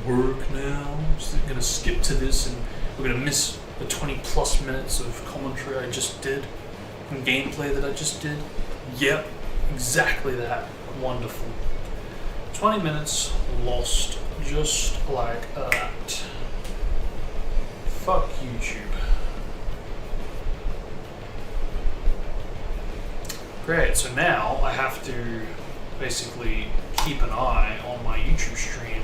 work now. So I'm gonna skip to this and we're gonna miss the 20 plus minutes of commentary I just did and gameplay that I just did. Yep, exactly that. Wonderful. 20 minutes lost just like that. Fuck YouTube. Great, so now I have to basically keep an eye on my YouTube stream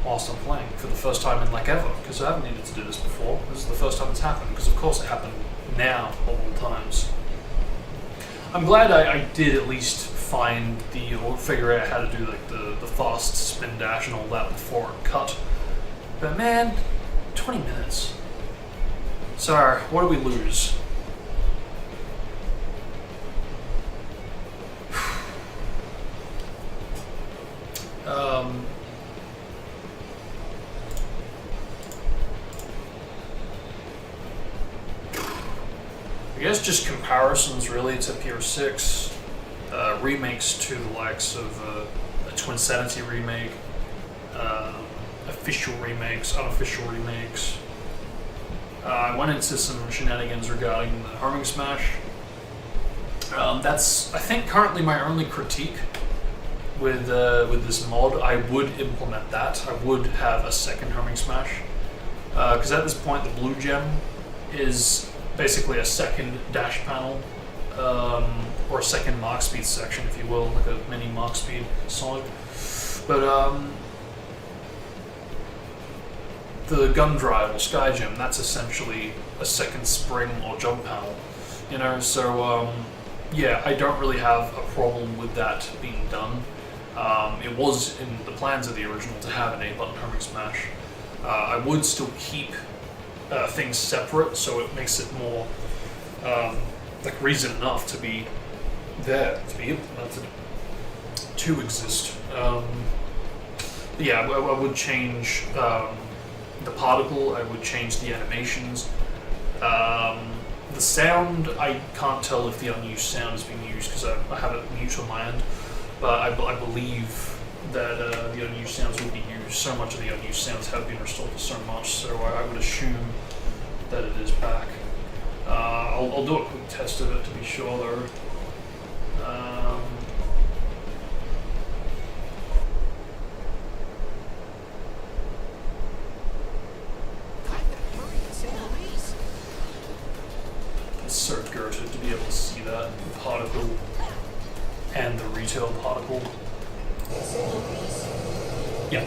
whilst I'm playing for the first time in like ever, because I haven't needed to do this before. This is the first time it's happened, because of course it happened now of all times. I'm glad I did at least find or figure out how to do like the fast spin dash and all that before it cut. But man, 20 minutes. So, what do we lose? I guess just comparisons really to PR6, remakes to the likes of a Twin Sanity remake, official remakes, unofficial remakes. I went into some shenanigans regarding the homing smash. That's, I think, currently my only critique with this mod. I would implement that. I would have a second homing smash, because at this point the blue gem is basically a second dash panel, or a second mark speed section, if you will, like a mini mark speed Sonic. But the gun drive or sky gem, that's essentially a second spring or jump panel, you know. So yeah, I don't really have a problem with that being done. It was in the plans of the original to have an 8-button homing smash. I would still keep things separate, so it makes it more like reason enough to be there, to be implemented, to exist. Yeah, I would change the particle, I would change the animations. The sound, I can't tell if the unused sound is being used because I have it mute on my end, but I believe that the unused sounds will be used. So much of the unused sounds have been restored to so much, so I would assume that it is back. I'll do a quick test of it to be sure though. It's so goated to be able to see that the particle and the retail particle. Yeah.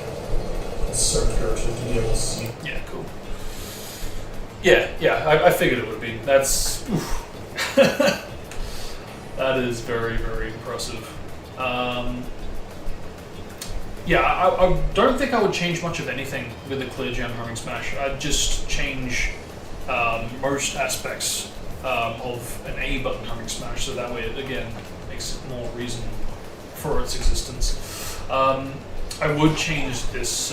It's so goated to be able to see. Yeah, cool. Yeah, I figured it would be. That's... oof. That is very, very impressive. Yeah, I don't think I would change much of anything with the Clear Gem homing smash. I'd just change most aspects of an A button homing smash, so that way it again makes it more reason for its existence. I would change this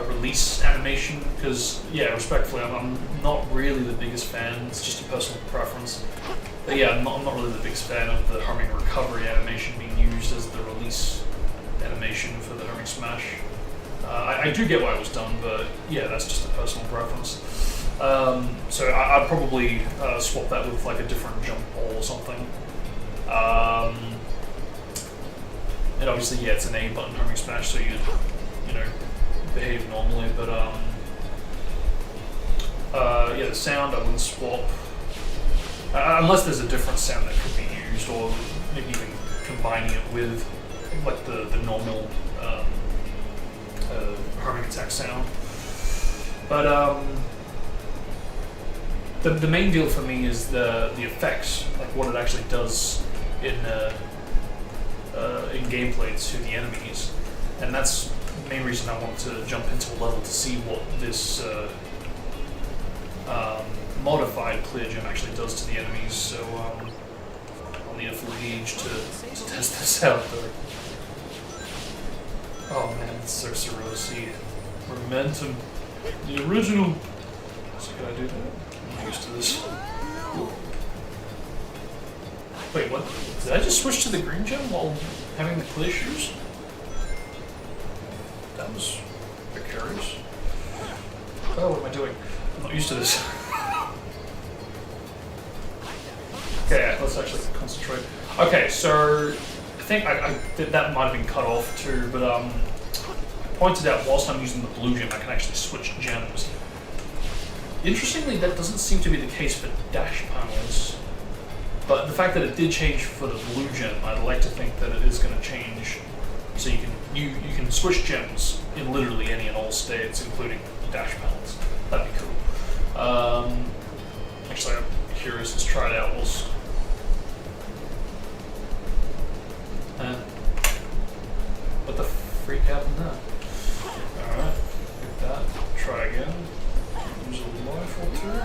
release animation because, yeah, respectfully, I'm not really the biggest fan. It's just a personal preference. But yeah, I'm not really the biggest fan of the homing recovery animation being used as the release animation for the homing smash. I do get why it was done, but yeah, that's just a personal preference. So I'd probably swap that with like a different jump ball or something. And obviously, yeah, it's an A button homing smash, so you know, behave normally. But yeah, the sound I wouldn't swap unless there's a different sound that could be used, or maybe even combining it with like the normal homing attack sound. But the main deal for me is the effects, like what it actually does in gameplay to the enemies, and that's the main reason I wanted to jump into a level to see what this modified Clear Gem actually does to the enemies. So I'll need a full gauge to test this out. But oh man, it's so surreal to see momentum. The original. So can I do that? I'm used to this. Cool. Wait, what? Did I just switch to the green gem while having the clear shoes? That was precarious. Oh, what am I doing? I'm not used to this. Okay, let's actually concentrate. Okay, so I think that might have been cut off too, but I pointed out whilst I'm using the blue gem, I can actually switch gems. Interestingly, that doesn't seem to be the case for dash panels, but the fact that it did change for the blue gem, I'd like to think that it is going to change, so you can switch gems in literally any and all states, including dash panels. That'd be cool. Actually, I'm curious. Let's try it out. What the freak happened there? Alright, get that. Try again. Use a life or two.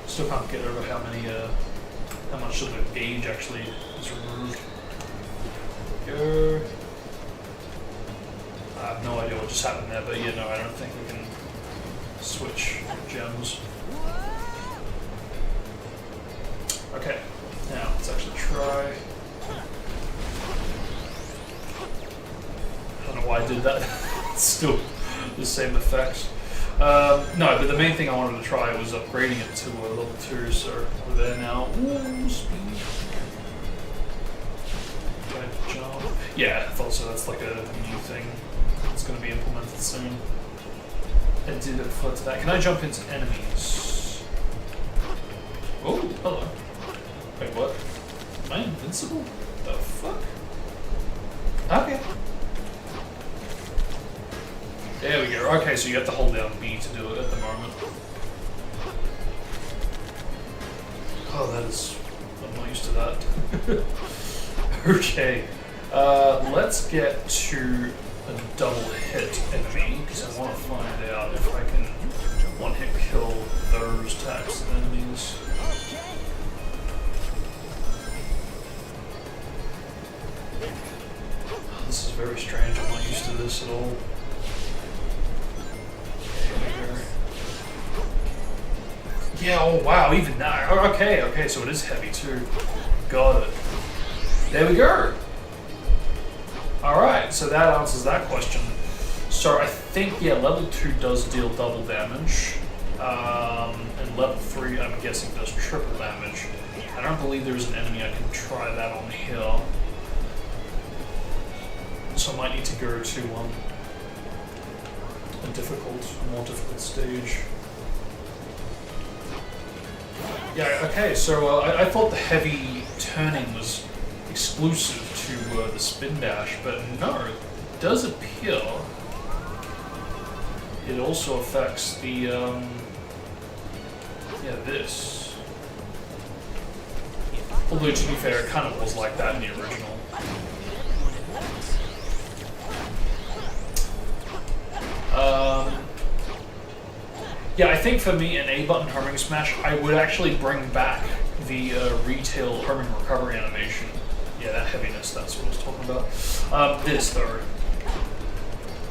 Still can't get over how much of the gauge actually is removed. Go. I have no idea what just happened there, but yeah, no, I don't think we can switch gems. Okay, now let's actually try. I don't know why I did that. It's still the same effects. No, but the main thing I wanted to try was upgrading it to level 2, so we're there now. Ooh, speed. Can I jump? Yeah, I thought so. That's like a new thing. It's going to be implemented soon. I did refer to that. Can I jump into enemies? Oh, hello. Wait, what? Am I invincible? The fuck? Okay. There we go. Okay, so you have to hold down B to do it at the moment. Oh, that is... I'm not used to that. Okay. Let's get to a double hit enemy, because I want to find out if I can one-hit kill those types of enemies. This is very strange. I'm not used to this at all. Yeah, oh wow, even now. Okay, so it is heavy too. Got it. There we go. Alright, so that answers that question. So I think, yeah, level 2 does deal double damage. And level 3, I'm guessing, does triple damage. I don't believe there's an enemy I can try that on here. So I might need to go to a more difficult stage. Yeah, okay, so I thought the heavy turning was exclusive to the spin dash, but no, it does appear it also affects the, yeah, this. Although, to be fair, it kind of was like that in the original. Yeah, I think for me, an A-button homing smash, I would actually bring back the retail homing recovery animation. Yeah, that heaviness, that's what I was talking about. This, though,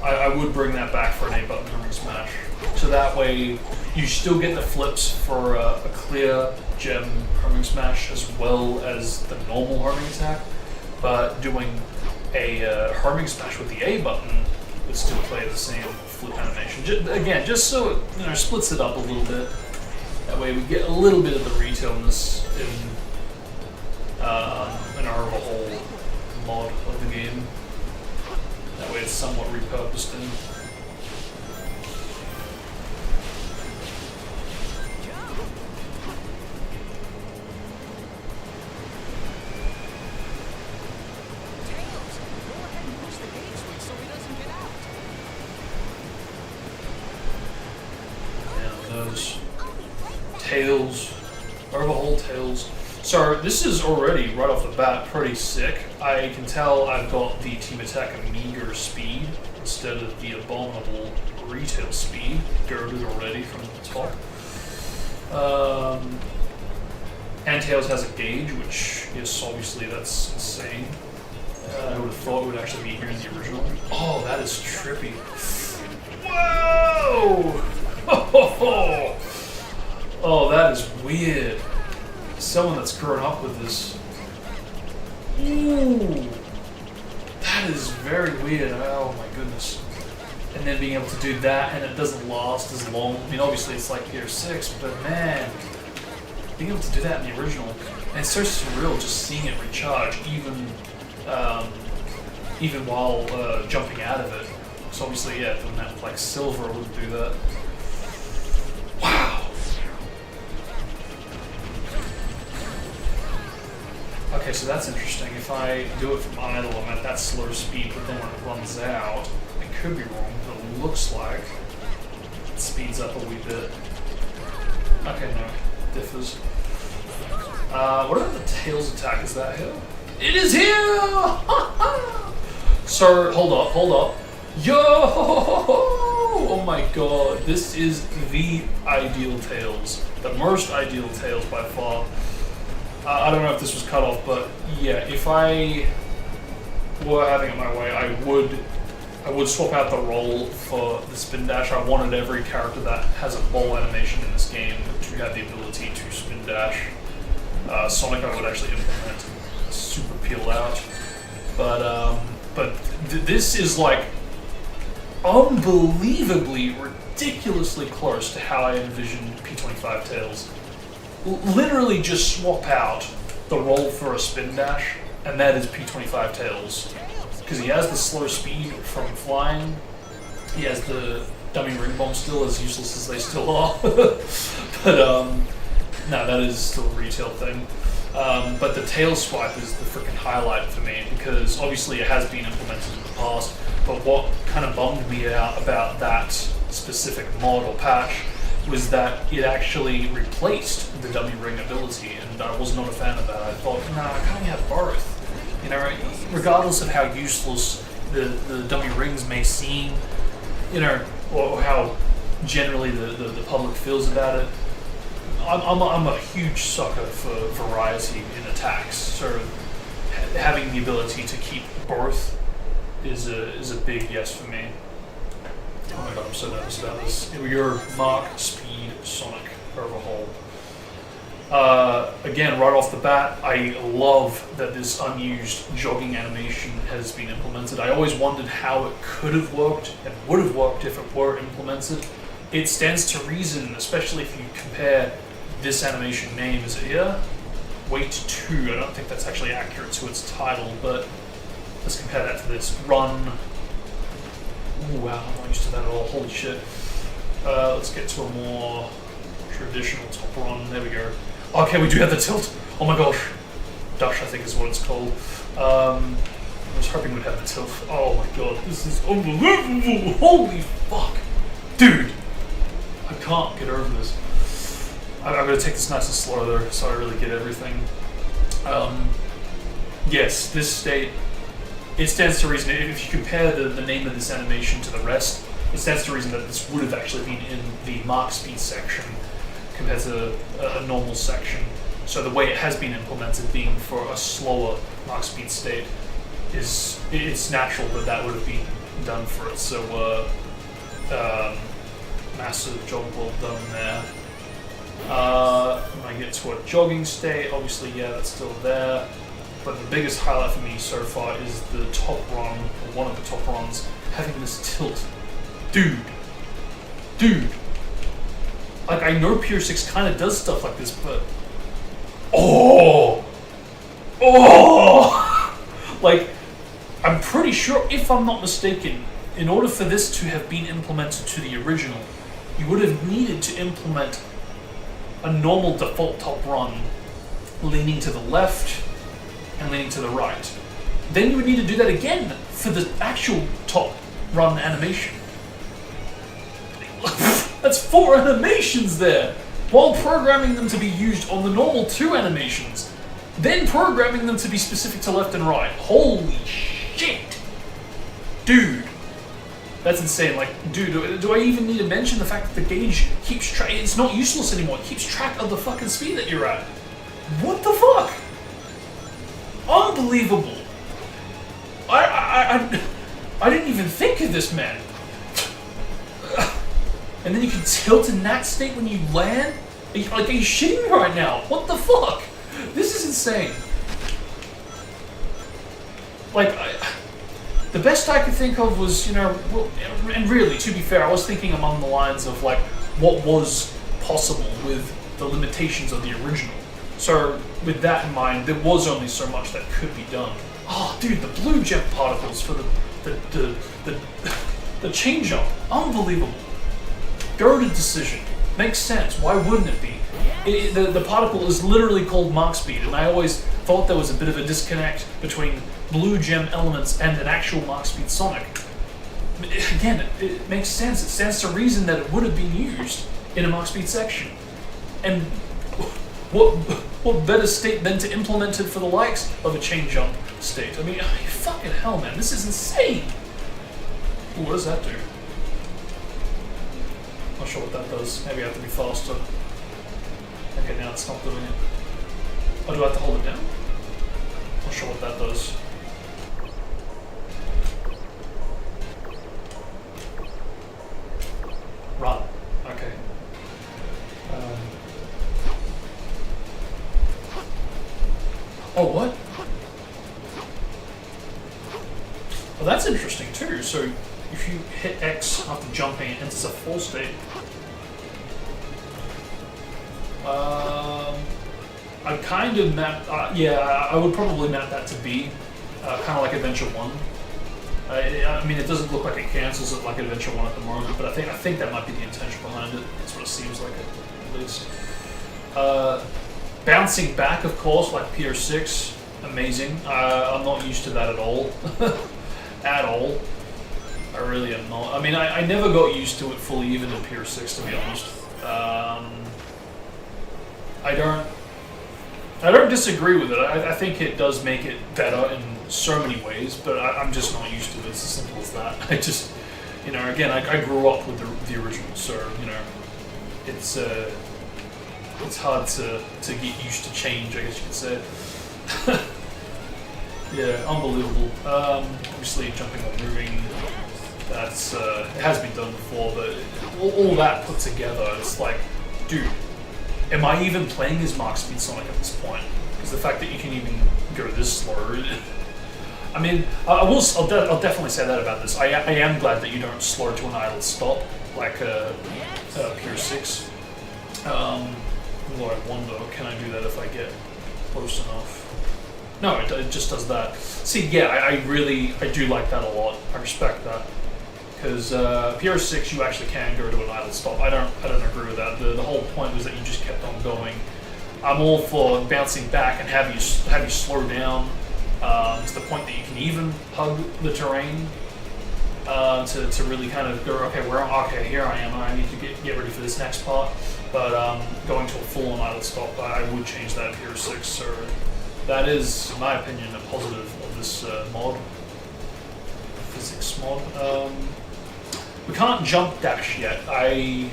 I would bring that back for an A-button homing smash. So that way, you still get the flips for a clear gem homing smash as well as the normal homing attack, but doing a homing smash with the A button would still play the same flip animation. Again, just so it splits it up a little bit. That way we get a little bit of the retailness in our whole mod of the game. That way it's somewhat repurposed in. Tails, overhaul tails. So this is already, right off the bat, pretty sick. I can tell I've got the Team Attack meager speed instead of the abominable retail speed girded already from the top. And Tails has a gauge, which is obviously that's insane. I would have thought it would actually be here in the original. Oh, that is trippy. Whoa! Oh, that is weird. Someone that's grown up with this. Ooh. That That is very weird. Oh my goodness. And then being able to do that, and it doesn't last as long. I mean, obviously it's like Gear 6, but man, being able to do that in the original, and it's so surreal just seeing it recharge, even while jumping out of it. So obviously, yeah, doing that with like silver, I wouldn't do that. Wow. Okay, so that's interesting. If I do it from idle, I'm at that slow speed, but then when it runs out, I could be wrong, but it looks like it speeds up a wee bit. Okay, no, differs. What about the tails attack? Is that here? It is here! So, hold up. Yo! Oh my god, this is the ideal tails. The most ideal tails by far. I don't know if this was cut off, but yeah, if I were having it my way, I would swap out the roll for the spin dash. I wanted every character that has a ball animation in this game to have the ability to spin dash. Sonic I would actually implement super peel out, but this is like unbelievably, ridiculously close to how I envisioned P25 Tails. Literally just swap out the roll for a spin dash, and that is P25 Tails. Because he has the slow speed from flying, he has the dummy ring bomb still, as useless as they still are. But no, that is still a retail thing. But the tail swipe is the freaking highlight for me, because obviously it has been implemented in the past, but what kind of bummed me out about that specific mod or patch was that it actually replaced the dummy ring ability, and I was not a fan of that. I thought, nah, can't we have both? You know, regardless of how useless the dummy rings may seem, you know, or how generally the public feels about it, I'm a huge sucker for variety in attacks, so having the ability to keep both is a big yes for me. Oh my god, I'm so nervous about this. Your Mark Speed Sonic overhaul. Again, right off the bat, I love that this unused jogging animation has been implemented. I always wondered how it could have worked and would have worked if it were implemented. It stands to reason, especially if you compare this animation name, is it here? Weight 2, I don't think that's actually accurate to its title, but let's compare that to this. Run. Ooh, wow, I'm not used to that at all, holy shit. Let's get to a more traditional top run, there we go. Okay, we do have the tilt, oh my gosh. Dash, I think is what it's called. I was hoping we'd have the tilt. Oh my god, this is unbelievable, holy fuck. Dude, I can't get over this. I'm going to take this nice and slow though, so I really get everything. Yes, this state, it stands to reason, if you compare the name of this animation to the rest, it stands to reason that this would have actually been in the Mark Speed section compared to a normal section. So the way it has been implemented, being for a slower Mark Speed state, it's natural that would have been done for it. So massive job well done there. When I get to a jogging state, obviously, yeah, that's still there. But the biggest highlight for me so far is the top run, or one of the top runs, having this tilt. Dude. Like, I know Pure 6 kind of does stuff like this, but... Oh! Like, I'm pretty sure, if I'm not mistaken, in order for this to have been implemented to the original, you would have needed to implement a normal default top run leaning to the left and leaning to the right. Then you would need to do that again for the actual top run animation. That's 4 animations there, while programming them to be used on the normal 2 animations, then programming them to be specific to left and right. Holy shit! Dude. That's insane. Like, dude, do I even need to mention the fact that the gauge keeps track? It's not useless anymore. It keeps track of the fucking speed that you're at. What the fuck? Unbelievable. I didn't even think of this, man. And then you can tilt in that state when you land? Are you shitting me right now? What the fuck? This is insane. Like, the best I could think of was, well, and really, to be fair, I was thinking among the lines of like what was possible with the limitations of the original. So with that in mind, there was only so much that could be done. Oh, dude, the blue gem particles for the change up, unbelievable. Goated decision, makes sense. Why wouldn't it be? The particle is literally called Mark Speed, and I always thought there was a bit of a disconnect between blue gem elements and an actual Mark Speed Sonic. Again, it makes sense. It stands to reason that it would have been used in a Mark Speed section. And what better state than to implement it for the likes of a chain jump state? I mean, fucking hell, man, this is insane. Ooh, what does that do? Not sure what that does. Maybe I have to be faster. Okay, now it's not doing it. Oh, do I have to hold it down? Not sure what that does. Run. Okay. Oh, what? Well, that's interesting too. So, if you hit X after jumping, it enters a full state. I kind of map. Yeah, I would probably map that to B, kind of like Adventure 1. I mean, it doesn't look like it cancels it like Adventure 1 at the moment, but I think that might be the intention behind it. That's what it seems like, at least. Bouncing back, of course, like PR6, amazing. I'm not used to that at all. At all. I really am not. I mean, I never got used to it fully, even in PR6, to be honest. I don't disagree with it. I think it does make it better in so many ways, but I'm just not used to it. It's as simple as that. I just, again, I grew up with the original, so, it's hard to get used to change, I guess you could say. Yeah, unbelievable. Obviously, jumping or moving, that's it has been done before, but all that put together, it's like, dude, am I even playing as Mark Speed Sonic at this point? Because the fact that you can even go this slow, I mean, I'll definitely say that about this. I am glad that you don't slow to an idle stop like Pure 6. Although I wonder, can I do that if I get close enough? No, it just does that. See, yeah, I do like that a lot. I respect that. Because PR6, you actually can go to an idle stop. I don't agree with that. The whole point was that you just kept on going. I'm all for bouncing back and have you slow down to the point that you can even hug the terrain to really kind of go, okay, here I am. I need to get ready for this next part. But going to a full-on idle stop, I would change that in PR6. So that is, in my opinion, a positive of this mod, physics mod. We can't jump dash yet. I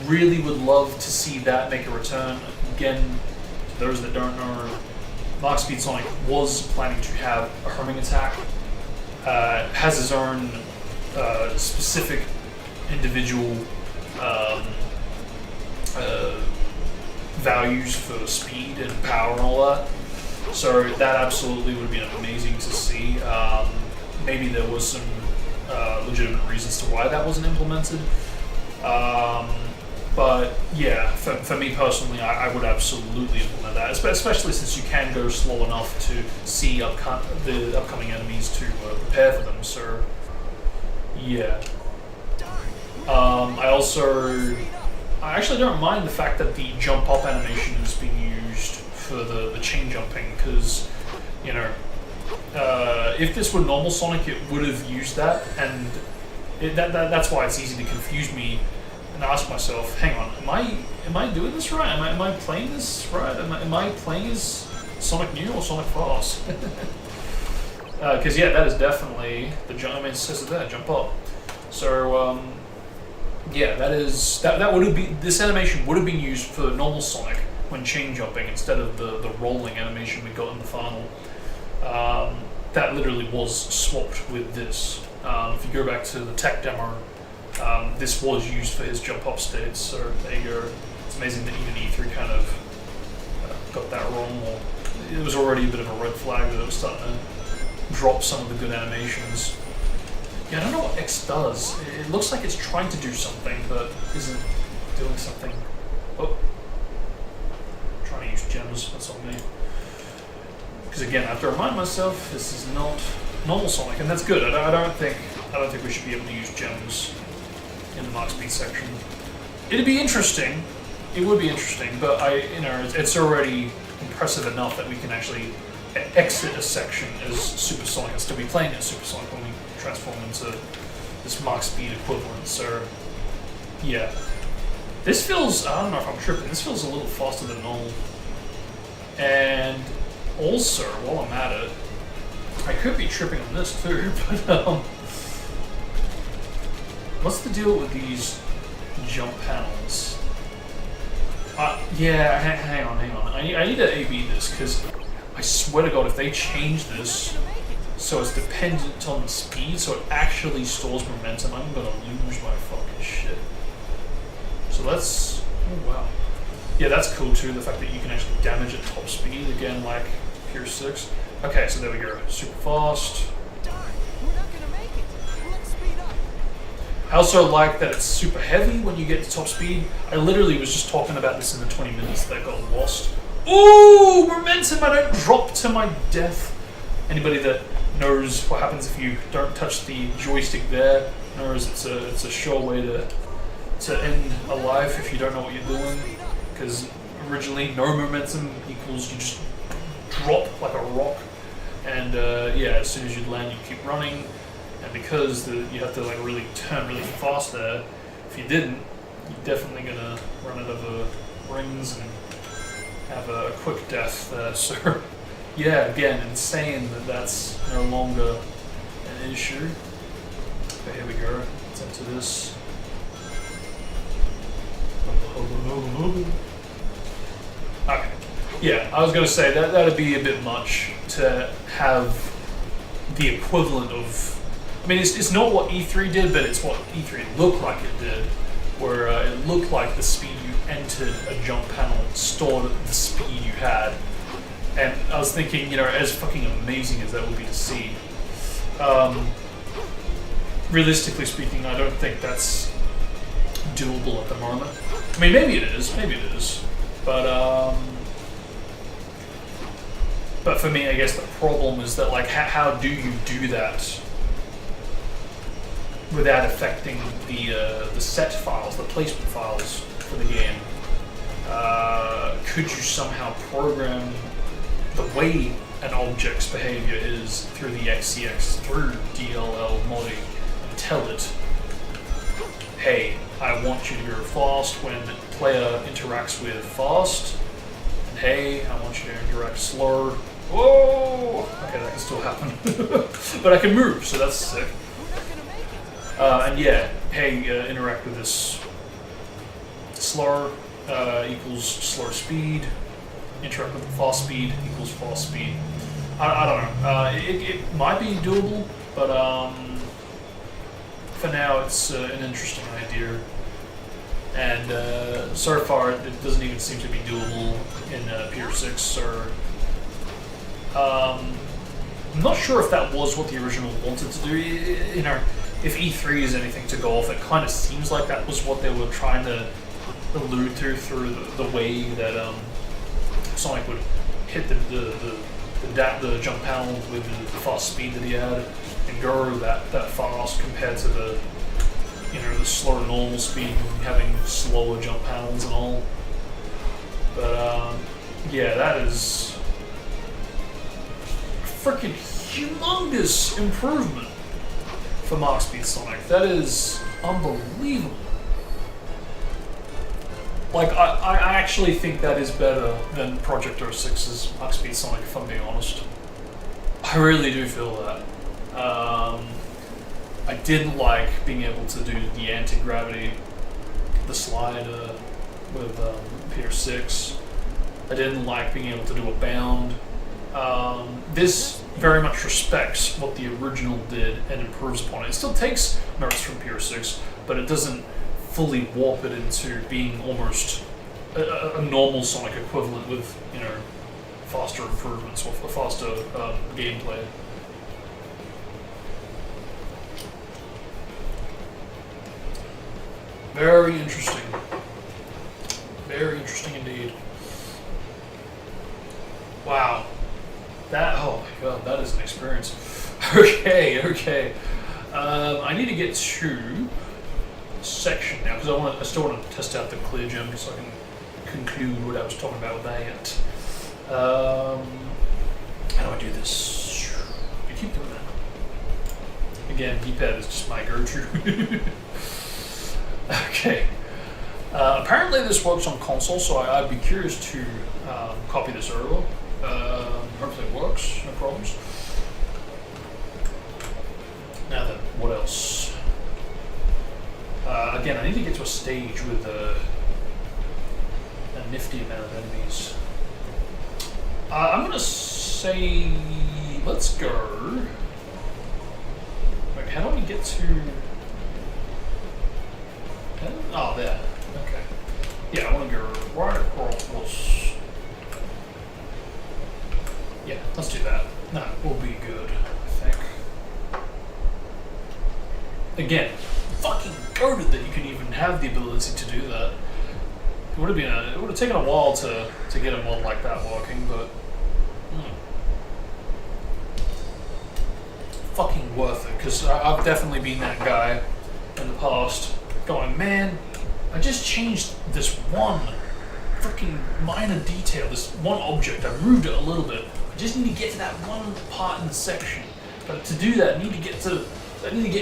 really would love to see that make a return. Again, to those that don't know, Mark Speed Sonic was planning to have a homing attack. Has his own specific individual values for speed and power and all that. So that absolutely would have been amazing to see. Maybe there was some legitimate reasons to why that wasn't implemented. But yeah, for me personally, I would absolutely implement that, especially since you can go slow enough to see the upcoming enemies to prepare for them. So yeah. I actually don't mind the fact that the jump up animation is being used for the chain jumping, because if this were normal Sonic, it would have used that, and that's why it's easy to confuse me and ask myself, hang on, am I doing this right? Am I playing this right? Am I playing as Sonic New or Sonic Fast? Because yeah, that is definitely the jump. I mean, it says it there, jump up. So yeah, that would have been, this animation would have been used for normal Sonic when chain jumping instead of the rolling animation we got in the final. That literally was swapped with this. If you go back to the tech demo, this was used for his jump up states, so there you go. It's amazing that even E3 kind of got that wrong, or it was already a bit of a red flag that it was starting to drop some of the good animations. Yeah, I don't know what X does. It looks like it's trying to do something, but isn't doing something. Oh. I'm trying to use gems, that's on me. Because again, I have to remind myself, this is not normal Sonic, and that's good. I don't think we should be able to use gems in the Max Speed section. It'd be interesting. It would be interesting, but it's already impressive enough that we can actually exit a section as Super Sonic and still be playing as Super Sonic when we transform into this Max Speed equivalent. So, yeah. This feels, I don't know if I'm tripping, this feels a little faster than normal. And also, while I'm at it, I could be tripping on this too, but what's the deal with these jump panels? Yeah, hang on. I need to A/B this, because I swear to God, if they change this so it's dependent on the speed, so it actually stores momentum, I'm gonna lose my fucking shit. So let's, oh wow. Yeah, that's cool too, the fact that you can actually damage at top speed, again, like Pure 6. Okay, so there we go, super fast. I also like that it's super heavy when you get to top speed. I literally was just talking about this in the 20 minutes that got lost. Ooh, momentum! I don't drop to my death. Anybody that knows what happens if you don't touch the joystick there knows it's a sure way to end a life if you don't know what you're doing. Because originally, no momentum equals you just drop like a rock. And yeah, as soon as you land, you keep running. And because you have to like really turn really fast there, if you didn't, you're definitely gonna run out of rings and have a quick death there. So yeah, again, insane that that's no longer an issue. But here we go. Let's enter this. Okay. Yeah, I was gonna say that'd be a bit much to have the equivalent of. I mean, it's not what E3 did, but it's what E3 looked like it did, where it looked like the speed you entered a jump panel stored at the speed you had. And I was thinking, as fucking amazing as that would be to see, realistically speaking, I don't think that's doable at the moment. I mean, maybe it is, but for me, I guess the problem is that, like, how do you do that without affecting the set files, the placement files for the game? Could you somehow program the way an object's behavior is through the XCX, through DLL modding, and tell it, hey, I want you to go fast when the player interacts with fast, and hey, I want you to interact slow. Whoa! Okay, that can still happen. But I can move, so that's sick. And yeah, hey, interact with this slower equals slower speed, interact with fast speed equals fast speed. I don't know. It might be doable, but for now it's an interesting idea. And so far it doesn't even seem to be doable in Pure 6, or I'm not sure if that was what the original wanted to do. If E3 is anything to go off, it kind of seems like that was what they were trying to allude to through the way that Sonic would hit the jump panel with the fast speed that he had and go that fast compared to the slower normal speed, having slower jump panels and all. But yeah, that is a freaking humongous improvement for Max Speed Sonic. That is unbelievable. Like, I actually think that is better than Project 06's Max Speed Sonic, if I'm being honest. I really do feel that. I didn't like being able to do the anti-gravity, the slide with Pure 6. I didn't like being able to do a bound. This very much respects what the original did and improves upon it. It still takes notes from Pure 6, but it doesn't fully warp it into being almost a normal Sonic equivalent with, faster improvements or faster gameplay. Very interesting. Very interesting indeed. Wow. That, oh my god, that is an experience. Okay. I need to get to section now because I still want to test out the clear gem so I can conclude what I was talking about with that. How do I do this? I keep doing that. Again, D-pad is just my go-to. Okay. Apparently this works on console, so I'd be curious to copy this over. Hopefully it works, no problems. Now then, what else? Again, I need to get to a stage with a nifty amount of enemies. I'm gonna say, let's go. Wait, how do we get to? Oh, there. Okay. Yeah, I want to go right across. Yeah, let's do that. That will be good, I think. Again, fucking goated that you can even have the ability to do that. It would have taken a while to get a mod like that working, but fucking worth it, because I've definitely been that guy in the past going, man, I just changed this one freaking minor detail, this one object, I moved it a little bit, I just need to get to that one part in the section, but to do that I need to get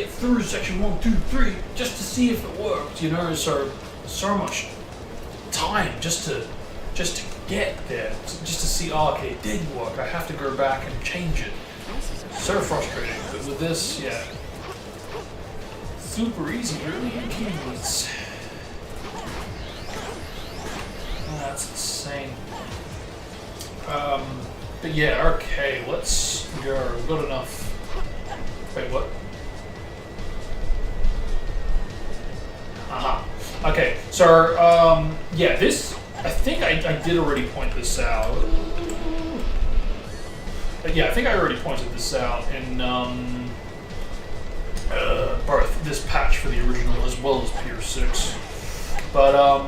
through section 1, 2, 3 just to see if it worked, you know, so much time just to get there, just to see, oh, okay, it did work, I have to go back and change it. So frustrating, but with this, yeah, super easy, really. Keywords. That's insane. But yeah, okay, let's go. We've got enough. Wait, what? Aha. Okay, so yeah, this, I think I did already point this out. But yeah, I think I already pointed this out in both this patch for the original as well as Pier 6. But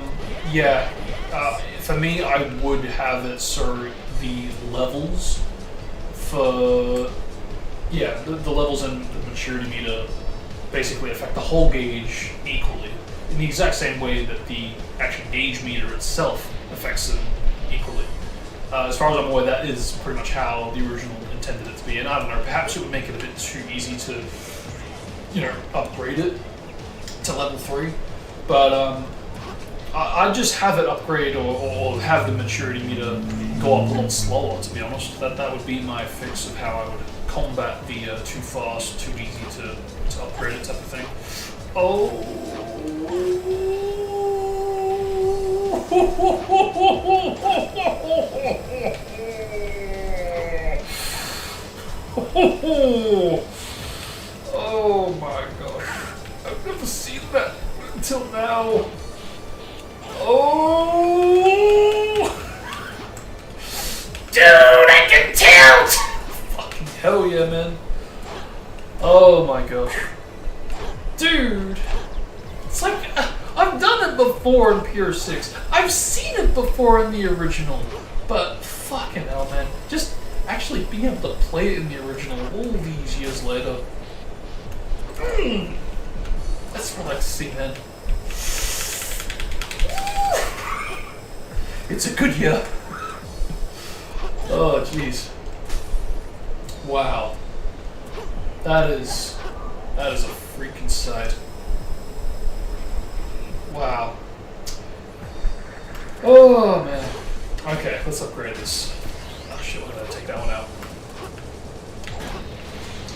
yeah, for me, I would have it so the levels for, yeah, the levels and the maturity meter basically affect the whole gauge equally, in the exact same way that the actual gauge meter itself affects them equally. As far as I'm aware, that is pretty much how the original intended it to be, and I don't know, perhaps it would make it a bit too easy to, you know, upgrade it to level 3, but I'd just have it upgrade or have the maturity meter go up a little slower, to be honest. That would be my fix of how I would combat the too fast, too easy to upgrade it type of thing. Oh. Oh my gosh. I've never seen that until now. Oh! Dude, I can tilt! Fucking hell yeah, man. Oh my gosh. Dude! It's like, I've done it before in Pier 6. I've seen it before in the original. But fucking hell, man. Just actually being able to play it in the original all these years later. That's what I like to see, man. It's a good year. Oh, jeez. Wow. That is a freaking sight. Wow. Oh, man. Okay, let's upgrade this. Oh, shit, why did I take that one out?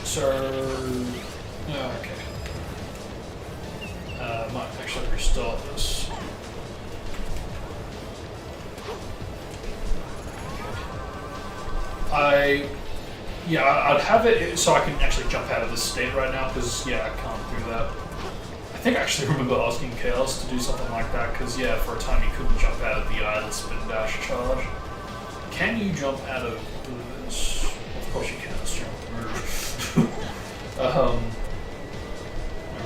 So... yeah, okay. Might actually restart this. I'd have it so I can actually jump out of this state right now, because, yeah, I can't do that. I think I actually remember asking Chaos to do something like that, because, yeah, for a time he couldn't jump out of the idle spin dash charge. Can you jump out of this? Of course you can, let's jump. Alright,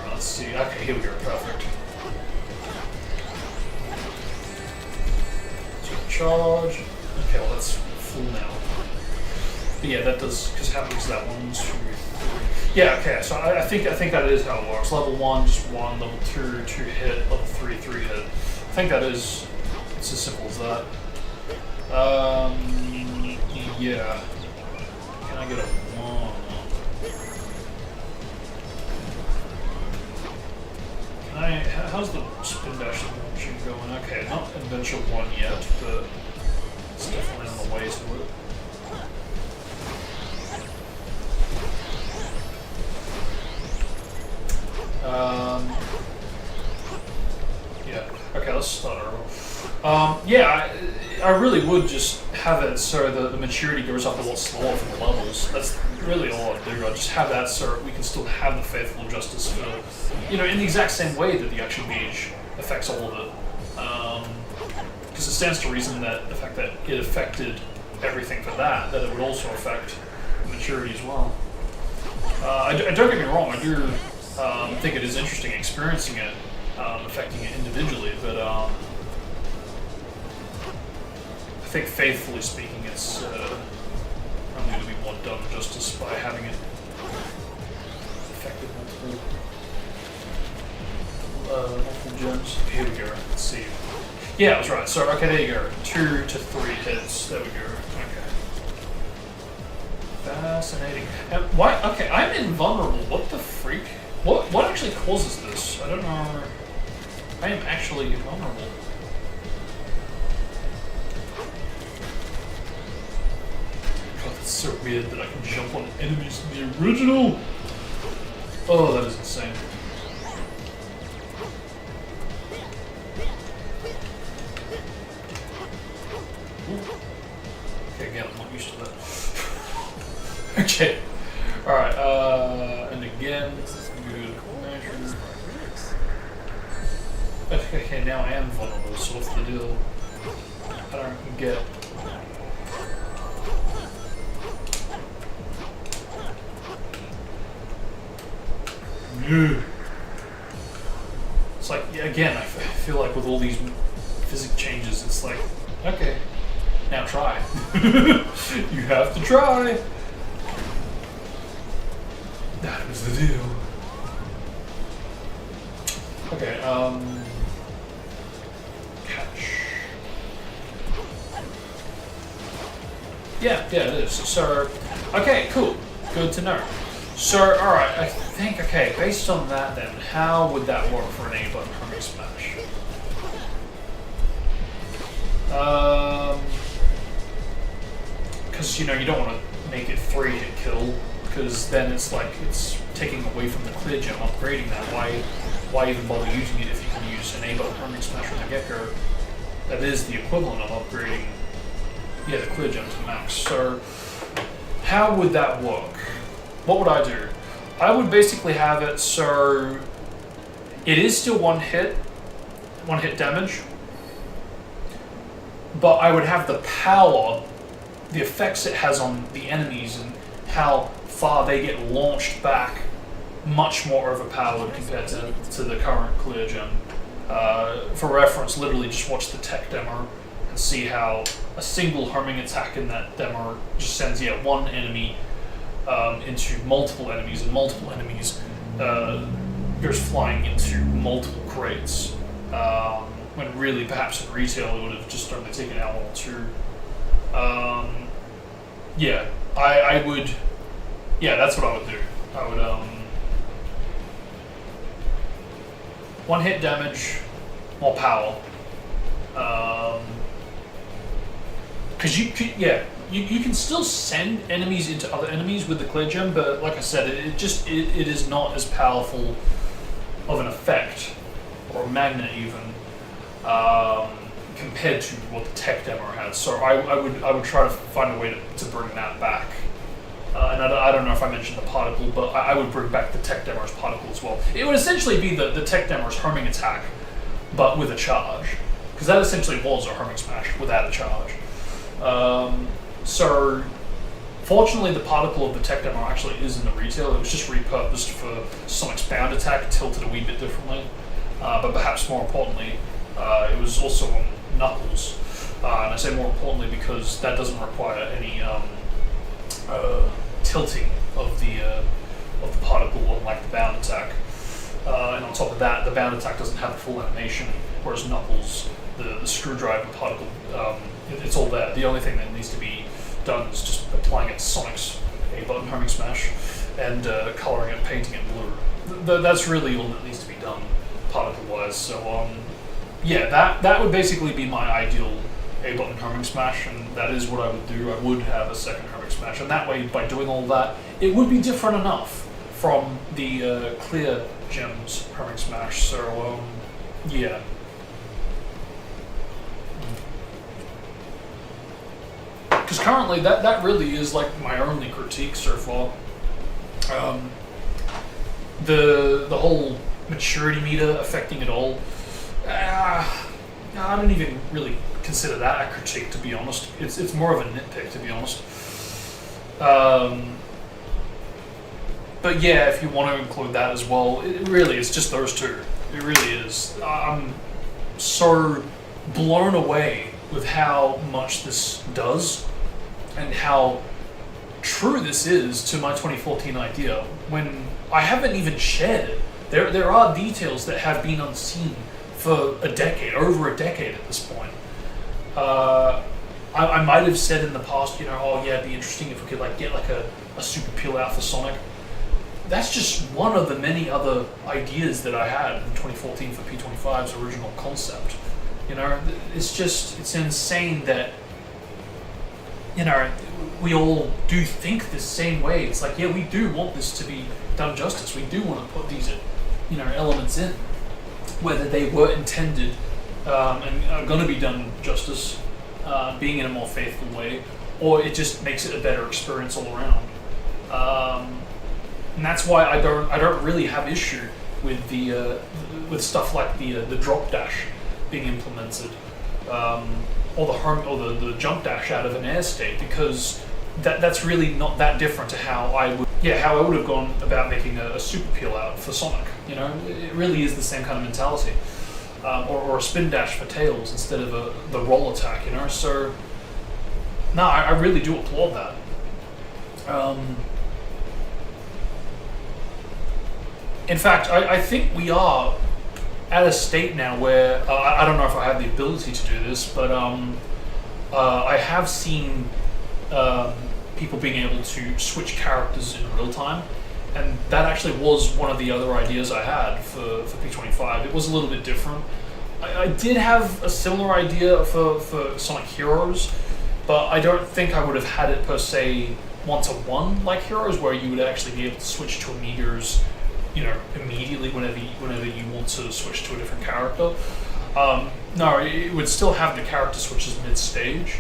let's see. Okay, here we go, perfect. charge. Okay, well that's full now. But yeah, that does, because how many is that? 1, 2, 3. Yeah, okay, so I think that is how it works. Level 1, just 1, level 2, 2 hit, level 3, 3 hit. I think that is, it's as simple as that. Yeah. Can I get a 1? How's the spin dash launching going? Okay, not adventure 1 yet, but it's definitely on the way to it. Yeah, okay, let's start over. Yeah, I really would just have it so the maturity goes up a lot slower for the levels. That's really all I'd do. I'd just have that so we can still have the faithful justice for, you know, in the exact same way that the action gauge affects all of it. Because it stands to reason that the fact that it affected everything for that it would also affect maturity as well. Don't get me wrong, I do think it is interesting experiencing it, affecting it individually, but I think faithfully speaking, it's only going to be more done justice by having it affected multiple gems. Here we go. Let's see. Yeah, I was right. So okay, there you go. 2 to 3 hits. There we go. Okay. Fascinating. And why? Okay, I'm invulnerable. What the freak? What actually causes this? I don't know. I am actually invulnerable. God, that's so weird that I can jump on enemies in the original. Oh, that is insane. Ooh. Okay, again, I'm not used to that. Okay. Alright, and again, good measure. Okay, now I am vulnerable, so what's the deal? I don't get. It's like, yeah, again, I feel like with all these physics changes, it's like, okay, now try. You have to try. That was the deal. Okay, catch. Yeah, it is. So, okay, cool. Good to know. So, alright, I think, okay, based on that then, how would that work for an A-button homing smash? Because, you know, you don't want to make it 3-hit kill, because then it's like, it's taking away from the clear gem, upgrading that. Why even bother using it if you can use an A-button homing smash from the get-go? That is the equivalent of upgrading, yeah, the clear gem to max. So, how would that work? What would I do? I would basically have it so it is still one hit damage, but I would have the power, the effects it has on the enemies and how far they get launched back, much more overpowered compared to the current clear gem. For reference, literally just watch the tech demo and see how a single homing attack in that demo just sends one enemy into multiple enemies, and multiple enemies goes flying into multiple crates. When really, perhaps in retail, it would have just only taken out 1 or 2. Yeah, I would. Yeah, that's what I would do. I would 1-hit damage, more power. Because you could, you can still send enemies into other enemies with the clear gem, but like I said, it is not as powerful of an effect, or a magnet even, compared to what the tech demo had. So I would try to find a way to bring that back. And I don't know if I mentioned the particle, but I would bring back the tech demo's particle as well. It would essentially be the tech demo's homing attack, but with a charge, because that essentially was a homing smash without a charge. So, fortunately, the particle of the tech demo actually is in the retail. It was just repurposed for some expound attack, tilted a wee bit differently. But perhaps more importantly, it was also on Knuckles. And I say more importantly because that doesn't require any tilting of the particle, unlike the bound attack. And on top of that, the bound attack doesn't have the full animation, whereas Knuckles, the screwdriver particle, it's all there. The only thing that needs to be done is just applying it to Sonic's A-button homing smash and coloring it, painting it blue. That's really all that needs to be done, particle-wise. So, yeah, that would basically be my ideal A-button homing smash, and that is what I would do. I would have a second homing smash, and that way, by doing all that, it would be different enough from the clear gems homing smash. So, yeah. Because currently, that really is like my only critique so far. The whole maturity meter affecting it all. I don't even really consider that a critique, to be honest. It's more of a nitpick, to be honest. But yeah, if you want to include that as well, it really is just those two. It really is. I'm so blown away with how much this does and how true this is to my 2014 idea when I haven't even shared it. There are details that have been unseen for a decade, over a decade at this point. I might have said in the past, oh yeah, it'd be interesting if we could like get like a super peel out for Sonic. That's just one of the many other ideas that I had in 2014 for P25's original concept. It's insane that, we all do think the same way. It's like, yeah, we do want this to be done justice. We do want to put these, elements in, whether they were intended and are going to be done justice, being in a more faithful way, or it just makes it a better experience all around. And that's why I don't really have issue with the with stuff like the drop dash being implemented, or the jump dash out of an air state, because that's really not that different to how I would have gone about making a super peel out for Sonic. It really is the same kind of mentality, or a spin dash for Tails instead of the roll attack. So no, I really do applaud that. In fact, I think we are at a state now where, I don't know if I have the ability to do this, but I have seen people being able to switch characters in real time, and that actually was one of the other ideas I had for P25. It was a little bit different. I did have a similar idea for Sonic Heroes, but I don't think I would have had it per se one-to-one like Heroes, where you would actually be able to switch to Amigas immediately whenever you want to switch to a different character. No, it would still have the character switches mid-stage.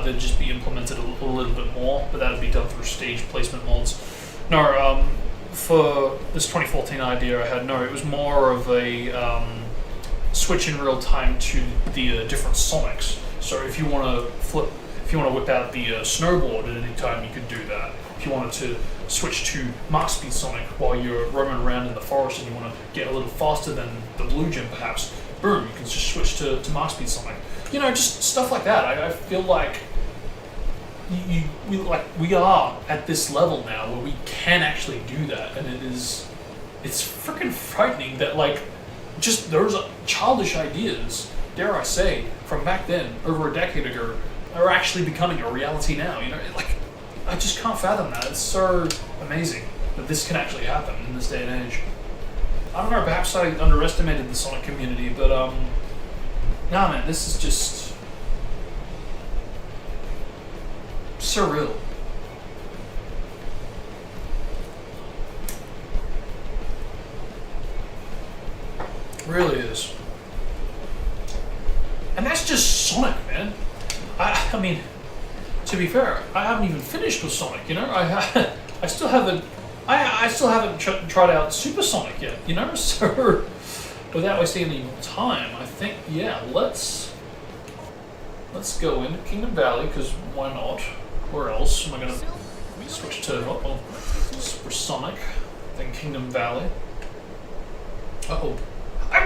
They'd just be implemented a little bit more, but that would be done through stage placement mods. No, for this 2014 idea I had, it was more of a switch in real time to the different Sonics. So if you want to whip out the snowboard at any time, you could do that. If you wanted to switch to Mark Speed Sonic while you're roaming around in the forest and you want to get a little faster than the blue gym perhaps, boom, you can just switch to Mark Speed Sonic. Just stuff like that. I feel like we are at this level now where we can actually do that, and it's freaking frightening that just those childish ideas, dare I say, from back then, over a decade ago, are actually becoming a reality now. I just can't fathom that. It's so amazing that this can actually happen in this day and age. I don't know, perhaps I underestimated the Sonic community, but nah man, this is just surreal. It really is. And that's just Sonic, man. I mean, to be fair, I haven't even finished with Sonic. I still haven't. I still haven't tried out Super Sonic yet. So without wasting any more time, I think let's go into Kingdom Valley, because why not? Where else am I gonna switch to? Super Sonic, then Kingdom Valley. I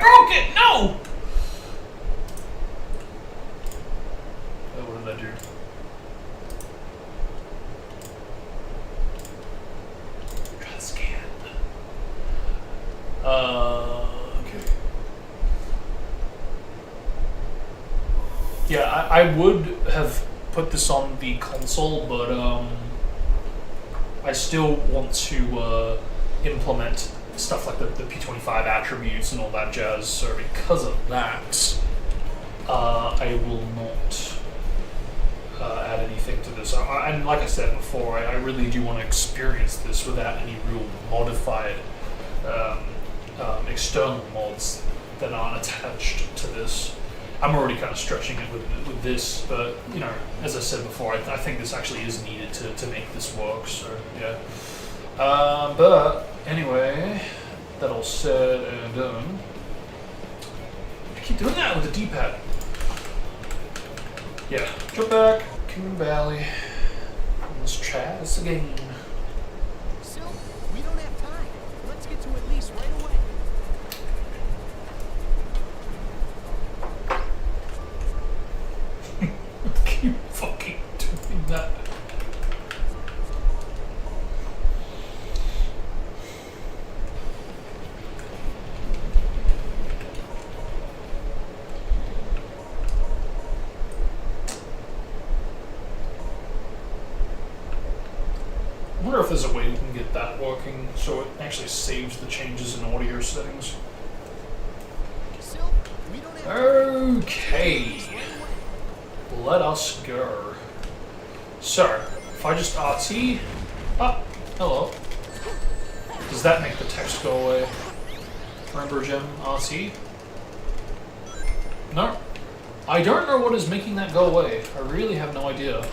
broke it. No. to do. Try to scan. Okay. Yeah, I would have put this on the console, but I still want to implement stuff like the P25 attributes and all that jazz. So because of that, I will not add anything to this. And like I said before, I really do want to experience this without any real modified external mods that aren't attached to this. I'm already kind of stretching it with this, but you know, as I said before, I think this actually is needed to make this work. So yeah. But anyway, that all said and done. I keep doing that with the D-pad. Yeah, jump back, Kingdom Valley. Let's try this again. So, we don't have time. Let's get to at least right away. Keep fucking doing that. I wonder if there's a way you can get that working so it actually saves the changes in audio settings. So, we don't have time. Okay. Let us go. So, if I just RT, hello. Does that make the text go away? Remember Gem RT? No. I don't know what is making that go away. I really have no idea.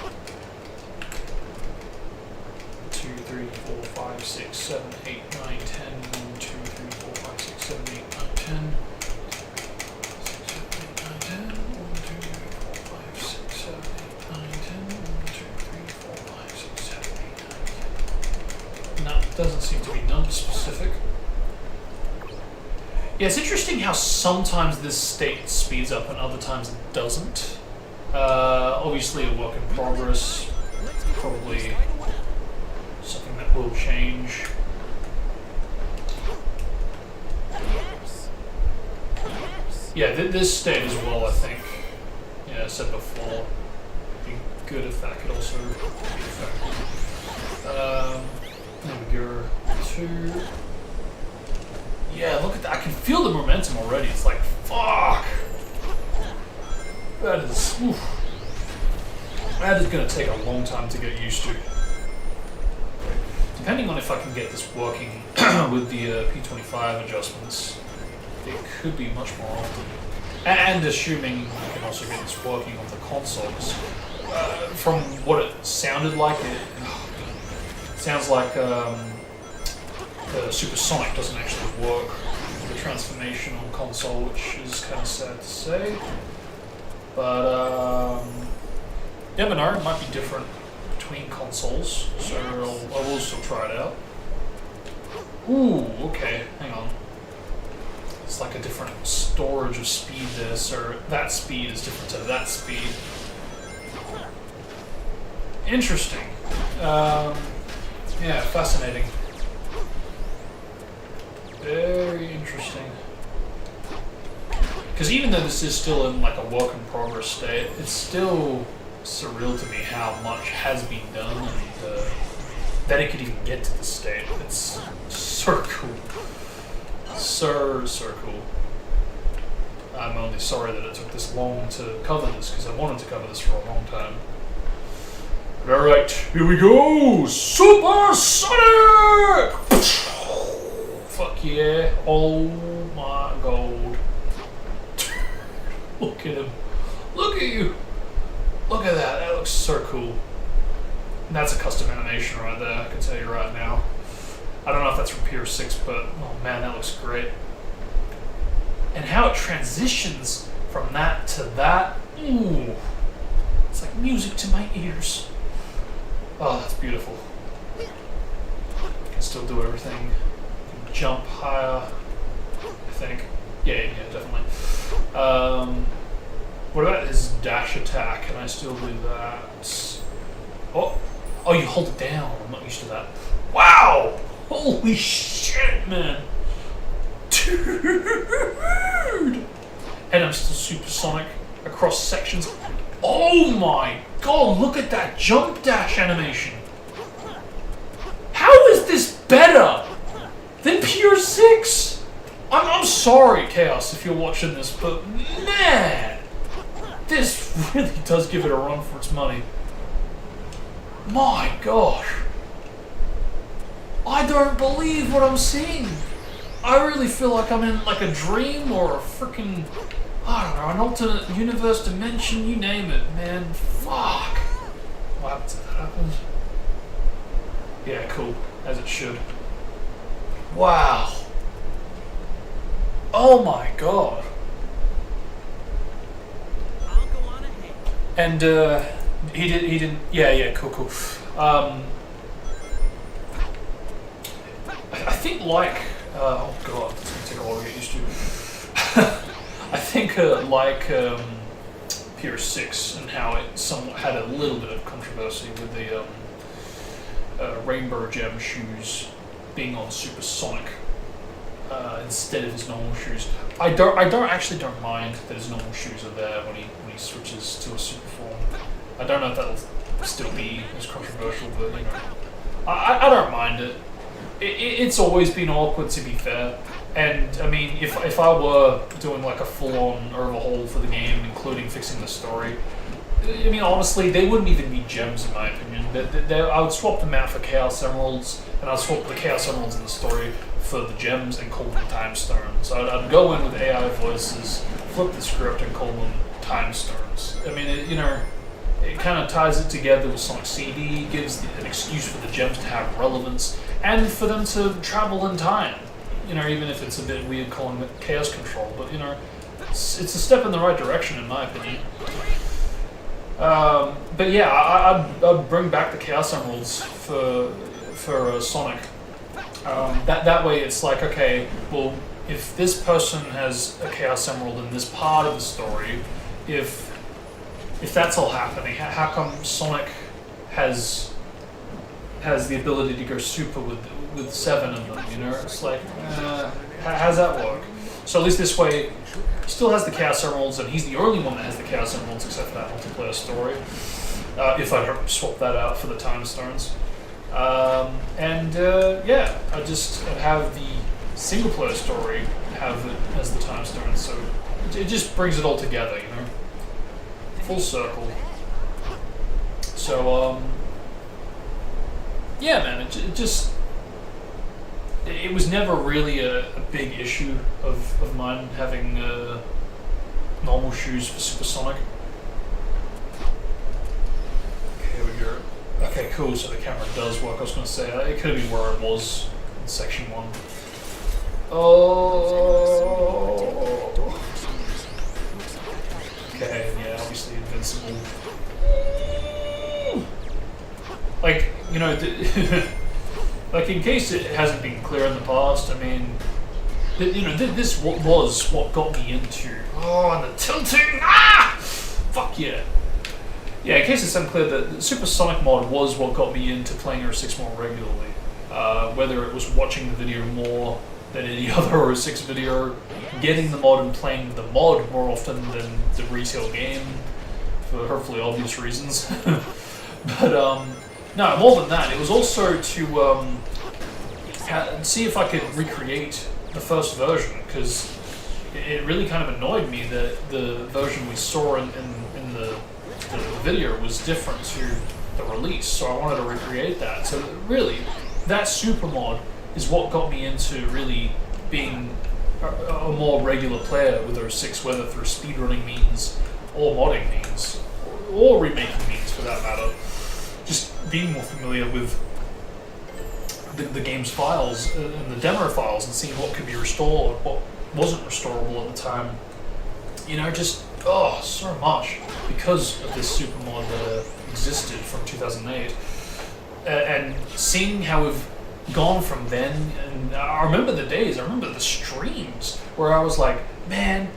2, 3, 4, 5, 6, 7, 8, 9, 10. 1, 2, 3, 4, 5, 6, 7, 8, 9, 10. 1, 2, 3, 4, 5, 6, 7, 8, 9, 10. No, it doesn't seem to be number specific. Yeah, it's interesting how sometimes this state speeds up and other times it doesn't. Obviously a work in progress, probably something that will change. Yeah, this state as well, I think. Yeah, I said before, it'd be good if that could also be affected. There we go. 2. Yeah, look at that. I can feel the momentum already. It's like, fuck. That is, oof. That is going to take a long time to get used to. Depending on if I can get this working with the P25 adjustments, it could be much more often. And assuming I can also get this working on the console, 'cause, from what it sounded like, it sounds like the Supersonic doesn't actually work with the transformation on console, which is kind of sad to say. But never know, it might be different between consoles, so I will still try it out. Ooh, okay, hang on. It's like a different storage of speed there, so that speed is different to that speed. Interesting. Yeah, fascinating. Very interesting. Because even though this is still in like a work in progress state, it's still surreal to me how much has been done and that it could even get to this state. It's so cool. So cool. I'm only sorry that it took this long to cover this, because I wanted to cover this for a long time. But alright, here we go! Super Sonic! Fuck yeah. Oh my god. Look at him. Look at you. Look at that. That looks so cool. And that's a custom animation right there, I can tell you right now. I don't know if that's from Pier 6, but oh man, that looks great. And how it transitions from that to that. Ooh. It's like music to my ears. Oh, that's beautiful. Can still do everything. Can jump higher, I think. Yeah, definitely. What about his dash attack? Can I still do that? Oh, oh, you hold it down. I'm not used to that. Wow! Holy shit, man! Dude! And I'm still supersonic across sections. Oh my god, look at that jump dash animation! How is this better than Pure 6? I'm sorry, Chaos, if you're watching this, but man! This really does give it a run for its money. My gosh. I don't believe what I'm seeing. I really feel like I'm in like a dream or a freaking, I don't know, an alternate universe dimension, you name it, man. Fuck. What happens if that happens? Yeah, cool. As it should. Wow. Oh my god. I'll go on ahead. And he didn't. Yeah, cool. I think like oh god, it's gonna take a while to get used to. I think like Pier 6 and how it somewhat had a little bit of controversy with the Rainbow Gem shoes being on supersonic instead of his normal shoes. I don't mind that his normal shoes are there when he switches to a super form. I don't know if that'll still be as controversial, but you know, I don't mind it. It's always been awkward, to be fair. And I mean, if I were doing like a full-on overhaul for the game, including fixing the story, I mean, honestly, they wouldn't even be gems in my opinion. I would swap them out for Chaos Emeralds, and I'd swap the Chaos Emeralds in the story for the gems and call them Time Stones. I'd go in with AI voices, flip the script, and call them Time Stones. I mean, it kind of ties it together with Sonic CD, gives an excuse for the gems to have relevance, and for them to travel in time. You know, even if it's a bit weird calling it Chaos Control, but you know, it's a step in the right direction in my opinion. But yeah, I'd bring back the Chaos Emeralds for Sonic. That way it's like, okay, well, if this person has a Chaos Emerald in this part of the story, if that's all happening, how come Sonic has the ability to go super with 7 of them, you know? It's like, how's that work? So at least this way, he still has the Chaos Emeralds, and he's the only one that has the Chaos Emeralds except for that multiplayer story. If I swap that out for the Time Stones. Yeah, I just have the single player story have it as the Time Stones, so it just brings it all together, you know? Full circle. So, yeah, man, it was never really a big issue of mine having normal shoes for Supersonic. Okay, we go. Okay, cool, so the camera does work. I was going to say, it could have been where it was in section 1. Oh. Okay, yeah, obviously invincible. Like, you know, like in case it hasn't been clear in the past, I mean, you know, this was what got me into. Oh, and the tilting! Ah! Fuck yeah. Yeah, in case it's unclear, the Supersonic mod was what got me into playing 06 more regularly. Whether it was watching the video more than any other 06 video, getting the mod and playing the mod more often than the retail game, for hopefully obvious reasons. But, no, more than that, it was also to see if I could recreate the first version, because it really kind of annoyed me that the version we saw in the video was different to the release, so I wanted to recreate that. So really, that super mod is what got me into really being a more regular player with 06, whether through speedrunning means, or modding means, or remaking means for that matter. Just being more familiar with the game's files and the demo files and seeing what could be restored, what wasn't restorable at the time. You know, just, oh, so much because of this super mod that existed from 2008. And seeing how we've gone from then, and I remember the days, I remember the streams where I was like, man,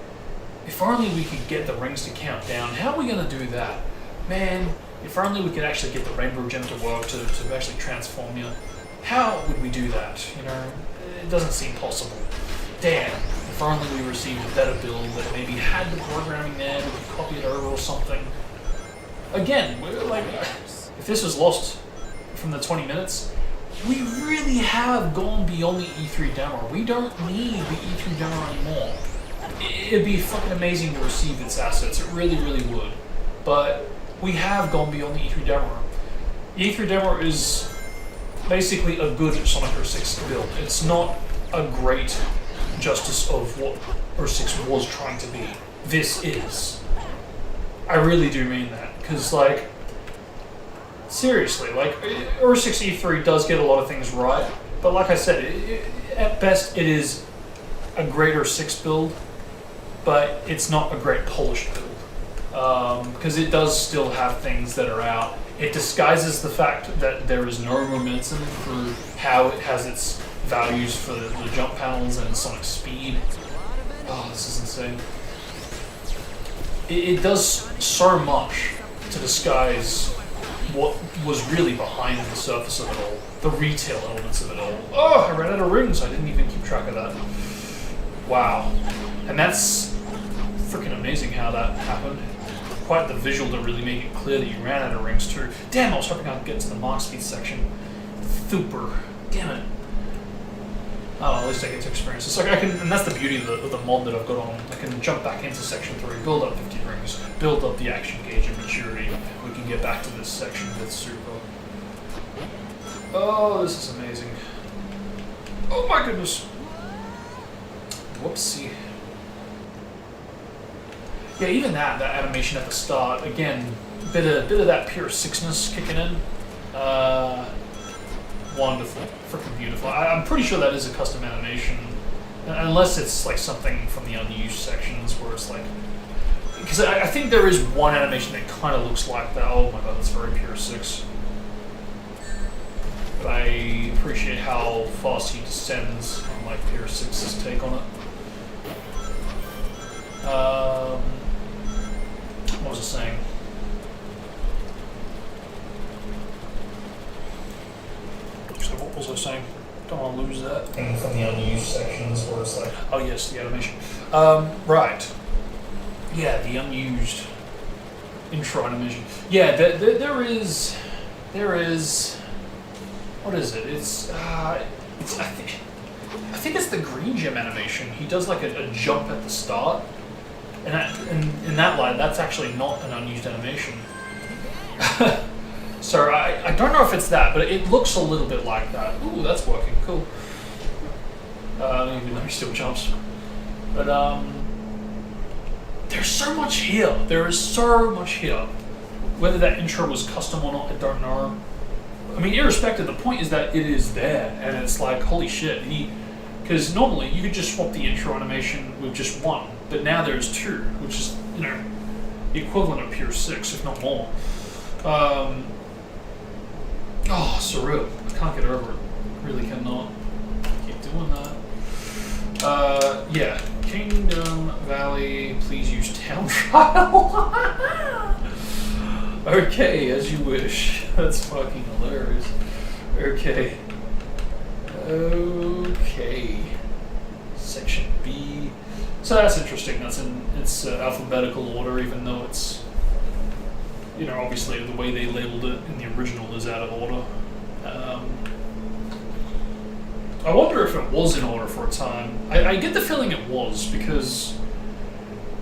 If only we could get the rings to count down. How are we going to do that? Man, if only we could actually get the rainbow gem to work, to actually transform you. How would we do that? You know, it doesn't seem possible. Damn, if only we received a better build that maybe had the programming there, we could copy it over or something. Again, like, if this was lost from the 20 minutes, we really have gone beyond the E3 demo. We don't need the E3 demo anymore. It'd be fucking amazing to receive its assets. It really, really would. But we have gone beyond the E3 demo. The E3 demo is basically a good Sonic 06 build. It's not a great justice of what 06 was trying to be. This is. I really do mean that. Because, like, seriously, like, 06 E3 does get a lot of things right. But like I said, at best it is a great 06 build, but it's not a great polished build. Because it does still have things that are out. It disguises the fact that there is no momentum for how it has its values for the jump panels and Sonic speed. Oh, this is insane. It does so much to disguise what was really behind the surface of it all. The retail elements of it all. Oh, I ran out of rings. I didn't even keep track of that. Wow. And that's freaking amazing how that happened. Quite the visual to really make it clear that you ran out of rings too. Damn, I was hoping I'd get to the Mark Speed section. Super. Damn it. Oh, at least I get to experience this. Like I can, and that's the beauty of the mod that I've got on. I can jump back into section 3, build up 50 rings, build up the action gauge of maturity. We can get back to this section with Super. Oh, this is amazing. Oh my goodness. Whoopsie. Yeah, even that animation at the start, again, bit of that pure 6-ness kicking in. Wonderful, freaking beautiful. I'm pretty sure that is a custom animation, unless it's like something from the unused sections where it's like, because I think there is one animation that kind of looks like that. Oh my god, that's very pure 6. But I appreciate how fast he descends on like pure 6's take on it. What was I saying? So what was I saying? Don't want to lose that. Thing from the unused sections where it's like, oh yes, the animation. Right. Yeah, the unused intro animation. Yeah, there is. What is it? It's I think it's the green gem animation. He does like a jump at the start. And in that line, that's actually not an unused animation. So I don't know if it's that, but it looks a little bit like that. Ooh, that's working. Cool. Even though he still jumps. But there's so much here. There is so much here. Whether that intro was custom or not, I don't know. I mean, irrespective, the point is that it is there, and it's like, holy shit. Because normally you could just swap the intro animation with just one. But now there's 2, which is, you know, the equivalent of pure 6, if not more. Oh, surreal. I can't get over it. Really cannot. Keep doing that. Yeah. Kingdom Valley, please use town trial. Okay, as you wish. That's fucking hilarious. Okay. Okay. Section B. So that's interesting. That's in its alphabetical order, even though it's, you know, obviously the way they labeled it in the original is out of order. I wonder if it was in order for a time. I get the feeling it was, because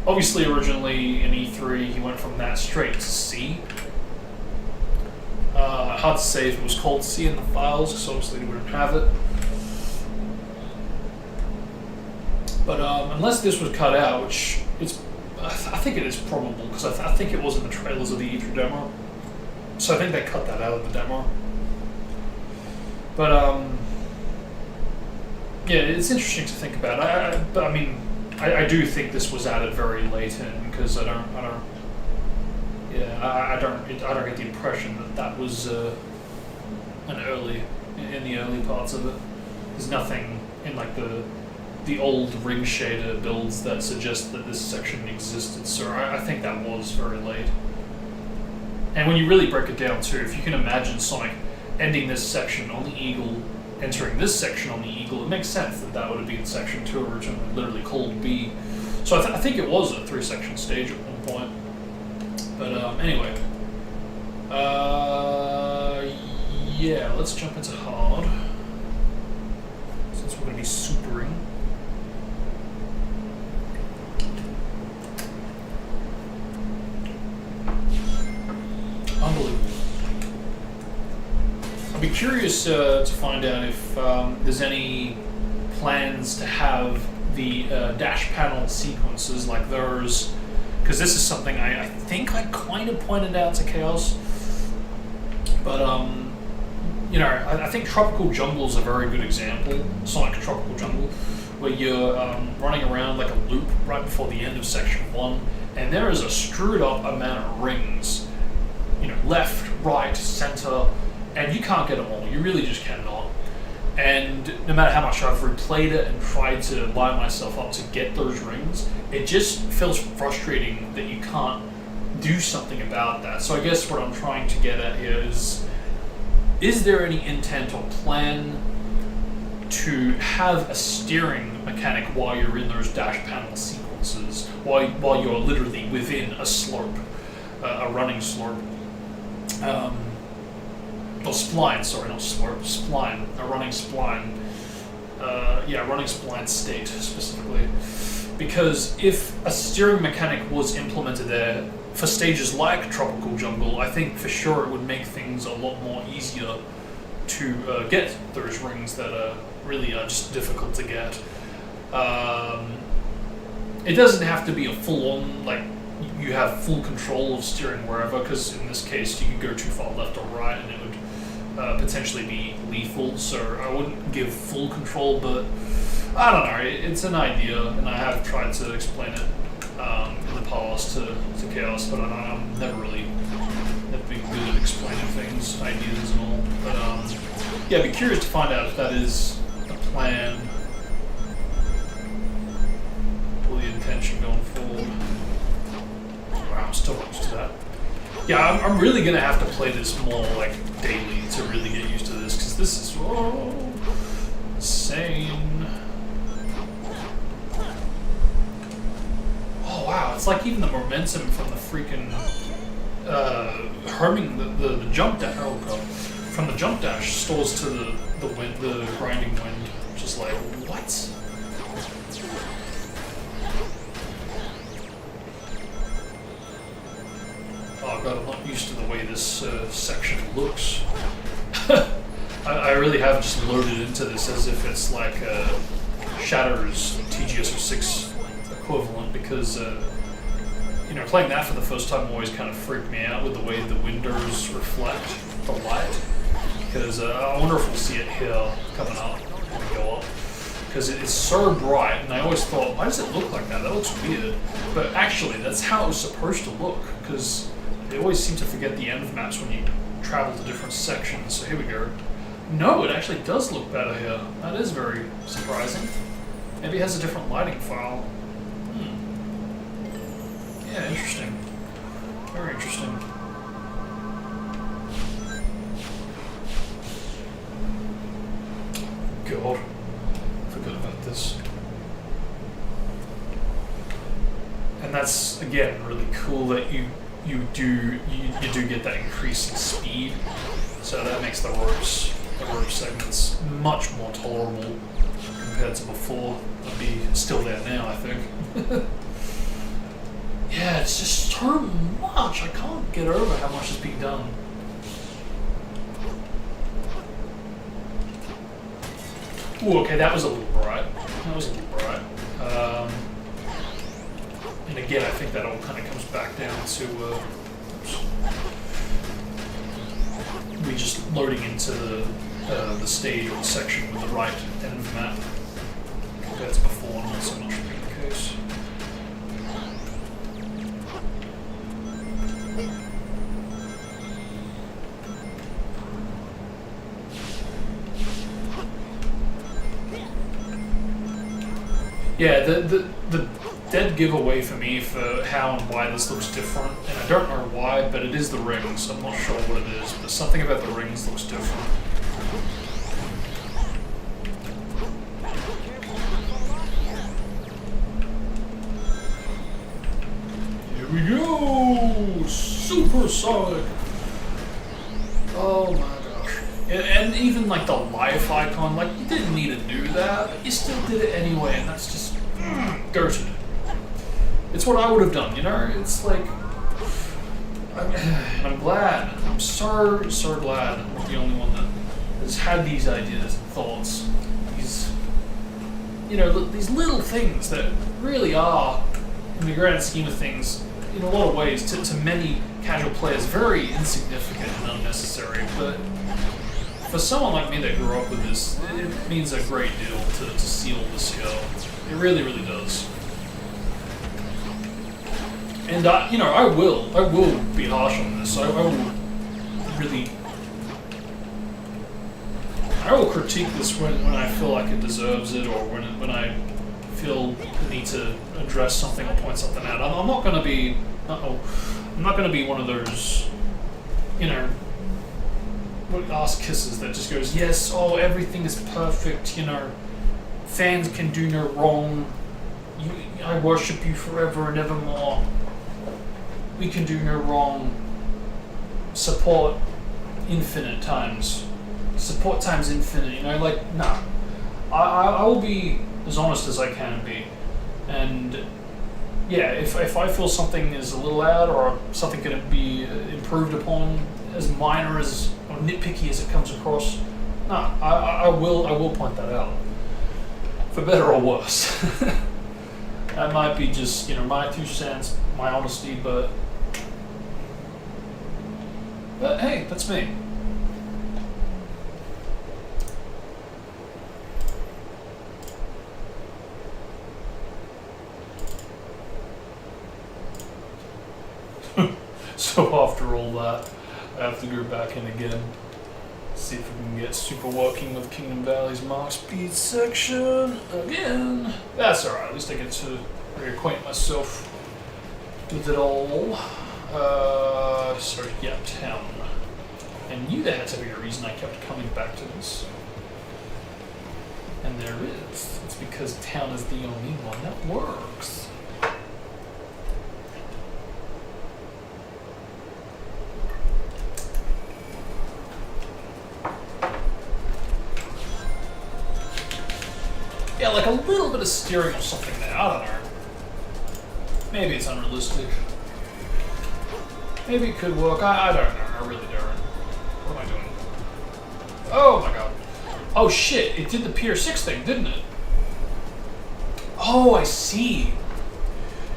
obviously originally in E3 he went from that straight to C. Hard to say if it was called C in the files, because obviously we wouldn't have it. But unless this was cut out, which I think it is probable, because I think it was in the trailers of the E3 demo. So I think they cut that out of the demo. But yeah, it's interesting to think about. But I mean, I do think this was added very late in, because I don't get the impression that was in the early parts of it. There's nothing in like the the old ring shader builds that suggest that this section existed, so I think that was very late. And when you really break it down too, if you can imagine Sonic ending this section on the Eagle, entering this section on the Eagle, it makes sense that that would have been section 2 originally, literally called B. So I think it was a 3-section stage at one point. But anyway. Yeah, let's jump into hard. Since we're going to be supering. Unbelievable. I'd be curious to find out if there's any plans to have the dash panel sequences like those, because this is something I think I kind of pointed out to Chaos, but you know, I think Tropical Jungle is a very good example, Sonic Tropical Jungle, where you're running around like a loop right before the end of section 1, and there is a screwed up amount of rings, you know, left, right, center, and you can't get them all. You really just cannot. And no matter how much I've replayed it and tried to line myself up to get those rings, it just feels frustrating that you can't do something about that. So I guess what I'm trying to get at here is there any intent or plan to have a steering mechanic while you're in those dash panel sequences, while you're literally within a slope, a running slope? Or spline, sorry, not slope, spline, a running spline. Yeah, running spline state specifically. Because if a steering mechanic was implemented there for stages like Tropical Jungle, I think for sure it would make things a lot more easier to get those rings that really are just difficult to get. It doesn't have to be a full-on, like, you have full control of steering wherever, because in this case you could go too far left or right and it would potentially be lethal, so I wouldn't give full control, but I don't know, it's an idea, and I have tried to explain it in the past to Chaos, but I'm never been good at explaining things, ideas and all, but yeah, I'd be curious to find out if that is the plan, or the intention going forward. Wow, I'm still used to that. Yeah, I'm really going to have to play this more, like, daily to really get used to this, because this is, insane. Oh, wow, it's like even the momentum from the freaking, herming, the jump dash, oh god, from the jump dash stores to the wind, the grinding wind, just like, what? Oh god, I'm not used to the way this section looks. I really have just loaded into this as if it's like Shatter's TGS06 equivalent, because you know, playing that for the first time always kind of freaked me out with the way the windows reflect the light. Because I wonder if we'll see it here coming up when we go up. Because it's so bright, and I always thought, why does it look like that? That looks weird. But actually, that's how it was supposed to look, because they always seem to forget the end of maps when you travel to different sections. So here we go. No, it actually does look better here. That is very surprising. Maybe it has a different lighting file. Yeah, interesting. Very interesting. God, forgot about this. And that's, again, really cool that you do get that increase in speed. So that makes the rope segments much more tolerable compared to before. It'll be still there now, I think. Yeah, it's just so much. I can't get over how much is being done. Ooh, okay, that was a little bright. And again, I think that all kind of comes back down to we just loading into the stage or the section with the right end of the map compared to before, not so much being the case. Yeah, the dead giveaway for me for how and why this looks different, and I don't know why, but it is the rings. I'm not sure what it is, but something about the rings looks different. Here we go! Supersonic! Oh my gosh. And even like the life icon, like you didn't need to do that, but you still did it anyway, and that's just goated. It's what I would have done, you know? It's like, I'm glad. I'm so glad I'm not the only one that has had these ideas and thoughts. These, you know, these little things that really are, in the grand scheme of things, in a lot of ways, to many casual players, very insignificant and unnecessary, but for someone like me that grew up with this, it means a great deal to seal this go. It really, really does. And you know, I will be harsh on this. I will really, I will critique this when I feel like it deserves it, or when I feel the need to address something or point something out. I'm not going to be, I'm not going to be one of those, you know, ass kisses that just goes, yes, oh, everything is perfect, you know, fans can do no wrong, I worship you forever and evermore, we can do no wrong, support infinite times, support times infinite, you know, like, nah, I will be as honest as I can be, and yeah, if I feel something is a little out or something can be improved upon, as minor as or nitpicky as it comes across, nah, I will point that out, for better or worse. That might be just, you know, my 2 cents, my honesty, but hey, that's me. So after all that, I have to go back in again, see if we can get super working with Kingdom Valley's Mark Speed section again. That's alright, at least I get to reacquaint myself with it all. So yeah, town. I knew there had to be a reason I kept coming back to this. And there is. It's because town is the only one that works. Yeah, like a little bit of steering or something there, I don't know. Maybe it's unrealistic. Maybe it could work, I don't know, I really don't. What am I doing? Oh my god. Oh shit, it did the Pier 6 thing, didn't it? Oh, I see.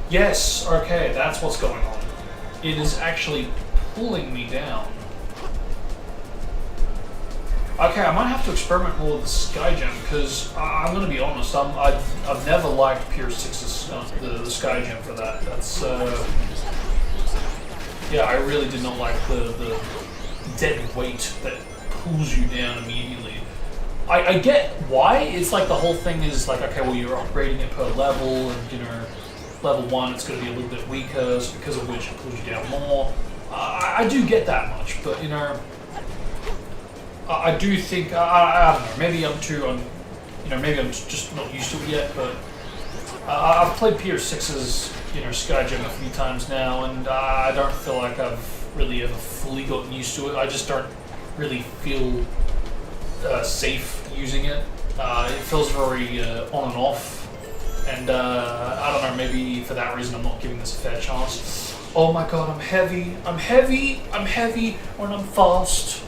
Yes, okay, that's what's going on. It is actually pulling me down. Okay, I might have to experiment more with the Skygem, because I'm going to be honest, I've never liked Pier 6's, the Skygem for that. That's, yeah, I really did not like the dead weight that pulls you down immediately. I get why. It's like the whole thing is like, okay, well, you're upgrading it per level, and, you know, level 1 it's going to be a little bit weaker, so because of which it pulls you down more. I do get that much, but, you know, I do think, I don't know, maybe I'm too, you know, maybe I'm just not used to it yet, but I've played Pier 6's, you know, Skygem a few times now, and I don't feel like I've really ever fully gotten used to it. I just don't really feel safe using it. It feels very on and off, and I don't know, maybe for that reason I'm not giving this a fair chance. Oh my god, I'm heavy when I'm fast.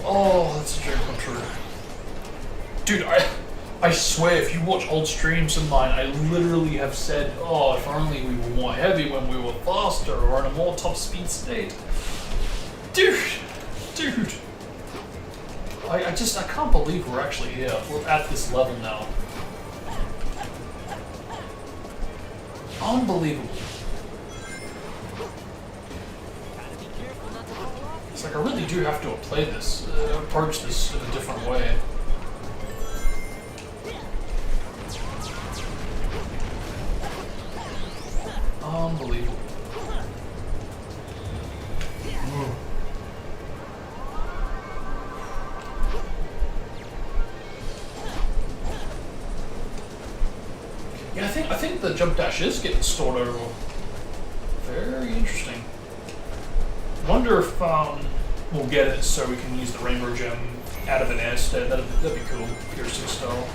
Oh, that's a dream come true. Dude, I swear, if you watch old streams of mine, I literally have said, oh, if only we were more heavy when we were faster or in a more top speed state. Dude. I can't believe we're actually here. We're at this level now. Unbelievable. It's like I really do have to play this, approach this in a different way. think the jump dash is getting stored over. Very interesting. Wonder if we'll get it so we can use the rainbow gem out of an air state. That'd be cool. Piercing style.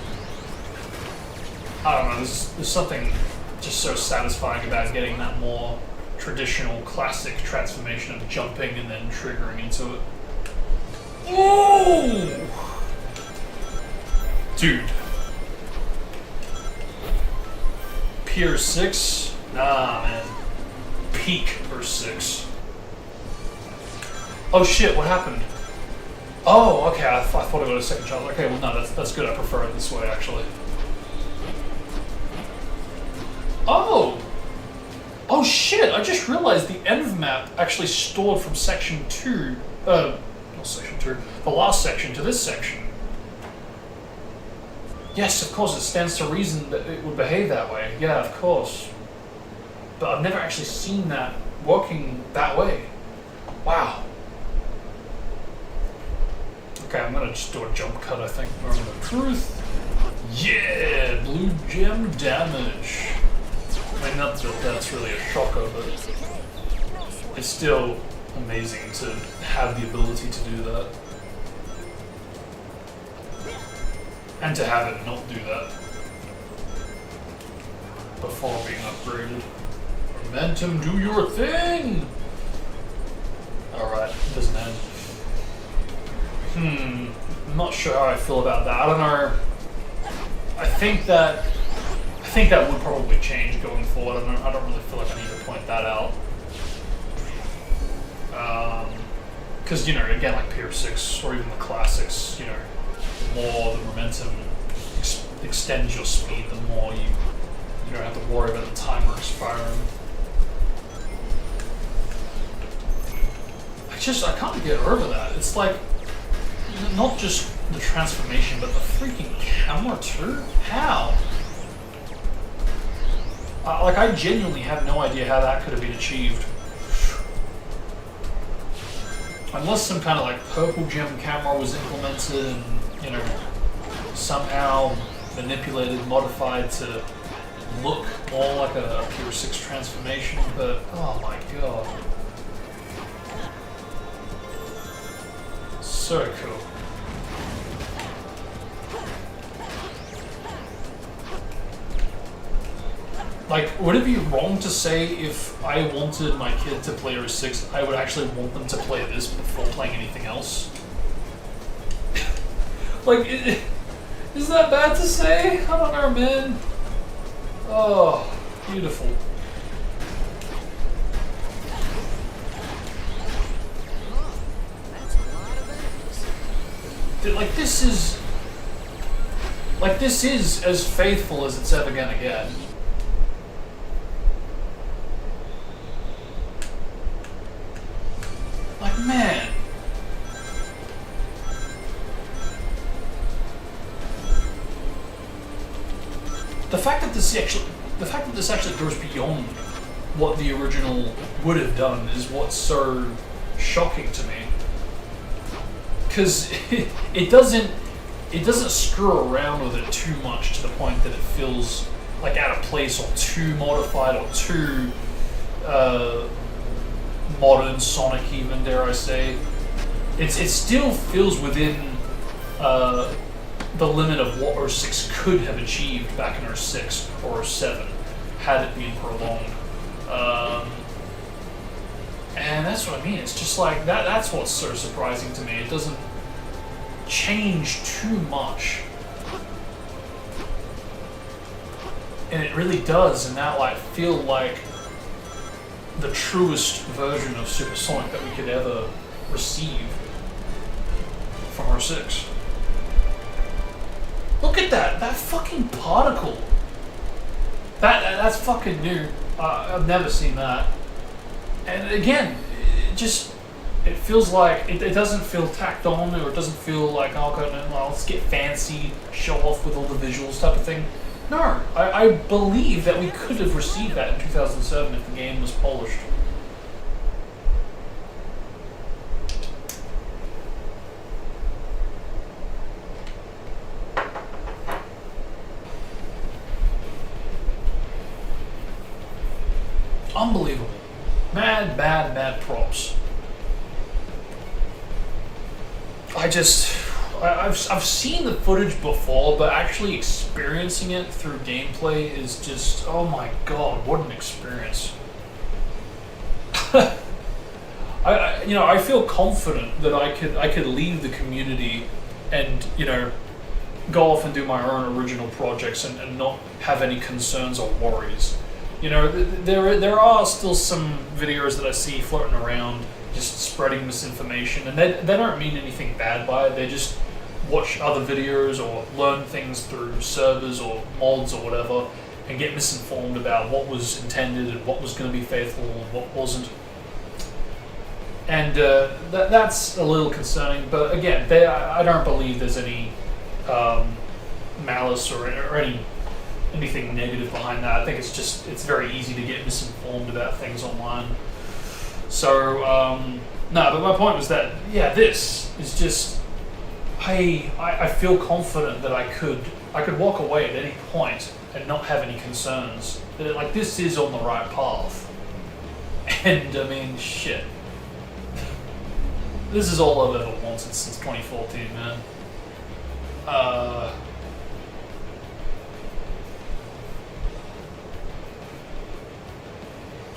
I don't know. There's something just so satisfying about getting that more traditional, classic transformation of jumping and then triggering into it. Ooh! Dude. Pier 6? Nah, man. Peak or 6. Oh shit, what happened? Oh, okay, I thought I got a second shot. Okay, well no, that's good. I prefer it this way, actually. Oh! Oh shit, I just realized the end of the map actually stored from section 2, not section 2, the last section to this section. Yes, of course, it stands to reason that it would behave that way. Yeah, of course. But I've never actually seen that working that way. Wow. Okay, I'm gonna just do a jump cut, I think. Moment of truth. Yeah! Blue gem damage. I mean, not that that's really a shocker, but it's still amazing to have the ability to do that. And to have it not do that before being upgraded. Momentum, do your thing! Alright, doesn't end. I'm not sure how I feel about that. I don't know. I think that would probably change going forward. I don't really feel like I need to point that out. Because, you know, again, like Pier 6 or even the classics, you know, the more the momentum extends your speed, the more you don't have to worry about the timer expiring. I can't get over that. It's like, not just the transformation, but the freaking camera too? How? Like, I genuinely have no idea how that could have been achieved. Unless some kind of like purple gem camera was implemented and, you know, somehow manipulated, modified to look more like a Pure 6 transformation, but oh my god. So cool. Like, would it be wrong to say if I wanted my kid to play 06, I would actually want them to play this before playing anything else? Like, is that bad to say? I don't know, man. Oh, beautiful. Dude, like, this is as faithful as it's ever gonna get. Like, man. The fact that this actually goes beyond what the original would have done is what's so shocking to me. Because it doesn't screw around with it too much to the point that it feels like out of place or too modified or too modern Sonic, even, dare I say. It still feels within the limit of what 06 could have achieved back in 06 or 07 had it been prolonged. And that's what I mean. It's just like that's what's so surprising to me. It doesn't change too much. And it really does in that light feel like the truest version of Super Sonic that we could ever receive from 06. Look at that fucking particle. That's fucking new. I've never seen that. And again, it feels like it doesn't feel tacked on, or it doesn't feel like, oh, okay, well, let's get fancy, show off with all the visuals type of thing. No, I believe that we could have received that in 2007 if the game was polished. Unbelievable. Mad, mad, mad props. I've seen the footage before, but actually experiencing it through gameplay is just, oh my god, what an experience. I feel confident that I could leave the community and, go off and do my own original projects and not have any concerns or worries. There are still some videos that I see floating around just spreading misinformation, and they don't mean anything bad by it. They just watch other videos or learn things through servers or mods or whatever and get misinformed about what was intended and what was going to be faithful and what wasn't. And that's a little concerning, but again, I don't believe there's any malice or anything negative behind that. I think it's very easy to get misinformed about things online. So, no, but my point was that, this is just, I feel confident that I could walk away at any point and not have any concerns. That this is on the right path. And, I mean, shit. This is all I've ever wanted since 2014, man.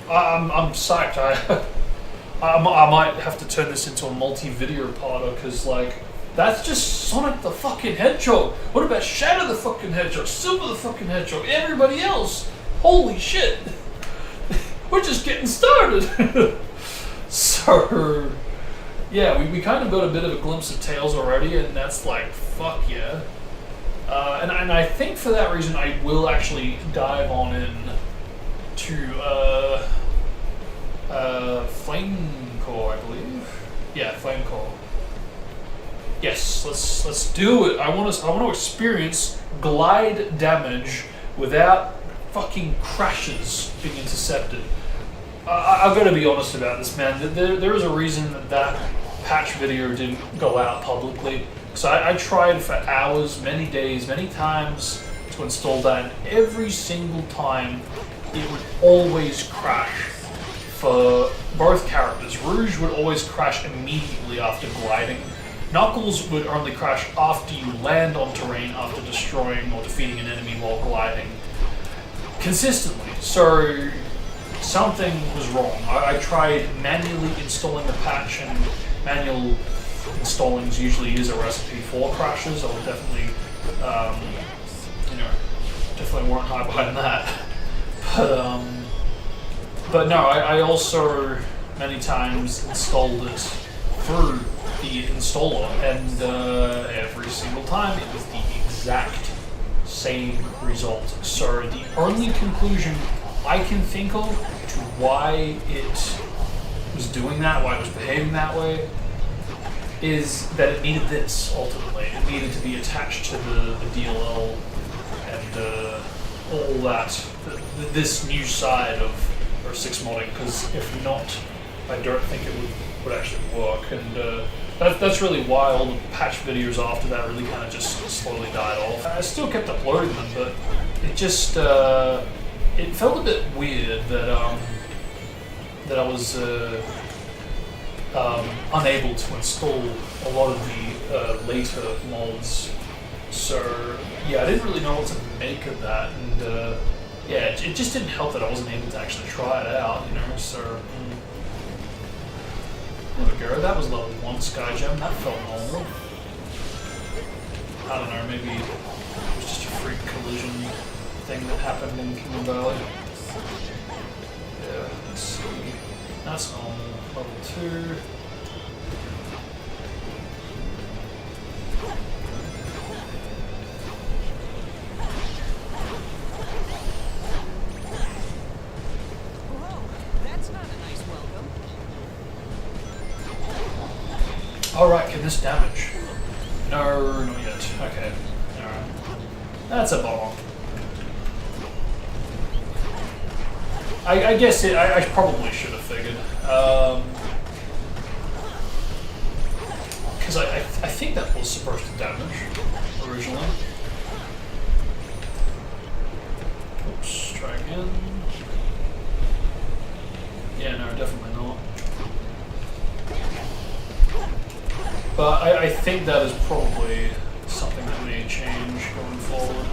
I'm psyched. I might have to turn this into a multi-video parter because, that's just Sonic the fucking Hedgehog. What about Shadow the fucking Hedgehog, Silver the fucking Hedgehog, everybody else? Holy shit. We're just getting started. So, yeah, we kind of got a bit of a glimpse of Tails already, and that's fuck yeah. And I think for that reason I will actually dive on in to Flame Core, I believe. Yeah, Flame Core. Yes, let's do it. I want to experience glide damage without fucking crashes being intercepted. I've got to be honest about this, man. There is a reason that patch video didn't go out publicly. So I tried for hours, many days, many times to install that, and every single time it would always crash for both characters. Rouge would always crash immediately after gliding. Knuckles would only crash after you land on terrain after destroying or defeating an enemy while gliding. Consistently. So something was wrong. I tried manually installing the patch, and manual installings usually is a recipe for crashes. I would definitely, definitely weren't high behind that. But no, I also many times installed it through the installer, and every single time it was the exact same result. So the only conclusion I can think of to why it was doing that, why it was behaving that way, is that it needed this, ultimately. It needed to be attached to the DLL and all that, this new side of R6 modding, because if not, I don't think it would actually work. And that's really why all the patch videos after that really kind of just slowly died off. I still kept uploading them, but it just, it felt a bit weird that I was unable to install a lot of the later mods. So yeah, I didn't really know what to make of that, and yeah, it just didn't help that I wasn't able to actually try it out, so there we go. That was level 1 Sky Gem. That felt normal. I don't know, maybe it was just a freak collision thing that happened in Kingdom Valley. Yeah, let's see. That's normal. Level 2. Alright, can this damage? No, not yet. Okay. Alright. That's a bomb. I guess I probably should have figured. Because I think that was supposed to damage originally. Oops, try again. I think that is probably something that may change going forward.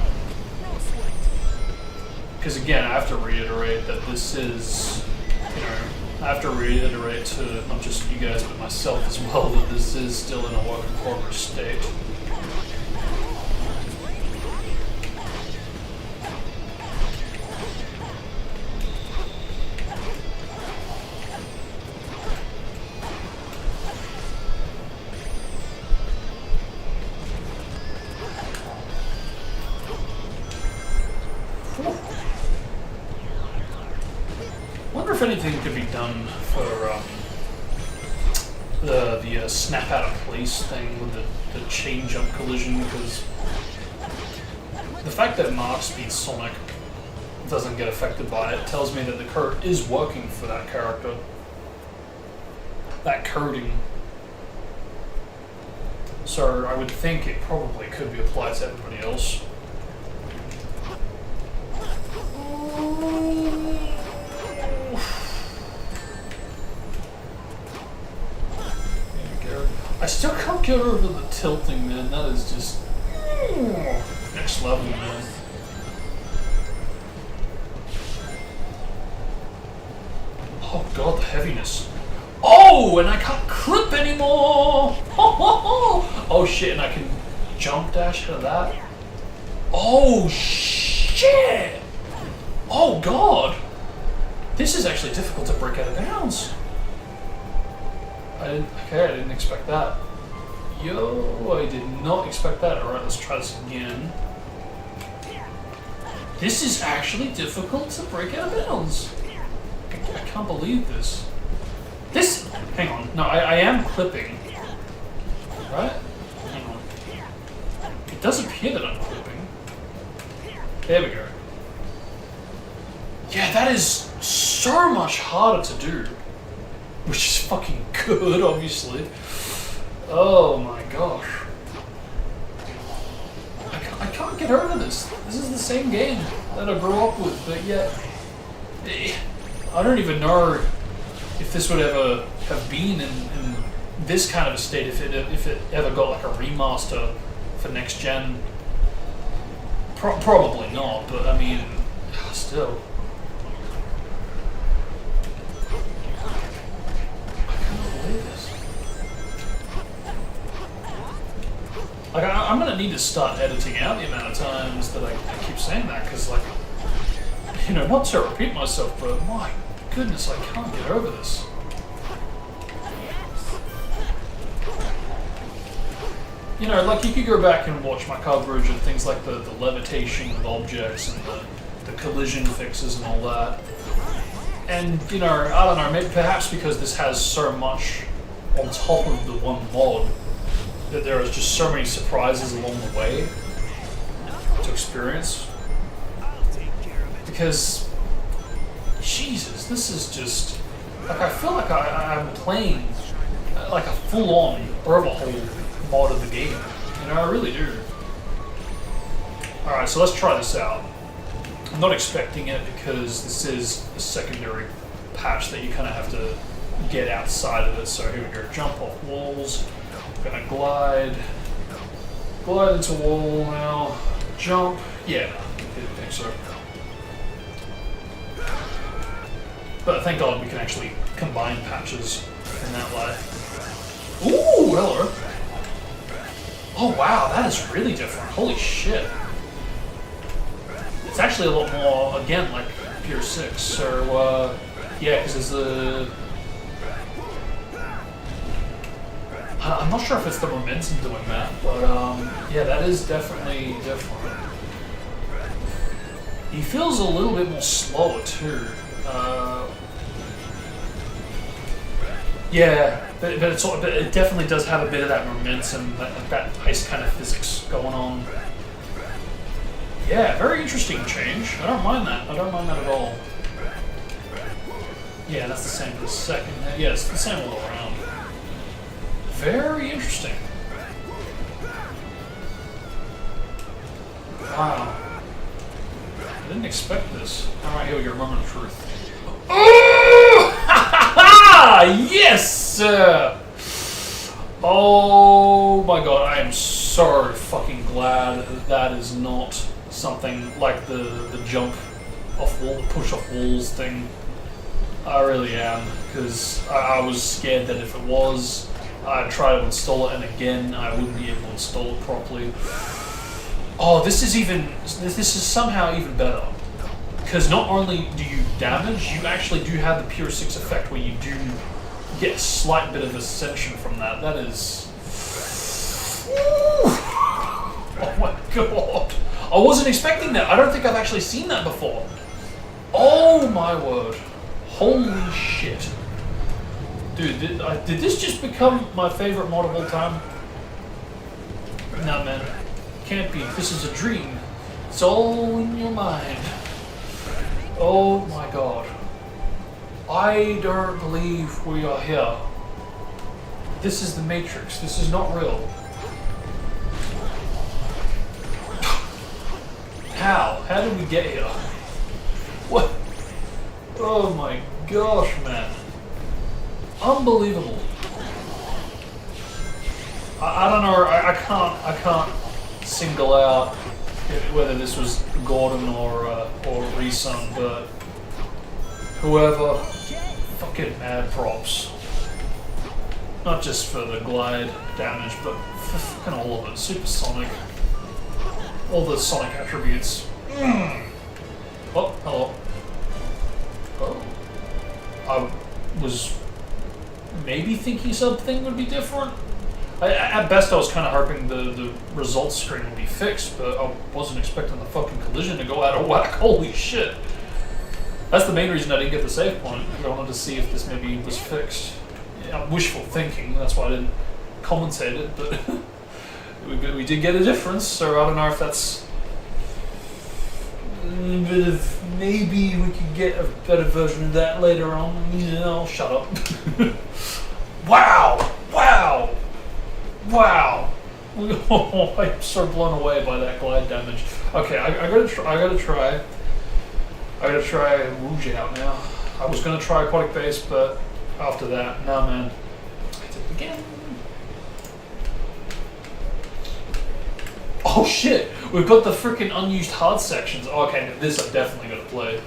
Because again, I have to reiterate that this is, you know, I have to reiterate to not just you guys but myself as well that this is still in a work in progress state. Wonder if anything could be done for the snap out of place thing with the chain jump collision, because the fact that Mark Speed Sonic doesn't get affected by it tells me that the code is working for that character. That coding. So I would think it probably could be applied to everybody else. I still can't get over the tilting, man. That is just next level, man. Oh god, the heaviness. Oh, and I can't clip anymore. Oh shit, and I can jump dash out of that. Oh shit. Oh god. This is actually difficult to break out of bounds. I didn't expect that. Yo, I did not expect that. Alright, let's try this again. This is actually difficult to break out of bounds. I can't believe this. Hang on. No, I am clipping. Right? Hang on. It does appear that I'm clipping. There we go. Yeah, that is so much harder to do. Which is fucking good, obviously. Oh my gosh. I can't get over this. This is the same game that I grew up with, but yet... I don't even know if this would ever have been in this kind of a state, if it ever got like a remaster for next gen. Probably not, but I mean, still. Like, I'm gonna need to start editing out the amount of times that I keep saying that, because, like, you know, not to repeat myself, but my goodness, I can't get over this. You know, like, you could go back and watch my coverage of things like the levitation of objects and the collision fixes and all that. And, you know, I don't know, maybe perhaps because this has so much on top of the one mod, that there is just so many surprises along the way to experience. Because, Jesus, this is just, like, I feel like I'm playing like a full-on overhaul mod of the game. You know, I really do. Alright, so let's try this out. I'm not expecting it because this is a secondary patch that you kind of have to get outside of it. So here we go, jump off walls. Gonna glide into wall now, jump, yeah, didn't think so. But thank God we can actually combine patches in that way. Ooh, hello. Oh wow, that is really different, holy shit. It's actually a lot more, again, like Pure 6, so yeah, because there's the... I'm not sure if it's the momentum doing that, but yeah, that is definitely different. He feels a little bit more slower too. Yeah, but it definitely does have a bit of that momentum, that ice kind of physics going on. Yeah, very interesting change. I don't mind that. I don't mind that at all. Yeah, that's the same for the second. Yeah, it's the same all around. Very interesting. Wow. I didn't expect this. Alright, here we go, moment of truth. Oh! Yes! Oh my god, I am so fucking glad that is not something like the jump off wall, the push off walls thing. I really am, because I was scared that if it was, I'd try to install it and again I wouldn't be able to install it properly. Oh, this is somehow even better. Because not only do you damage, you actually do have the pure 6 effect where you do get a slight bit of ascension from that. That is... Oh my god. I wasn't expecting that. I don't think I've actually seen that before. Oh my word. Holy shit. Dude, did this just become my favorite mod of all time? Nah, man. Can't be. This is a dream. It's all in your mind. Oh my god. I don't believe we are here. This is the Matrix. This is not real. How? How did we get here? What? Oh my gosh, man. Unbelievable. I don't know, I can't single out whether this was Gordon or Resun, but whoever, fucking mad props. Not just for the glide damage, but for fucking all of it. Supersonic. All the sonic attributes. Oh, hello. Oh. I was maybe thinking something would be different. At best, I was kind of hoping the results screen would be fixed, but I wasn't expecting the fucking collision to go out of whack. Holy shit. That's the main reason I didn't get the save point. I wanted to see if this maybe was fixed. Yeah, wishful thinking, that's why I didn't commentate it, but we did get a difference, so I don't know if that's... Maybe we could get a better version of that later on. Yeah, I'll shut up. Wow! Wow! Wow! Oh, I'm so blown away by that glide damage. Okay, I gotta try Rouge out now. I was gonna try Aquatic Base, but after that, nah, man. I did it again. Oh shit! We've got the freaking unused hard sections. Oh, okay, this I'm definitely gonna play.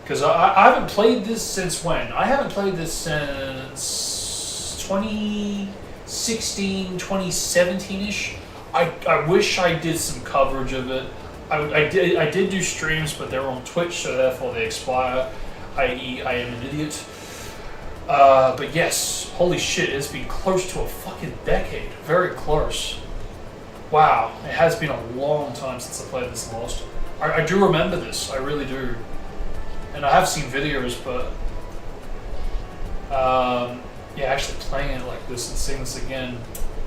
Because I haven't played this since when? I haven't played this since 2016, 2017-ish. I wish I did some coverage of it. I did do streams, but they were on Twitch, so therefore they expire, i.e. I am an idiot. But yes, holy shit, it's been close to a fucking decade. Very close. Wow, it has been a long time since I played this last. I do remember this, I really do. And I have seen videos, but... yeah, actually playing it like this and seeing this again,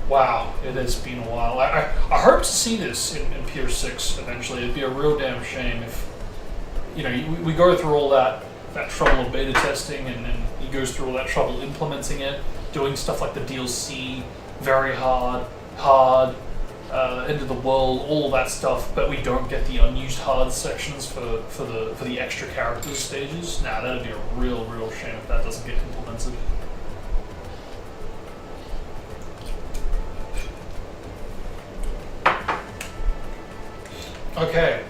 wow, it has been a while. I hope to see this in Pier 6 eventually. It'd be a real damn shame if, you know, we go through all that trouble of beta testing, and then he goes through all that trouble implementing it, doing stuff like the DLC, very hard, end of the world, all that stuff, but we don't get the unused hard sections for the extra characters stages. Nah, that'd be a real shame if that doesn't get implemented. Okay,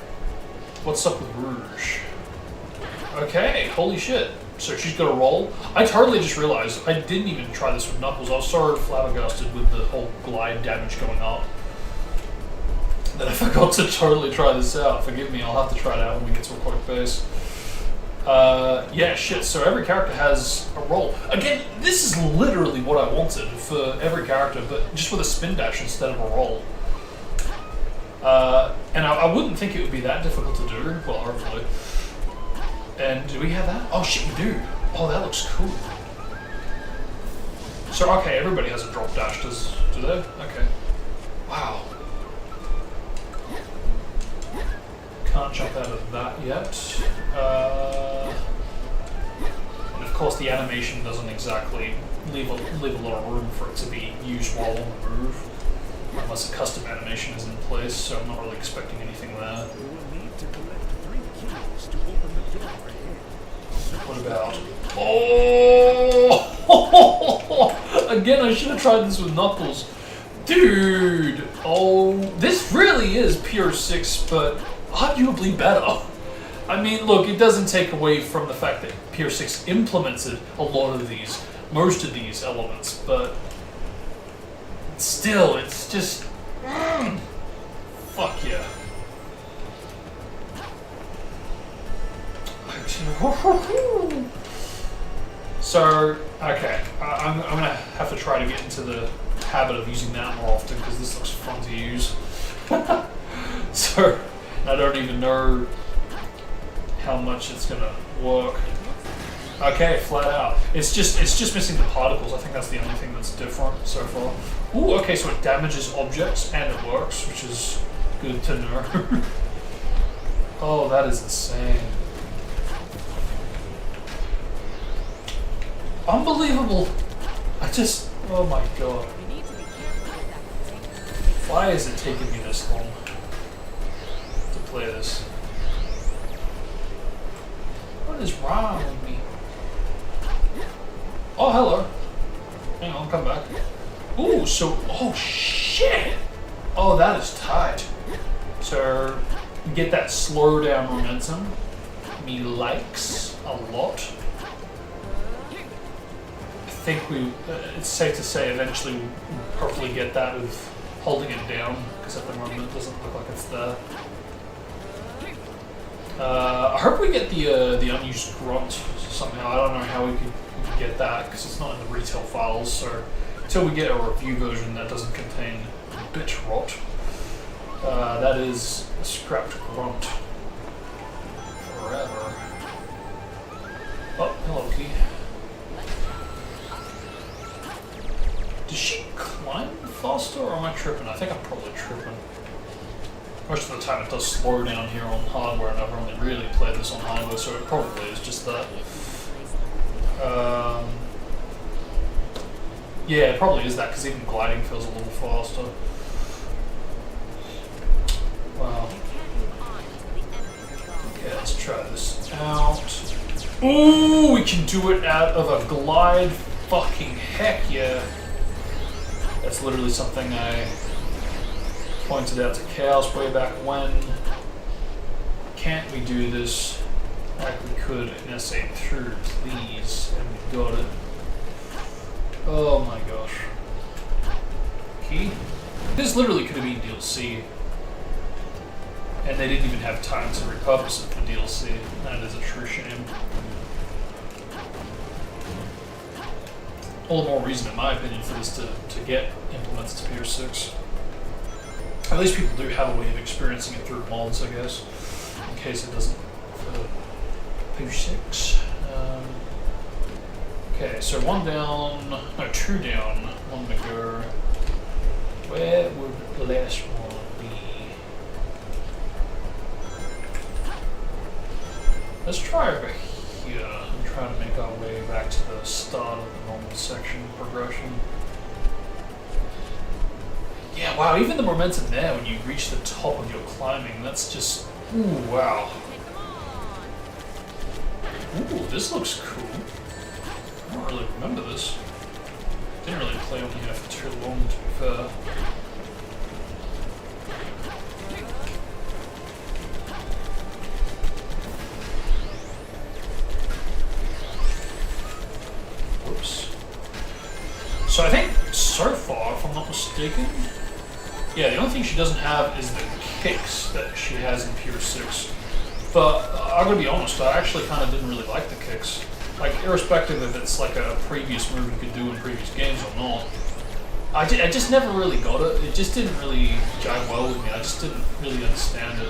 what's up with Rouge? Okay, holy shit. So she's got a roll. I totally just realized I didn't even try this with Knuckles. I was so flabbergasted with the whole glide damage going up that I forgot to totally try this out. Forgive me, I'll have to try it out when we get to Aquatic Base. Yeah, shit, so every character has a roll. Again, this is literally what I wanted for every character, but just with a spin dash instead of a roll. And I wouldn't think it would be that difficult to do. Well, hopefully. And do we have that? Oh shit, we do. Oh, that looks cool. So, okay, everybody has a drop dash, do they? Okay. Wow. Can't jump out of that yet. And of course the animation doesn't exactly leave a lot of room for it to be used while on the move. Unless a custom animation is in place, so I'm not really expecting anything there. What about... Oh! A Again, I should have tried this with Knuckles. Dude! Oh, this really is pure 6, but arguably better. I mean, look, it doesn't take away from the fact that Pure 6 implemented a lot of these, most of these elements, but still, it's just... fuck yeah. So, okay, I'm gonna have to try to get into the habit of using that more often because this looks fun to use. So, I don't even know how much it's gonna work. Okay, flat out. It's just missing the particles. I think that's the only thing that's different so far. Ooh, okay, so it damages objects and it works, which is good to know. Oh, that is insane. Unbelievable. Oh my god. Why is it taking me this long to play this? What is wrong with me? Oh, hello. Hang on, come back. Ooh, oh shit! Oh, that is tight. So, you get that slow down momentum. Me likes a lot. I think it's safe to say eventually we'll hopefully get that with holding it down, because at the moment it doesn't look like it's there. I hope we get the unused grunt somehow. I don't know how we could get that, because it's not in the retail files, so until we get a review version that doesn't contain bitch rot, that is a scrapped grunt forever. Oh, hello, Key. Does she climb faster, or am I tripping? I think I'm probably tripping. Most of the time it does slow down here on hardware, and I've only really played this on hardware, so it probably is just that. Yeah, it probably is that, because even gliding feels a little faster. Wow. Okay, let's try this out. Ooh, we can do it out of a glide. Fucking heck yeah. That's literally something I pointed out to Chaos way back when. Can't we do this like we could in SA3, please? And we got it. Oh my gosh. Key? This literally could have been DLC. And they didn't even have time to repurpose it for DLC. That is a true shame. All the more reason, in my opinion, for this to get implemented to PS6. At least people do have a way of experiencing it through mods, I guess, in case it doesn't for PS6. Okay, so one down, no, two down, one to go. Where would the last one be? Let's try over here and try to make our way back to the start of the normal section progression. Yeah, wow, even the momentum there when you reach the top of your climbing, that's just, ooh, wow. Ooh, this looks cool. I don't really remember this. Didn't really play on here for too long, to be fair. Whoops. So I think, so far, if I'm not mistaken, yeah, the only thing she doesn't have is the kicks that she has in Pure 6. But I'm gonna be honest, I actually kind of didn't really like the kicks. Like, irrespective if it's like a previous move you could do in previous games or not, I just never really got it. It just didn't really jive well with me. I just didn't really understand it.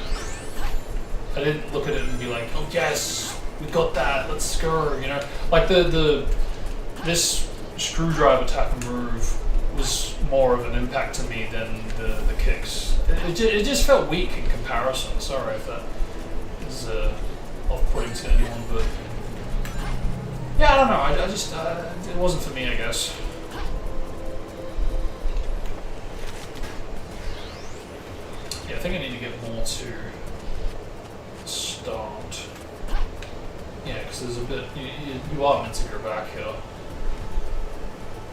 I didn't look at it and be like, oh yes, we got that, let's go, you know? Like this screwdriver type of move was more of an impact to me than the kicks. It just felt weak in comparison. Sorry if that is off-putting to anyone, but yeah, I don't know. I just it wasn't for me, I guess. Yeah, I think I need to get more to start. Yeah, because there's a bit. You are meant to go back here.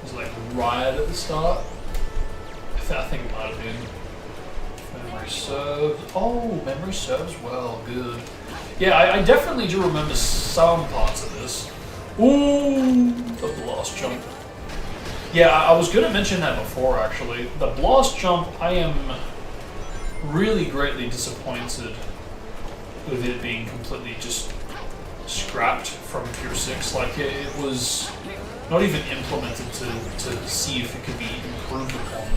There's like right at the start. I think it might have been. Memory serves. Oh, memory serves well. Good. Yeah, I definitely do remember some parts of this. Ooh, the blast jump. Yeah, I was going to mention that before, actually. The blast jump, I am really greatly disappointed with it being completely just scrapped from Pure 6. Like, it was not even implemented to see if it could be improved upon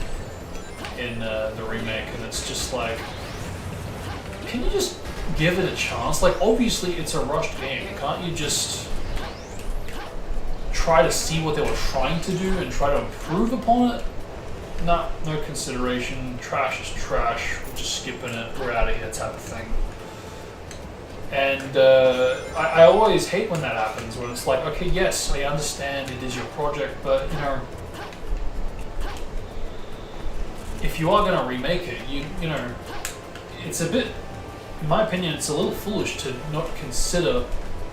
in the remake, and it's just like, can you just give it a chance? Like, obviously it's a rushed game. Can't you just try to see what they were trying to do and try to improve upon it? No consideration. Trash is trash. We're just skipping it. We're out of here type of thing. And I always hate when that happens, when it's like, okay, yes, I understand it is your project, but, you know, if you are going to remake it, you know, it's a bit, in my opinion, it's a little foolish to not consider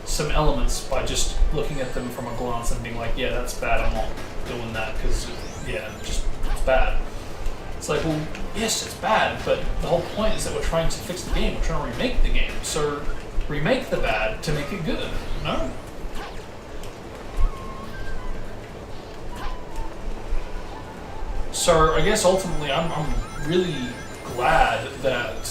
some elements by just looking at them from a glance and being like, yeah, that's bad, I'm not doing that, because, yeah, just, it's bad. It's like, well, yes, it's bad, but the whole point is that we're trying to fix the game, we're trying to remake the game, so remake the bad to make it good, no? So I guess ultimately I'm really glad that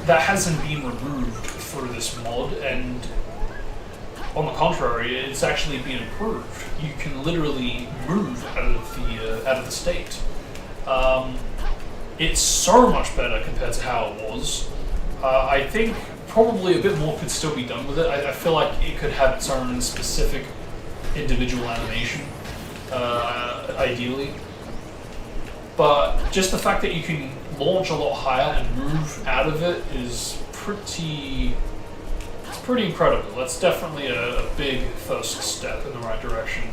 that hasn't been removed through this mod, and on the contrary, it's actually been improved. You can literally move out of the state. It's so much better compared to how it was. I think probably a bit more could still be done with it. I feel like it could have its own specific individual animation, ideally. But just the fact that you can launch a lot higher and move out of it is pretty incredible. That's definitely a big first step in the right direction.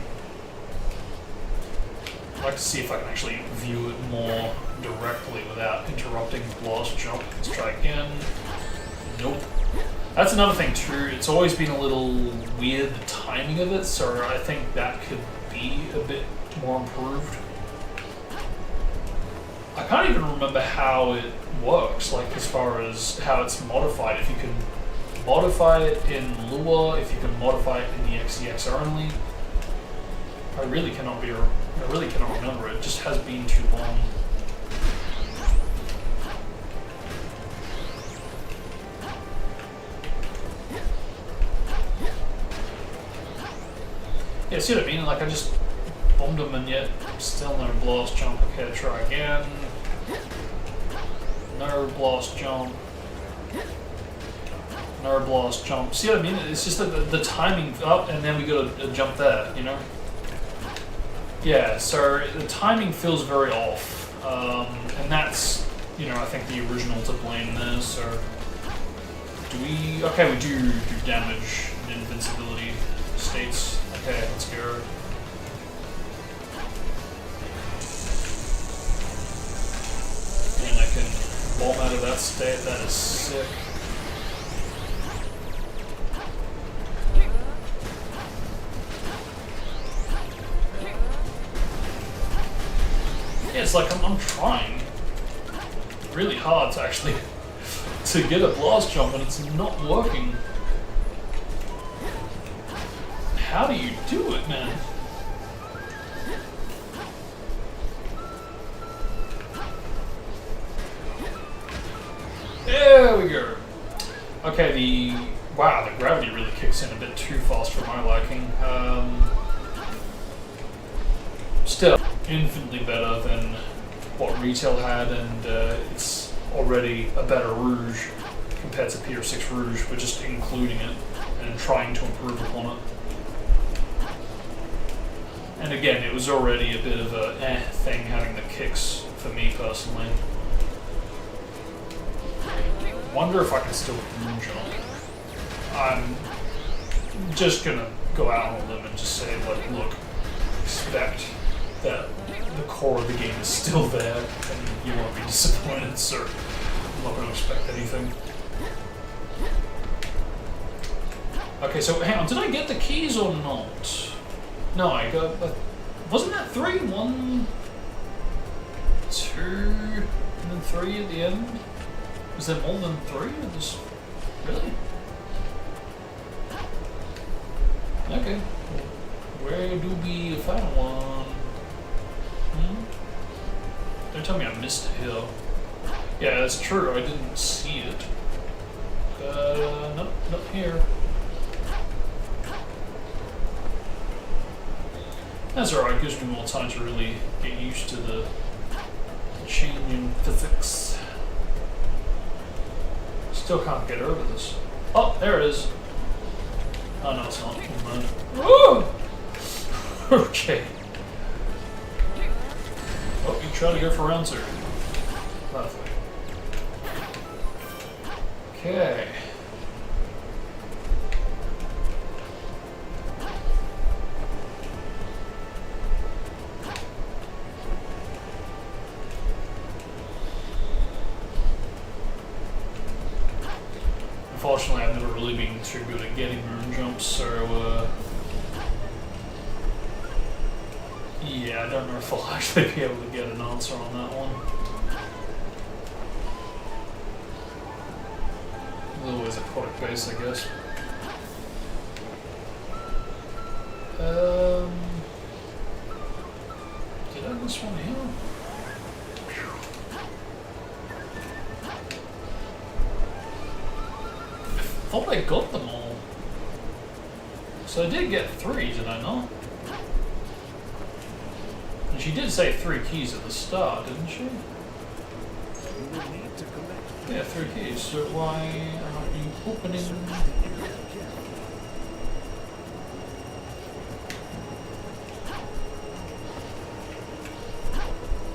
I'd like to see if I can actually view it more directly without interrupting the blast jump. Let's try again. Nope. That's another thing too, it's always been a little weird, the timing of it, so I think that could be a bit more improved. I can't even remember how it works, like as far as how it's modified. If you can modify it in Lua, if you can modify it in the XEX only. I really cannot remember. It just has been too long. Yeah, see what I mean? Like, I just bombed them and yet still no blast jump. Okay, try again. No blast jump. No blast jump. See what I mean? It's just that the timing up and then we got to jump there, you know? Yeah, so the timing feels very off. And that's, you know, I think the original to blame there, so... Okay, we do damage and invincibility states. Okay, let's go. And I can bomb out of that state, that is sick. Yeah, it's like I'm trying really hard to actually to get a blast jump and it's not working. How do you do it, man? There we go. Okay, the gravity really kicks in a bit too fast for my liking. Still, infinitely better than what Retail had, and it's already a better Rouge compared to PR6 Rouge, but just including it and trying to improve upon it. And again, it was already a bit of a thing having the kicks for me personally. Wonder if I can still moon jump. I'm just gonna go out on a limb and just say, like, look, expect that the core of the game is still there and you won't be disappointed, so I'm not gonna expect anything. Okay, so hang on, did I get the keys or not? No, I got. Wasn't that 3? 1, 2, and then 3 at the end? Was there more than 3? Or just really? Okay. Where do we find one? Don't tell me I missed it here. Yeah, that's true. I didn't see it. Nope, not here. That's alright, gives me more time to really get used to the change in physics. Still can't get over this. Oh, there it is. Oh no, it's not. Never mind. Oh! Okay. Oh, you try to go for round 2. Perfect. Okay. Unfortunately, I've never really been too good at getting moon jumps, so yeah, I don't know if I'll actually be able to get an answer on that one. There's always a product base, I guess. Did I miss one here? I thought I got them all. So I did get 3, did I not? And she did say 3 keys at the start, didn't she? Yeah, 3 keys. So why aren't you opening?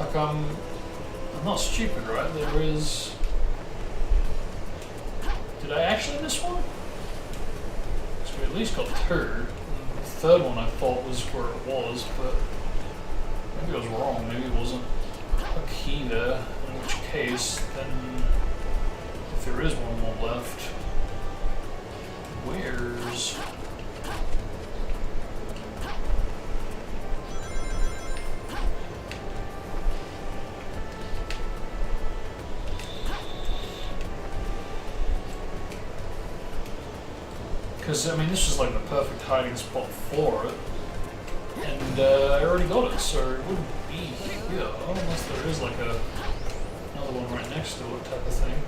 Like I'm not stupid, right? There is. Did I actually miss one? So we at least got 2. The third one I thought was where it was, but maybe I was wrong. Maybe it wasn't a key there. In which case, then if there is one more left, where's? Because, I mean, this is like the perfect hiding spot for it. And I already got it, so it wouldn't be here, unless there is like another one right next to it type of thing.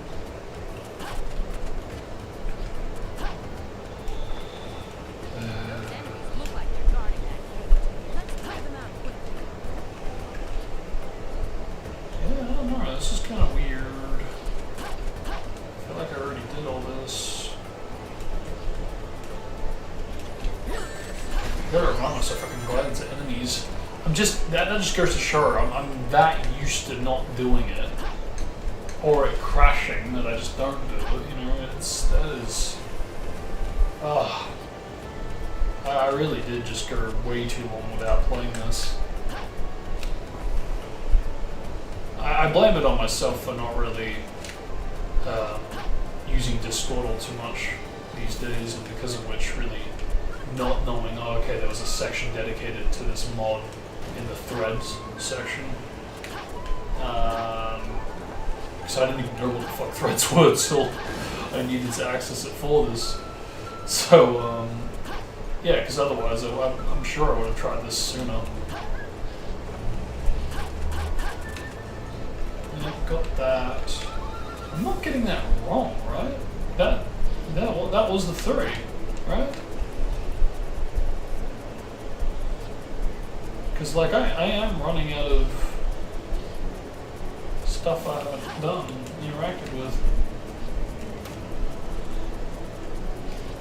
Yeah, I don't know, this is kind of weird. I feel like I already did all this. I gotta remind myself I can glide into enemies. I'm just, that just goes to show I'm that used to not doing it. Or it crashing that I just don't do it, you know, that is, I really did just go way too long without playing this. I blame it on myself for not really using Discord all too much these days, and because of which really not knowing, oh, okay, there was a section dedicated to this mod in the threads section. Because I didn't even know what the fuck threads were until I needed to access it for this. So, yeah, because otherwise I'm sure I would have tried this sooner. And I've got that. I'm not getting that wrong, right? That was the 3, right? Because, like, I am running out of stuff I haven't done, interacted with.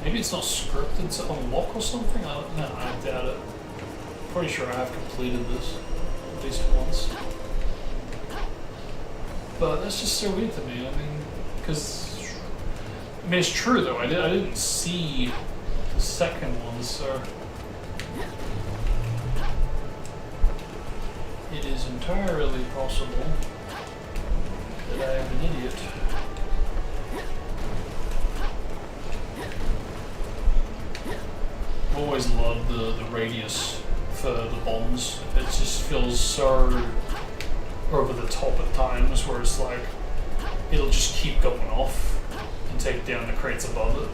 Maybe it's not scripted to unlock or something? No, I doubt it. Pretty sure I have completed this at least once. But that's just so weird to me. I mean, because I mean, it's true though. I didn't see the second one, so it is entirely possible that I am an idiot. I've always loved the radius for the bombs. It just feels so over the top at times, where it's like it'll just keep going off and take down the crates above it.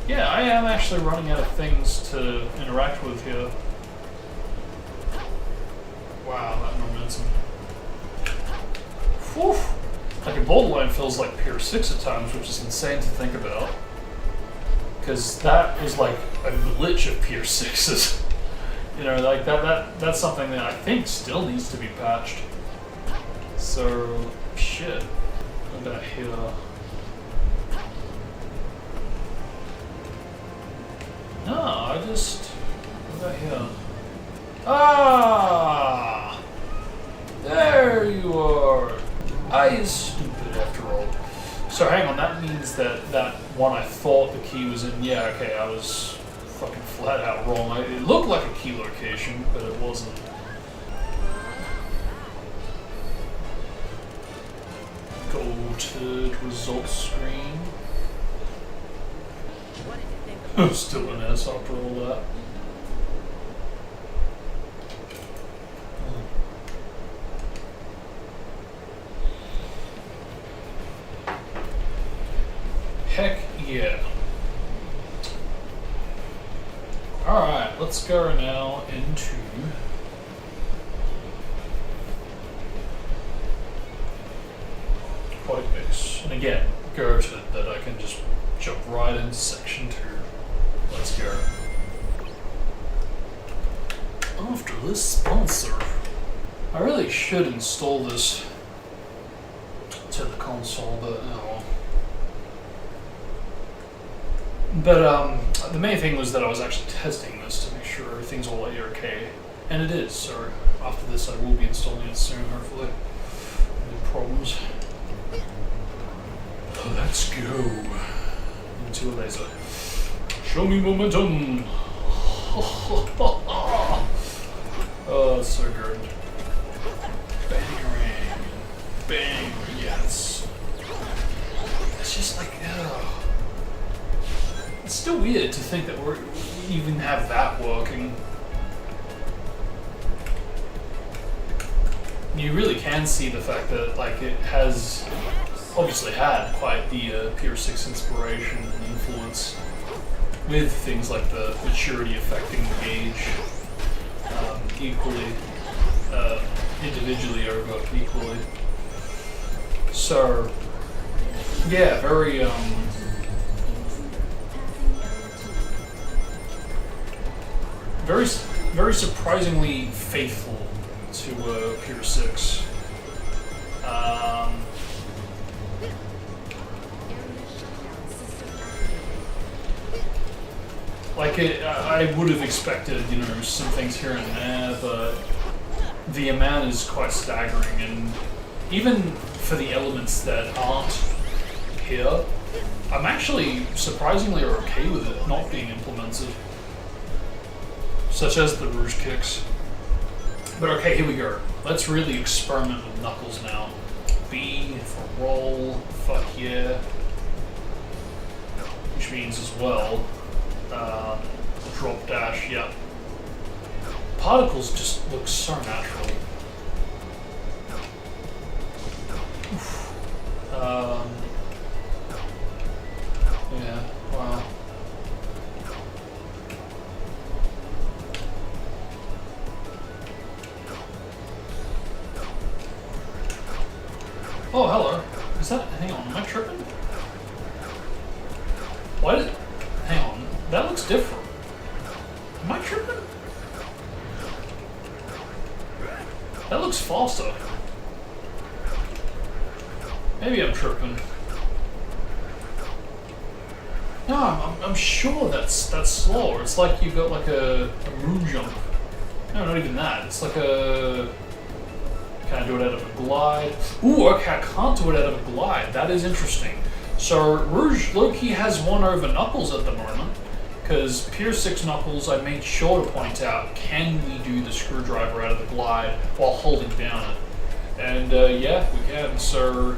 Yeah, I am actually running out of things to interact with here. Wow, that momentum. Whew. Like a borderline feels like Pier 6 at times, which is insane to think about. Because that is like a glitch of Pier 6's. You know, like that's something that I think still needs to be patched. So, shit. What about here? No, I just... What about here? Ah! There you are! I is stupid after all. So hang on, that means that that one I thought the key was in, yeah, okay, I was fucking flat out wrong. It looked like a key location, but it wasn't. Go to results screen. I'm still an ass after all that. Heck yeah. Alright, let's go now into Quite Base. And again, go to that I can just jump right into section 2. Let's go. After this sponsor. I really should install this to the console, but oh well. But the main thing was that I was actually testing this to make sure everything's all A-OK. And it is, so after this I will be installing it soon, hopefully. No problems. Let's go into a laser. Show me momentum! Oh, it's so good. Bang, bang, yes. It's just like, it's still weird to think that we even have that working. You really can see the fact that, like, it has obviously had quite the Pier 6 inspiration and influence with things like the maturity affecting the gauge equally, individually over equally. So, yeah, very, very surprisingly faithful to Pier 6. Like I would have expected, you know, some things here and there, but the amount is quite staggering, and even for the elements that aren't here, I'm actually surprisingly okay with it not being implemented, such as the Rouge kicks. But okay, here we go. Let's really experiment with Knuckles now. B for roll, fuck yeah. Which means as well, drop dash, yeah. Particles just look so natural. Yeah, wow. Oh, hello. Is that, hang on, am I tripping? Why did, hang on, that looks different. Am I tripping? That looks faster. Maybe I'm tripping. No, I'm sure that's slower. It's like you've got like a moon jump. No, not even that. It's like a... Can I do it out of a glide? Ooh, okay, I can't do it out of a glide. That is interesting. So Rouge low-key has one over Knuckles at the moment, because Pier 6 Knuckles, I made sure to point out, can we do the screwdriver out of the glide while holding down it? And yeah, we can. So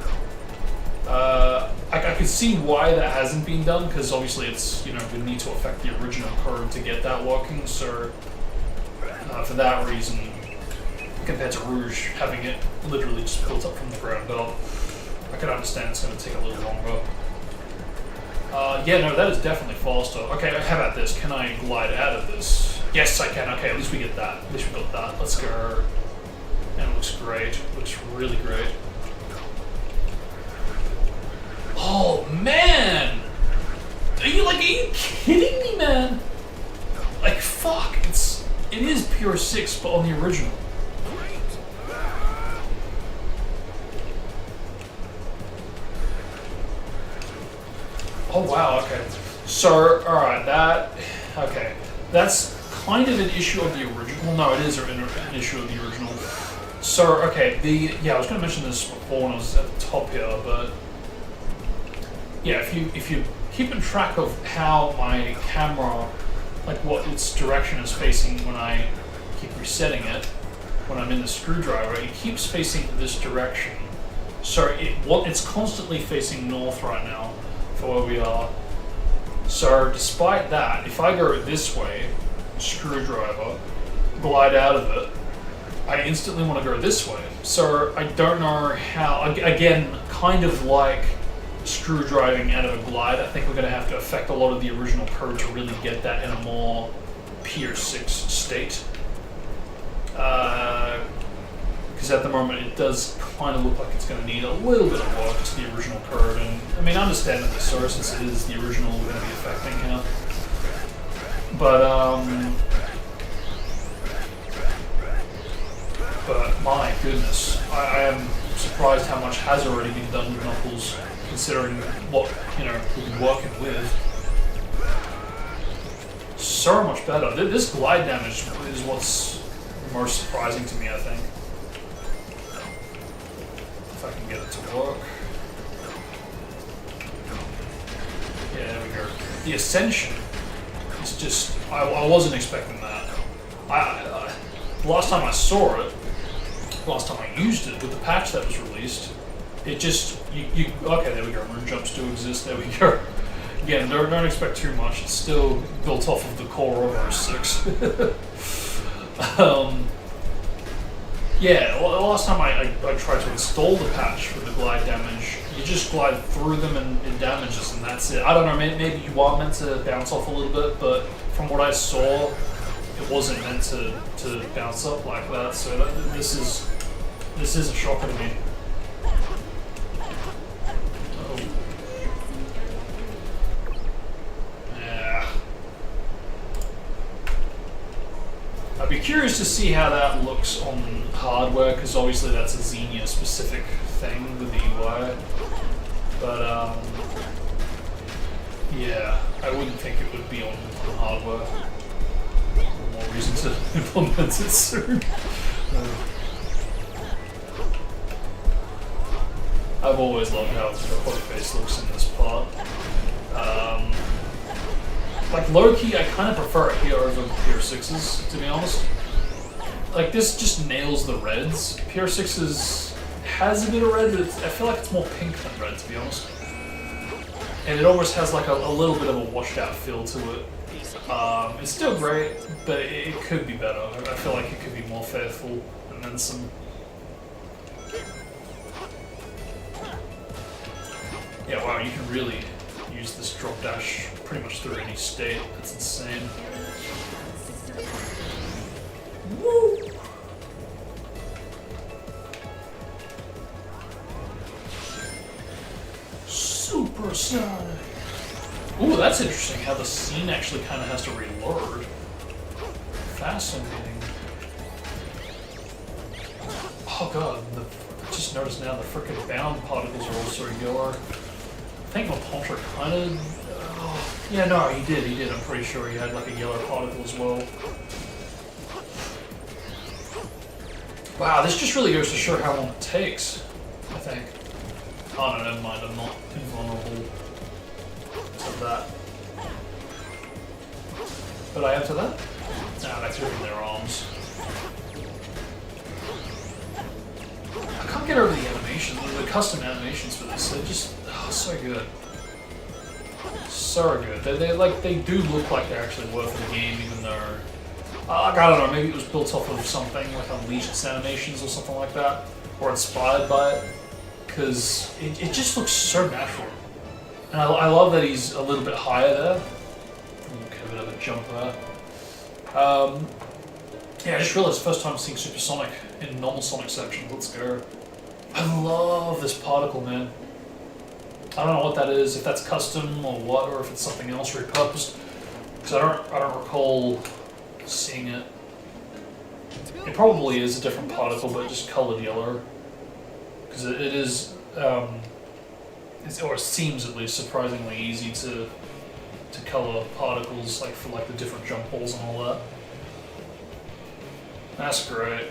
I could see why that hasn't been done, because obviously it's, you know, we need to affect the original code to get that working, so for that reason, compared to Rouge, having it literally just built up from the ground up, I can understand it's going to take a little longer. Yeah, no, that is definitely faster. Okay, how about this? Can I glide out of this? Yes, I can. Okay, at least we get that. At least we got that. Let's go. And it looks great. It looks really great. Oh, man! Are you kidding me, man? Like, fuck, it is pure 6, but on the original. Oh, wow, okay. So, alright, okay. That's kind of an issue of the original. No, it is an issue of the original. So, okay, I was going to mention this before when I was at the top here, but yeah, if you keeping track of how my camera, like what its direction is facing when I keep resetting it, when I'm in the screwdriver, it keeps facing this direction. So it's constantly facing north right now for where we are. So despite that, if I go this way, screwdriver, glide out of it, I instantly want to go this way. So I don't know how, again, kind of like screw driving out of a glide, I think we're going to have to affect a lot of the original code to really get that in a more Pier 6 state. Because at the moment it does kind of look like it's going to need a little bit of work to the original code. And I mean, understandably so, since it is the original we're going to be affecting here. But my goodness, I am surprised how much has already been done with Knuckles, considering what, you know, we've been working with. So much better. This glide damage is what's most surprising to me, I think. If I can get it to work. Yeah, there we go. The Ascension is just, I wasn't expecting that. Last time I saw it, last time I used it with the patch that was released, it just, okay, there we go, rune jumps do exist, there we go. Again, don't expect too much, it's still built off of the core of 06. Yeah, last time I tried to install the patch for the glide damage, you just glide through them and it damages and that's it. I don't know, maybe you are meant to bounce off a little bit, but from what I saw, it wasn't meant to bounce up like that, so this is a shocker to me. I'd be curious to see how that looks on hardware, because obviously that's a Xenia specific thing with the UI. But yeah, I wouldn't think it would be on hardware. More reason to implement it soon. I've always loved how the face looks in this part. Like low-key, I kind of prefer it here over Pier 6's, to be honest. Like this just nails the reds. Pier 6's has a bit of red, but I feel like it's more pink than red, to be honest. And it almost has like a little bit of a washed-out feel to it. It's still great, but it could be better. I feel like it could be more faithful, and then some. Yeah, wow, you can really use this drop dash pretty much through any state. That's insane. Woo! Supersonic. Ooh, that's interesting how the scene actually kind of has to reload. Fascinating. Oh god, I just noticed now the frickin' bound particles are also yellow. I think Mapontra kind of... yeah, no, he did. I'm pretty sure he had like a yellow particle as well. Wow, this just really goes to show how long it takes, I think. Oh no, never mind, I'm not invulnerable to that. But I am to that? Nah, that's ripping their arms. I can't get over the animation animation, the custom animations for this, they're just so good. So good. They do look like they're actually worth the game, even though I don't know, maybe it was built off of something like Unleashed's animations or something like that, or inspired by it, because it just looks so natural. And I love that he's a little bit higher there. Okay, a bit of a jump there. Yeah, I just realized first time seeing Supersonic in normal Sonic section. Let's go. I love this particle, man. I don't know what that is, if that's custom or what, or if it's something else repurposed. Because I don't recall seeing it. It probably is a different particle, but just colored yellow. Because it is, or it seems at least surprisingly easy to color particles, like for like the different jump balls and all that. That's great.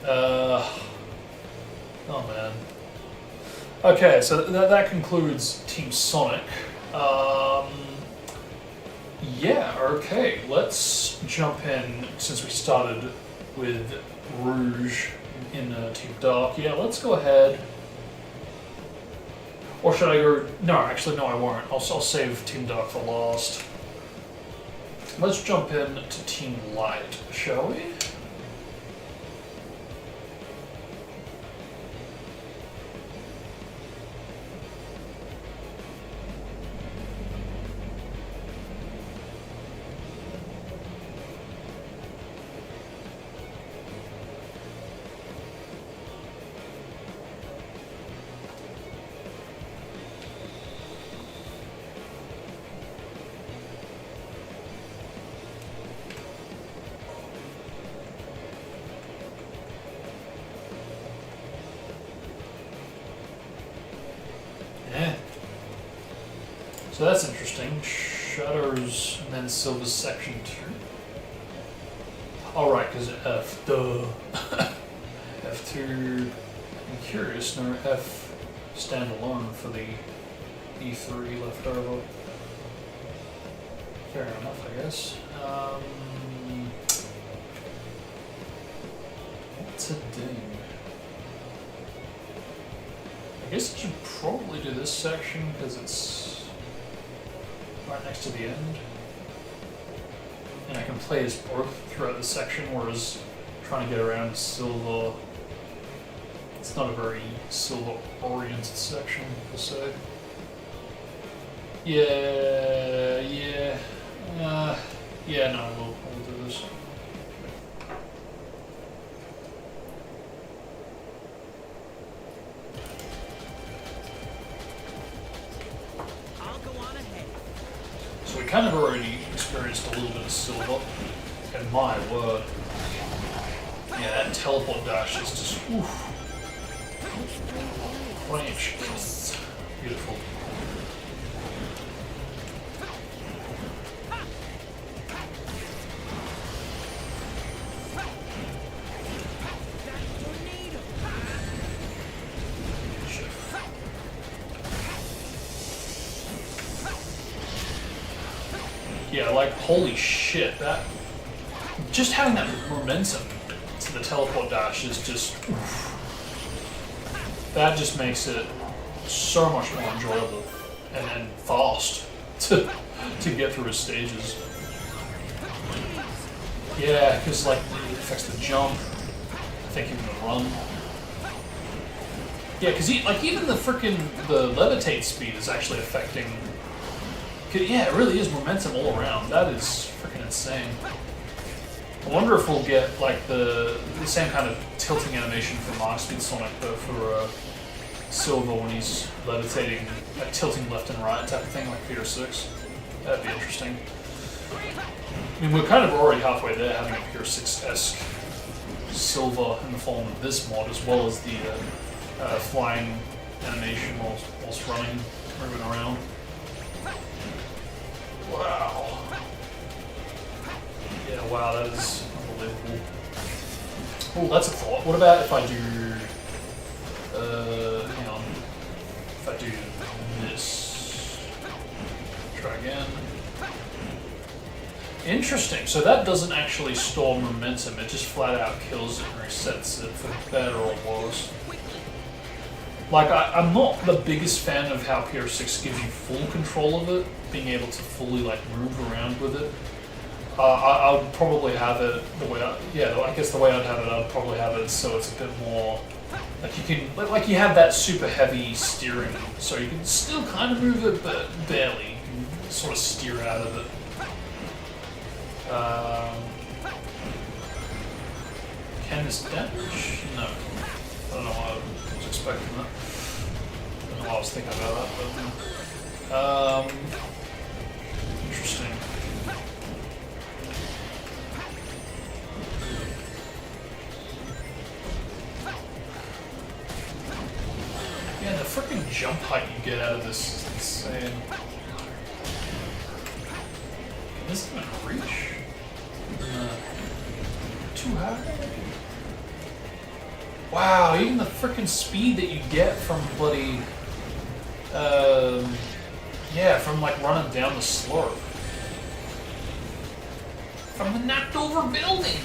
Oh man. Okay, so that concludes Team Sonic. Yeah, okay, let's jump in, since we started with Rouge in Team Dark. Yeah, let's go ahead. Or should I go... No, actually, no, I won't. I'll save Team Dark for last. Let's jump in to Team Light, shall we? So that's interesting. Shadows and then Silver's section 2. Alright, because F, duh. F2, I'm curious, no F standalone for the E3 left over. Fair enough, I guess. What's a ding? I guess I should probably do this section because it's right next to the end. And I can play as both throughout the section, whereas trying to get around Silver, it's not a very Silver-oriented section, per se. Yeah, no, we'll do this. So we kind of already experienced a little bit of Silver, and my word. Yeah, that teleport dash is just, oof. Range. Beautiful. Yeah, like, holy shit, that... Just having that momentum to the teleport dash is just... Oof. That just makes it so much more enjoyable and fast to get through his stages. Yeah, because, like, it affects the jump, I think even the run. Yeah, because even the levitate speed is actually affecting... Yeah, it really is momentum all around. That is freaking insane. I wonder if we'll get like the same kind of tilting animation for Mark Speed Sonic, but for Silver when he's levitating, like tilting left and right type of thing, like Fear 6. That'd be interesting. I mean, we're kind of already halfway there, having a Fear 6-esque Silver in the form of this mod, as well as the flying animation whilst running, moving around. Wow. Yeah, wow, that is unbelievable. Oh, that's a thought. What about if I do... hang on. If I do this... Try again. Interesting. So that doesn't actually store momentum. It just flat out kills it and resets it for better or worse. Like, I'm not the biggest fan of how PR6 gives you full control of it, being able to fully like move around with it. I would probably have it the way I guess the way I'd have it, I'd probably have it so it's a bit more like you can like you have that super heavy steering, so you can still kind of move it, but barely. You can sort of steer out of it. Can this damage? No. I don't know why I was expecting that. I don't know why I was thinking about that, but interesting. Yeah, the freaking jump height you get out of this is insane. Can this even reach? Too high? Wow, even the freaking speed that you get from bloody, yeah, from like running down the slope. From the knocked over building!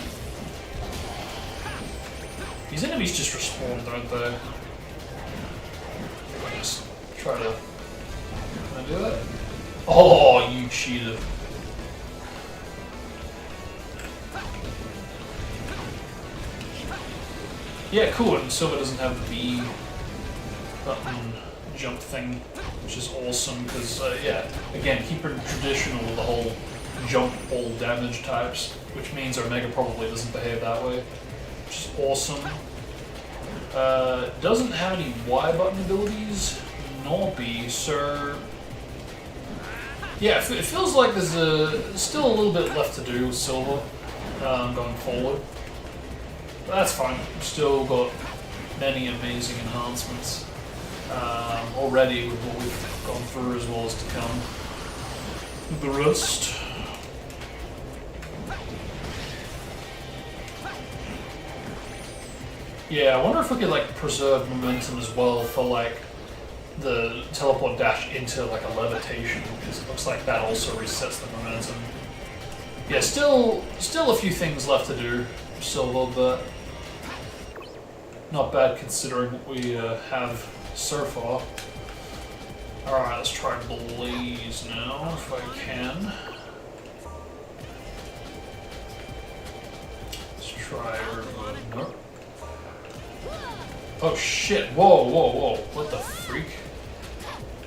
These enemies just respawn, don't they? Just try to... Can I do that? Oh, you cheated. Yeah, cool, and Silver doesn't have the B button jump thing, which is awesome, because, yeah, again, keep it traditional with the whole jump all damage types, which means Omega probably doesn't behave that way, which is awesome. Doesn't have any Y button abilities, nor B, so... Yeah, it feels like there's still a little bit left to do with Silver going forward. But that's fine. We've still got many amazing enhancements already with what we've gone through, as well as to come with the rest. Yeah, I wonder if we could like preserve momentum as well for like the teleport dash into like a levitation, because it looks like that also resets the momentum. Yeah, still a few things left to do. Still a little bit. Not bad considering what we have so far. Alright, let's try Blaze now, if I can. Let's try River. Nope. Oh shit, whoa, whoa, whoa. What the freak?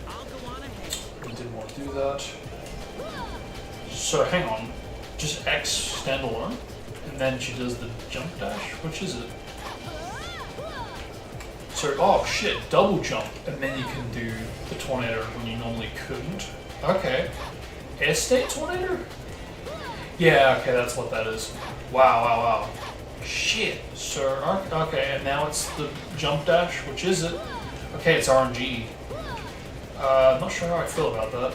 I didn't want to do that. So, hang on. Just X standalone? And then she does the jump dash? Which is it? So, oh shit, double jump, and then you can do the tornado when you normally couldn't. Okay. Air state tornado? Yeah, okay, that's what that is. Wow, wow, wow. Shit. So, okay, and now it's the jump dash, which is it? Okay, it's RNG. I'm not sure how I feel about that.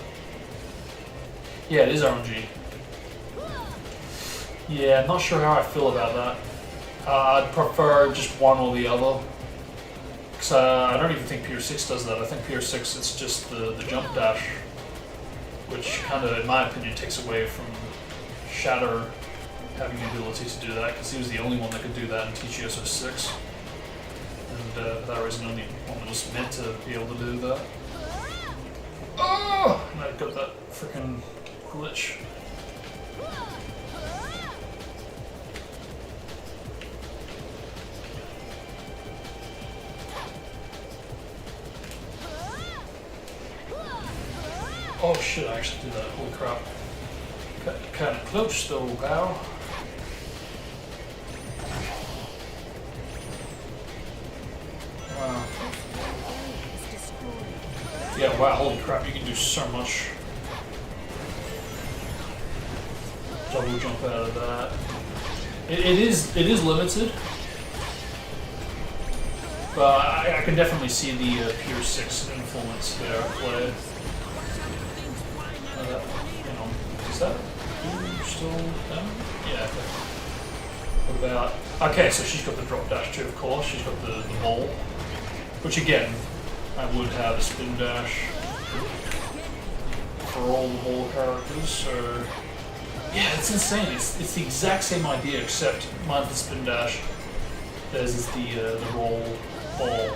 Yeah, it is RNG. Yeah, I'm not sure how I feel about that. I'd prefer just one or the other. Because I don't even think PR6 does that. I think PR6, it's just the jump dash, which kind of, in my opinion, takes away from Shatter having the ability to do that, because he was the only one that could do that in TGSO 6. And for that reason, only one that was meant to be able to do that. Oh! And I've got that freaking glitch. Oh shit, I actually did that. Holy crap. Kind of close though, pal. Wow. Yeah, wow, holy crap, you can do so much. Double jump out of that. It is limited. But I can definitely see the Pure 6 influence there at play. Hang on, is that still down? Yeah, okay. What about... Okay, so she's got the drop dash too, of course. She's got the ball. Which again, I would have a spin dash for all the ball characters, so... Yeah, it's insane. It's the exact same idea, except mine's the spin dash. Theirs is the roll ball.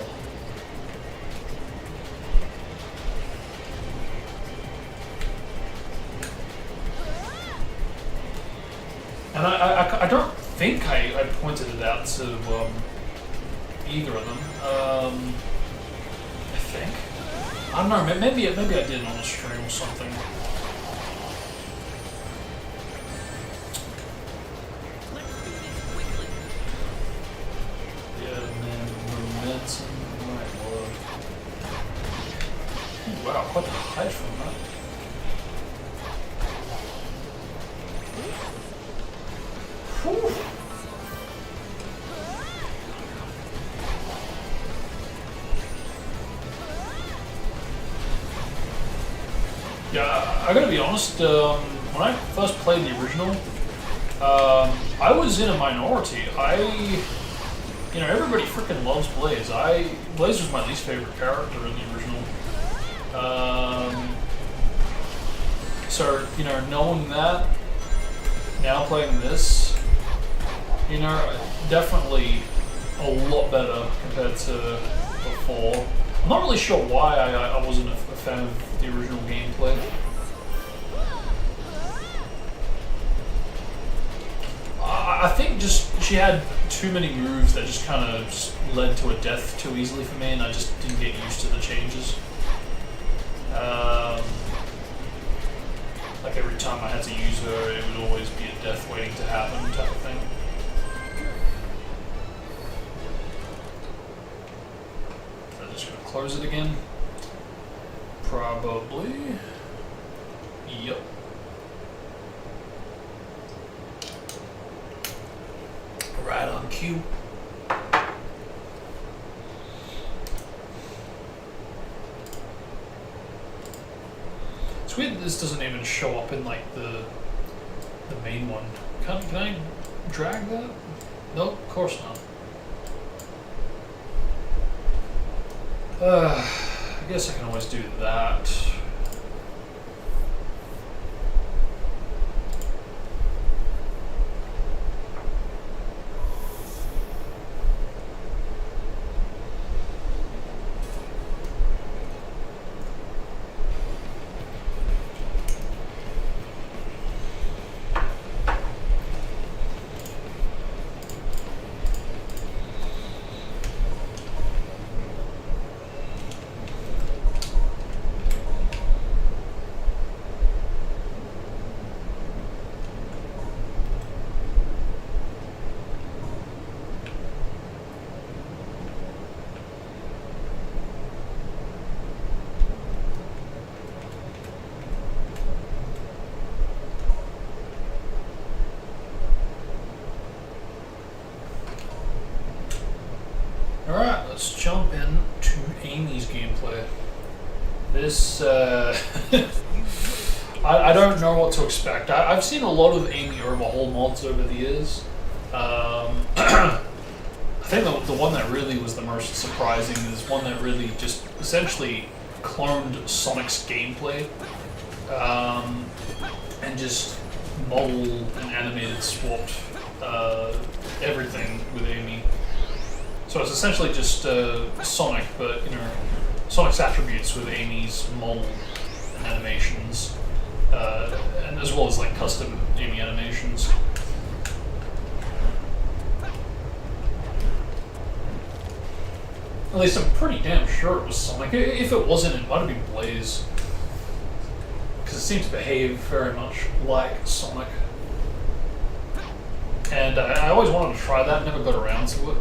And I don't think I pointed it out to either of them. I think. I don't know. Maybe I did on the stream or something. Yeah, man, momentum. My lord. Ooh, wow, quite the height from that. Whew. Yeah, I gotta be honest, when I first played the original, I was in a minority. You know, everybody freaking loves Blaze. Blaze was my least favorite character in the original. So, you know, knowing that, now playing this, you know, definitely a lot better compared to before. I'm not really sure why I wasn't a fan of the original gameplay. I think just she had too many moves that just kind of led to a death too easily for me, and I just didn't get used to the changes. Like every time I had to use her, it would always be a death waiting to happen type of thing. I'm just gonna close it again. Probably. Yep. Right on cue. It's weird that this doesn't even show up in like the main one. Can I drag that? No, of course not. I guess I can always do that. Alright, let's jump into Amy's gameplay. This, I don't know what to expect. I've seen a lot of Amy overhaul mods over the years. I think the one that really was the most surprising is one that really just essentially cloned Sonic's gameplay and just model and animated swapped everything with Amy. So it's essentially just Sonic, but you know, Sonic's attributes with Amy's model and animations, and as well as like custom Amy animations. At least I'm pretty damn sure it was Sonic. If it wasn't, it might have been Blaze, because it seemed to behave very much like Sonic. And I always wanted to try that, never got around to it.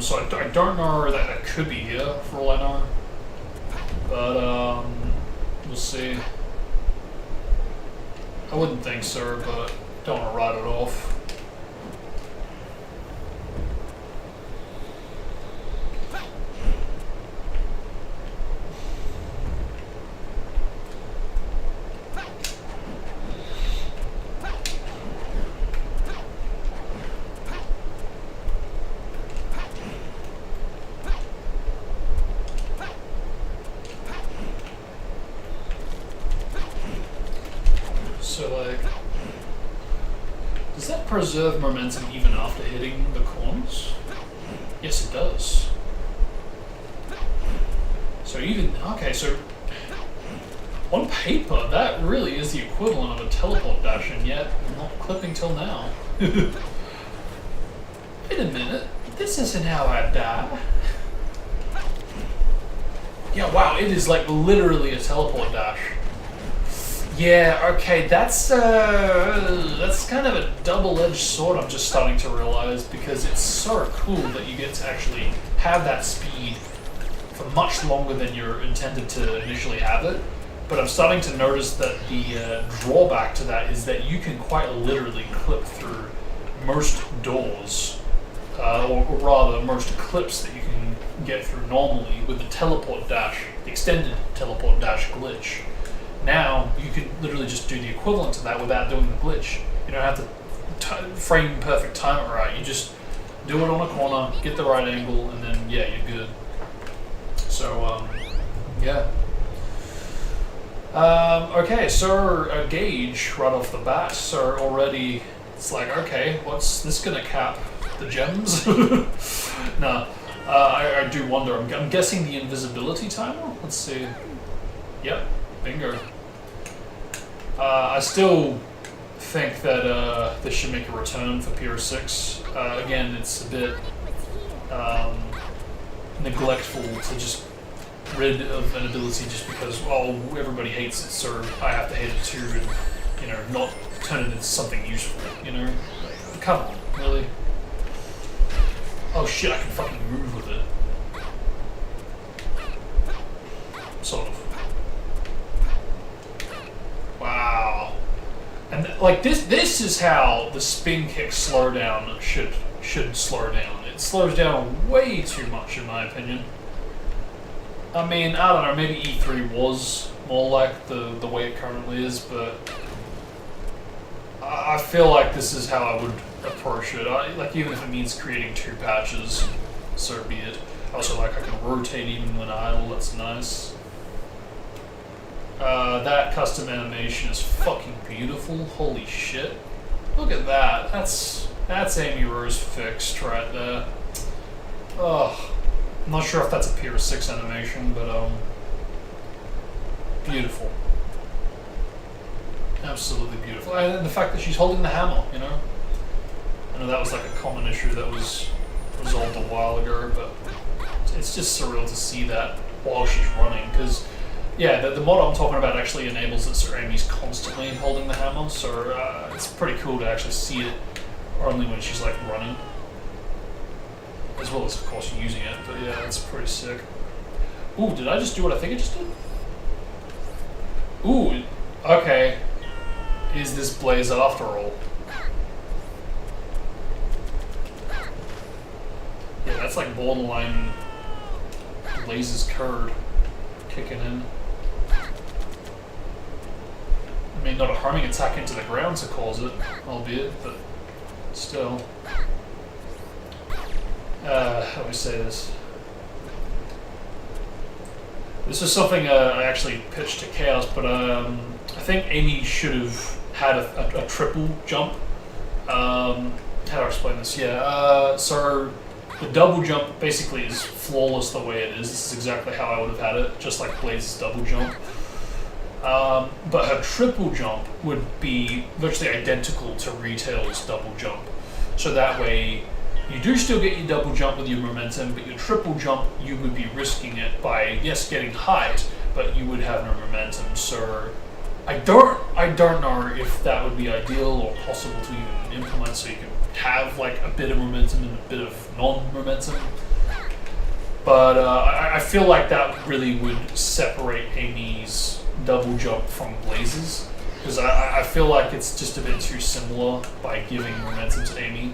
So I don't know that it could be here, for all I know. But, we'll see. I wouldn't think so, but don't want to write it off. Preserve momentum even after hitting the corners? Yes, it does. So even, okay, so On paper, that really is the equivalent of a teleport dash, and yet not clipping till now. Wait a minute, this isn't how I die. Yeah, wow, it is like literally a teleport dash. Yeah, okay, that's kind of a double-edged sword, I'm just starting to realize, because it's so cool that you get to actually have that speed for much longer than you're intended to initially have it. But I'm starting to notice that the drawback to that is that you can quite literally clip through most doors, or rather most clips that you can get through normally with the teleport dash, the extended teleport dash glitch. Now you can literally just do the equivalent to that without doing the glitch. You don't have to frame perfect time it right. You just do it on a corner, get the right angle, and then yeah, you're good. So yeah. Okay, so a gauge right off the bat. So already it's like, okay, what's this gonna cap? The gems? No, I do wonder. I'm guessing the invisibility timer. Let's see. Yep. Bingo. I still think that this should make a return for PR6. Again, it's a bit neglectful to just rid of an ability just because, well, everybody hates it, so I have to hate it too, and, you know, not turn it into something useful, you know? Like, come on, really? Oh shit, I can fucking move with it. Sort of. Wow. And like this is how the spin kick slowdown should slow down. It slows down way too much in my opinion. I mean, I don't know, maybe E3 was more like the way it currently is, but I feel like this is how I would approach it. Like even if it means creating 2 patches, so be it. Also, like I can rotate even when idle, that's nice. That custom animation is fucking beautiful. Holy shit. Look at that. That's Amy Rose fixed right there. Ugh. I'm not sure if that's a PR6 animation, but beautiful. Absolutely beautiful. And the fact that she's holding the hammer, you know? I know that was like a common issue that was resolved a while ago, but it's just surreal to see that while she's running, because yeah, the mod I'm talking about actually enables it so Amy's constantly holding the hammer, so it's pretty cool to actually see it only when she's like running. As well as, of course, using it, but yeah, that's pretty sick. Ooh, did I just do what I think I just did? Ooh, okay. Is this Blaze after all? Yeah, that's like borderline Blaze's curd kicking in. I mean, not a homing attack into the ground to cause it, albeit, but still. How do we say this? This was something I actually pitched to Chaos, but I think Amy should have had a triple jump. How do I explain this? Yeah, so the double jump basically is flawless the way it is. This is exactly how I would have had it, just like Blaze's double jump. But her triple jump would be virtually identical to Retail's double jump. So that way, you do still get your double jump with your momentum, but your triple jump, you would be risking it by, yes, getting height, but you would have no momentum. So I don't know if that would be ideal or possible to even implement, so you can have like a bit of momentum and a bit of non-momentum. But I feel like that really would separate Amy's double jump from Blaze's, because I feel like it's just a bit too similar by giving momentum to Amy.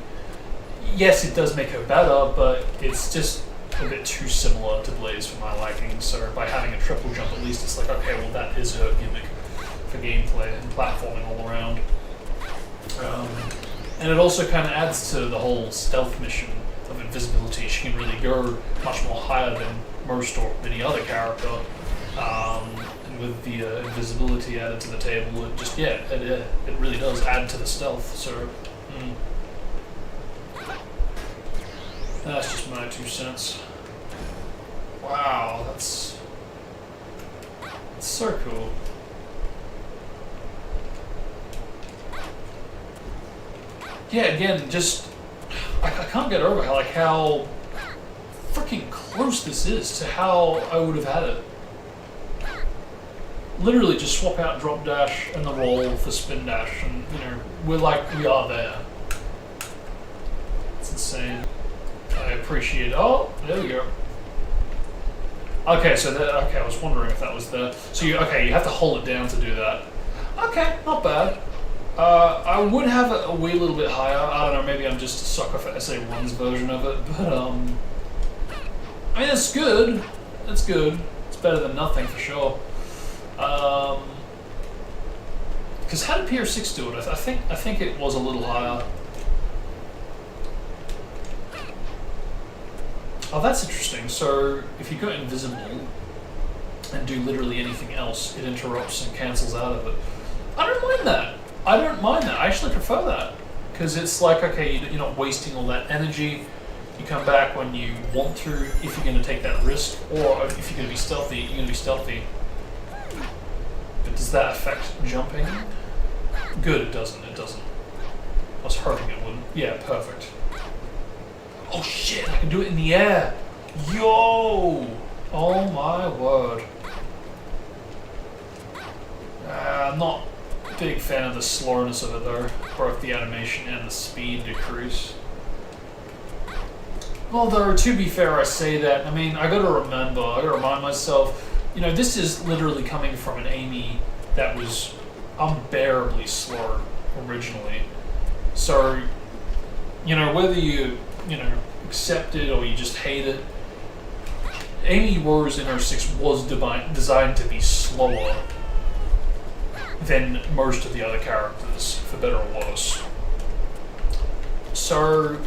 Yes, it does make her better, but it's just a bit too similar to Blaze for my liking. So by having a triple jump, at least it's like, okay, well that is her gimmick for gameplay and platforming all around. And it also kind of adds to the whole stealth mission of invisibility. She can really go much more higher than most or any other character. And with the invisibility added to the table, it just, yeah, it really does add to the stealth. So, that's just my 2 cents. Wow, that's so cool. yeah, again, just I can't get over how freaking close this is to how I would have had it. Literally just swap out drop dash and the roll for spin dash, and we are there. It's insane. I appreciate. Oh, there we go. Okay, so okay, I was wondering if that was there. So you have to hold it down to do that. Okay, not bad. I would have it a wee little bit higher. I don't know, maybe I'm just a sucker for SA1's version of it, but I mean, it's good. It's good. It's better than nothing for sure. Because how did PR6 do it? I think it was a little higher. Oh, that's interesting. So if you go invisible and do literally anything else, it interrupts and cancels out of it. I don't mind that. I actually prefer that. Because it's like, okay, you're not wasting all that energy. You come back when you want to, if you're going to take that risk, or if you're going to be stealthy, you're going to be stealthy. But does that affect jumping? Good, it doesn't. I was hoping it wouldn't. Yeah, perfect. Oh shit, I can do it in the air! Yo! Oh my word. I'm not a big fan of the slowness of it though. Both the animation and the speed decrease. Although, to be fair, I say that, I mean, I gotta remind myself, this is literally coming from an Amy that was unbearably slow originally. So, whether you accept it or you just hate it, Amy Warriors in 06 was designed to be slower than most of the other characters, for better or worse. So,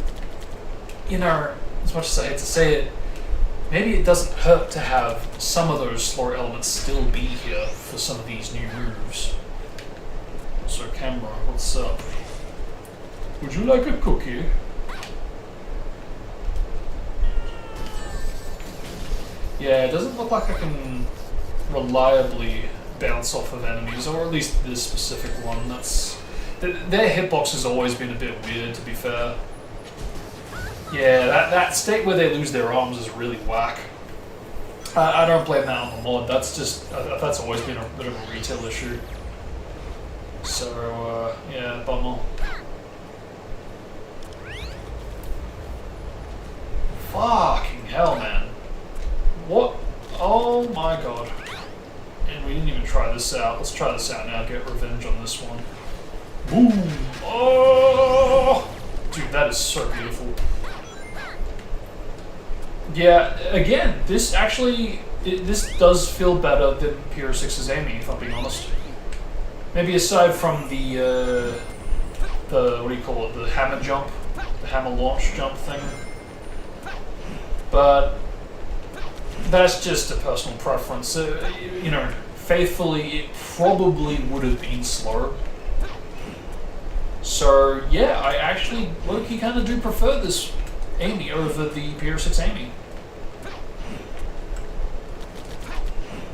as much as I hate to say it, maybe it doesn't hurt to have some of those slower elements still be here for some of these new moves. So, camera, what's up? Would you like a cookie? Yeah, it doesn't look like I can reliably bounce off of enemies, or at least this specific one. Their hitbox has always been a bit weird, to be fair. Yeah, that state where they lose their arms is really whack. I don't blame that on the mod. That's always been a bit of a retail issue. So yeah, bummer. Fucking hell, man. What? Oh my god. And we didn't even try this out. Let's try this out now, get revenge on this one. Boom! Oh! Dude, that is so beautiful. Yeah, again, this actually, this does feel better than PR6's Amy, if I'm being honest. Maybe aside from the what do you call it, the hammer jump, the hammer launch jump thing. But that's just a personal preference. Faithfully, it probably would have been slower. So yeah, I actually low-key kind of do prefer this Amy over the PR6 Amy.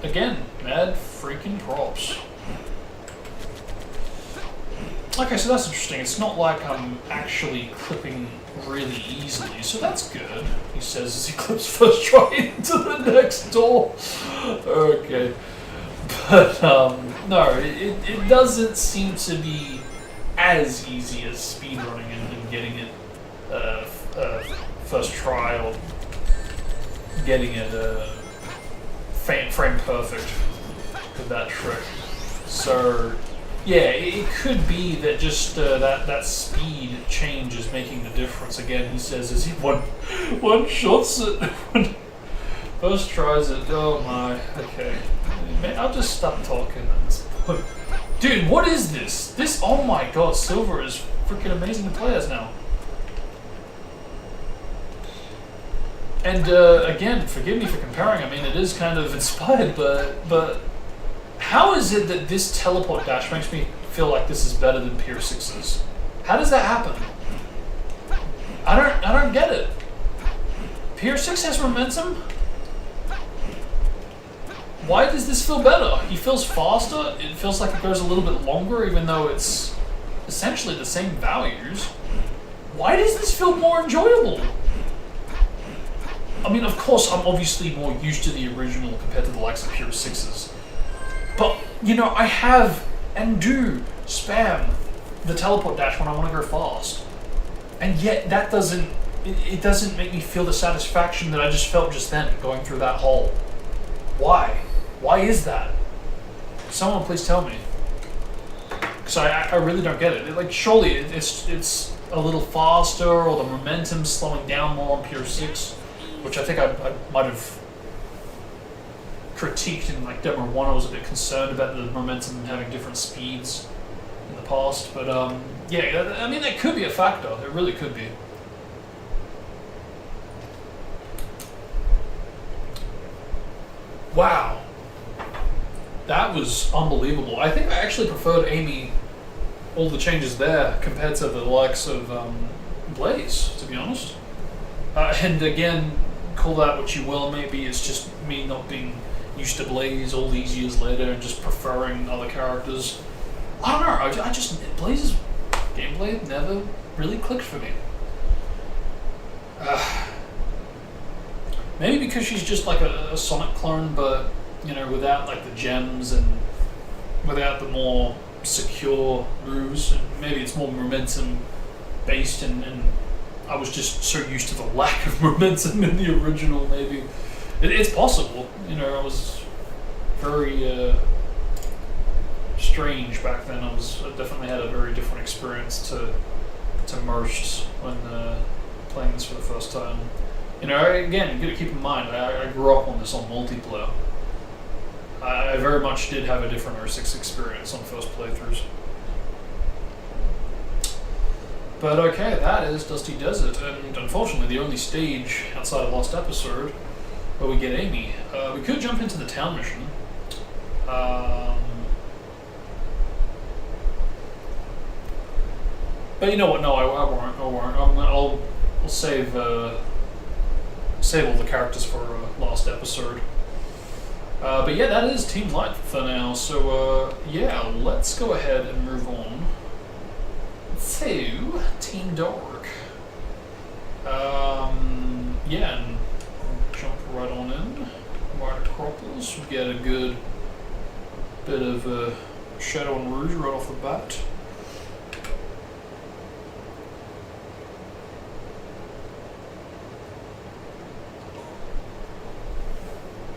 Again, mad freaking props. Okay, so that's interesting. It's not like I'm actually clipping really easily, so that's good, he says as he clips first try into the next door. Okay. But, no, it doesn't seem to be as easy as speedrunning and getting it first try, or getting it frame perfect with that trick. So, yeah, it could be that just that speed change is making the difference. Again, he says as he one shots it, first tries it. Oh my, okay. Man, I'll just stop talking at this point. Dude, what is this? Oh my god, Silver is freaking amazing to play as now. And again, forgive me for comparing, I mean, it is kind of inspired, but how is it that this teleport dash makes me feel like this is better than PR6's? How does that happen? I don't get it. PR6 has momentum? Why does this feel better? He feels faster, it feels like it goes a little bit longer, even though it's essentially the same values. why does this feel more enjoyable? I mean, of course, I'm obviously more used to the original compared to the likes of Pure 6s. But, you know, I have and do spam the teleport dash when I want to go fast. And yet, that doesn't, it doesn't make me feel the satisfaction that I just felt just then, going through that hole. Why? Why is that? Someone please tell me. Because I really don't get it. Like, surely it's a little faster, or the momentum's slowing down more on Pure 6, which I think I might have critiqued in like Demo 1. I was a bit concerned about the momentum having different speeds in the past, but yeah, I mean, that could be a factor. It really could be. Wow. That was unbelievable. I think I actually preferred Amy, all the changes there, compared to the likes of Blaze, to be honest. And again, call that what you will, maybe it's just me not being used to Blaze all these years later and just preferring other characters. I don't know, I just, Blaze's gameplay never really clicked for me. Maybe because she's just like a Sonic clone, but, you know, without like the gems and without the more secure moves, and maybe it's more momentum based, and I was just so used to the lack of momentum in the original. Maybe it's possible, you know. I was very strange back then. I definitely had a very different experience to most when playing this for the first time. You know, again, you got to keep in mind, I grew up on this on multiplayer. I very much did have a different R6 experience on first playthroughs. But okay, that is Dusty Desert, and unfortunately the only stage outside of Lost Episode where we get Amy. We could jump into the town mission. But you know what, no, I won't. I'll save all the characters for Lost Episode. But yeah, that is Team Light for now, so yeah, let's go ahead and move on to Team Dark. Yeah, and jump right on in. White Acropolis, we get a good bit of Shadow and Rouge right off the bat.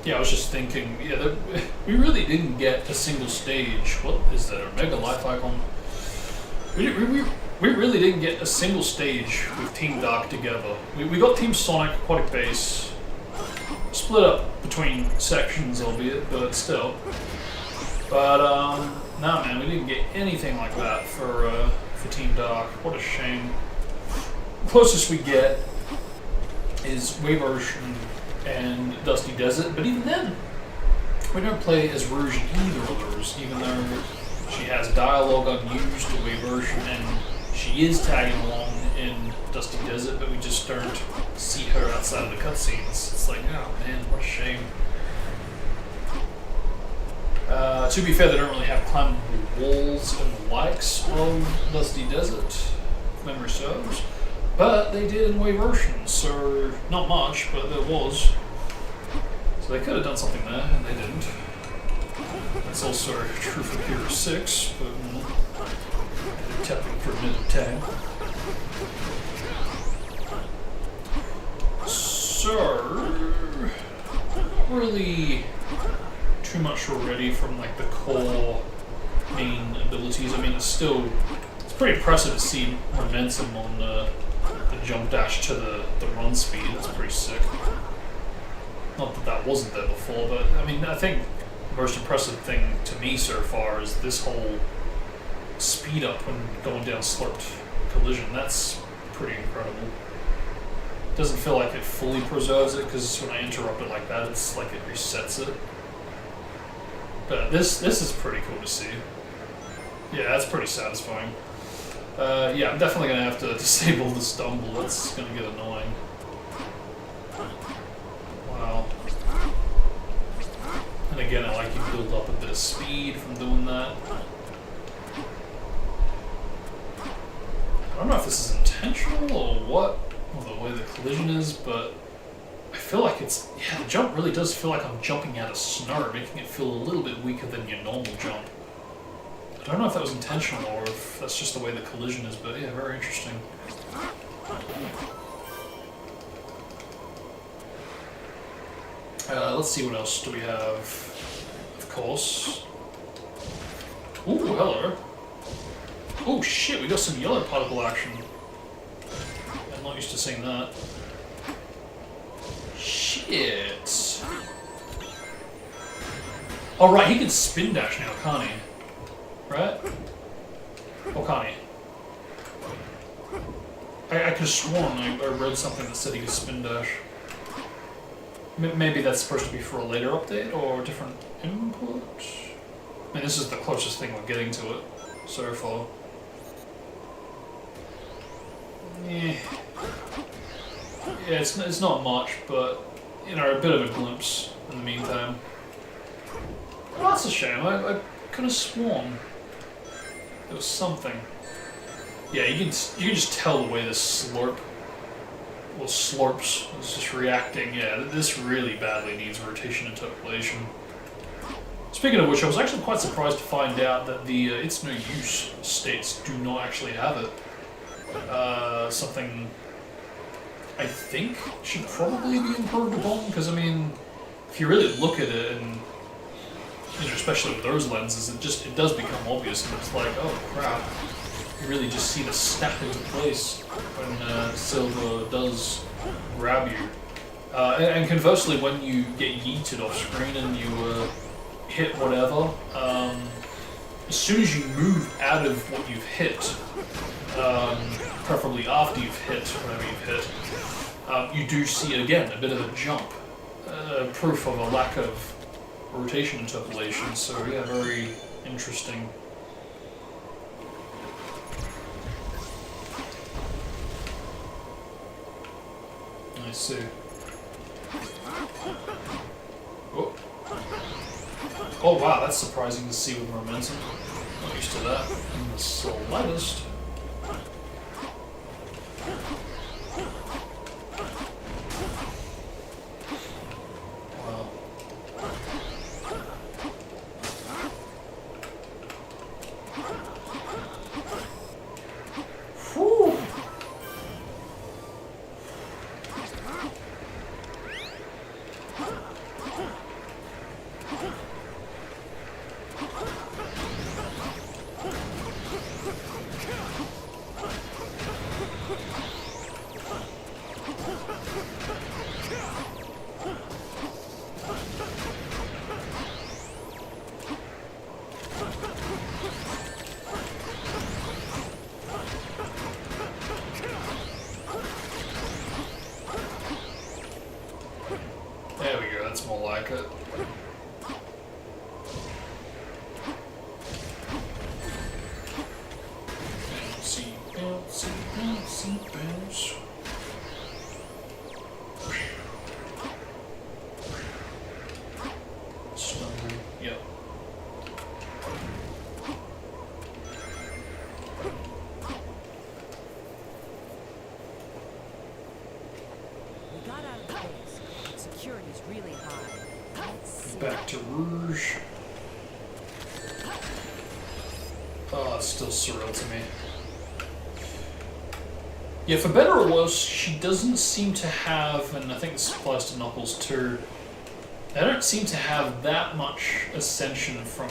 Yeah, I was just thinking, yeah, we really didn't get a single stage. What is that, a Mega Life Icon? We really didn't get a single stage with Team Dark together. We got Team Sonic, Aquatic Base, split up between sections, albeit, but still. But, no man, we didn't get anything like that for Team Dark. What a shame. The closest we get is Wave Ocean and Dusty Desert, but even then, we don't play as Rouge in either of those, even though she has dialogue unused to Wave Ocean, and she is tagging along in Dusty Desert, but we just don't see her outside of the cutscenes. It's like, oh man, what a shame. To be fair, they don't really have climbable walls and the likes of Dusty Desert, if memory serves. But they did in Wave Ocean, so not much, but there was. So they could have done something there, and they didn't. That's also true for Pure 6, but they're tapping for a minute tag. So, not really too much already from like the core main abilities. I mean, it's pretty impressive to see momentum on the jump dash to the run speed. That's pretty sick. Not that that wasn't there before, but I mean, I think the most impressive thing to me so far is this whole speed up when going down sloped collision. That's pretty incredible. Doesn't feel like it fully preserves it, because when I interrupt it like that, it's like it resets it. But this is pretty cool to see. Yeah, that's pretty satisfying. Yeah, I'm definitely going to have to disable the stumble. That's going to get annoying. Wow. And again, I like you build up a bit of speed from doing that. I don't know if this is intentional. intentional or what, or the way the collision is, but I feel like it's, yeah, the jump really does feel like I'm jumping out of snow, making it feel a little bit weaker than your normal jump. I don't know if that was intentional or if that's just the way the collision is, but yeah, very interesting. Let's see what else do we have. Of course. Ooh, hello. Oh shit, we got some yellow particle action. I'm not used to seeing that. Shit. Oh right, he can spin dash now, can't he? Right? Or can't he? I could have sworn I read something that said he could spin dash. Maybe that's supposed to be for a later update or a different input? I mean, this is the closest thing we're getting to it so far. Yeah, it's not much, but, you know, a bit of a glimpse in the meantime. Well, that's a shame. I could have sworn there was something. Yeah, you can just tell the way this slurps is just reacting. Yeah, this really badly needs rotation interpolation. Speaking of which, I was actually quite surprised to find out that the it's no use states do not actually have it. Something I think should probably be improved upon, because I mean, if you really look at it, and you know, especially with those lenses, it does become obvious, and it's like, oh crap. You really just see the snap into place when Silver does grab you. And conversely, when you get yeeted off screen and you hit whatever, as soon as you move out of what you've hit, preferably after you've hit whatever you've hit, you do see again a bit of a jump, proof of a lack of rotation interpolation. So yeah, very interesting. I see. Oh. Oh wow, that's surprising to see with momentum. Not used to that in the slightest. Wow. Whew. There we go, that's more like it. Bouncy, bouncy, bouncy, bounce. Snuggle, yep. We got out of the base, but security's really high. Let's see. Back to Rouge. Oh, it's still surreal to me. Yeah, for better or worse, she doesn't seem to have, and I think this applies to Knuckles too, they don't seem to have that much ascension from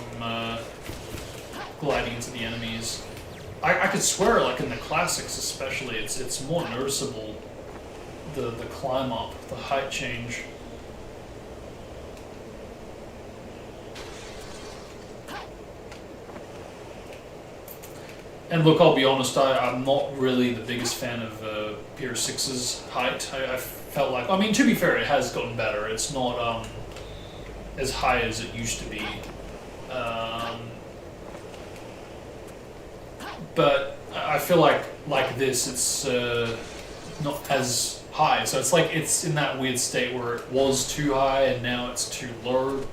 gliding into the enemies. I could swear, like in the classics especially, it's more noticeable, the climb up, the height change. And look, I'll be honest, I'm not really the biggest fan of Pier 6's height. I felt like, I mean, to be fair, it has gotten better. It's not as high as it used to be. But I feel like this, it's not as high. So it's like it's in that weird state where it was too high and now it's too low.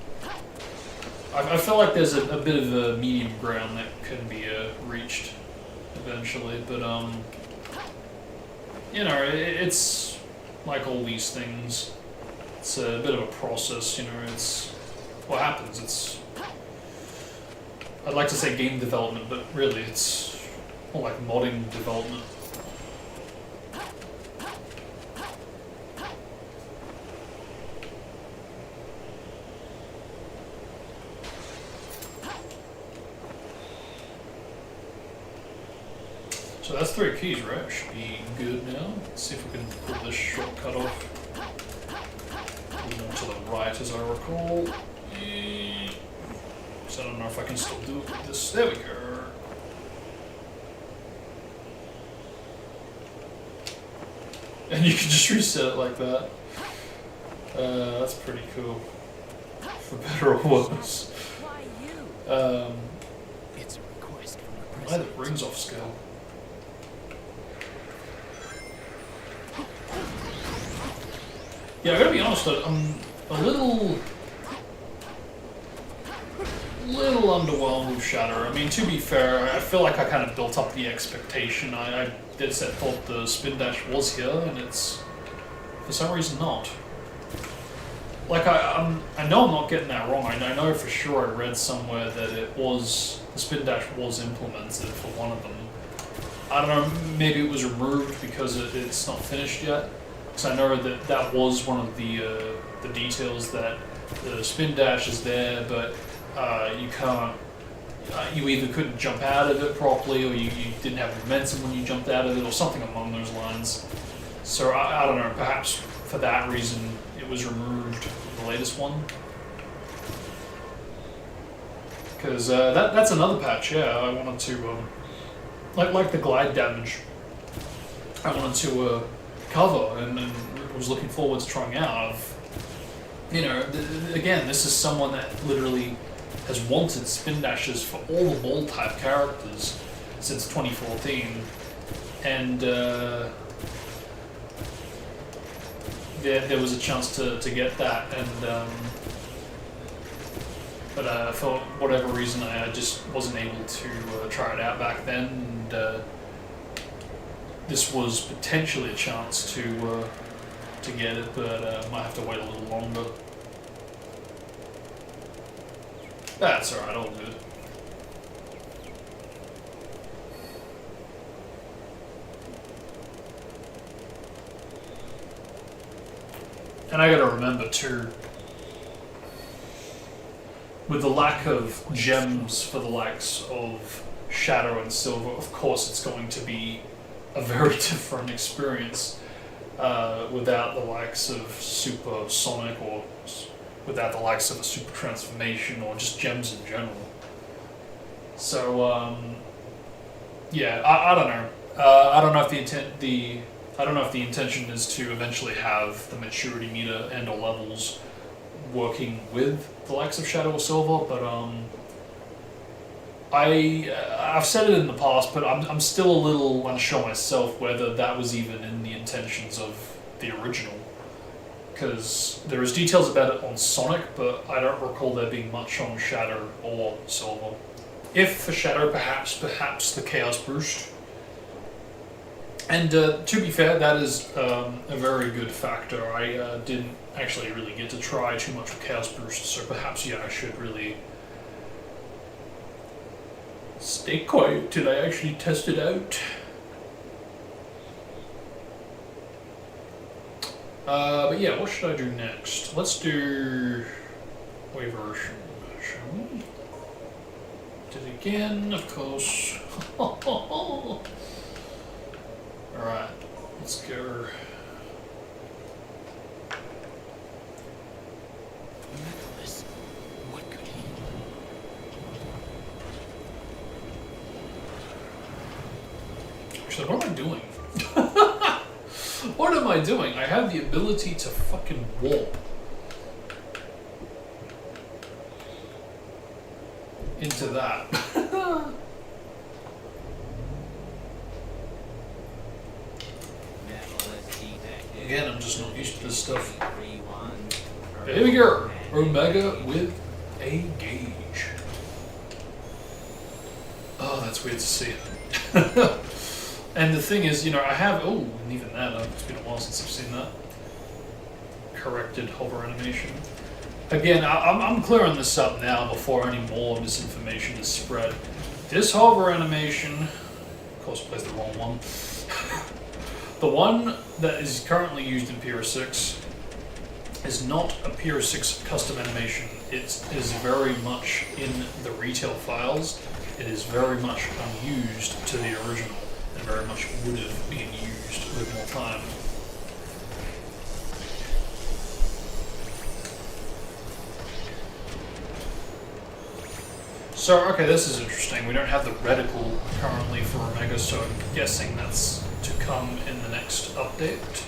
I feel like there's a bit of a medium ground that can be reached eventually, but you know, it's like all these things. It's a bit of a process, you know. It's what happens. It's, I'd like to say game development, but really it's more like modding development. So that's 3 keys, right? Should be good now. Let's see if we can pull this shortcut off. More to the right, as I recall. So I don't know if I can still do it with this. There we go. And you can just reset it like that. That's pretty cool. For better or worse. Why you? It's a request from the Why president. the rings off scale? Yeah, I gotta be honest, I'm a little underwhelmed with Shadow. I mean, to be fair, I feel like I kind of built up the expectation. I did set thought the spin dash was here, and it's for some reason not. Like I know I'm not getting that wrong. I know for sure I read somewhere that the spin dash was implemented for one of them. I don't know, maybe it was removed because it's not finished yet. Because I know that was one of the details, that the spin dash is there, but you can't. You either couldn't jump out of it properly, or you didn't have momentum when you jumped out of it, or something along those lines. So I don't know. Perhaps for that reason it was removed from the latest one. Because that's another patch. Yeah, I wanted to like the glide damage. I wanted to cover and was looking forward to trying out. You know, again, this is someone that literally has wanted spin dashes for all the ball type characters since 2014, and there was a chance to get that, and but for whatever reason I just wasn't able to try it out back then, and this was potentially a chance to get it, but might have to wait a little longer. That's alright, all good. And I gotta remember too, with the lack of gems for the likes of Shadow and Silver, of course it's going to be a very different experience without the likes of Super Sonic, or without the likes of a Super Transformation, or just gems in general. So yeah, I don't know. I don't know if I don't know if the intention is to eventually have the maturity meter and or levels working with the likes of Shadow or Silver, but I've said it in the past, but I'm still a little unsure myself whether that was even in the intentions of the original. Because there is details about it on Sonic, but I don't recall there being much on Shadow or Silver. If for Shadow, perhaps the Chaos Boost. And to be fair, that is a very good factor. I didn't actually really get to try too much with Chaos Boost, so perhaps, yeah, I should really stay quiet till I actually test it out. But yeah, what should I do next? Let's do Waversion, shall we? Did it again, of course. Alright, let's go. Nicholas, what could he do? Actually, what am I doing? What am I doing? I have the ability to fucking warp into that. Again, I'm just not used to this stuff. Here we go. Omega with a gauge. Oh, that's weird to see. And the thing is, you know, I have, oh, and even that, it's been a while since I've seen that. Corrected hover animation. Again, I'm clearing this up now before any more misinformation is spread. This hover animation, of course, plays the wrong one. The one that is currently used in PR6 is not a PR6 custom animation. It is very much in the retail files. It is very much unused to the original, and very much would have been used with more time. So, okay, this is interesting. We don't have the reticle currently for Omega, so I'm guessing that's to come in the next update.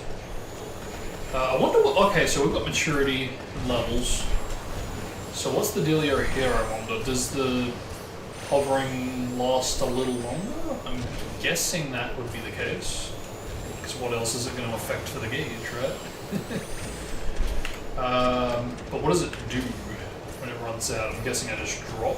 I wonder what... Okay, so we've got maturity levels. So what's the dealio here, I wonder? Does the hovering last a little longer? I'm guessing that would be the case. Because what else is it going to affect for the gauge, right? But what does it do when it runs out? I'm guessing I just drop.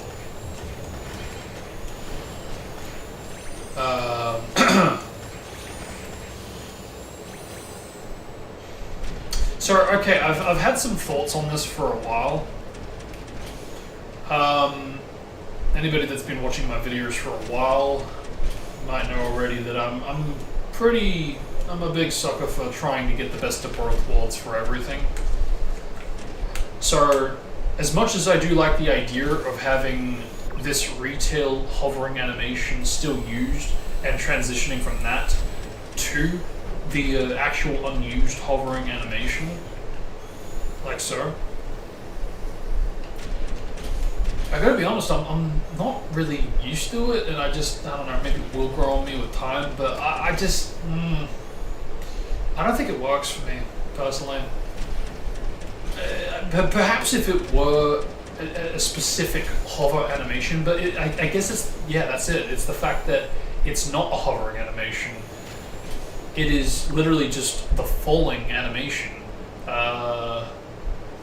So, okay, I've had some thoughts on this for a while. Anybody that's been watching my videos for a while might know already that I'm a big sucker for trying to get the best of both worlds for everything. So, as much as I do like the idea of having this retail hovering animation still used and transitioning from that to the actual unused hovering animation, like so. I gotta be honest, I'm not really used to it, and I don't know, maybe it will grow on me with time, but I just, I don't think it works for me, personally. Perhaps if it were a specific hover animation, but I guess it's, yeah, that's it. It's the fact that it's not a hovering animation. It is literally just the falling animation.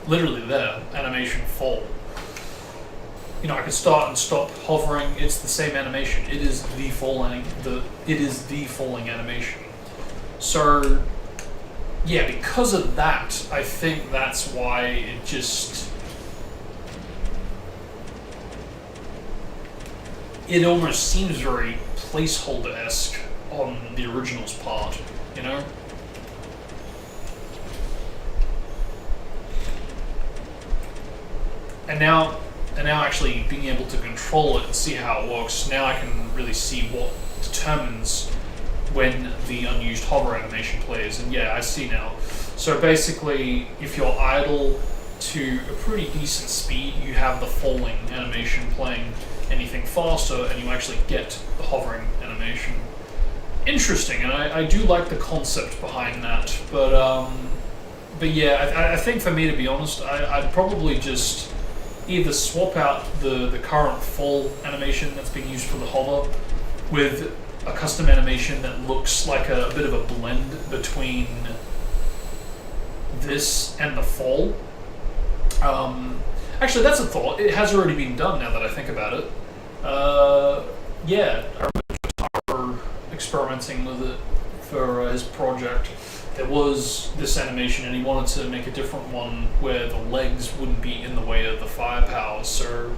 Literally there, animation fall. You know, I could start and stop hovering. It's the same animation. It is the falling animation. So, yeah, because of that, I think that's why it just... It almost seems very placeholder-esque on the original's part, you know? And now actually being able to control it and see how it works, now I can really see what determines when the unused hover animation plays. And yeah, I see now. So basically, if you're idle to a pretty decent speed, you have the falling animation playing. Anything faster, and you actually get the hovering animation. Interesting, and I do like the concept behind that, but yeah, I think for me, to be honest, I'd probably just either swap out the current fall animation that's being used for the hover with a custom animation that looks like a bit of a blend between this and the fall. Actually, that's a thought. It has already been done now that I think about it. Yeah, I remember experimenting with it for his project. There was this animation, and he wanted to make a different one where the legs wouldn't be in the way of the firepower. So,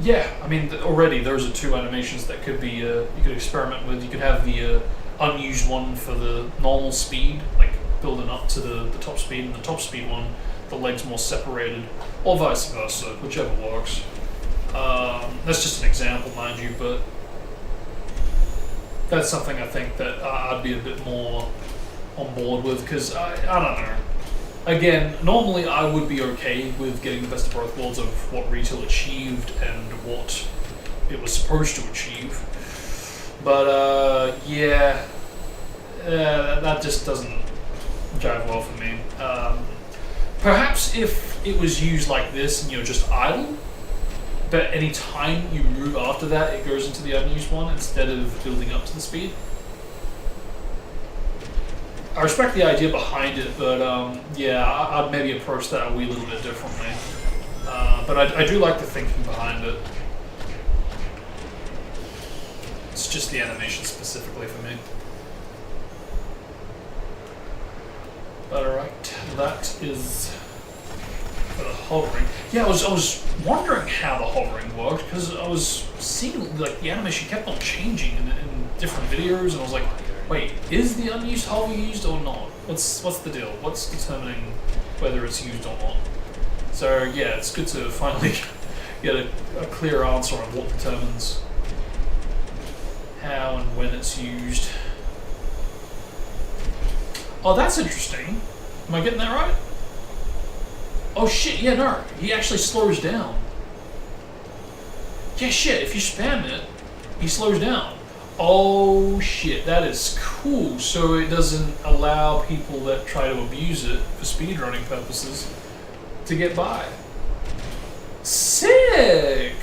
yeah, I mean, already those are two animations that could be you could experiment with. You could have the unused one for the normal speed, like building up to the top speed, and the top speed one, the legs more separated, or vice versa, whichever works. That's just an example, mind you, but that's something I think that I'd be a bit more on board with, because I don't know. Again, normally I would be okay with getting the best of both worlds of what retail achieved and what it was supposed to achieve, but yeah, that just doesn't jive well for me. Perhaps if it was used like this and you're just idle, but any time you move after that, it goes into the unused one instead of building up to the speed. I respect the idea behind it, but yeah, I'd maybe approach that a wee little bit differently. But I do like the thinking behind it. It's just the animation specifically for me. But alright, that is for the hovering. Yeah, I was wondering how the hovering worked, because I was seeing like the animation kept on changing in different videos, and I was like, wait, is the unused hover used or not? What's the deal? What's determining whether it's used or not? So yeah, it's good to finally get a clear answer on what determines how and when it's used. Oh, that's interesting. Am I getting that right? Oh shit, yeah, no. He actually slows down. Yeah, shit, if you spam it, he slows down. Oh shit, that is cool. So it doesn't allow people that try to abuse it for speedrunning purposes to get by. Sick!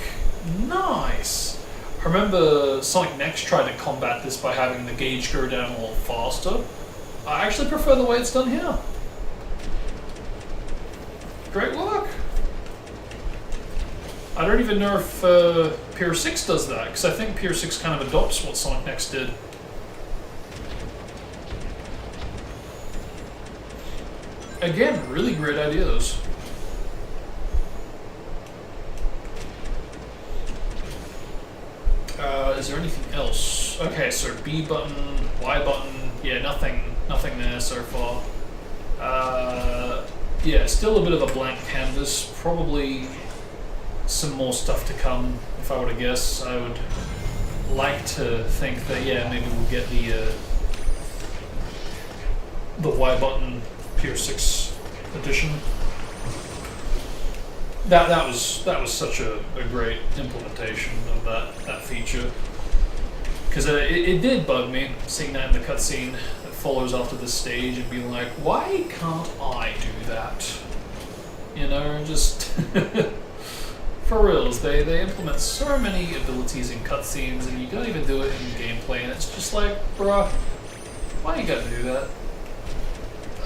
Nice! I remember Sonic Next tried to combat this by having the gauge go down a little faster. I actually prefer the way it's done here. Great work! I don't even know if Pier 6 does that, because I think Pier 6 kind of adopts what Sonic Next did. Again, really great ideas. Is there anything else? Okay, so B button, Y button, yeah, nothing there so far. Yeah, still a bit of a blank canvas. Probably some more stuff to come, if I were to guess. I would like to think that, yeah, maybe we'll get the Y button Pier 6 edition. That was such a great implementation of that feature, because it did bug me seeing that in the cutscene that follows after the stage and being like, why can't I do that? You know, just for reals, they implement so many abilities in cutscenes and you don't even do it in gameplay, and it's just like, bruh, why you gotta do that?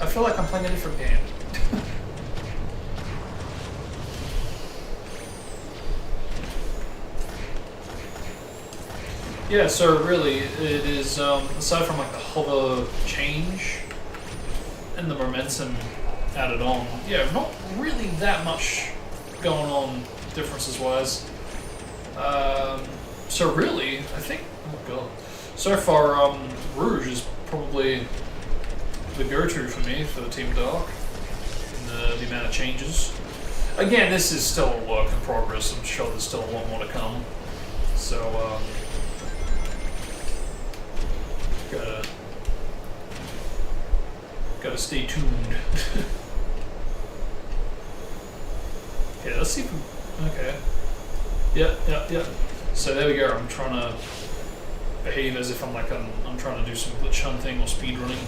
I feel like I'm playing a different game. Yeah, so really, it is, aside from like the hover change and the momentum added on, yeah, not really that much going on differences-wise. So really, I think, oh god, so far, Rouge is probably the go-to for me for Team Dark, in the amount of changes. Again, this is still a work in progress, I'm sure there's still a lot more to come, so, Gotta stay tuned. Okay, let's see if we, okay. Yeah. So there we go, I'm trying to behave as if I'm trying to do some glitch hunting or speedrunning.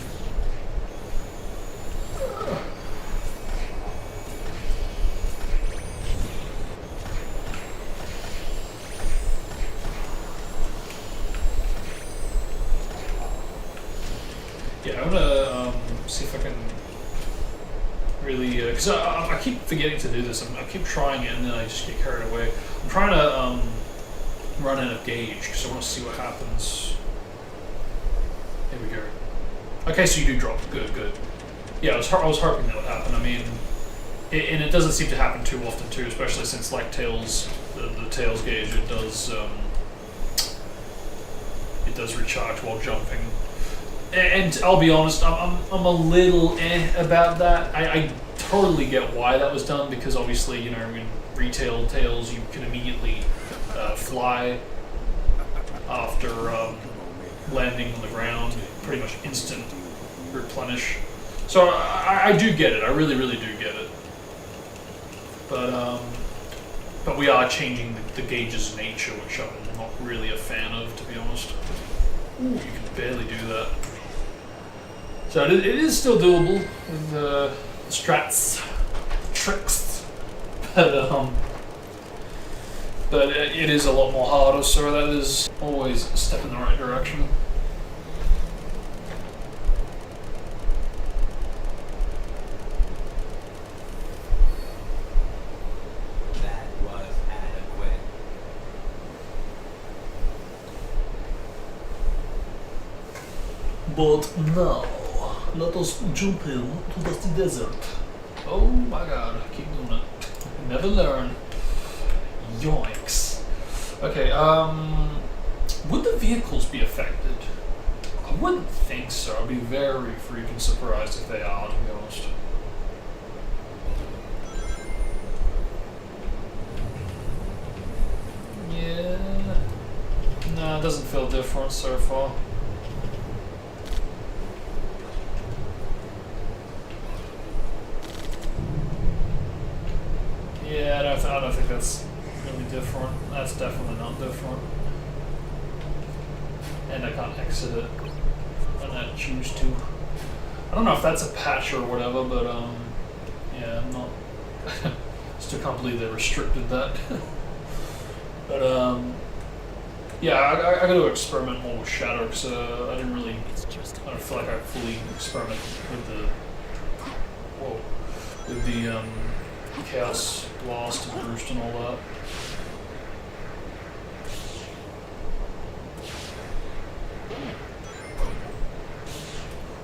Yeah, I'm gonna see if I can really, because I keep forgetting to do this. I keep trying it and then I just get carried away. I'm trying to run out of gauge because I want to see what happens. There we go. Okay, so you do drop. Good. Yeah, I was hoping that would happen. I mean, and it doesn't seem to happen too often too, especially since like Tails, the Tails gauge, it does recharge while jumping. And I'll be honest, I'm a little about that. I totally get why that was done, because obviously, you know, in retail Tails, you can immediately fly after landing on the ground, pretty much instant replenish. So I do get it. I really do get it. But we are changing the gauge's nature, which I'm not really a fan of, to be honest. Ooh, you can barely do that. So it is still doable with strats, tricks, but it is a lot more harder, so that is always a step in the right direction. That was adequate. But now, let us jump in to the desert. Oh my god, I keep doing it. Never learn. Yoinks. Okay, would the vehicles be affected? I wouldn't think so. I'd be very freaking surprised if they are, to be honest. Yeah. No, it doesn't feel different so far. Yeah, I don't think that's really different. That's definitely not different. And I can't exit it when I choose to. I don't know if that's a patch or whatever, but yeah, I'm not. Still can't believe they restricted that. But yeah, I got to experiment more with Shadow because I didn't really. I don't feel like I fully experimented with the Chaos Blast and Boost and all that.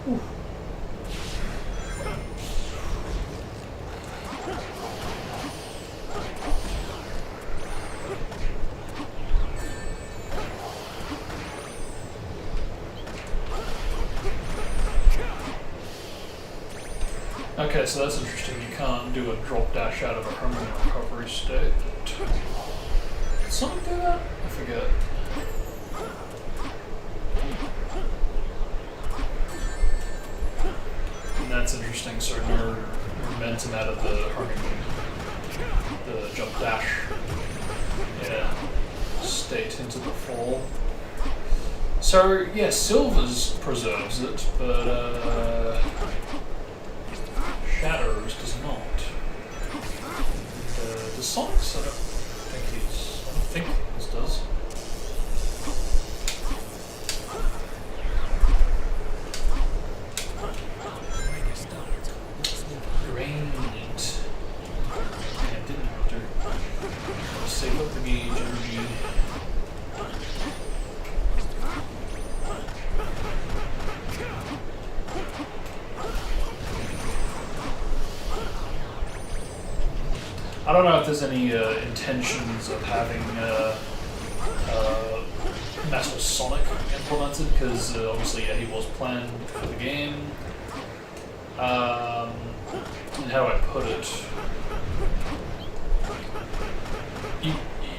Whew. Okay, so that's interesting. You can't do a drop dash out of a permanent recovery state. Did someone do that? I forget. And that's interesting. So no momentum out of the jump dash. Yeah, state into the fall. So yeah, Silver's preserves it, but Shadows does not. The Sonic's, I don't think this does. Great. Yeah, didn't have to save up the gauge energy. I don't know if there's any intentions of having Metal Sonic implemented, because obviously he was planned for the game. And how do I put it?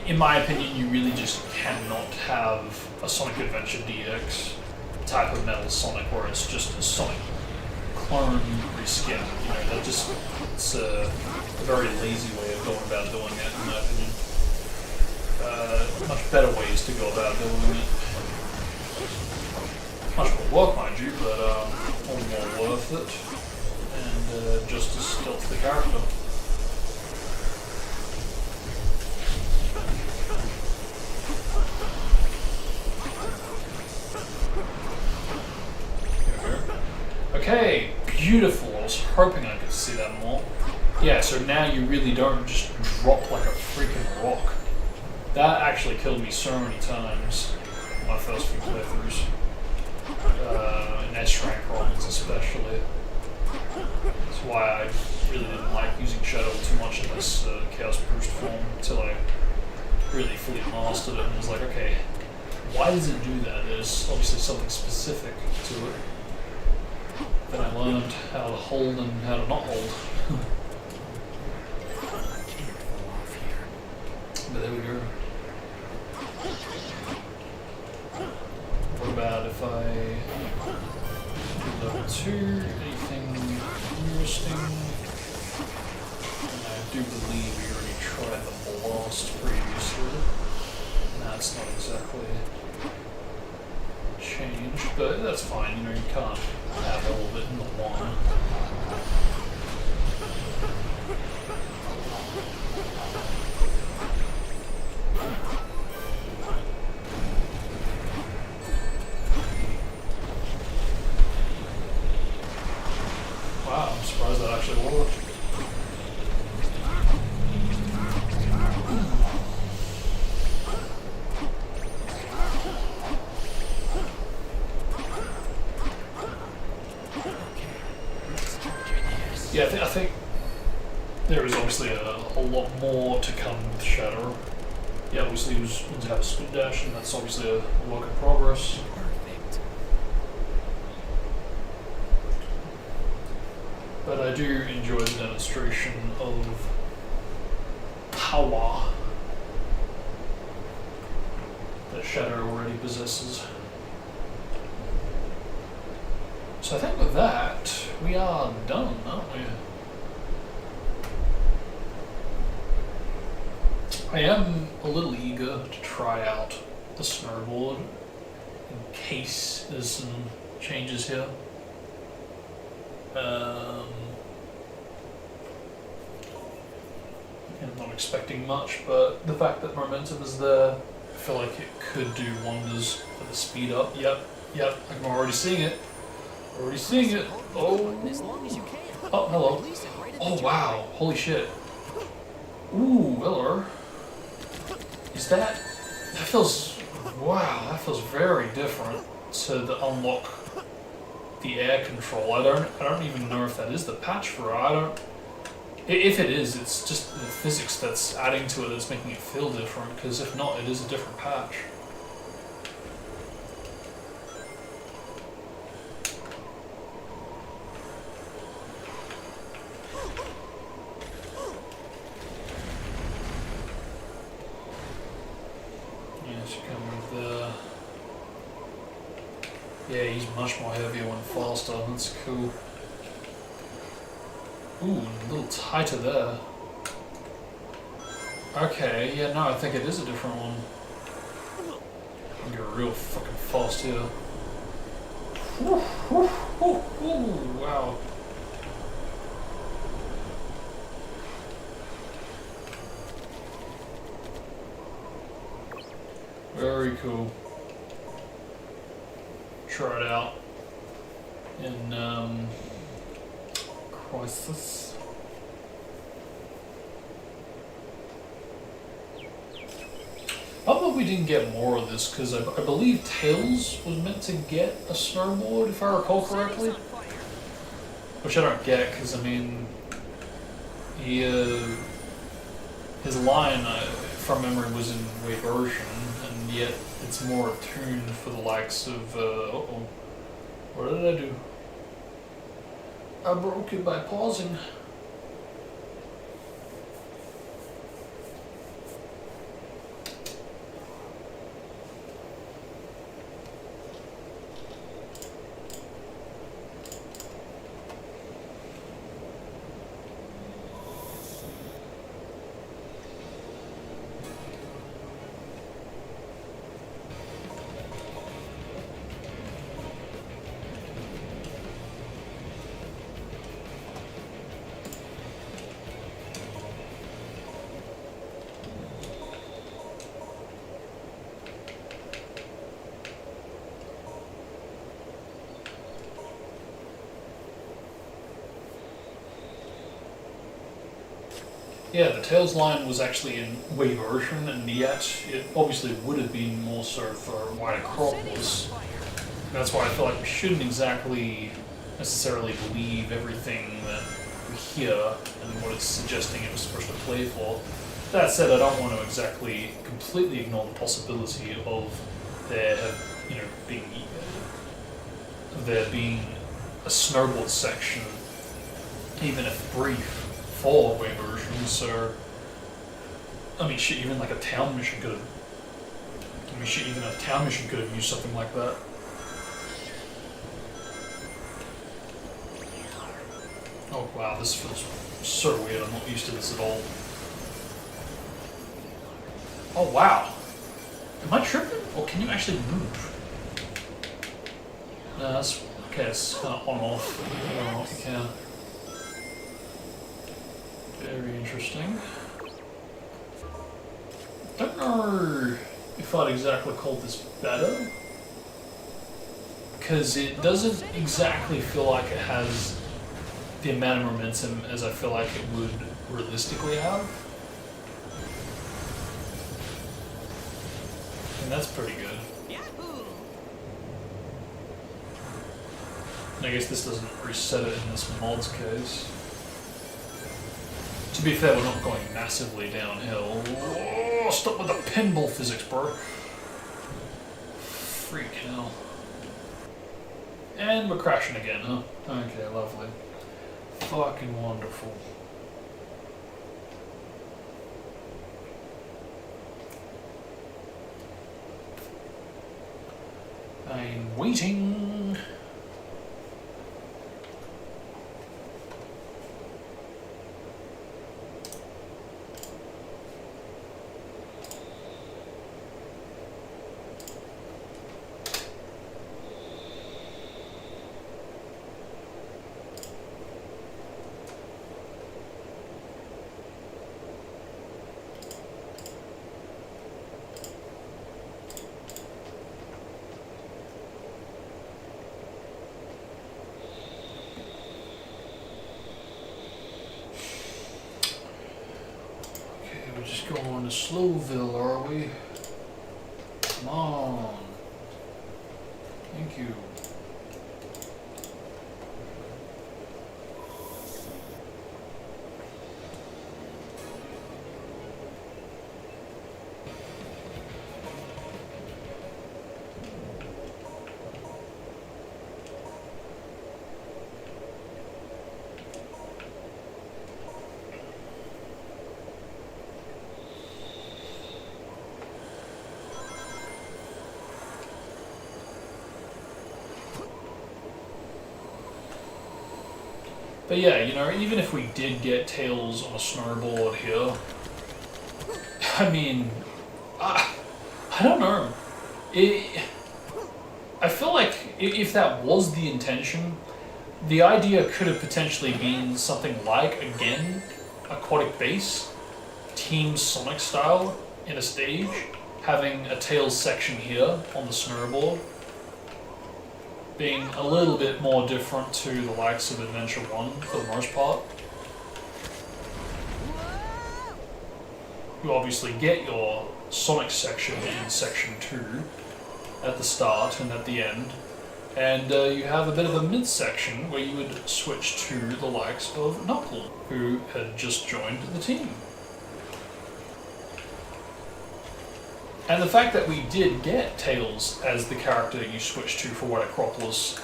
In my opinion, you really just cannot have a Sonic Adventure DX type of Metal Sonic where it's just a Sonic clone reskin. You know, that just, it's a very lazy way of going about doing it, in my opinion. Much better ways to go about doing it. Much more work, mind you, but all more worth it, and just as still to the character. Okay, beautiful. I was hoping I could see that more. Yeah, so now you really don't just drop like a freaking rock. That actually killed me so many times in my first few playthroughs. In S-rank runs especially. That's why I really didn't like using Shadow too much in this Chaos Boost form until I really fully mastered it and was like, okay, why does it do that? There's obviously something specific to it. Then I learned how to hold and how to not hold. But there we go. What about if I do level 2, anything interesting? And I do believe we already tried the blast previously. That's not exactly changed, but that's fine, you know, you can't have all of it in the one. Wow, I'm surprised that actually worked. Yeah, I think there is obviously a lot more to come with Shadow. Yeah, obviously he was going to have a spin dash, and that's obviously a work in progress. Perfect. But I do enjoy the demonstration of power that Shadow already possesses. So I think with that, we are done, aren't we? I am a little eager to try out the snowboard in case there's some changes here. I'm not expecting much, but the fact that momentum is there, I feel like it could do wonders for the speed up. Yep, I'm already seeing it. Already seeing it. As long as you can. Oh, hello. Release it right at the Oh, joint. wow. Holy shit. Ooh, hello. Is that feels, wow, that feels very different to unlock the air control. I don't even know if that is the patch for it. If it is, it's just the physics that's adding to it that's making it feel different, because if not, it is a different patch. Yes, you come with the... Yeah, he's much more heavier when faster, that's cool. Ooh, a little tighter there. Okay, yeah, no, I think it is a different one. You're real fucking fast here. Ooh, wow. Very cool. Try it out in Crisis. How about we didn't get more of this, because I believe Tails was meant to get a snowboard, if I recall correctly. Which I don't get, because I mean, he, his line, from memory, was in Wii version, and yet it's more attuned for the likes of, uh-oh. What did I do? I broke it by pausing. Yeah, the Tails line was actually in Wii version, and yet it obviously would have been more so for wider croppers. That's why I feel like we shouldn't exactly necessarily believe everything that we hear and what it's suggesting it was supposed to play for. That said, I don't want to exactly completely ignore the possibility of there being a snowboard section, even if brief, for Wii version. So, I mean, shit, even like a town mission could have. I mean, shit, even a town mission could have used something like that. Oh wow, this feels so weird. I'm not used to this at all. Oh wow. Am I tripping? Or can you actually move? No, that's okay. It's kind of on off. I don't know if you can. Very interesting. Don't know if I'd exactly call this better, because it doesn't exactly feel like it has the amount of momentum as I feel like it would realistically have. And that's pretty good. Yahoo! And I guess this doesn't reset it in this mod's case. To be fair, we're not going massively downhill. Oh, stop with the pinball physics, bro. Freak hell. And we're crashing again, huh? Okay, lovely. Fucking wonderful. I'm waiting. We're just going to Slowville, are we? Come on. Thank you. But yeah, you know, even if we did get Tails on a snowboard here, I mean, I don't know. I feel like if that was the intention, the idea could have potentially been something like, again, aquatic base, Team Sonic style in a stage, having a Tails section here on the snowboard, being a little bit more different to the likes of Adventure 1 for the most part. You obviously get your Sonic section in Section 2 at the start and at the end, and you have a bit of a mid-section where you would switch to the likes of Knuckles, who had just joined the team. And the fact that we did get Tails as the character you switch to for White Acropolis,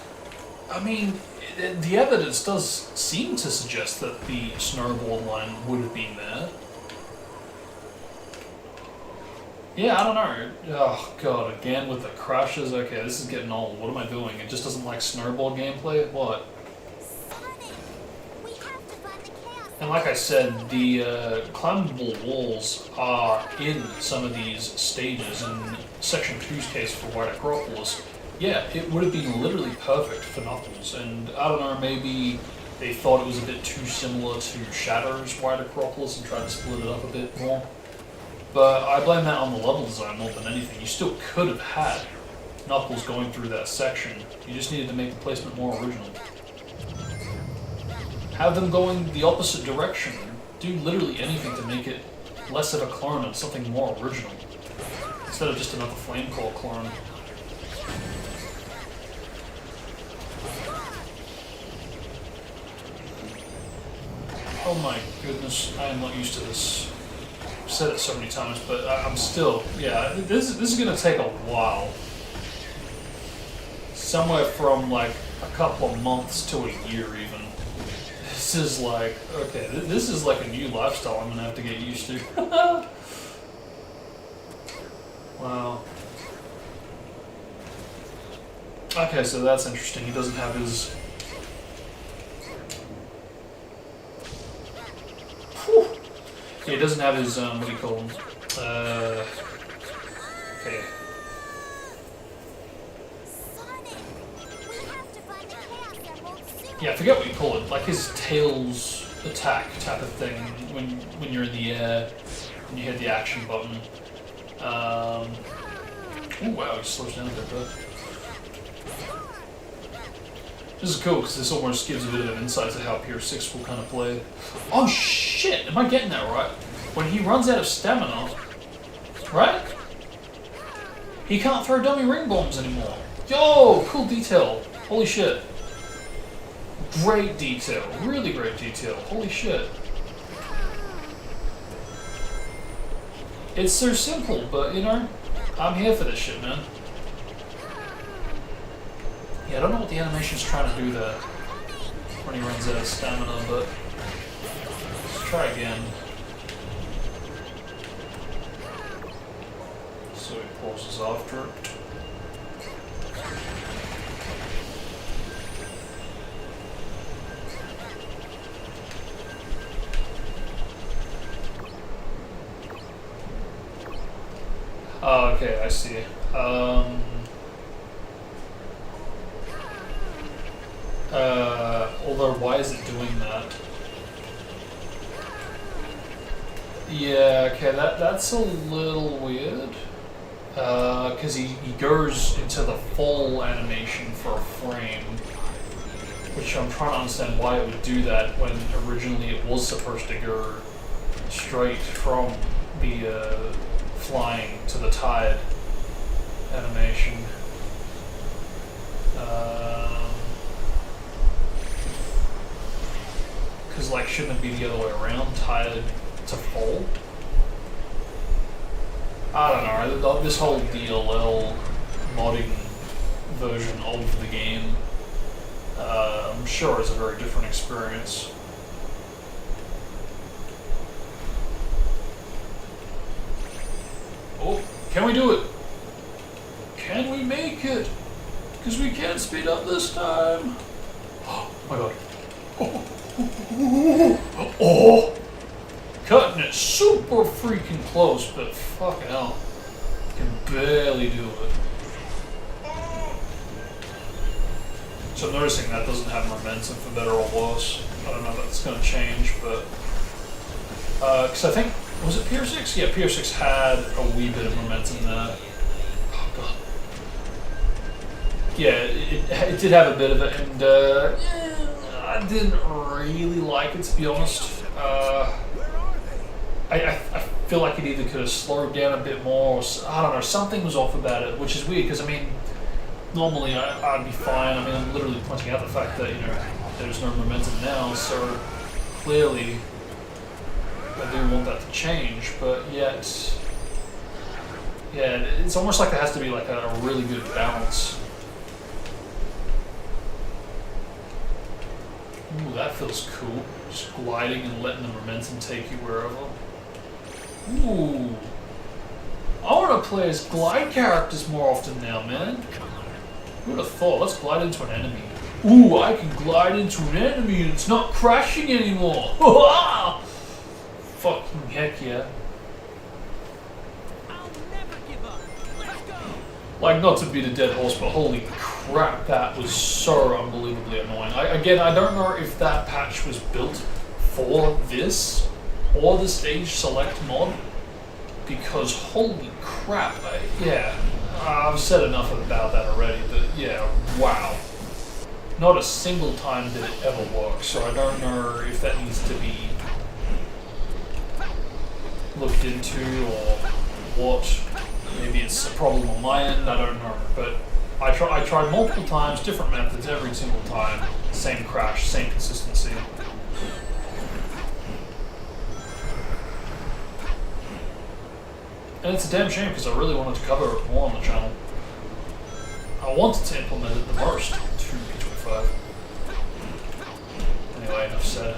I mean, the evidence does seem to suggest that the snowboard line would have been there. Yeah, I don't know. Oh god, again with the crashes. Okay, this is getting old. What am I doing? It just doesn't like snowboard gameplay? What? And like I said, the climbable walls are in some of these stages. In Section 2's case for White Acropolis, yeah, it would have been literally perfect for Knuckles. And I don't know, maybe they thought it was a bit too similar to Shadow's White Acropolis and tried to split it up a bit more. But I blame that on the level design more than anything. You still could have had Knuckles going through that section. You just needed to make the placement more original. Have them going the opposite direction. Do literally anything to make it less of a clone and something more original. Instead of just another Flamecore clone. Oh my goodness, I am not used to this. I've said it so many times, but I'm still, yeah, this is gonna take a while. Somewhere from like a couple of months to a year even. This is like, okay, this is like a new lifestyle I'm gonna have to get used to. Wow. Okay, so that's interesting. He doesn't have his... Whew. Yeah, he doesn't have his, what do you call them? Okay. Yeah, I forget what you call it. Like his tails attack type of thing when you're in the air and you hit the action button. Oh wow, he slows down a bit though. This is cool because this almost gives a bit of an insight to how Pier 6 will kind of play. Oh shit! Am I getting that right? When he runs out of stamina, right? He can't throw dummy ring bombs anymore. Yo, cool detail. Holy shit. Great detail. Really great detail. Holy shit. It's so simple, but you know, I'm here for this shit, man. Yeah, I don't know what the animation's trying to do there when he runs out of stamina, but let's try again. So he pauses after it. Oh, okay, I see. Although, why is it doing that? Yeah, okay, that's a little weird. Because he goes into the full animation for a frame, which I'm trying to understand why it would do that when originally it was supposed to go straight from the flying to the tide animation. Because, like, shouldn't it be the other way around, tide to full? I don't know, this whole DLL modding version of the game, I'm sure is a very different experience. Oh, can we do it? Can we make it? Because we can't speed up this time. Oh my god. Oh! Cutting it super freaking close, but fucking hell. Can barely do it. So I'm noticing that doesn't have momentum for better or worse. I don't know if that's going to change, but... Because I think... Was it Pier 6? Yeah, Pier 6 had a wee bit of momentum there. Oh god. Yeah, it did have a bit of it, and I didn't really like it, to be honest. I feel like it either could have slowed down a bit more, or, I don't know, something was off about it, which is weird, because, I mean, normally I'd be fine. I mean, I'm literally pointing out the fact that, you know, there's no momentum now, so clearly I do want that to change, but yet, yeah, it's almost like there has to be like a really good balance. Ooh, that feels cool. Just gliding and letting the momentum take you wherever. Ooh. I want to play as glide characters more often now, man. Who would have thought? Let's glide into an enemy. Ooh, I can glide into an enemy and it's not crashing anymore. Fucking heck yeah. I'll never give up. Let's go. Like, not to beat a dead horse, but holy crap, that was so unbelievably annoying. Again, I don't know if that patch was built for this or the stage select mod, because holy crap, yeah, I've said enough about that already, but yeah, wow. Not a single time did it ever work, so I don't know if that needs to be looked into or what. Maybe it's a problem on my end, I don't know, but I tried multiple times, different methods every single time, same crash, same consistency. And it's a damn shame because I really wanted to cover it more on the channel. I wanted to implement it the most to P25. Anyway, enough said.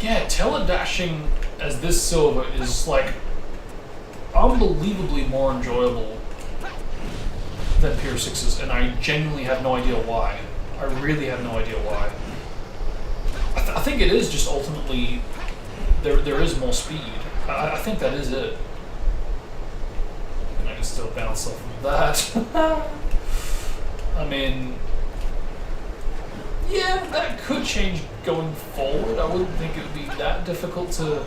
Yeah, teledashing as this silver is like unbelievably more enjoyable than Pier 6's, and I genuinely have no idea why. I really have no idea why. I think it is just ultimately there is more speed. I think that is it. And I can still bounce off of that. I mean, yeah, that could change going forward. I wouldn't think it would be that difficult to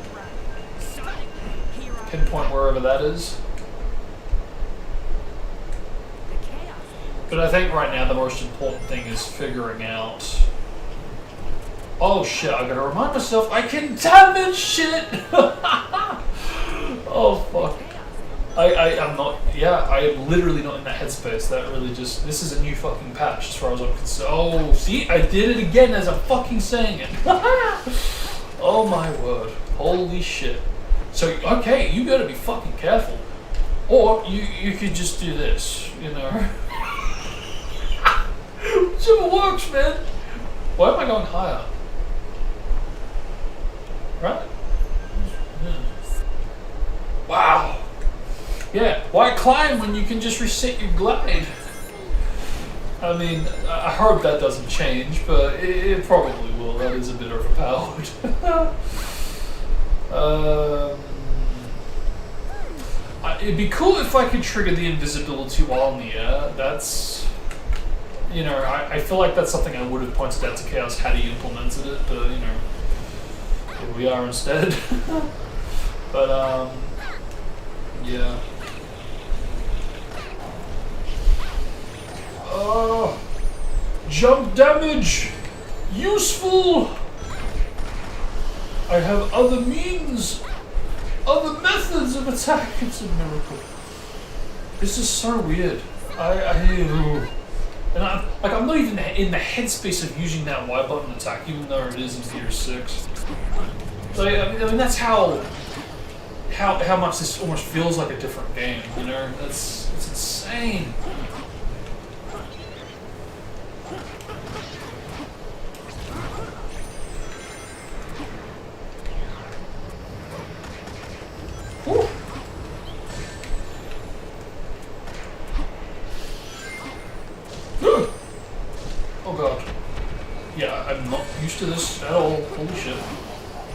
pinpoint wherever that is. But I think right now the most important thing is figuring out... Oh shit, I gotta remind myself I can damage shit! Oh fuck. I'm not, yeah, I am literally not in that headspace. That really just, this is a new fucking patch as far as I'm concerned. Oh, see, I did it again as I'm fucking saying it. Oh my word. Holy shit. So, okay, you gotta be fucking careful. Or you could just do this, you know? Whichever works, man. Why am I going higher? Right? Wow. Yeah, why climb when you can just reset your glide? I mean, I hope that doesn't change, but it probably will. That is a bit overpowered. It'd be cool if I could trigger the invisibility while in the air. That's, you know, I feel like that's something I would have pointed out to Chaos had he implemented it, but, you know, here we are instead. But, yeah. Jump damage! Useful! I have other means! Other methods of attack! It's a miracle. This is so weird. And I'm not even in the headspace of using that Y button attack, even though it is in Tier 6. Like, I mean, that's how much this almost feels like a different game, you know? It's insane. Woo. Oh god. Yeah, I'm not used to this at all. Holy shit.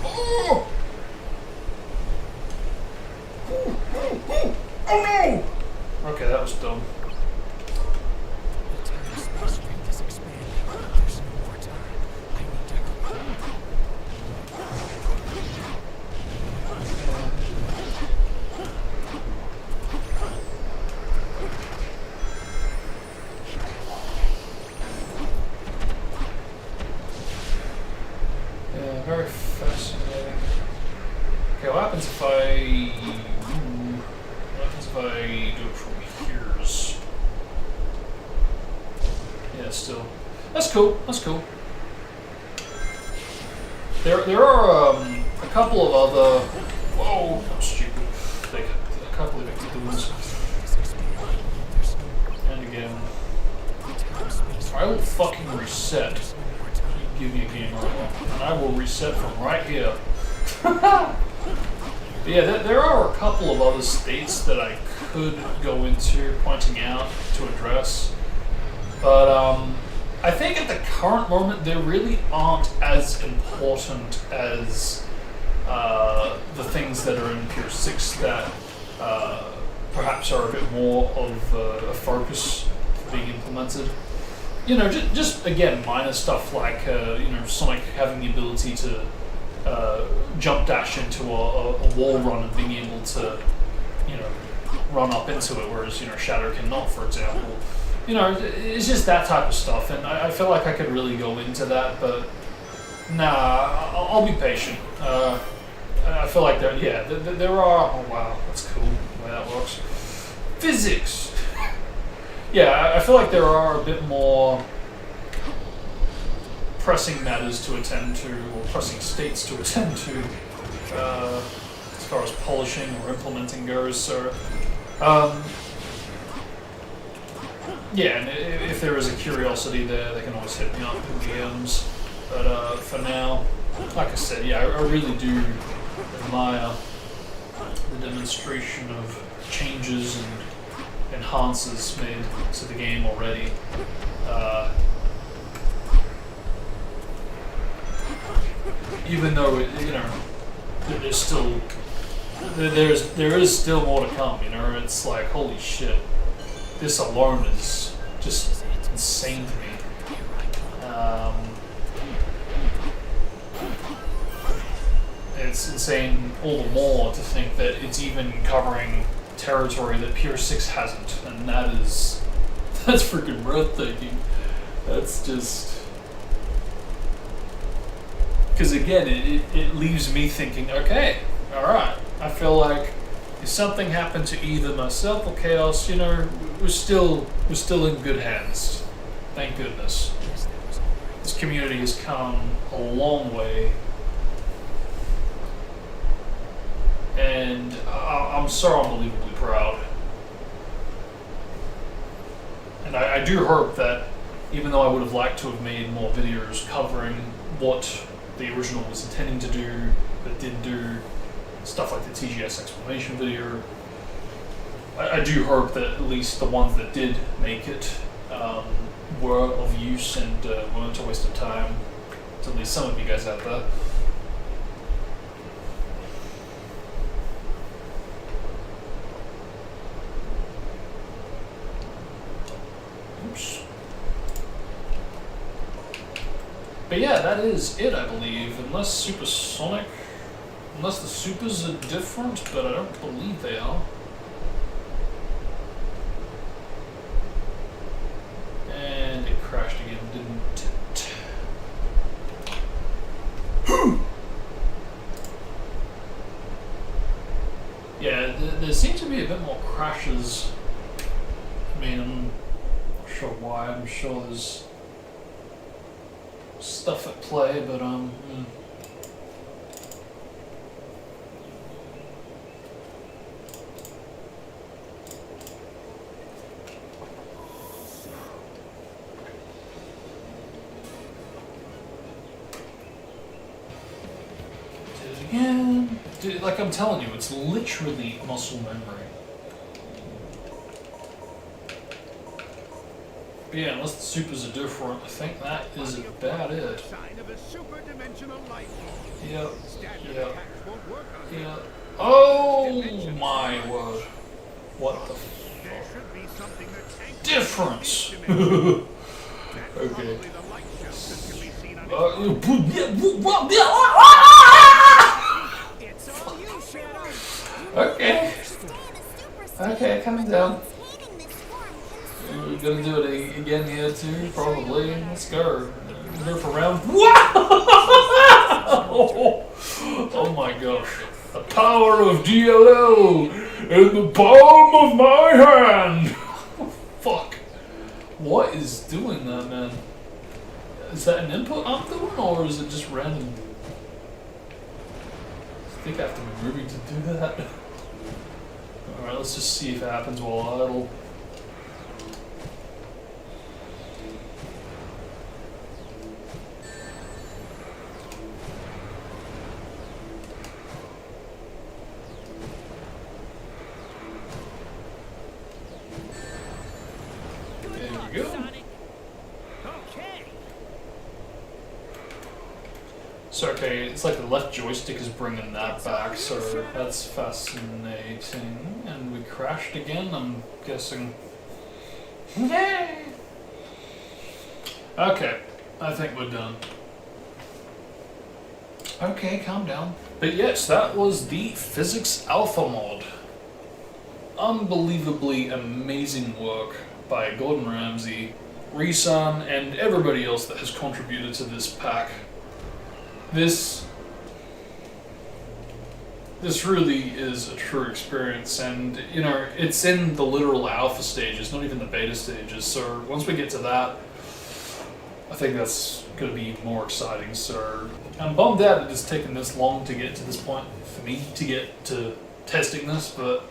Oh! Oh no! Okay, that was dumb. The time space strength is expanding. There's no more time. I need to hurry. Yeah, very fascinating. Okay, what happens if I do it from here's? Yeah, still. That's cool. That's cool. There are a couple of other. Whoa, I'm stupid. A couple of things. And again, I will fucking reset. Give me a game over, and I will reset from right here. But yeah, there are a couple of other states that I could go into pointing out to address, but I think at the current moment they really aren't as important as the things that are in Pure 6 that perhaps are a bit more of a focus being implemented. You know, just again, minor stuff like you know, Sonic having the ability to jump dash into a wall run and being able to, you know, run up into it, whereas, you know, Shadow cannot, for example. You know, it's just that type of stuff, and I feel like I could really go into that, but nah, I'll be patient. I feel like there are. Oh wow, that's cool the way that works. Physics. Yeah, I feel like there are a bit more pressing matters to attend to, or pressing states to attend to, as far as polishing or implementing goes. So, yeah, and if there is a curiosity there, they can always hit me up in DMs. But for now, like I said, yeah, I really do admire the demonstration of changes and enhances made to the game already. Even though you know, there's still there is still more to come. You know, it's like, holy shit, this alone is just insane to me. It's insane all the more to think that it's even covering territory that Pure 6 hasn't, and that's freaking breathtaking. That's just, because again, it leaves me thinking, okay, alright, I feel like if something happened to either myself or Chaos, you know, we're still in good hands. Thank goodness. This community has come a long way I'm so unbelievably proud. And I do hope that, even though I would have liked to have made more videos covering what the original was intending to do, but didn't do, stuff like the TGS explanation video, I do hope that at least the ones that did make it were of use and weren't a waste of time to at least some of you guys out there. Oops. But yeah, that is it, I believe, unless supersonic, unless the supers are different, but I don't believe they are. And it crashed again, didn't it? Yeah, there seems to be a bit more crashes. I mean, I'm not sure why. I'm sure there's stuff at play, but did it again. Dude, like I'm telling you, it's literally muscle memory. But yeah, unless the supers are different, I think that is about it. Yep. Yep. Yep. Oh my word. What the fuck? Difference! Okay. Okay. Okay, calm down. We're gonna do it again here too, probably. Let's go. Go for round. Oh my gosh. The power of DLL in the palm of my hand! Fuck. What is doing that, man? Is that an input I'm doing, or is it just random? I think I have to be moving to do that. Alright, let's just see if it happens while idle. So okay, it's like the left joystick is bringing that back, so that's fascinating. And we crashed again, I'm guessing. Yay! Okay, I think we're done. Okay, calm down. But yes, that was the Physics Alpha mod. Unbelievably amazing work by Gordon Ramsay, Resan, and everybody else that has contributed to this pack. This really is a true experience, and you know, it's in the literal alpha stages, not even the beta stages, so once we get to that, I think that's going to be more exciting. So I'm bummed out that it's taken this long to get to this point for me to get to testing this, but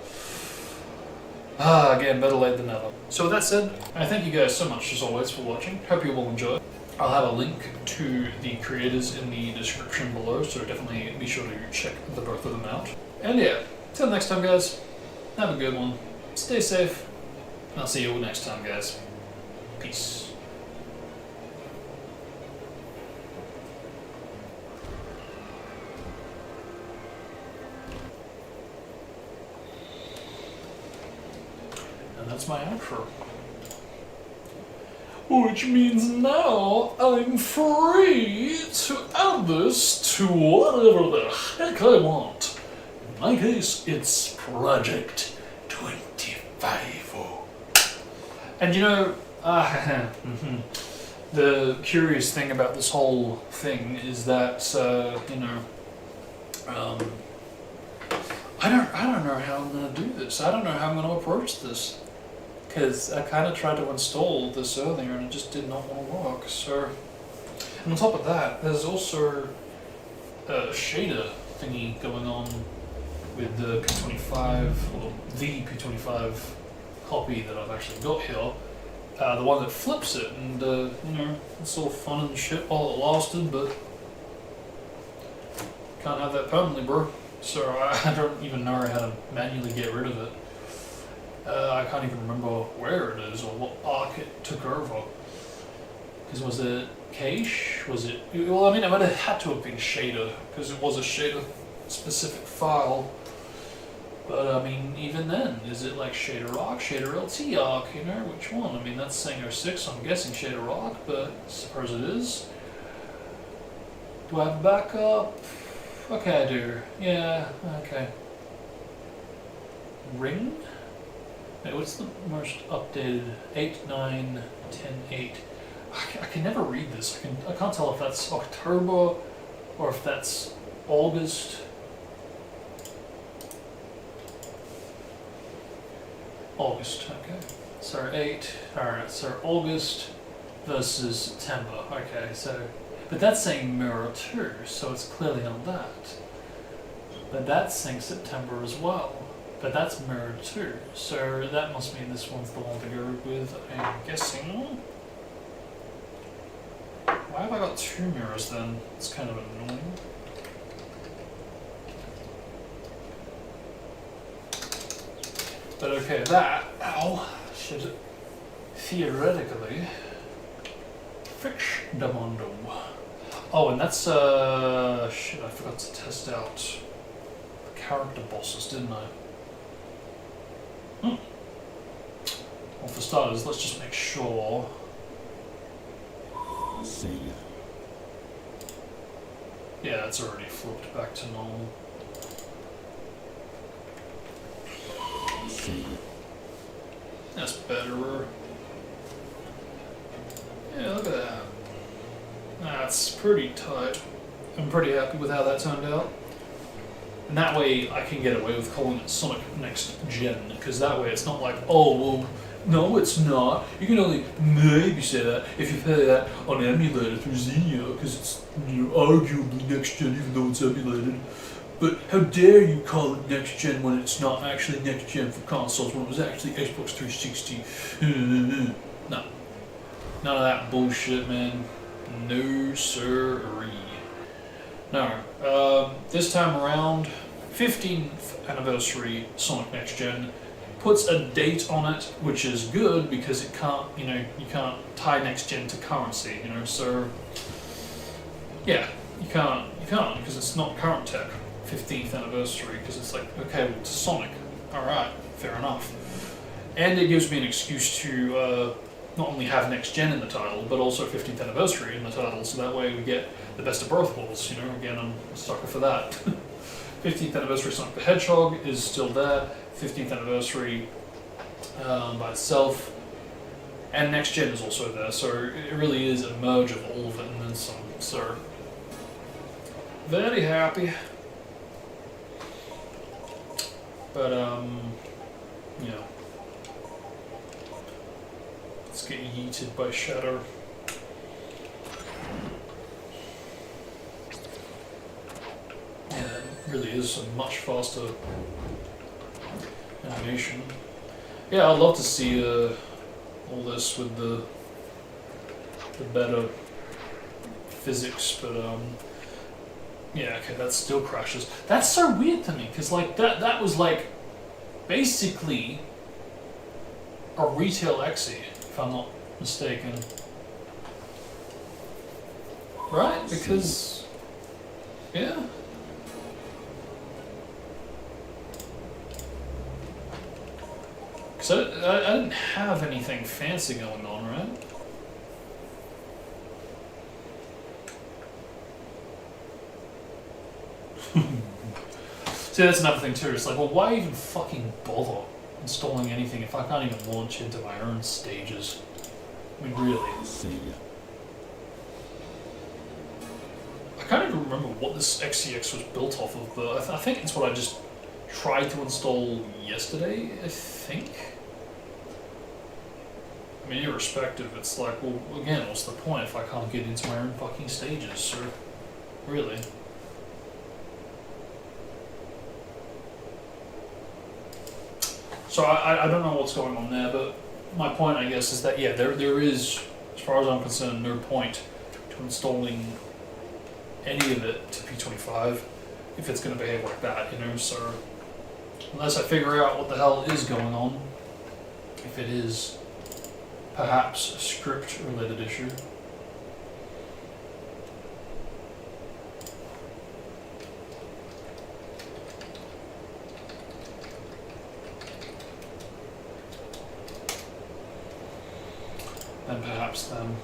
again, better late than never. So with that said, I thank you guys so much as always for watching. Hope you all enjoyed. I'll have a link to the creators in the description below, so definitely be sure to check the both of them out. And yeah, till next time guys, have a good one, stay safe, and I'll see you all next time guys. Peace. And that's my outro. Which means now I'm free to add this to whatever the heck I want. In my case, it's Project 25. And you know, the curious thing about this whole thing is that, you know, I don't know how I'm going to do this. I don't know how I'm going to approach this. Because I kind of tried to install this earlier and it just did not want to work. So, and on top of that, there's also a shader thingy going on with the P25, or the P25 copy that I've actually got here, the one that flips it, and you know, it's all fun and shit while it lasted, but can't have that permanently, bro. So I don't even know how to manually get rid of it. I can't even remember where it is or what arc it took over. Because was it cache? Was it? Well, I mean, it would have had to have been shader because it was a shader specific file. But I mean, even then, is it like shader arc, shader LT arc? You know, which one? I mean, that's saying 06, so I'm guessing shader arc, but I suppose it is. Do I have a backup? Okay, I do. Yeah, okay. Ring? Wait, what's the most updated? 8, 9, 10, 8. I can never read this. I can't tell if that's October or if that's August. August, okay. So 8, alright, so August versus September. Okay, so, but that's saying mirror 2, so it's clearly not that. But that's saying September as well. But that's mirror 2, so that must mean this one's the one to go with, I'm guessing. Why have I got 2 mirrors then? It's kind of annoying. But okay, that, ow, should theoretically fix the mondo. Oh, and that's, shit, I forgot to test out the character bosses, didn't I? Well, for starters, let's just make sure. Yeah, it's already flipped back to normal. That's better. Yeah, look at that. That's pretty tight. I'm pretty happy with how that turned out. And that way I can get away with calling it Sonic Next Gen, because that way it's not like, oh, well, no, it's not. You can only maybe say that if you play that on emulator through Xenia, because it's, you know, arguably Next Gen even though it's emulated. But how dare you call it Next Gen when it's not actually Next Gen for consoles, when it was actually Xbox 360? No. None of that bullshit, man. No sirree. No. This time around, 15th anniversary Sonic Next Gen puts a date on it, which is good because it can't, you know, you can't tie Next Gen to currency, you know, so yeah, you can't because it's not current tech. 15th anniversary, because it's like, okay, well, it's Sonic, alright, fair enough. And it gives me an excuse to not only have Next Gen in the title, but also 15th anniversary in the title, so that way we get the best of both worlds, you know, again, I'm a sucker for that. 15th anniversary Sonic the Hedgehog is still there, 15th anniversary by itself, and Next Gen is also there, so it really is a merge of all of it and then some, so very happy. But, you know, let's get yeeted by Shadow. Yeah, it really is a much faster animation. Yeah, I'd love to see all this with the better physics, but yeah, okay, that still crashes. That's so weird to me, because like that was like basically a retail Exie, if I'm not mistaken. Right? Because yeah. Because I didn't have anything fancy going on, right? See, that's another thing too. It's like, well, why even fucking bother installing anything if I can't even launch into my own stages? I mean, really. I can't even remember what this XCX was built off of, but I think it's what I just tried to install yesterday, I think. I mean, irrespective, it's like, well, again, what's the point if I can't get into my own fucking stages, so really. So I don't know what's going on there, but my point, I guess, is that yeah, there is, as far as I'm concerned, no point to installing any of it to P25 if it's going to behave like that, you know. So unless I figure out what the hell is going on, if it is perhaps a script-related issue. Then perhaps then.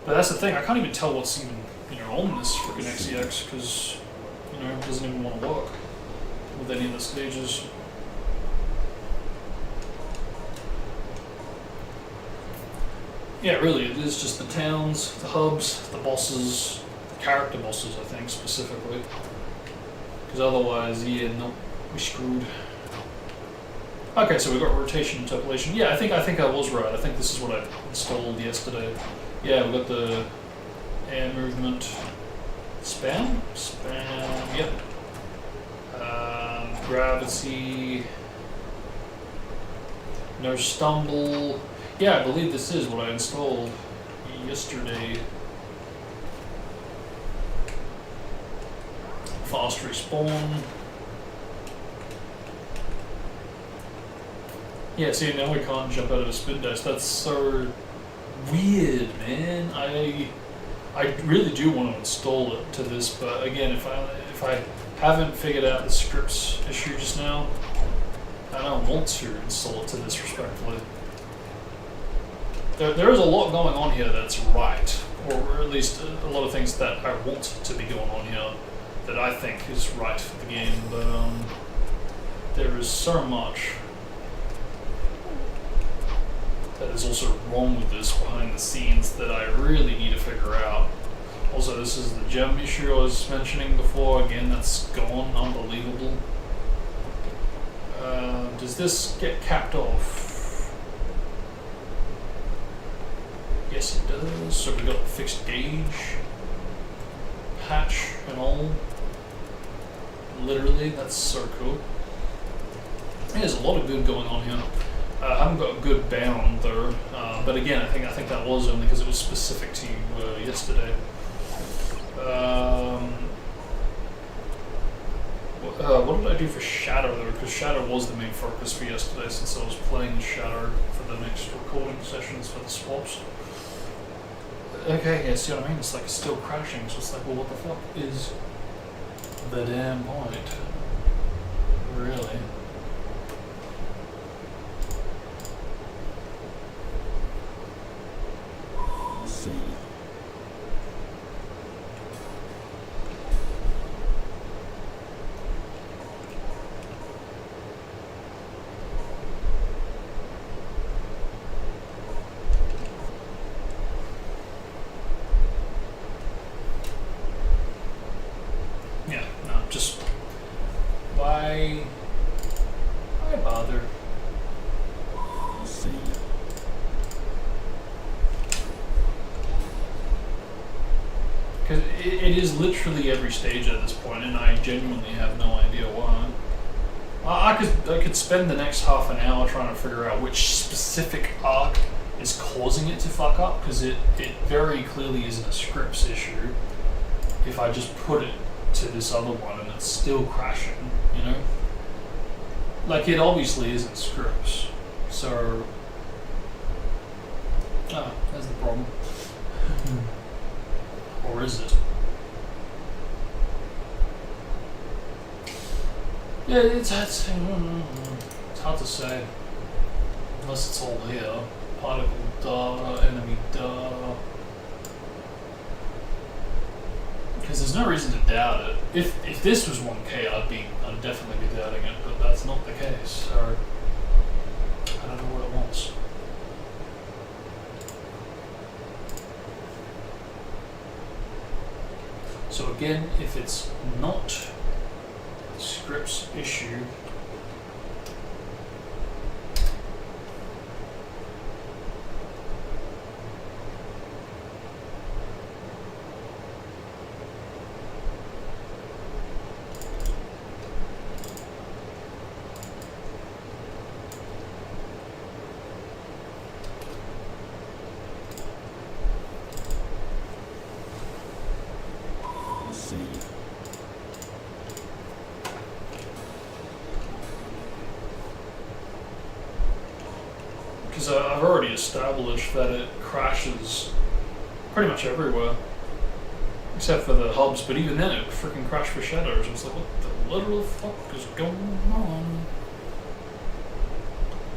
But that's the thing, I can't even tell what's even, you know, on this freaking XEX because, you know, it doesn't even want to work with any of the stages. Yeah, really, it is just the towns, the hubs, the bosses, the character bosses, I think, specifically. Because otherwise, yeah, no, we're screwed. Okay, so we got rotation interpolation. Yeah, I think I was right. I think this is what I installed yesterday. Yeah, we got the air movement spam, yep. Gravity, no stumble. Yeah, I believe this is what I installed yesterday. Fast respawn. Yeah, see, now we can't jump out of a spin dash. That's so weird, man. I really do want to install it to this, but again, if I haven't figured out the scripts issue just now, I don't want to install it to this respectfully. There is a lot going on here that's right, or at least a lot of things that I want to be going on here that I think is right for the game, but there is so much that is also wrong with this behind the scenes that I really need to figure out. Also, this is the gem issue I was mentioning before. Again, that's gone. Unbelievable. Does this get capped off? Yes, it does. So we got a fixed gauge, patch, and all. Literally, that's so cool. There's a lot of good going on here. I haven't got a good bound though, but again, I think that was only because it was specific to you yesterday. What did I do for Shadow though? Because Shadow was the main focus for yesterday, since I was playing Shadow for the next recording sessions for the swaps. Okay, yeah, see what I mean? It's like it's still crashing, so it's like, well, what the fuck is the damn point? Really? Yeah, no, just why bother? Because it is literally every stage at this point, and I genuinely have no idea why. I could spend the next half an hour trying to figure out which specific arc is causing it to fuck up, because it very clearly isn't a scripts issue. If I just put it to this other one and it's still crashing, you know? Like, it obviously isn't scripts. So, that's the problem. Or is it? Yeah, it's hard to say. Unless it's all here. Particle data, enemy data. Because there's no reason to doubt it. If this was 1K, I'd definitely be doubting it, but that's not the case. So I don't know what it wants. So again, if it's not a scripts issue, because I've already established that it crashes pretty much everywhere, except for the hubs. But even then, it freaking crashed for shadows. It's like, what the literal fuck is going on?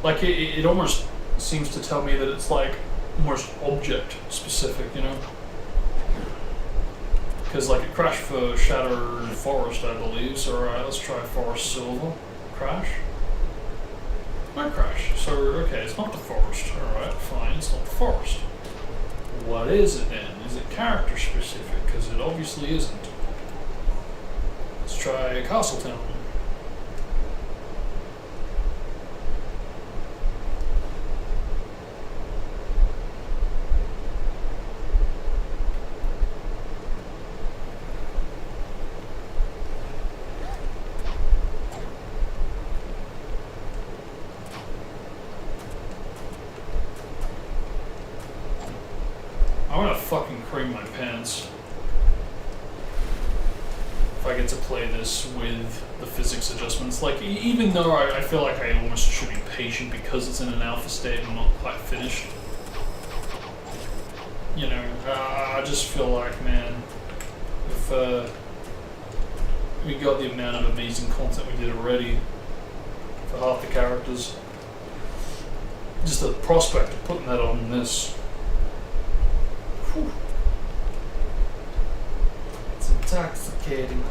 Like it almost seems to tell me that it's like almost object specific, you know? Because like it crashed for Shadow Forest, I believe. So alright, let's try Forest Silver. Crash? No crash. So okay, it's not the forest. Alright, fine, it's not the forest. What is it then? Is it character specific? Because it obviously isn't. Let's try Castletown. I'm gonna fucking cream my pants if I get to play this with the physics adjustments. Like, even though I feel like I almost should be patient because it's in an alpha state and not quite finished. You know, I just feel like, man, if we got the amount of amazing content we did already for half the characters, just the prospect of putting that on this. Whew. It's intoxicating.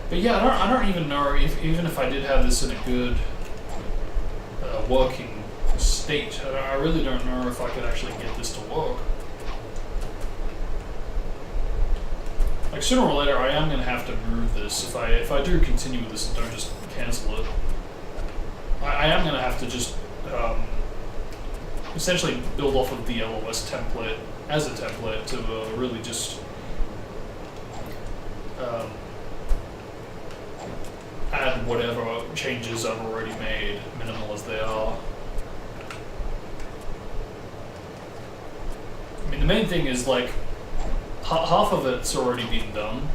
But yeah, I don't even know if even if I did have this in a good working state, I really don't know if I could actually get this to work. Like, sooner or later, I am going to have to move this. If I do continue with this and don't just cancel it, I am going to have to just essentially build off of the LOS template as a template to really just add whatever changes I've already made, minimal as they are. I mean, the main thing is, like, half of it's already been done,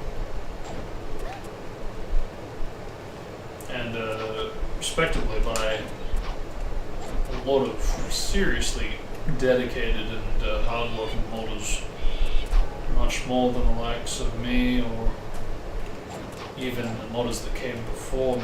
and respectively by a lot of seriously dedicated and hard-working modders, much more than the likes of me or even the modders that came before me.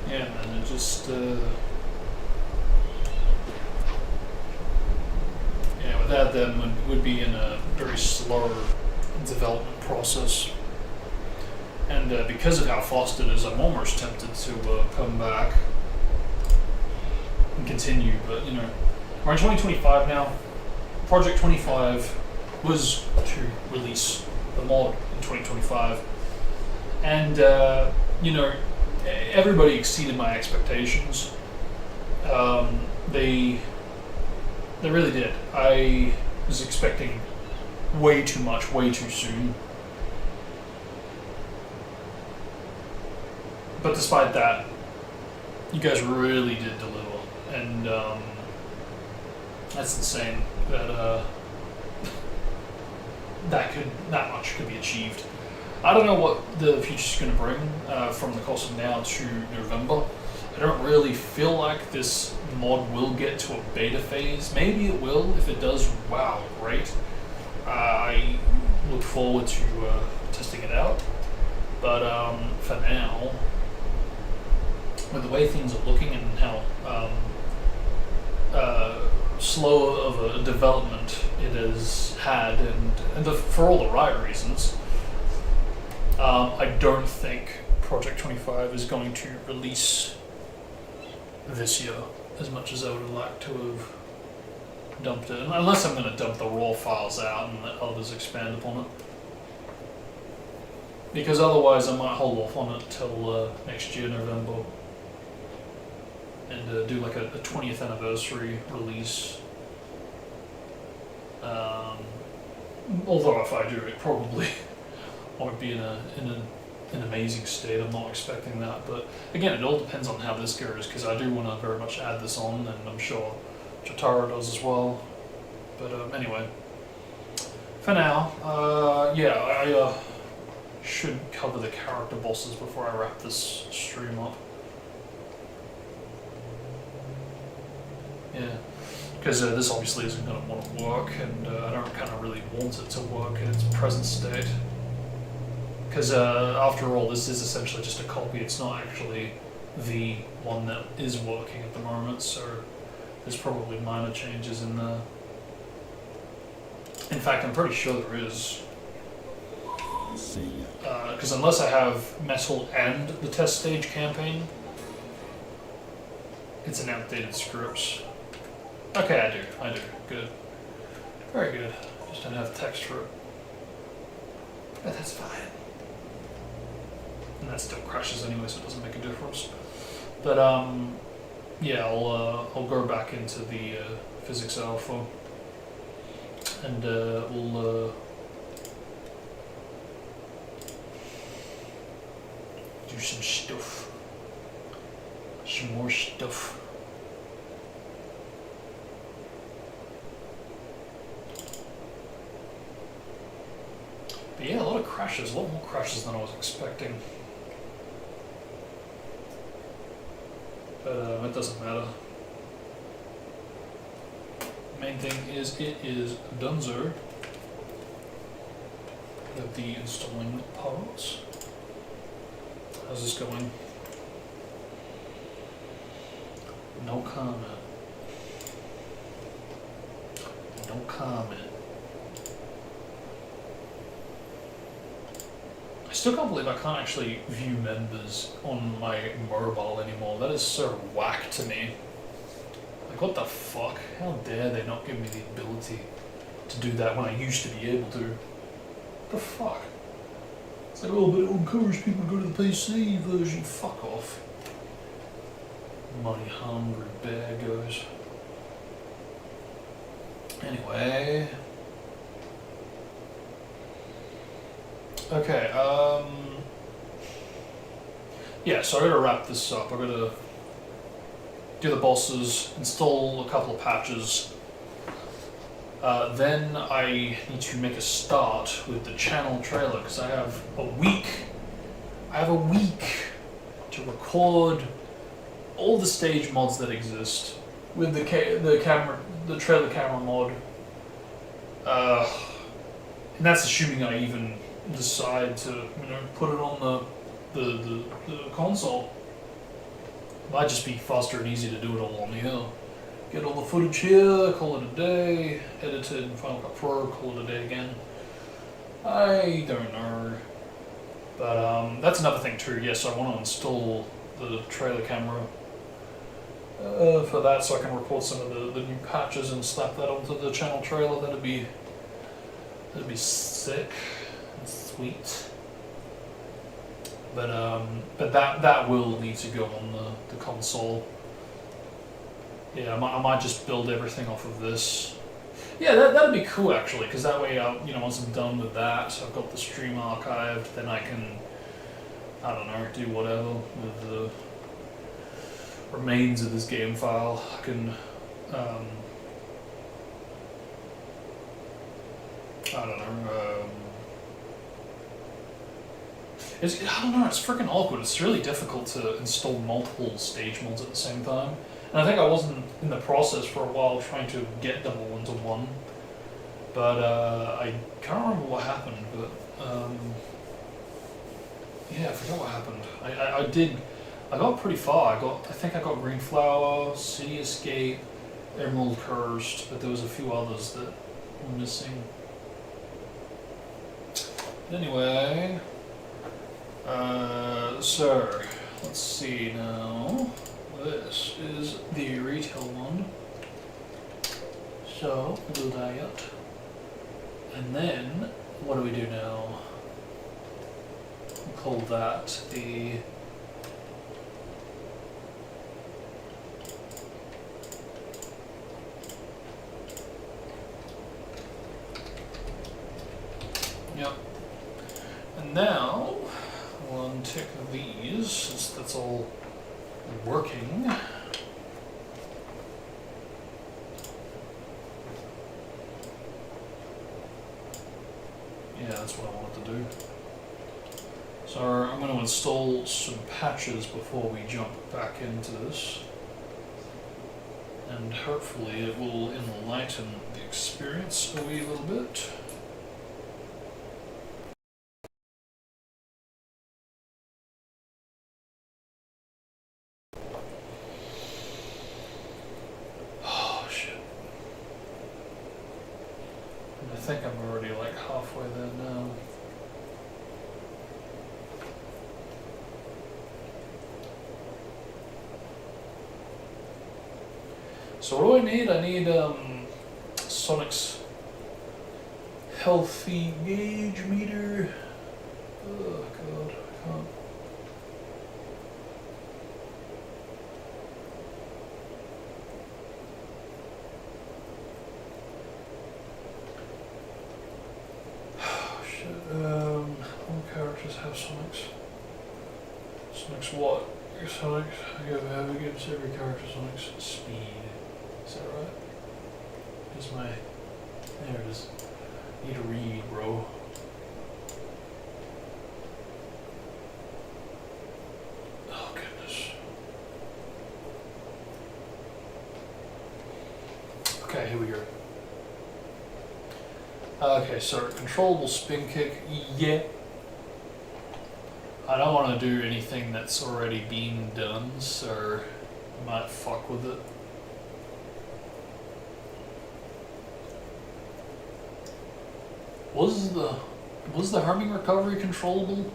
Yeah, man, it just yeah, without them would be in a very slow development process, and because of how fast it is, I'm almost tempted to come back and continue. But you know, we're in 2025 now. Project 25 was to release the mod in 2025, and you know, everybody exceeded my expectations. They really did. I was expecting way too much, way too soon. But despite that, you guys really did deliver, and that's insane that that much could be achieved. I don't know what the future's going to bring from the course of now to November. I don't really feel like this mod will get to a beta phase. Maybe it will. If it does, wow, great. I look forward to testing it out. But for now, with the way things are looking and how slow of a development it has had, and for all the right reasons, I don't think Project 25 is going to release this year as much as I would have liked to have dumped it, unless I'm going to dump the raw files out and let others expand upon it. Because otherwise I might hold off on it till next year, November. and do like a 20th anniversary release. Although if I do, it probably won't be in an amazing state. I'm not expecting that, but again, it all depends on how this goes, because I do want to very much add this on, and I'm sure Jotaro does as well. But anyway, for now, yeah, I should cover the character bosses before I wrap this stream up. Yeah, because this obviously isn't going to want to work, and I don't kind of really want it to work in its present state. Because after all, this is essentially just a copy. It's not actually the one that is working at the moment, so there's probably minor changes in there. In fact, I'm pretty sure there is. Because unless I have Metal and the test stage campaign, it's an outdated scripts. Okay, I do. Good. Very good. Just don't have text for it. But that's fine. And that still crashes anyway, so it doesn't make a difference. But yeah, I'll go back into the physics alpha, and we'll do some stuff, some more stuff. But yeah, a lot of crashes, a lot more crashes than I was expecting. But it doesn't matter. Main thing is it is donezo. Of the installing parts. How's this going? No comment. No comment. I still can't believe I can't actually view members on my mobile anymore. That is so whack to me. Like, what the fuck? How dare they not give me the ability to do that when I used to be able to? What the fuck? It's like, oh, but it will encourage people to go to the PC version. Fuck off. Money hungry beggars. Anyway. Okay, yeah, so I gotta wrap this up. I gotta do the bosses, install a couple of patches. Then I need to make a start with the channel trailer, because I have a week. I have a week to record all the stage mods that exist with the trailer camera mod. And that's assuming I even decide to, put it on the console. Might just be faster and easier to do it all on here. Get all the footage here, call it a day, edit it in Final Cut Pro, call it a day again. I don't know. But that's another thing too. Yes, I want to install the trailer camera for that, so I can record some of the new patches and slap that onto the channel trailer. That'd be sick. Sweet. But that will need to go on the console. Yeah, I might just build everything off of this. Yeah, that'd be cool actually, because that way, once I'm done with that, I've got the stream archived. Then I can, I don't know, do whatever with the remains of this game file. I can, I don't know. I don't know, it's freaking awkward. It's really difficult to install multiple stage mods at the same time. And I think I wasn't in the process for a while trying to get them all into one. But I can't remember what happened, but yeah, I forgot what happened. I got pretty far. I think I got Green Flower, City Escape, Emerald Cursed, but there was a few others that were missing. Anyway, so let's see now. This is the retail one. So we'll do that. And then what do we do now? We'll call that the We'll untick these since that's all working. Yeah, that's what I wanted to do. So I'm going to install some patches before we jump back into this. And hopefully it will enlighten the experience a wee little bit. Oh shit. And I think I'm already like halfway there now. So what do I need? I need Sonic's healthy gauge meter. Oh god, I can't. Oh shit. All characters have Sonic's. Sonic's what? Sonic's. I have against every character Sonic's speed. Is that right? Here's my. There it is. Need to read, bro. Oh, goodness. Okay, here we go. Okay, so controllable spin kick. Yeah. I don't want to do anything that's already been done, so I might fuck with it. Was the harming recovery controllable?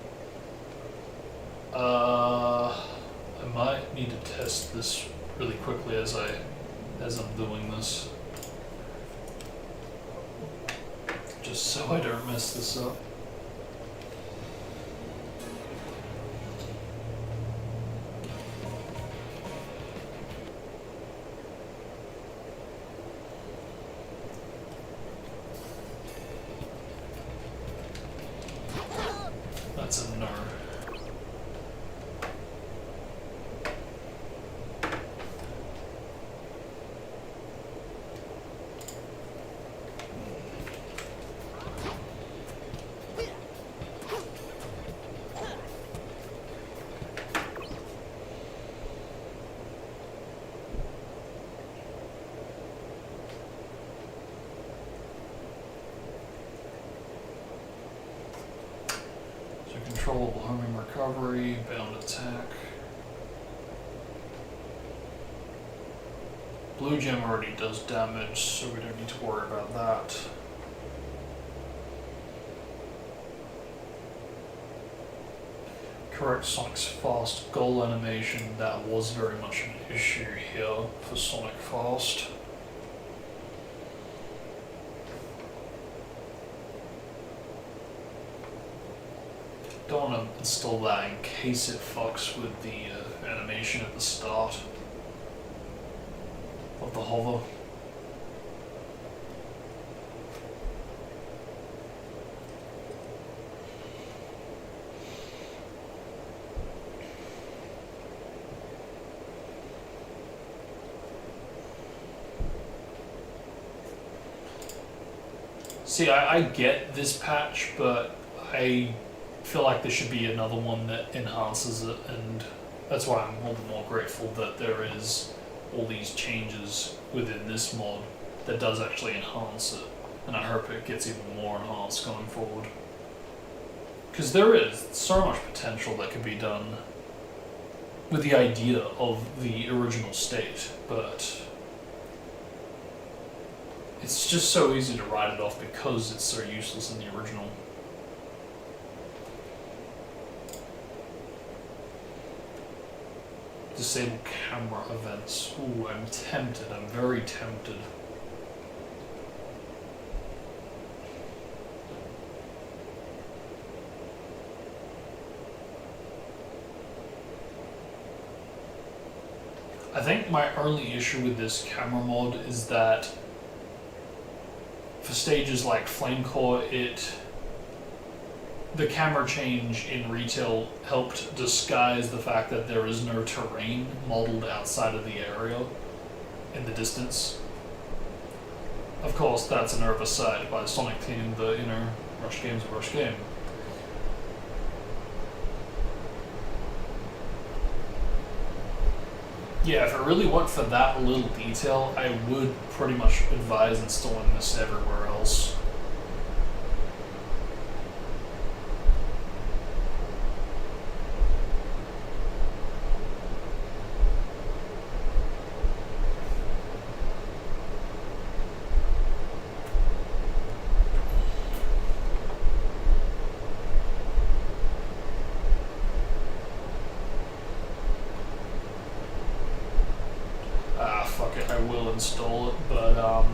I might need to test this really quickly as I'm doing this, just so I don't mess this up. That's a no. Controllable homing recovery, bound attack. Blue gem already does damage, so we don't need to worry about that. Correct Sonic's fast goal animation, that was very much an issue here for Sonic Fast. Don't want to install that in case it fucks with the animation at the start of the hover. See, I get this patch, but I feel like there should be another one that enhances it, and that's why I'm all the more grateful that there is all these changes within this mod that does actually enhance it, and I hope it gets even more enhanced going forward. Because there is so much potential that could be done with the idea of the original state, but it's just so easy to write it off because it's so useless in the original. Disable camera events. Ooh, I'm tempted. I'm very tempted. I think my only issue with this camera mod is that for stages like Flame Core, it the camera change in retail helped disguise the fact that there is no terrain modeled outside of the area in the distance. Of course, that's an oversight by Sonic Team, the, Rush Game's a Rush Game. Yeah, if it really went for that little detail, I would pretty much advise installing this everywhere else. Fuck it, I will install it, but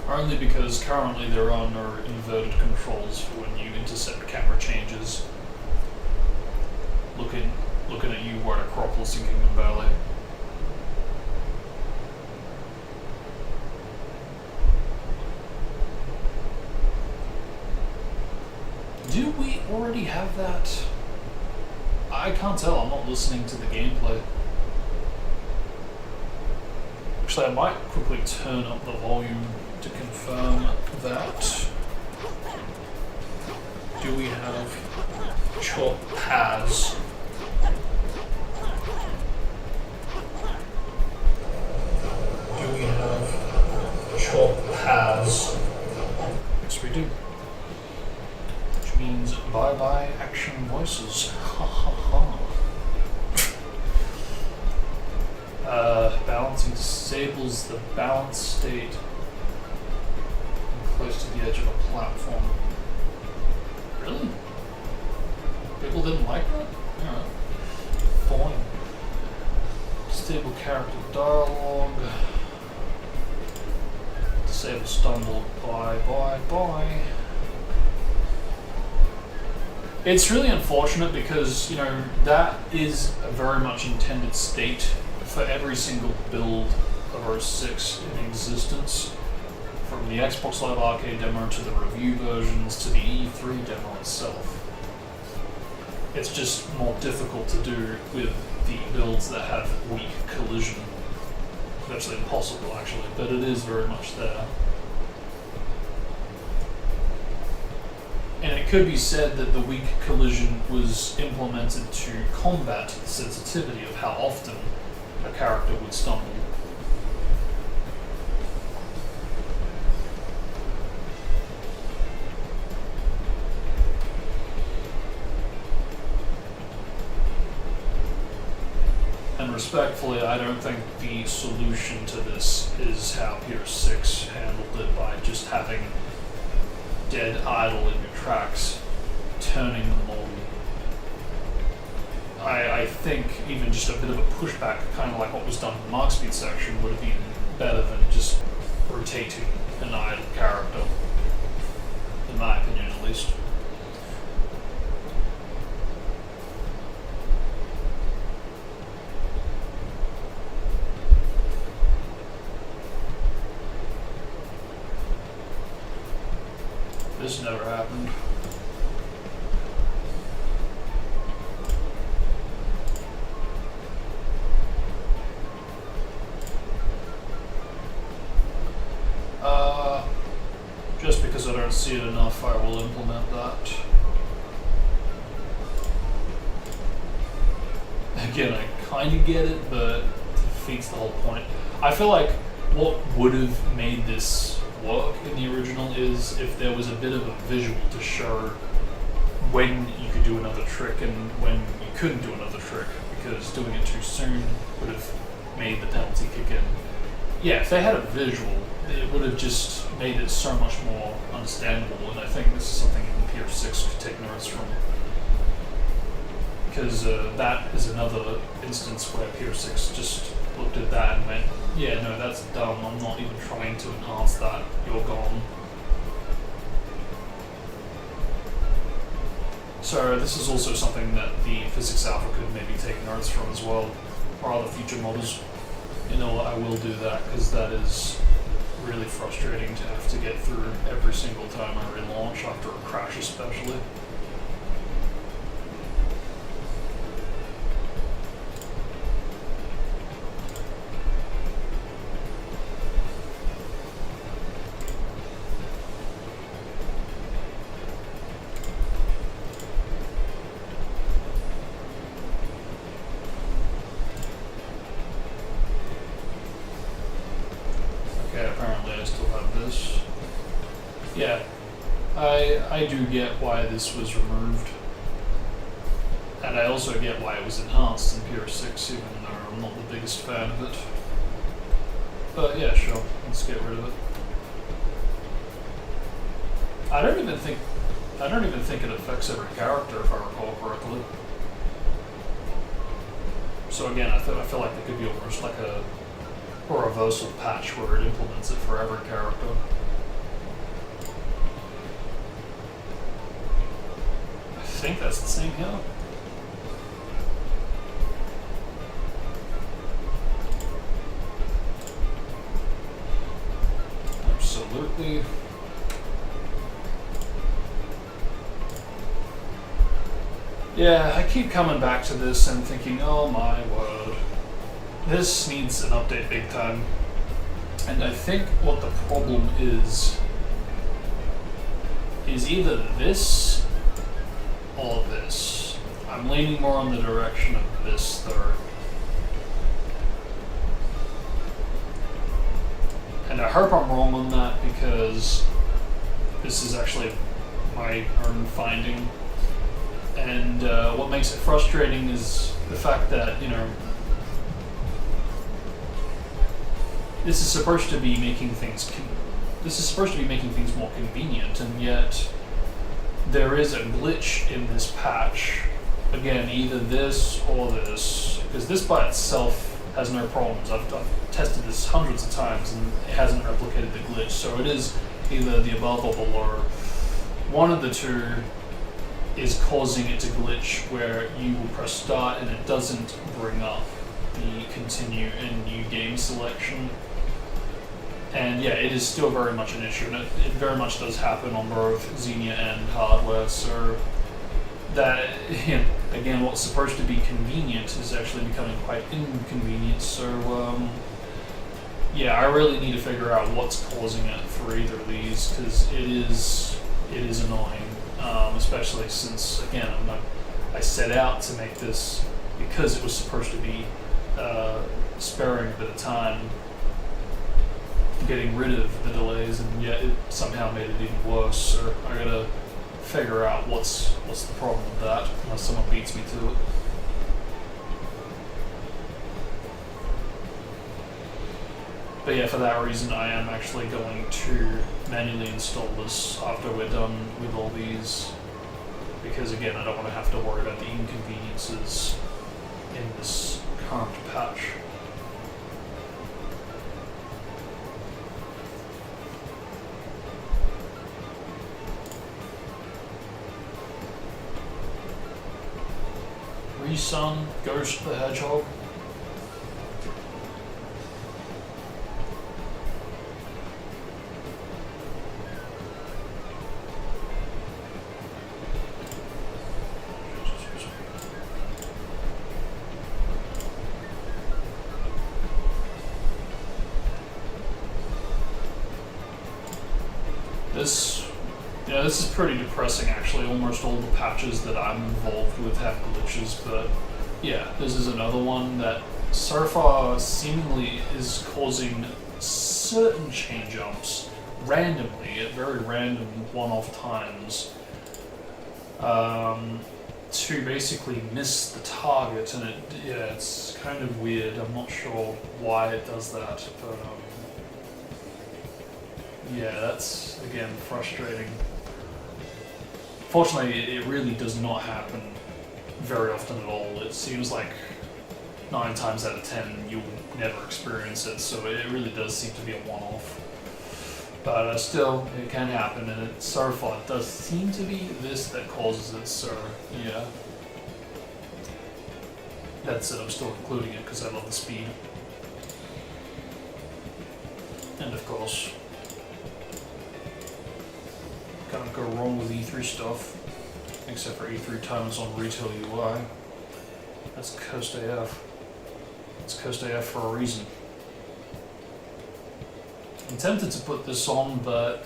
only because currently there are no inverted controls for when you intercept camera changes. Looking at you, White Acropolis in Kingdom Valley. Do we already have that? I can't tell, I'm not listening to the gameplay. Actually, I might quickly turn up the volume to confirm that. Do we have chop pads? Do we have chop pads? Yes, we do. Means bye-bye action voices. Ha ha ha. Balancing disables the balance state close to the edge of a platform. Really? People didn't like that? Alright. Fine. Stable character dialogue. Disable stumble. Bye. It's really unfortunate because, that is a very much intended state for every single build of 06 in existence. From the Xbox Live Arcade demo to the review versions to the E3 demo itself. It's just more difficult to do with the builds that have weak collision. Virtually impossible, actually, but it is very much there. And it could be said that the weak collision was implemented to combat the sensitivity of how often a character would stumble. And respectfully, I don't think the solution to this is how PS6 handled it by just having dead idle in your tracks, turning them on. I think even just a bit of a pushback, kind of like what was done in the Mark Speed section, would have been better than just rotating an idle character, in my opinion at least. This never happened. Just because I don't see it enough, I will implement that. Again, I kind of get it, but it defeats the whole point. I feel like what would have made this work in the original is if there was a bit of a visual to show when you could do another trick and when you couldn't do another trick, because doing it too soon would have made the penalty kick in. Yeah, if they had a visual, it would have just made it so much more understandable, and I think this is something even PS6 could take notes from. Because that is another instance where PS6 just looked at that and went, yeah, no, that's dumb, I'm not even trying to enhance that, you're gone. So this is also something that the Physics Alpha could maybe take notes from as well, or other future models. You know what, I will do that, because that is really frustrating to have to get through every single time I relaunch, after a crash especially. Apparently I still have this. Yeah, I do get why this was removed. And I also get why it was enhanced in PR6, even though I'm not the biggest fan of it. But yeah, sure, let's get rid of it. I don't even think it affects every character, if I recall correctly. So again, I feel like there could be almost like a reversal patch where it implements it for every character. I think that's the same here. Absolutely. Yeah, I keep coming back to this and thinking, oh my word. This needs an update big time. And I think what the problem is either this or this. I'm leaning more on the direction of this though. And I hope I'm wrong on that, because this is actually my own finding. And what makes it frustrating is the fact that, you know, this is supposed to be making things more convenient, and yet there is a glitch in this patch. Again, either this or this, because this by itself has no problems. I've tested this hundreds of times and it hasn't replicated the glitch. So it is either the above or below. One of the two is causing it to glitch, where you will press start and it doesn't bring up the continue and new game selection. And yeah, it is still very much an issue, and it very much does happen on both Xenia and hardware, so that, again, what's supposed to be convenient is actually becoming quite inconvenient, so yeah, I really need to figure out what's causing it for either of these, because it is annoying, especially since, again, I set out to make this because it was supposed to be sparing a bit of time, getting rid of the delays, and yet it somehow made it even worse. So I gotta figure out what's the problem with that, unless someone beats me to it. But yeah, for that reason, I am actually going to manually install this after we're done with all these, because again, I don't want to have to worry about the inconveniences in this current patch. Resun, Ghost the Hedgehog. This is pretty depressing actually. Almost all the patches that I'm involved with have glitches, but yeah, this is another one that so far seemingly is causing certain chain jumps randomly at very random one-off times to basically miss the target, and it's kind of weird. I'm not sure why it does that, but yeah, that's again frustrating. Fortunately, it really does not happen very often at all. It seems like 9 times out of 10 you'll never experience it, so it really does seem to be a one-off. But still, it can happen, and so far it does seem to be this that causes it, so yeah. That's it, I'm still including it because I love the speed. And of course, can't go wrong with E3 stuff, except for E3 timers on retail UI. That's Coast AF. It's Coast AF for a reason. I'm tempted to put this on, but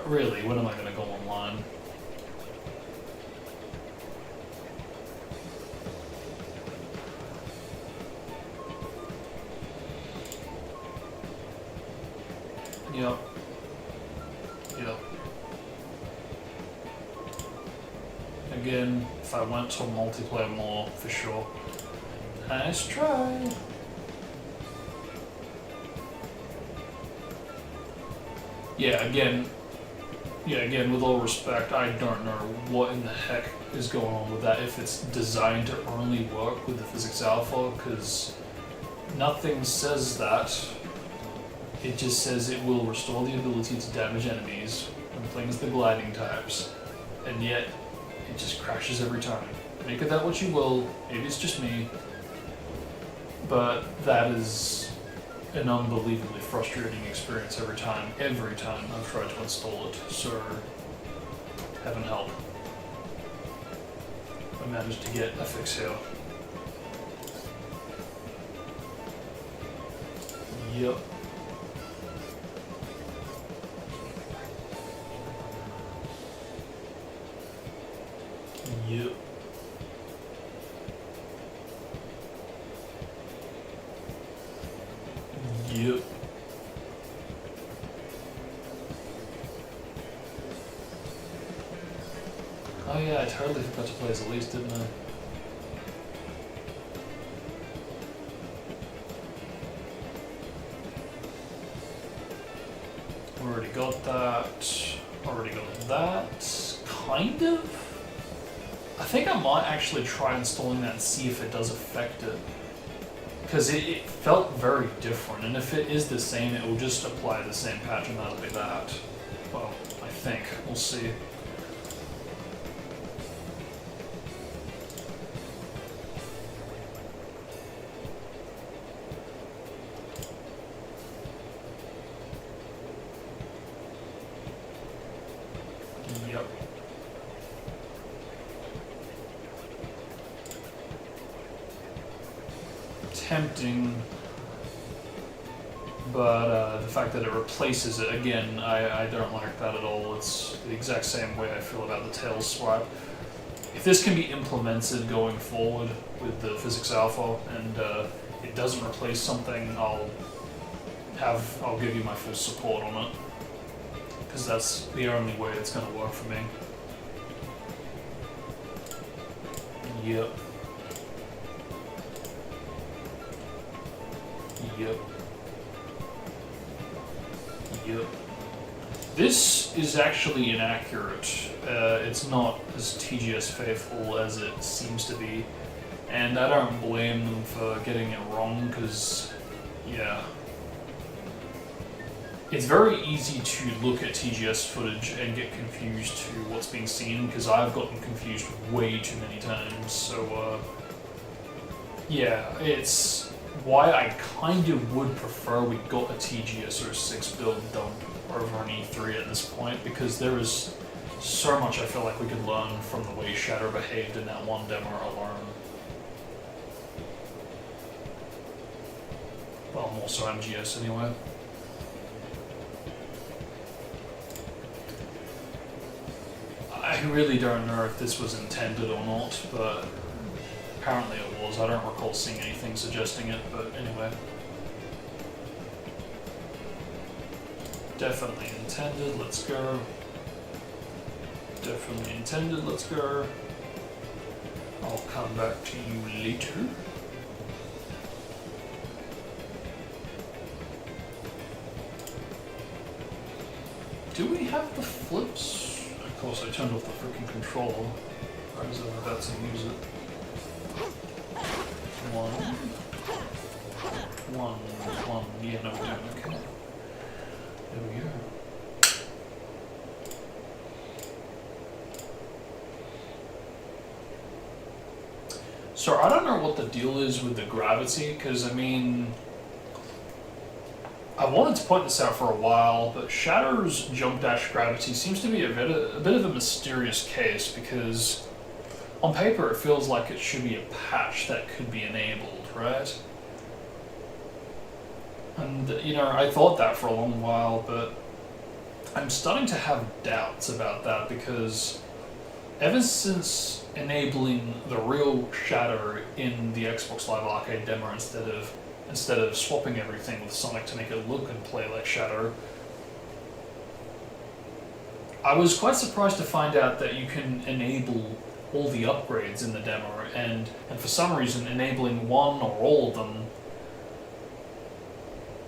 really, when am I going to go online? Yep. Yep. Again, if I went to multiplayer more, for sure. Nice try. Yeah, again, with all respect, I don't know what in the heck is going on with that, if it's designed to only work with the physics alpha, because nothing says that. It just says it will restore the ability to damage enemies when playing as the gliding types, and yet it just crashes every time. Make of that what you will, maybe it's just me, but that is an unbelievably frustrating experience every time I've tried to install it, so heaven help. I managed to get a fix here. Yep. Yep. Yep. Oh yeah, I totally forgot to play as Elise, didn't I? Already got that. Already got that. Kind of? I think I might actually try installing that and see if it does affect it. Because it felt very different, and if it is the same, it will just apply the same patch and that'll be that. Well, I think. We'll see. Yep. Tempting, but the fact that it replaces it, again, I don't like that at all. It's the exact same way I feel about the tail swipe. If this can be implemented going forward with the physics alpha and it doesn't replace something, I'll give you my full support on it, because that's the only way it's going to work for me. Yep. Yep. Yep. This is actually inaccurate. It's not as TGS faithful as it seems to be, and I don't blame them for getting it wrong, because, yeah. It's very easy to look at TGS footage and get confused to what's being seen, because I've gotten confused way too many times, so, yeah, it's why I kind of would prefer we got a TGS06 build done over on E3 at this point, because there is so much I feel like we could learn from the way Shadow behaved in that one demo alone. Well, more so MGS anyway. I really don't know if this was intended or not, but apparently it was. I don't recall seeing anything suggesting it, but anyway. Definitely intended, let's go. Definitely intended, let's go. I'll come back to you later. Do we have the flips? Of course, I turned off the freaking controller. I was about to use it. One. Yeah, no, we don't. Okay. There we go. So I don't know what the deal is with the gravity, because I mean, I wanted to point this out for a while, but Shatter's jump dash gravity seems to be a bit of a mysterious case, because on paper it feels like it should be a patch that could be enabled, right? And, you know, I thought that for a long while, but I'm starting to have doubts about that, because ever since enabling the real Shatter in the Xbox Live Arcade demo instead of swapping everything with Sonic to make it look and play like Shatter, I was quite surprised to find out that you can enable all the upgrades in the demo, and for some reason enabling one or all of them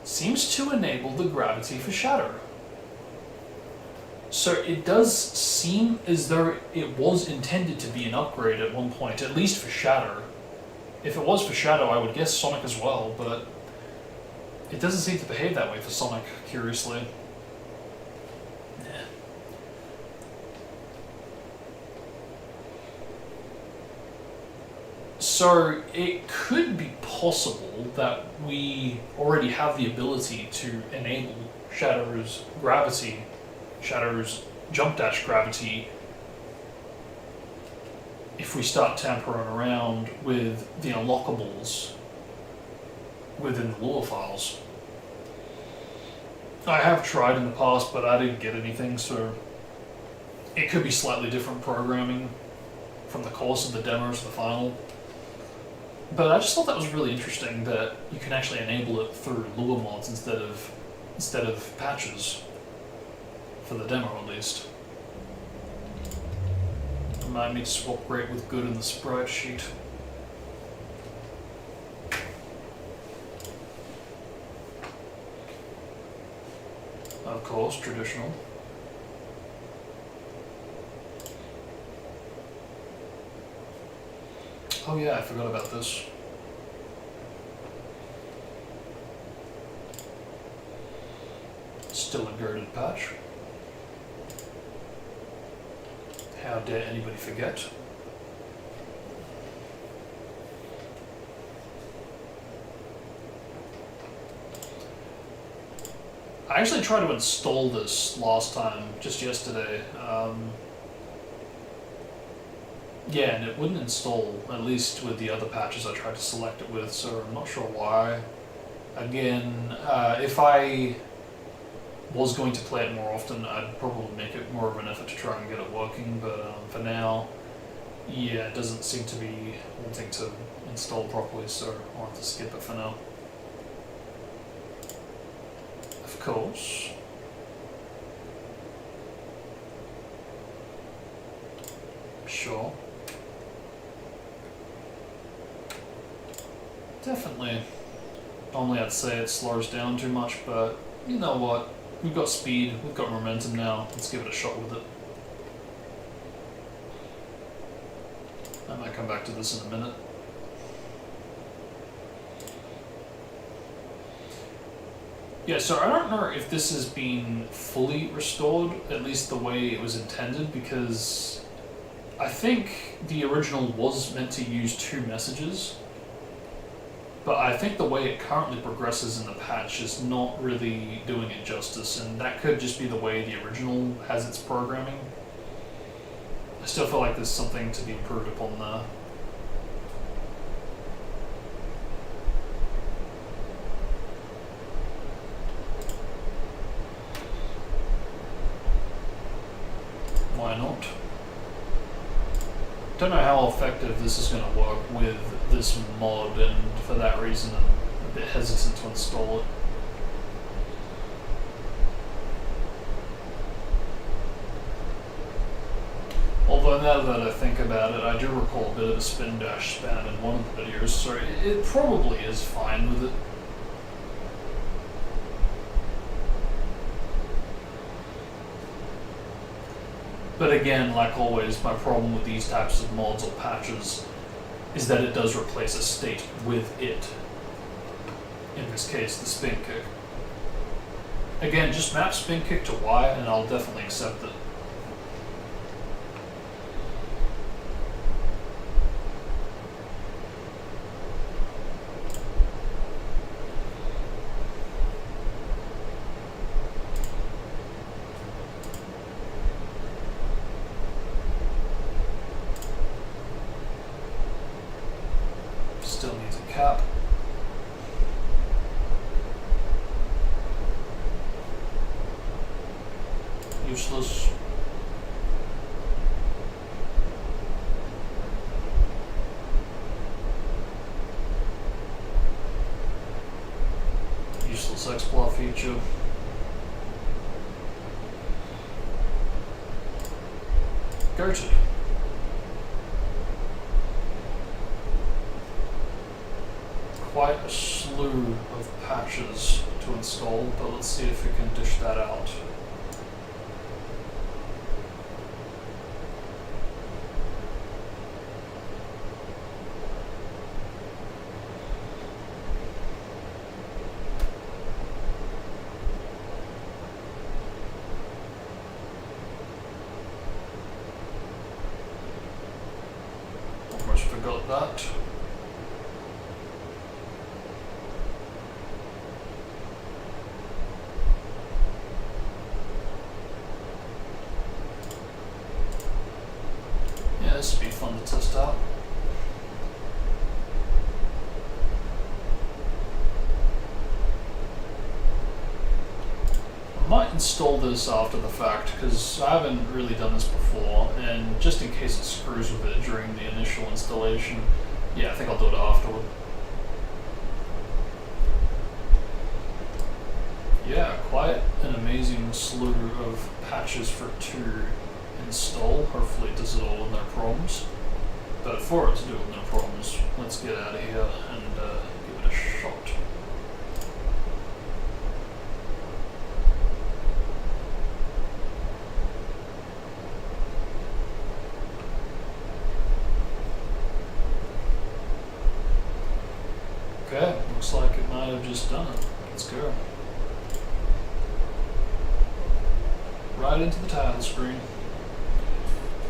seems to enable the gravity for Shatter. So it does seem as though it was intended to be an upgrade at one point, at least for Shatter. If it was for Shadow, I would guess Sonic as well, but it doesn't seem to behave that way for Sonic, curiously. So it could be possible that we already have the ability to enable Shadow's gravity, Shadow's jump dash gravity, if we start tampering around with the unlockables within the lure files. I have tried in the past, but I didn't get anything, so it could be slightly different programming from the course of the demos to the final. But I just thought that was really interesting that you can actually enable it through lure mods instead of patches, for the demo at least. I might need to swap great with good in the sprite sheet. Of course, traditional. Oh yeah, I forgot about this. Still a girded patch. How dare anybody forget? I actually tried to install this last time, just yesterday. Yeah, and it wouldn't install, at least with the other patches I tried to select it with, so I'm not sure why. Again, if I was going to play it more often, I'd probably make it more of an effort to try and get it working, but for now, yeah, it doesn't seem to be wanting to install properly, so I'll have to skip it for now. Of course. Sure. Definitely. Normally I'd say it slows down too much, but you know what? We've got speed, we've got momentum now. Let's give it a shot with it. I might come back to this in a minute. Yeah, so I don't know if this has been fully restored, at least the way it was intended, because I think the original was meant to use 2 messages, but I think the way it currently progresses in the patch is not really doing it justice, and that could just be the way the original has its programming. I still feel like there's something to be improved upon there. Why not? Don't know how effective this is going to work with this mod, and for that reason I'm a bit hesitant to install it. Although now that I think about it, I do recall a bit of a spin dash spam in one of the videos, so it probably is fine with it. But again, like always, my problem with these types of mods or patches is that it does replace a state with it. In this case, the spin kick. Again, just map spin kick to Y and I'll definitely accept it. cap. Useless. Useless exploit feature. Go to. Quite a slew of patches to install, but let's see if we can dish that out. Almost forgot that. Yeah, this would be fun to test out. I might install this after the fact because I haven't really done this before, and just in case it screws with it during the initial installation, yeah, I think I'll do it afterward. Yeah, quite an amazing slew of patches for it to install. Hopefully it does it all with no problems. But for it to do it with no problems, let's get out of here and give it a shot. Okay, looks like it might have just done it. Let's go. Right into the title screen.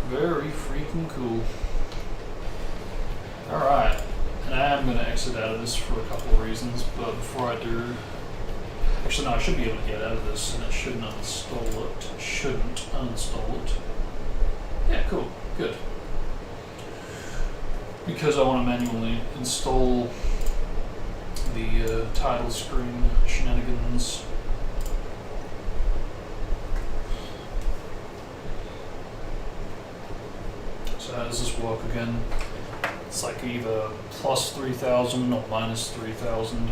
Very freaking cool. Alright, and I am going to exit out of this for a couple of reasons, but before I do... Actually, no, I should be able to get out of this, and it shouldn't uninstall it. It shouldn't uninstall it. Yeah, cool. Good. Because I want to manually install the title screen shenanigans. So how does this work again? It's like either plus 3,000 or minus 3,000.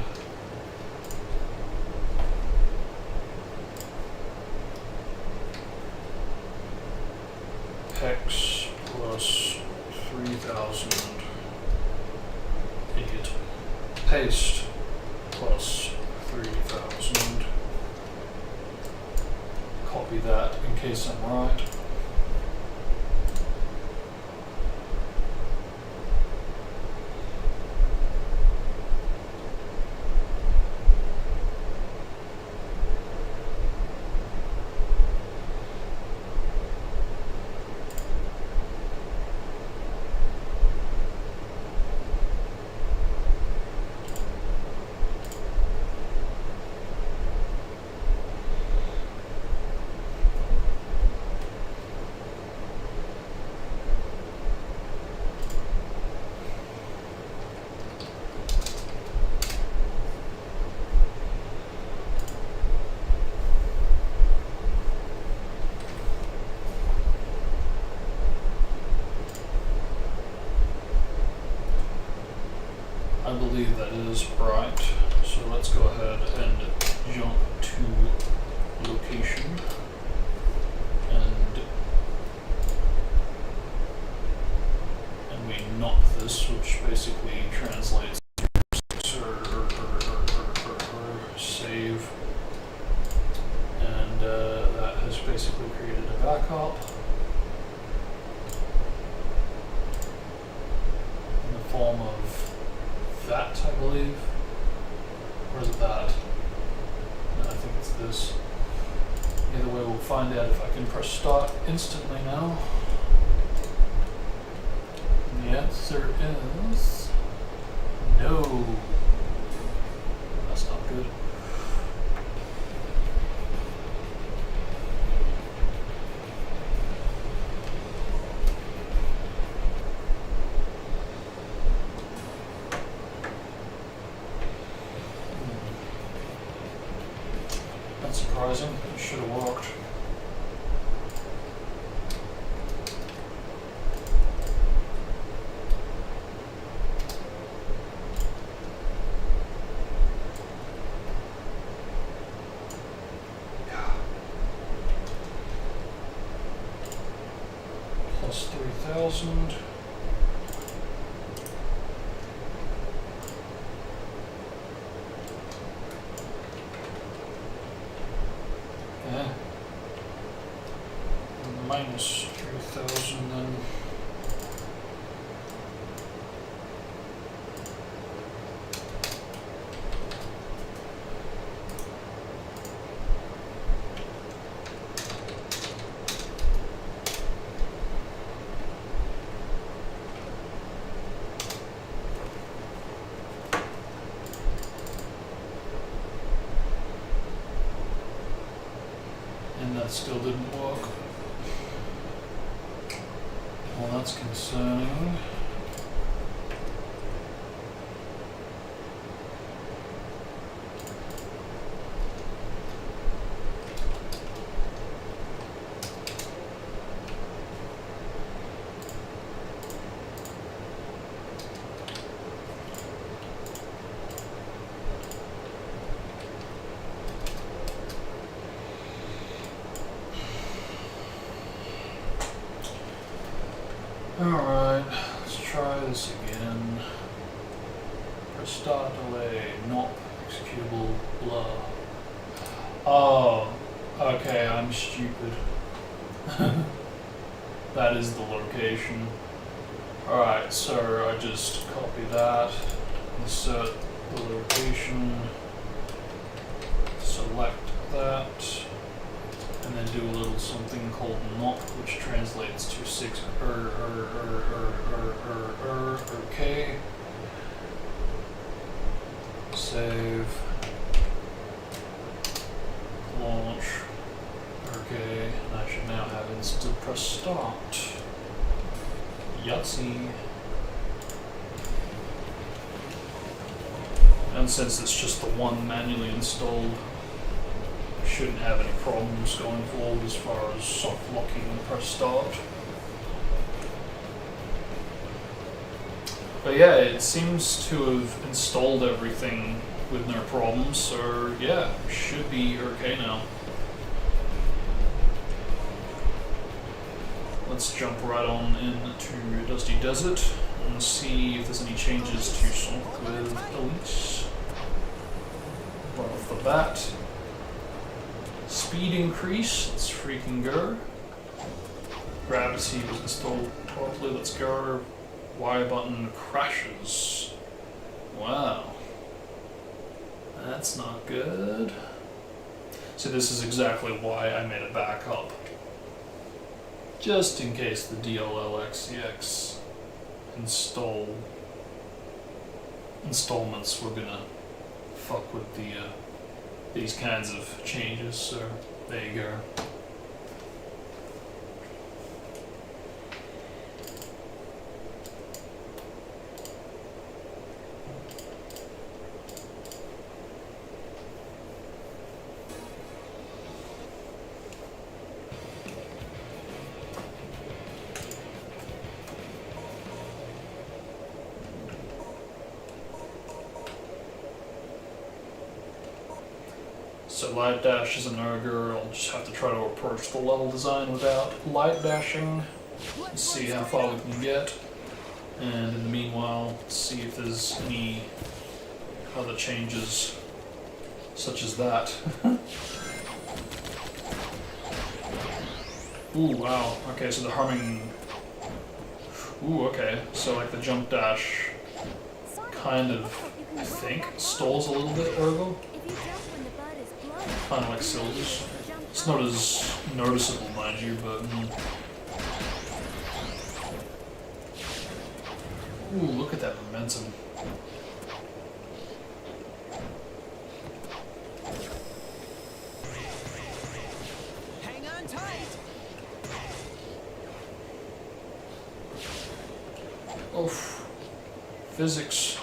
Hex plus 3,000. Idiot. Paste plus 3,000. Copy that in case I'm right. I believe that is right. So let's go ahead and jump to location and we knock this, which basically translates to save, and that has basically created a backup in the form of that, I believe. Or is it that? No, I think it's this. Either way, we'll find out if I can press start instantly now. And the answer is no. That's not good. have worked. Plus 3,000. Yeah. Minus 3,000 then. And that still didn't work. Well, that's concerning. Alright, let's try this again. Press start delay, not executable, blah. Oh, okay, I'm stupid. That is the location. Alright, so I just copy that, insert the location, select that, and then do a little something called not, which translates to 6 okay. Save. Launch. Okay, and I should now have instant press start. Yahtzee. And since it's just the one manually installed, shouldn't have any problems going forward as far as soft locking and press start. But yeah, it seems to have installed everything with no problems, so yeah, should be okay now. Let's jump right on into Dusty Desert and see if there's any changes to Sonic with Elise. Right off the bat. Speed increase, let's freaking go. Gravity was installed properly, let's go. Y button crashes. Wow. That's not good. So this is exactly why I made a backup. Just in case the DLL-XCX installments were gonna fuck with these kinds of changes, so there you go. So light dash is an ogre. I'll just have to try to approach the level design without light dashing and see how far we can get. And in the meanwhile, see if there's any other changes such as that. Ooh, wow. Okay, so the harming... Ooh, okay. So like the jump dash kind of, I think, stalls a little bit, ergo. Kind of like Silver's. It's not as noticeable, mind you, but... Ooh, look at that momentum. Hang on tight. Oof. Physics.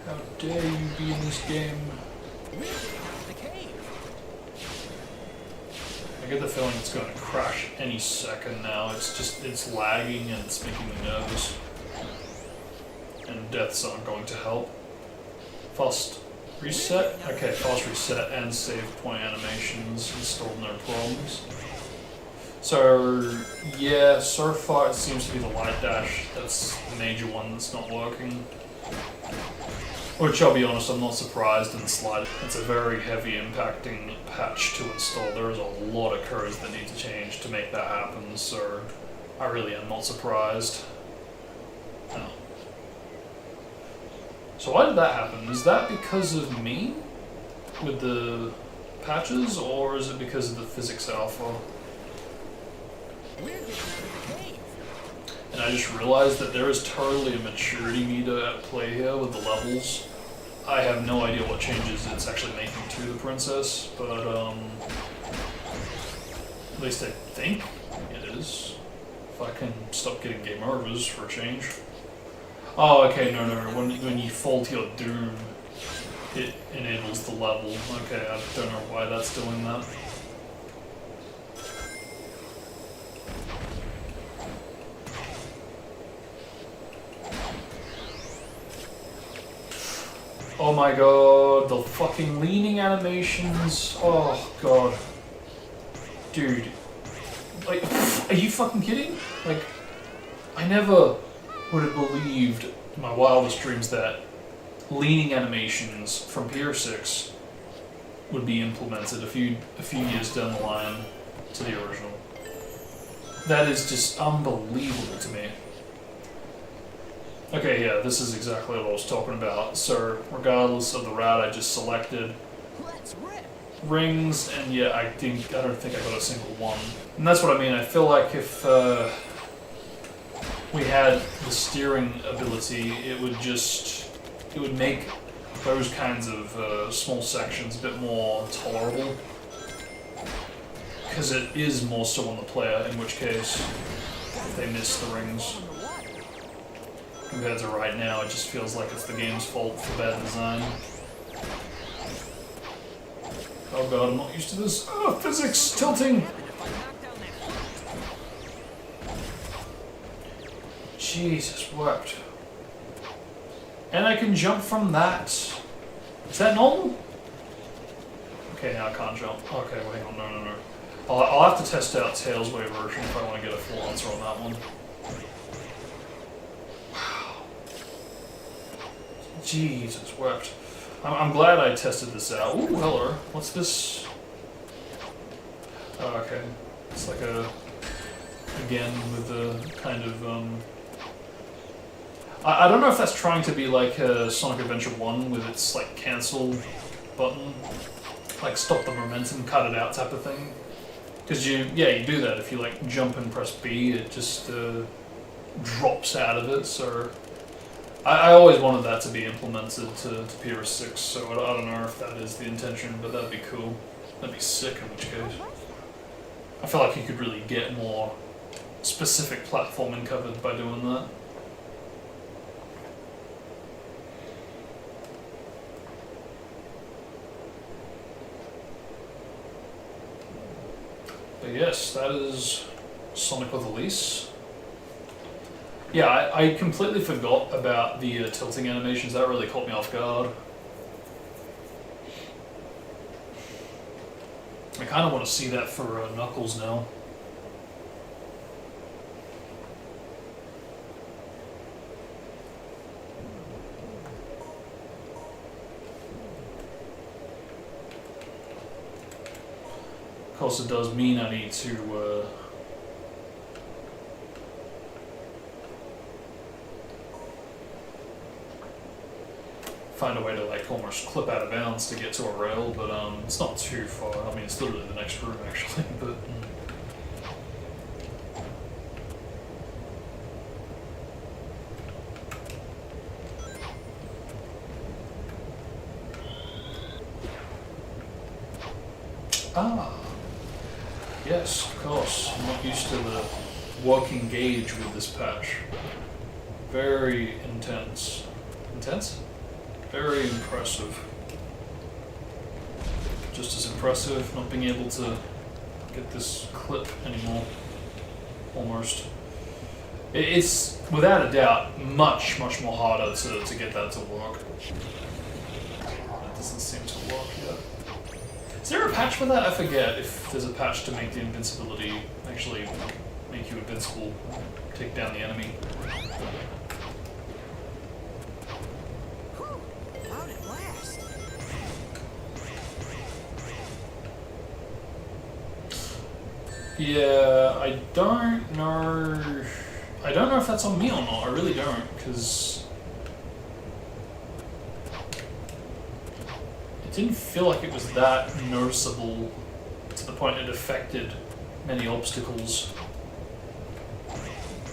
How dare you be in this game? We're getting out of the cave. get the feeling it's going to crash any second now. It's lagging and it's making me nervous. And deaths aren't going to help. Fast reset? Okay, fast reset and save point animations installed, no problems. So, yeah, so far it seems to be the light dash that's the major one that's not working. Which, I'll be honest, I'm not surprised in the slide. It's a very heavy impacting patch to install. There is a lot of codes that need to change to make that happen, so I really am not surprised. No. So why did that happen? Is that because of me with the patches, or is it because of the physics alpha? We're getting out of the cave. And I just realized that there is totally a maturity meter at play here with the levels. I have no idea what changes it's actually making to the princess, but at least I think it is. If I can stop getting game overs for a change. Oh, okay, no. When you fall to your doom, it enables the level. Okay, I don't know why that's doing that. Oh my god, the fucking leaning animations. Oh god. Dude. Like, are you fucking kidding? Like, I never would have believed in my wildest dreams that leaning animations from PR6 would be implemented a few years down the line to the original. That is just unbelievable to me. Okay, yeah, this is exactly what I was talking about. So, regardless of the route I just selected, Let's rip. rings, and yeah, I don't think I got a single one. And that's what I mean. I feel like if we had the steering ability, it would make those kinds of small sections a bit more tolerable. Because it is more so on the player, in which case they miss the rings. Compared to right now, it just feels like it's the game's fault for bad design. Oh god, I'm not used to this. Oh, physics tilting! Jesus wept. And I can jump from that. Is that normal? Okay, now I can't jump. Okay, wait, hang on, no. I'll have to test out Tails' Way version if I want to get a full answer on that one. Jesus wept. I'm glad I tested this out. Ooh, hello. What's this? Oh, okay. It's like again, with the kind of, I don't know if that's trying to be like Sonic Adventure 1 with its, like, cancel button. Like, stop the momentum, cut it out type of thing. Because you do that. If you, like, jump and press B, it just drops out of it, so... I always wanted that to be implemented to PS6, so I don't know if that is the intention, but that'd be cool. That'd be sick in which case. I feel like you could really get more specific platforming covered by doing that. But yes, that is Sonic with Elise. Yeah, I completely forgot about the tilting animations. That really caught me off guard. I kind of want to see that for Knuckles now. Of course, it does mean I need to find a way to, like, almost clip out of bounds to get to a rail, but it's not too far. I mean, it's literally the next room actually, but ah, yes, of course. I'm not used to the working gauge with this patch. Very intense. Intense? Very impressive. Just as impressive not being able to get this clip anymore. Almost. It's, without a doubt, much more harder to get that to work. That doesn't seem to work yet. Is there a patch for that? I forget if there's a patch to make the invincibility actually make you invincible, take down the enemy. Whew, out at last. Yeah, I don't know. I don't know if that's on me or not. I really don't, because it didn't feel like it was that noticeable to the point it affected many obstacles.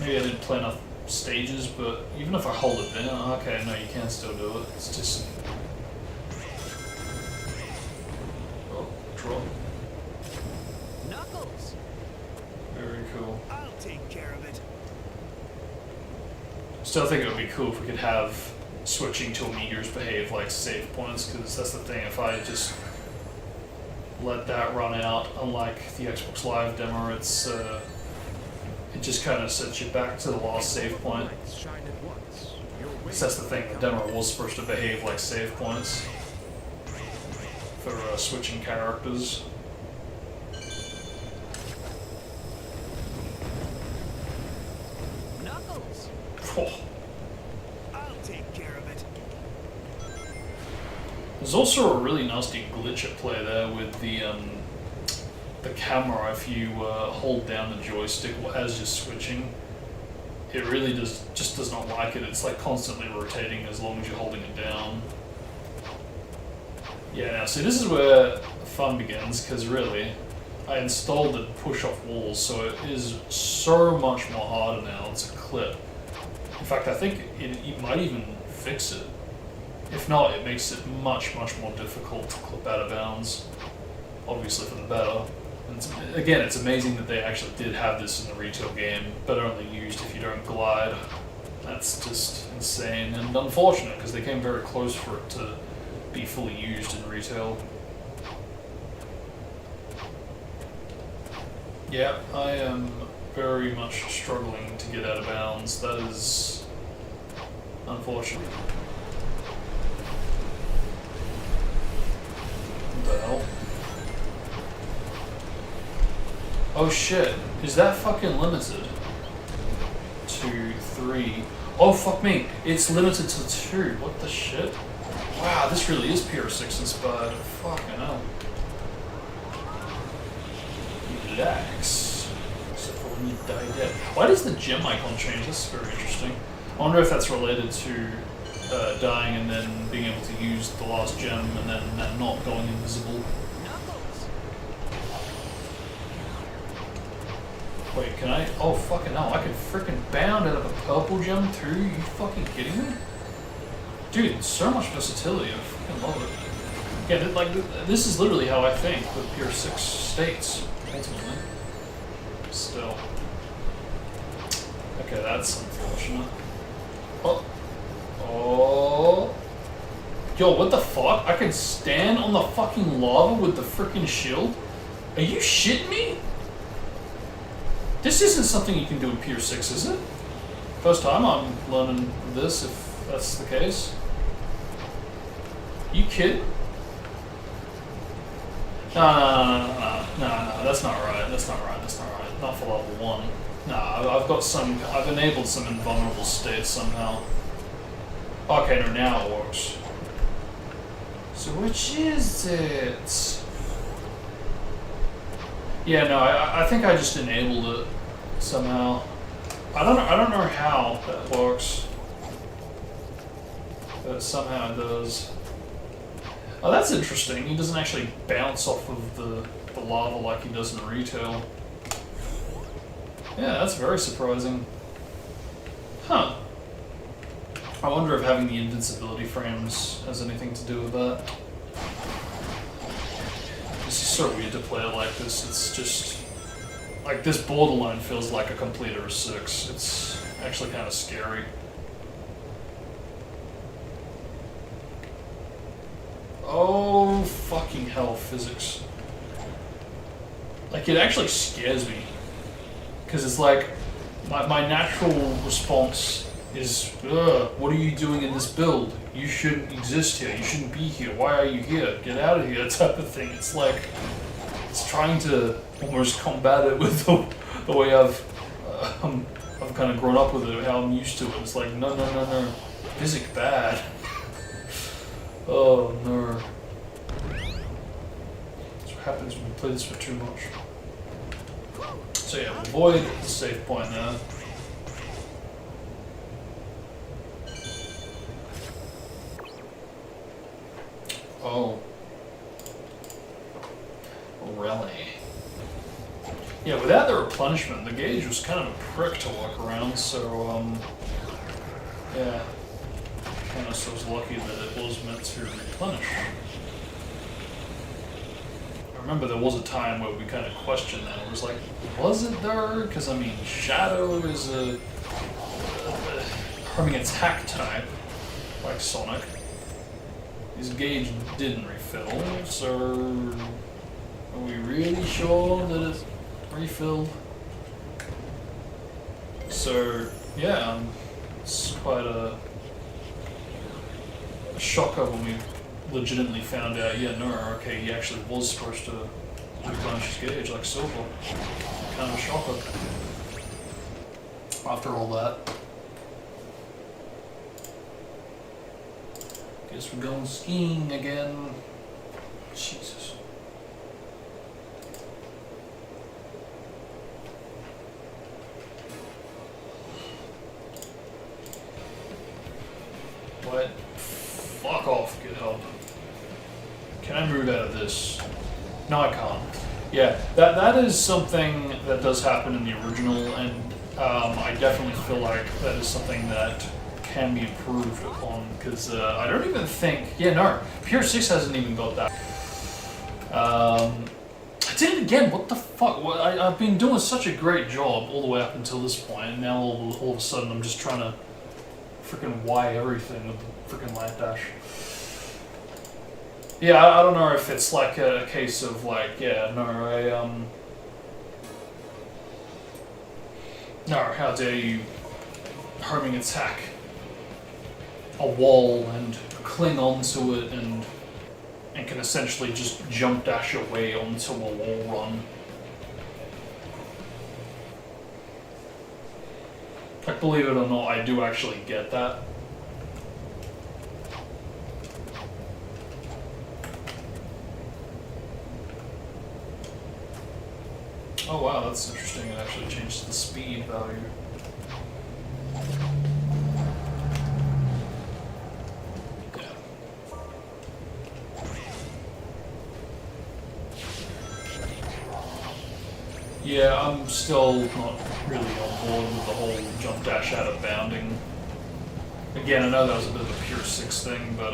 Maybe I didn't play enough stages, but even if I hold it down, okay, no, you can still do it. It's just... Oh, drop. Knuckles! Very cool. I'll take care of it. Still think it would be cool if we could have switching to meteors behave like save points, because that's the thing, if I just let that run out, unlike the Xbox Live demo, it's it just kind of sets you back to the last save point. Lights shine at once. Your way Because that's the thing, the demo was supposed to behave like save points for switching characters. Knuckles! Oh. I'll take care of it. There's also a really nasty glitch at play there with the camera. If you hold down the joystick as you're switching, it really just does not like it. It's like constantly rotating as long as you're holding it down. Yeah, now see, this is where fun begins, because really, I installed the push-off walls, so it is so much more harder now. It's a clip. In fact, I think it might even fix it. If not, it makes it much more difficult to clip out of bounds. Obviously for the better. And again, it's amazing that they actually did have this in the retail game, but only used if you don't glide. That's just insane and unfortunate, because they came very close for it to be fully used in retail. Yeah, I am very much struggling to get out of bounds. That is unfortunate. What the hell? Oh shit, is that fucking limited to 3? Oh fuck me, it's limited to 2. What the shit? Wow, this really is PR6 inspired. Fucking hell. Relax. Except for when you die dead. Why does the gem icon change? That's very interesting. I wonder if that's related to dying and then being able to use the last gem and then that not going invisible. Knuckles! Wait, can I? Oh fucking hell, I can freaking bound out of a purple gem too? You fucking kidding me? Dude, so much versatility, I fucking love it. Yeah, this is literally how I think with Pure 6 states, ultimately. Still. Okay, that's unfortunate. Oh. Oh. Yo, what the fuck? I can stand on the fucking lava with the freaking shield? Are you shitting me? This isn't something you can do in Pure 6, is it? First time I'm learning this, if that's the case. You kidding? No, that's not right. That's not right. Not for level 1. I've enabled some invulnerable states somehow. Okay, no, now it works. So which is it? Yeah, no, I think I just enabled it somehow. I don't know how that works, but somehow it does. Oh, that's interesting. He doesn't actually bounce off of the lava like he does in retail. Yeah, that's very surprising. Huh. I wonder if having the invincibility frames has anything to do with that. It's just so weird to play it like this. It's just... like, this borderline feels like a completer of 6. It's actually kind of scary. Oh, fucking hell, physics. like, it actually scares me. Because it's like, my natural response is, ugh, what are you doing in this build? You shouldn't exist here. You shouldn't be here. Why are you here? Get out of here, type of thing. It's like, it's trying to almost combat it with the way I've kind of grown up with it, how I'm used to it. It's like, no. Physic bad. Oh, no. That's what happens when you play this for too much. So yeah, we'll avoid the save point there. Oh. Really? Yeah, without the replenishment, the gauge was kind of a prick to walk around, so, yeah. Kind of so lucky that it was meant to replenish. I remember there was a time where we kind of questioned that. It was like, was it there? Because, I mean, Shadow is a harming attack type, like Sonic. His gauge didn't refill, so are we really sure that it refilled? So, yeah, it's quite a shocker when we legitimately found out, yeah, no, okay, he actually was supposed to replenish his gauge like Silver. Kind of a shocker. After all that. Guess we're going skiing again. Jesus. What? Fuck off, get help. Can I move out of this? No, I can't. Yeah, that is something that does happen in the original, and I definitely feel like that is something that can be improved upon, because I don't even think... Yeah, no, PR6 hasn't even got that. I did it again, what the fuck? I've been doing such a great job all the way up until this point, and now all of a sudden I'm just trying to freaking Y everything with the freaking light dash. Yeah, I don't know if it's like a case of like, yeah, no, no, how dare you homing attack a wall and cling onto it and can essentially just jump dash away onto a wall run. Like, believe it or not, I do actually get that. Oh wow, that's interesting. It actually changed the speed value. Yeah, I'm still not really on board with the whole jump dash out of bounding. Again, I know that was a bit of a pure 6 thing, but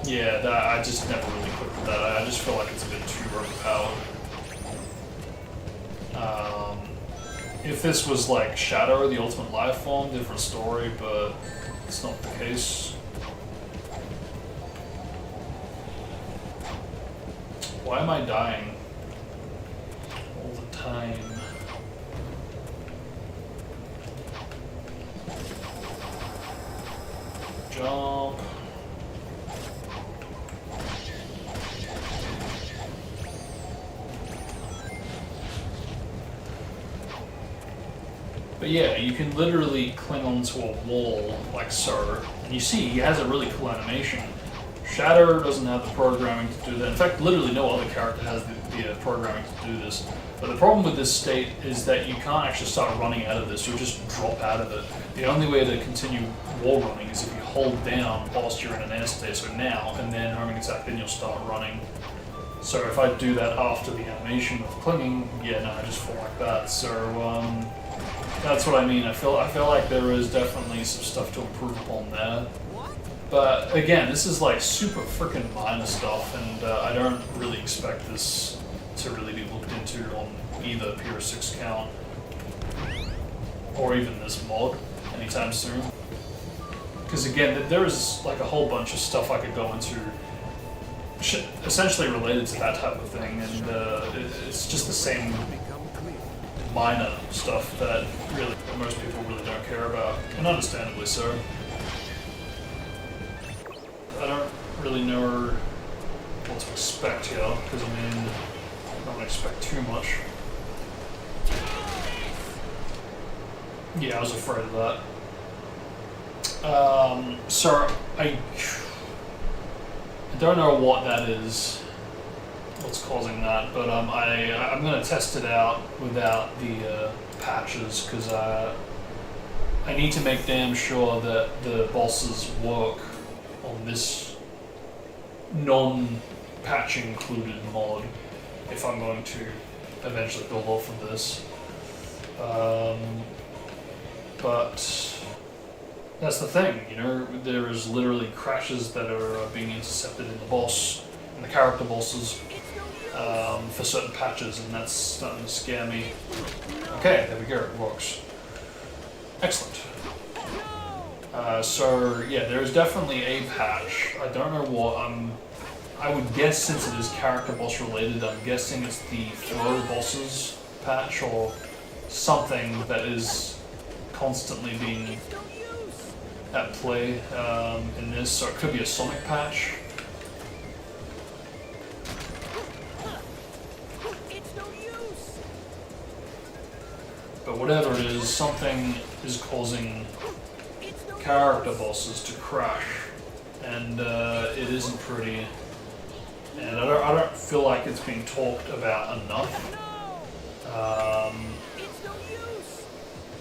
yeah, that I just never really clicked with that. I just feel like it's a bit too overpowered. If this was like Shadow, the ultimate life form, different story, but it's not the case. Why am I dying all the time? Jump. But yeah, you can literally cling onto a wall like so, and you see he has a really cool animation. Shadow doesn't have the programming to do that. In fact, literally no other character has the programming to do this. But the problem with this state is that you can't actually start running out of this, you'll just drop out of it. The only way to continue wall running is if you hold down whilst you're in an air state, so now, and then homing attack, then you'll start running. So if I do that after the animation of clinging, yeah, no, I just fall like that. So, that's what I mean. I feel like there is definitely some stuff to improve upon there. But again, this is like super freaking minor stuff, and I don't really expect this to really be looked into on either PR6 count or even this mod anytime soon. Because again, there is like a whole bunch of stuff I could go into essentially related to that type of thing, and It's just the same minor stuff that really most people really don't care about, and understandably so. I don't really know what to expect here, because I mean, I don't expect too much. Yeah, I was afraid of that. So I don't know what that is, what's causing that, but I'm gonna test it out without the patches, because I need to make damn sure that the bosses work on this non-patch included mod if I'm going to eventually build off of this. But that's the thing, you know, there is literally crashes that are being intercepted in the boss, in the character bosses, for certain patches, and that's starting to scare me. Okay, there we go, it works. Excellent. So yeah, there is definitely a patch. I don't know what I would guess, since it is character boss related, I'm guessing it's the throw bosses patch or something that is constantly being at play in this. So it could be a Sonic patch. But whatever it is, something is causing character bosses to crash, and it isn't pretty. And I don't feel like it's being talked about enough.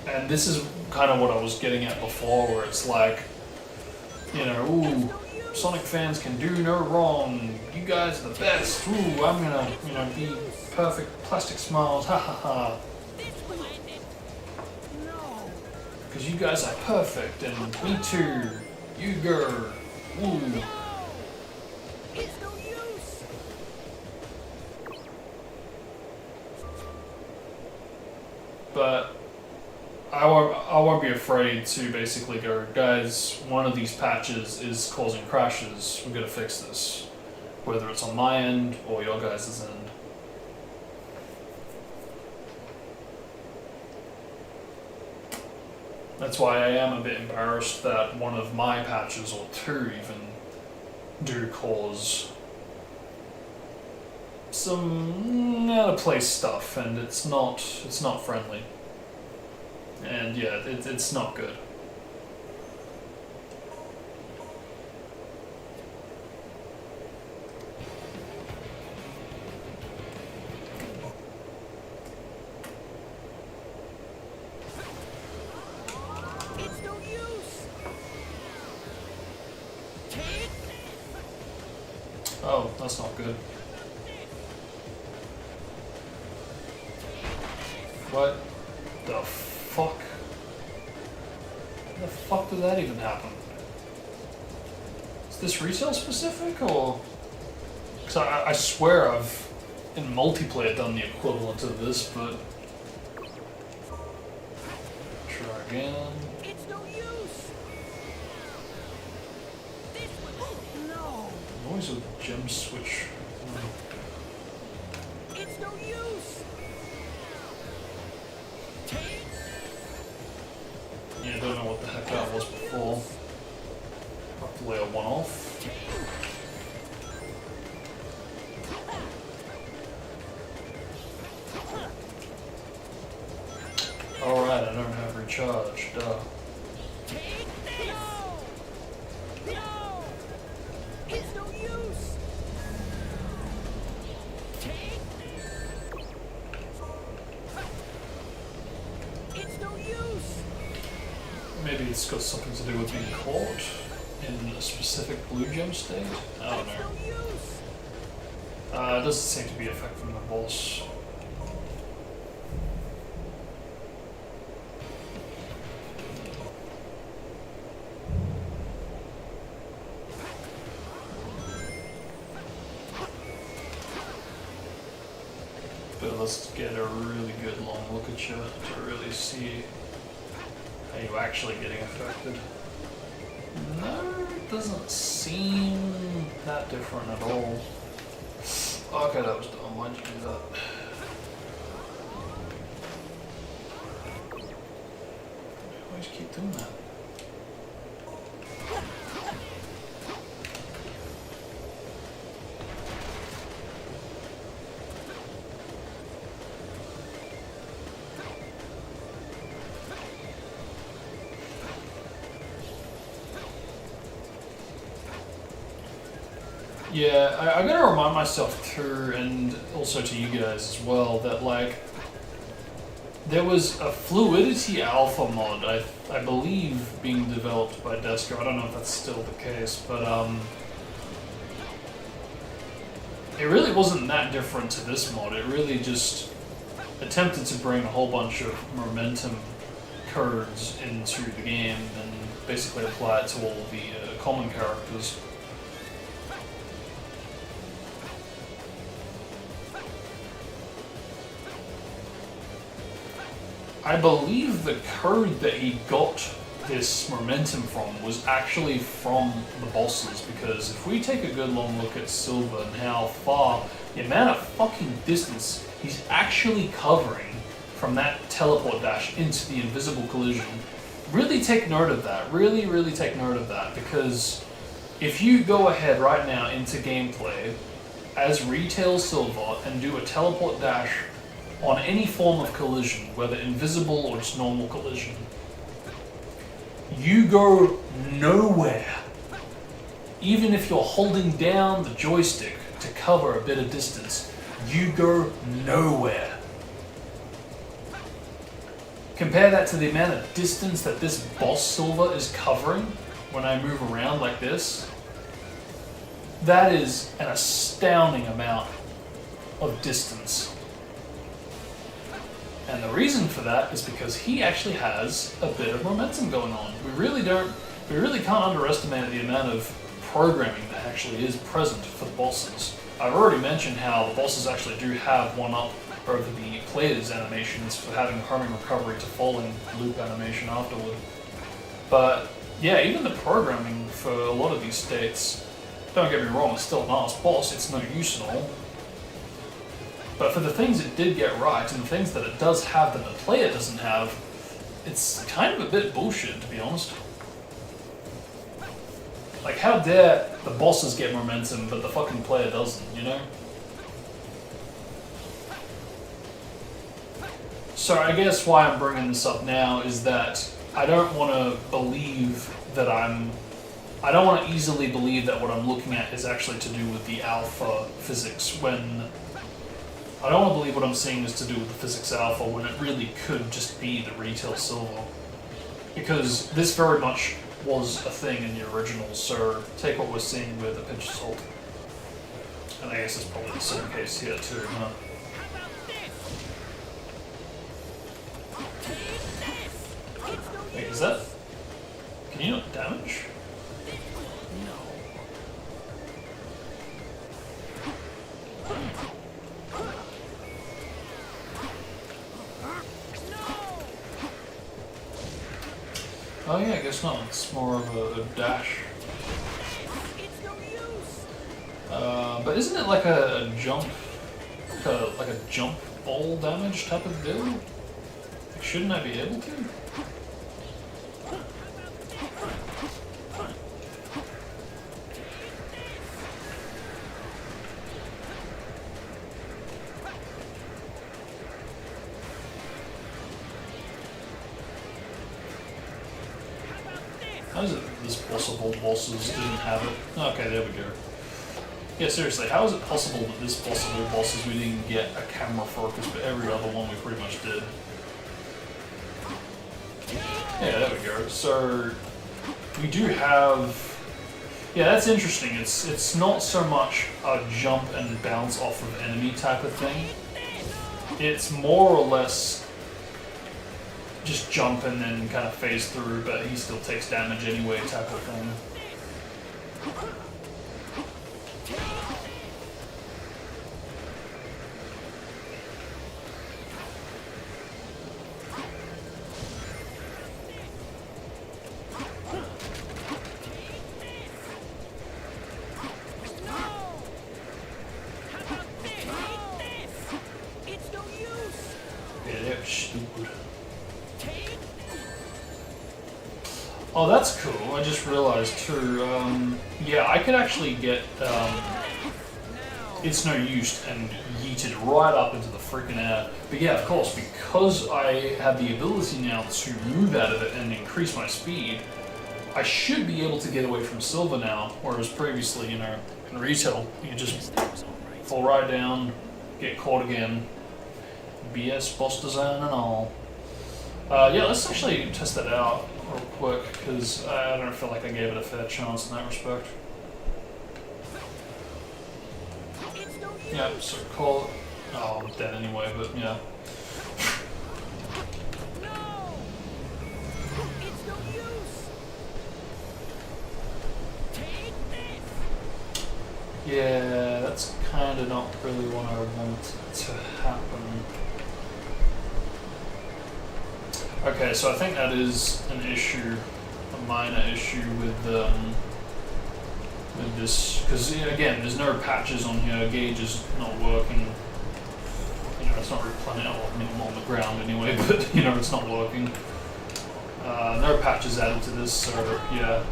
And this is kind of what I was getting at before, where it's like, you know, ooh, Sonic fans can do no wrong. You guys are the best. Ooh, I'm gonna, you know, be perfect plastic smiles. Ha ha ha. Because you guys are perfect, and me too. You girl. Ooh. But I won't be afraid to basically go, guys, one of these patches is causing crashes. We're gonna fix this, whether it's on my end or your guys' end. That's why I am a bit embarrassed that one of my patches, or two even, do cause some out of place stuff, and it's not friendly. And yeah, it's not good. Oh, that's not good. What the fuck? How the fuck did that even happen? Is this resale specific, or? Because I swear I've, in multiplayer, done the equivalent of this, but... Try again. It's no use. Noise of the gem switch. It's no use. Yeah, I don't know what the heck that was before. I'll have to layer one off. Alright, I don't have recharge, duh. It's no use. It's no use. Maybe it's got something to do with being caught in a specific blue gem state? I don't know. It doesn't seem to be affecting the boss. But let's get a really good long look at you to really see how you're actually getting affected. No, it doesn't seem that different at all. Okay, that was dumb. Why'd you do that? Why do you keep doing that? Yeah, I gotta remind myself too, and also to you guys as well, that like there was a fluidity alpha mod, I believe, being developed by Desco. I don't know if that's still the case, but it really wasn't that different to this mod. It really just attempted to bring a whole bunch of momentum codes into the game and basically apply it to all the common characters. I believe the code that he got this momentum from was actually from the bosses, because if we take a good long look at Silver and how far, the amount of fucking distance he's actually covering from that teleport dash into the invisible collision, really take note of that. Really, really take note of that, because if you go ahead right now into gameplay as Retail Silver and do a teleport dash on any form of collision, whether invisible or just normal collision, you go nowhere. Even if you're holding down the joystick to cover a bit of distance, you go nowhere. Compare that to the amount of distance that this boss Silver is covering when I move around like this. That is an astounding amount of distance. And the reason for that is because he actually has a bit of momentum going on. We really can't underestimate the amount of programming that actually is present for the bosses. I've already mentioned how the bosses actually do have one up over the player's animations for having homing recovery to falling loop animation afterward. But yeah, even the programming for a lot of these states, don't get me wrong, it's still an arse boss, it's no use and all. But for the things it did get right, and the things that it does have that the player doesn't have, it's kind of a bit bullshit, to be honest. Like, how dare the bosses get momentum, but the fucking player doesn't, you know? So I guess why I'm bringing this up now is that I don't want to believe that I don't want to easily believe that what I'm looking at is actually to do with the alpha physics, when I don't want to believe what I'm seeing is to do with the physics alpha when it really could just be the Retail Silver. Because this very much was a thing in the original, so take what we're seeing with a pinch of salt. And I guess it's probably the same case here too, huh? Wait, is that... Can you not damage? Oh yeah, I guess not. It's more of a dash. But isn't it like a jump, like a jump ball damage type of deal? Like, shouldn't I be able to? How is it that this boss of all bosses didn't have it? Okay, there we go. Yeah, seriously, how is it possible that this boss of all bosses we didn't get a camera focus, but every other one we pretty much did? Yeah, there we go. So, we do have... Yeah, that's interesting. It's not so much a jump and bounce off of enemy type of thing. It's more or less just jump and then kind of phase through, but he still takes damage anyway type of thing. Yeah, they're stupid. Oh, that's cool. I just realized too. Yeah, I could actually get It's No Use and yeeted right up into the freaking air. But yeah, of course, because I have the ability now to move out of it and increase my speed, I should be able to get away from silver now, whereas previously, you know, in retail, you just fall right down, get caught again. BS boss design and all. Yeah, let's actually test that out real quick, because I don't feel like I gave it a fair chance in that respect. Yeah, so call it. Oh, I'm dead anyway, but yeah. No! It's no use! Take this! Yeah, that's kind of not really what I want to happen. Okay, so I think that is an issue, a minor issue with this, because again, there's no patches on here. Gauge is not working. You know, it's not replenishing. Well, I mean, I'm on the ground anyway, but you know, it's not working. No patches added to this, so yeah.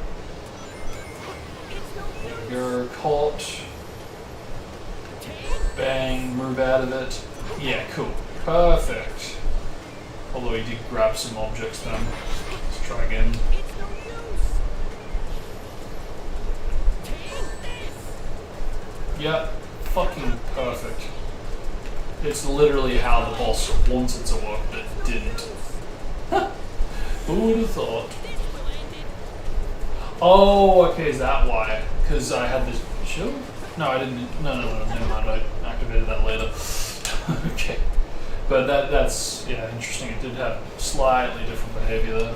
There we go. Caught. Bang. Move out of it. Yeah, cool. Perfect. Although he did grab some objects then. Let's try again. It's no use! Take this! Yep, fucking perfect. It's literally how the boss wanted to work, but it didn't. Who would have thought? Oh, okay, is that why? Because I had this shield? No, I didn't. No, never mind. I activated that later. Okay. But that's yeah, interesting. It did have slightly different behavior there.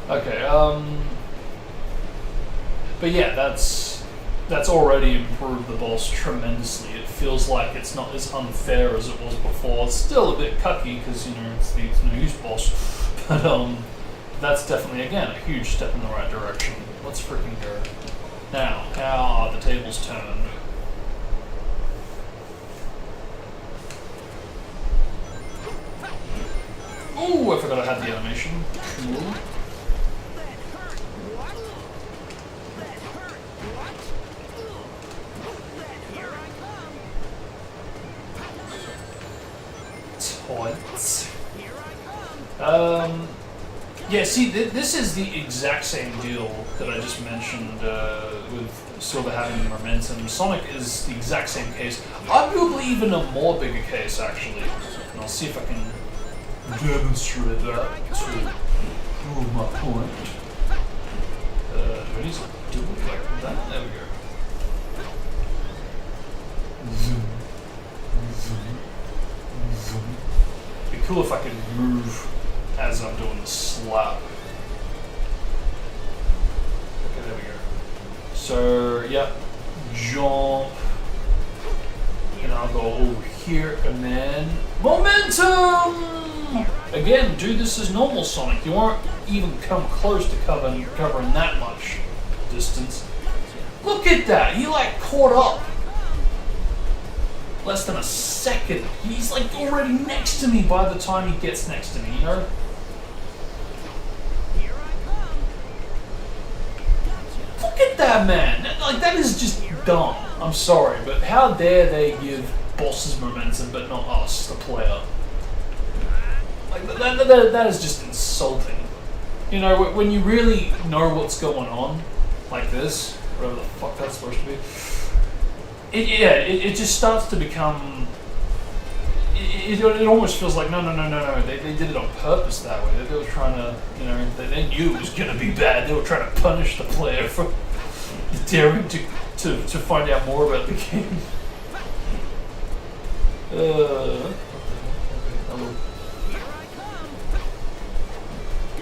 Okay, but yeah, that's already improved the boss tremendously. It feels like it's not as unfair as it was before. It's still a bit cucky because you know it's the No Use boss, but that's definitely again a huge step in the right direction. Let's freaking go. Now, how are the tables turned? Oh, I forgot I had the animation. Cool. That hurt! What? That hurt! What? Here I come! Toids. Here I come! Yeah, see, this is the exact same deal that I just mentioned with Silver having momentum. Sonic is the exact same case, arguably even a more bigger case, actually. And I'll see if I can demonstrate that to prove my point. Do I need to do it like that? There we go. Zoom. Zoom. Zoom. It'd be cool if I could move as I'm doing the slap. Okay, there we go. So, yep, jump. And I'll go over here and then momentum! Again, do this as normal Sonic. You won't even come close to covering that much distance. Look at that! He like caught up. Less than a second. He's like already next to me by the time he gets next to me, you know? Here I come! Gotcha! Look at that, man! That is just dumb. I'm sorry, but how dare they give bosses momentum but not us, the player? Like, that is just insulting. You know, when you really know what's going on, like this, whatever the fuck that's supposed to be, it just starts to become... It almost feels like, no, they did it on purpose that way. They were trying to, you know, they knew it was going to be bad. They were trying to punish the player for daring to find out more about the game.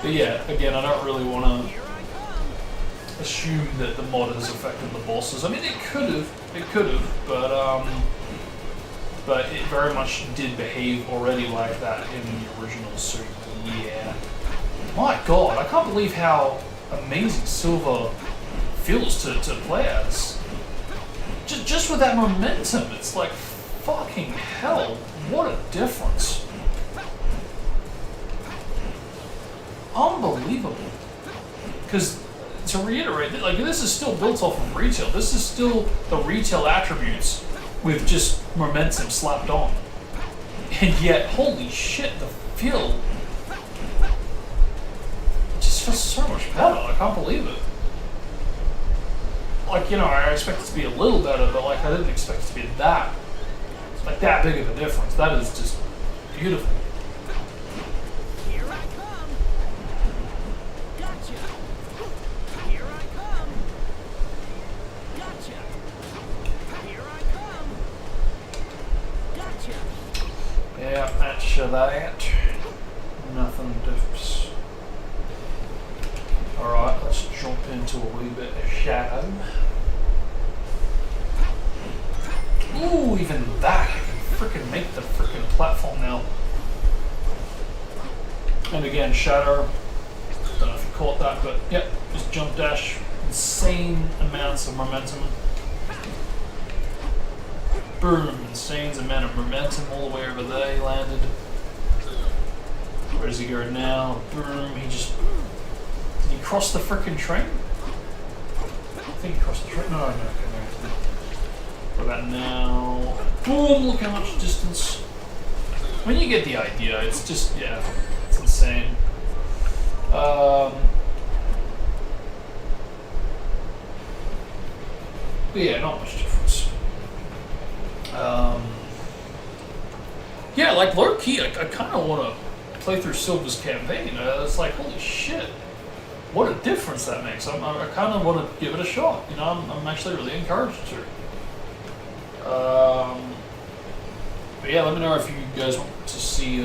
But yeah, again, I don't really want to assume that the mod has affected the bosses. I mean, it could have, but it very much did behave already like that in the original. So yeah, my God, I can't believe how amazing Silver feels to play as. Just with that momentum, it's like fucking hell. What a difference! Unbelievable. because to reiterate, like this is still built off of retail. This is still the retail attributes with just momentum slapped on. And yet, holy shit, the feel it just feels so much better. I can't believe it. Like, you know, I expect it to be a little better, but like I didn't expect it to be that big of a difference. That is just beautiful. Here I come. Gotcha. Here I come. Gotcha. Here I come. Gotcha. Yeah, that's that. Nothing different. Alright, let's jump into a wee bit of shadow. Ooh, even that! I can freaking make the freaking platform now. And again, shadow. Don't know if you caught that, but yep, just jump dash. Insane amounts of momentum. Boom, insane amount of momentum all the way over there. He landed. Where does he go now? Boom, he just. Did he cross the frickin' train? I think he crossed the train. No. What about now? Boom, look how much distance. When you get the idea, it's just, yeah, it's insane. But yeah, not much difference. Yeah, like low key, I kind of want to play through Silver's campaign. It's like, holy shit. What a difference that makes. I kind of want to give it a shot. You know, I'm actually really encouraged to. But yeah, let me know if you guys want to see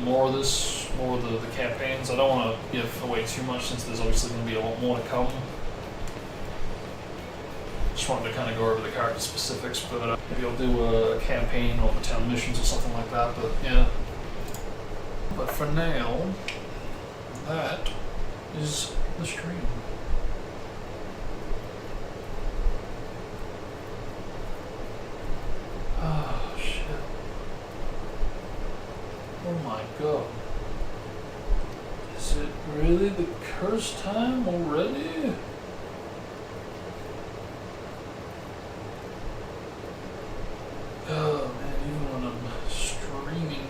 more of this, more of the campaigns. I don't want to give away too much since there's obviously going to be a lot more to come. Just wanted to kind of go over the character specifics, but maybe I'll do a campaign or the town missions or something like that. But yeah. But for now, that is the stream. Oh shit. Oh my god. Is it really the curse time already? Oh man, even when I'm streaming.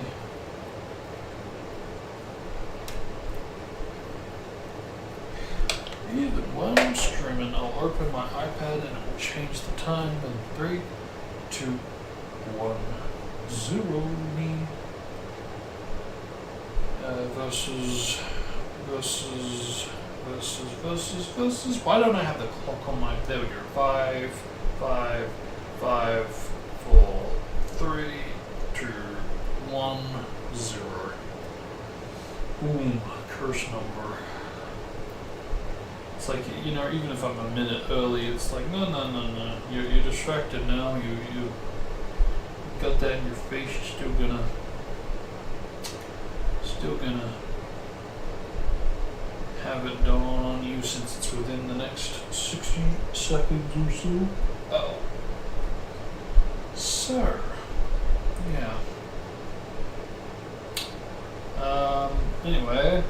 Even when I'm streaming, I'll open my iPad and it will change the time in 3, 2, 1, 0. Versus. Why don't I have the clock on my? There we go. 5, 5, 5, 4, 3, 2, 1, 0. Boom. Curse number. It's like, you know, even if I'm a minute early, it's like, no. You're distracted now. You got that in your face. You're still gonna have it dawn on you since it's within the next 60 seconds or so. Oh. So, yeah. Anyway.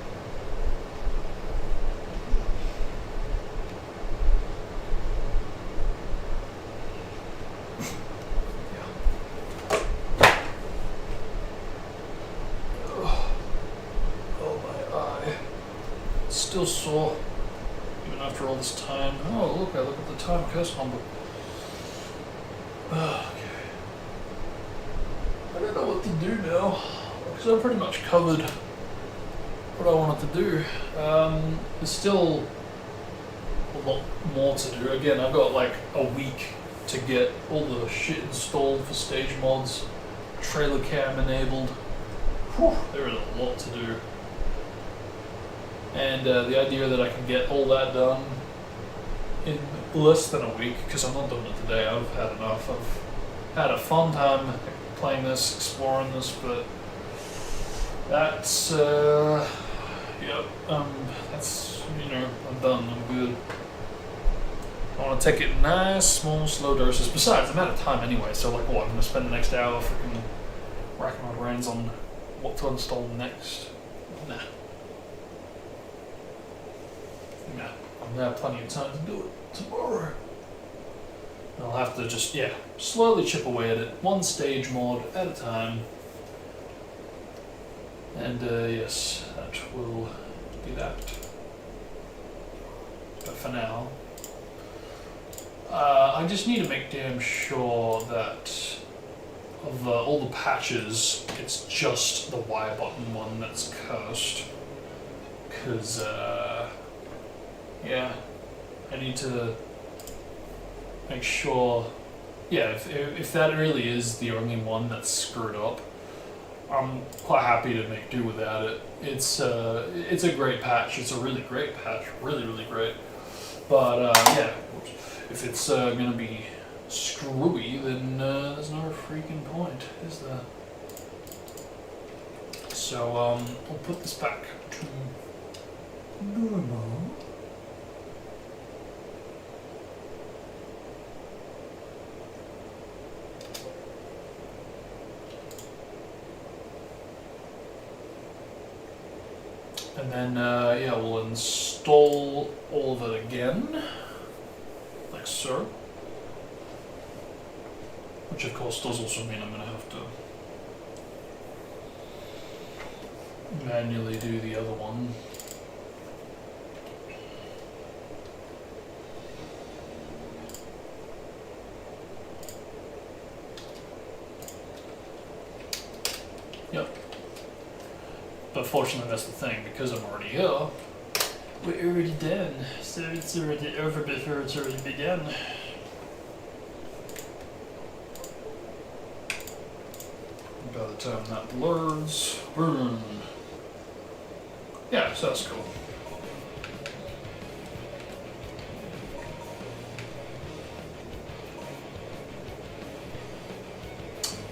Still sore, even after all this time. Oh, look, I look at the time curse number. Okay. I don't know what to do now, because I've pretty much covered what I wanted to do. There's still a lot more to do. Again, I've got like a week to get all the shit installed for stage mods, trailer cam enabled. Whew, there is a lot to do. And the idea that I can get all that done in less than a week, because I'm not doing it today, I've had enough. I've had a fun time playing this, exploring this, but that's, yep, that's, you know, I'm done, I'm good. I want to take it nice, small, slow doses. Besides, I'm out of time anyway, so like what, I'm going to spend the next hour freaking racking my brains on what to install next? Nah. gonna have plenty of time to do it tomorrow. I'll have to just, yeah, slowly chip away at it, one stage mod at a time. And yes, that will be that. But for now, I just need to make damn sure that of all the patches, it's just the Y button one that's cursed. Because, yeah, I need to make sure, yeah, if that really is the only one that's screwed up, I'm quite happy to make do without it. It's a great patch. It's a really great patch. Really, really great. But, yeah, if it's going to be screwy, then there's no freaking point, is there? So, I'll put this back to normal. And then, yeah, we'll install all of it again, like so. Which of course does also mean I'm going to have to manually do the other one. Yep. But fortunately that's the thing, because I'm already here, we're already done, so it's already over before it's already begun. By the time that loads, boom. Yeah, so that's cool.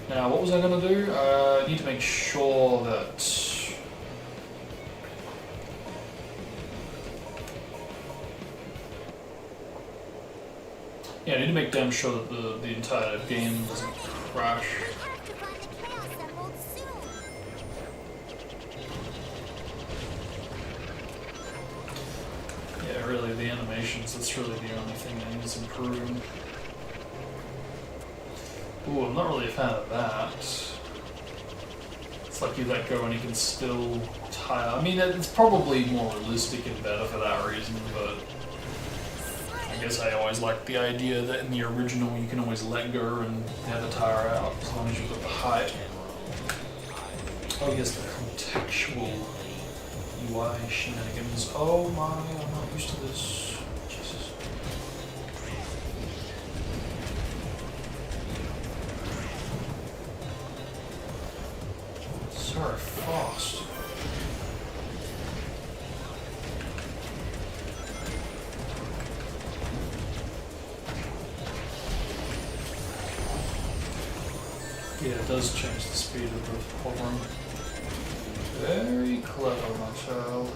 Now, what was I going to do? I need to make sure that... Yeah, I need to make damn sure that the entire game doesn't crash. Yeah, really, the animations, that's really the only thing that needs improving. Ooh, I'm not really a fan of that. It's like you let go and you can still tie. I mean, it's probably more realistic and better for that reason, but I guess I always liked the idea that in the original you can always let go and never tire out as long as you've got the height. Oh yes, the contextual UI shenanigans. Oh my, I'm not used to this. Jesus. So fast. Yeah, it does change the speed of the hovering. Very clever, my child.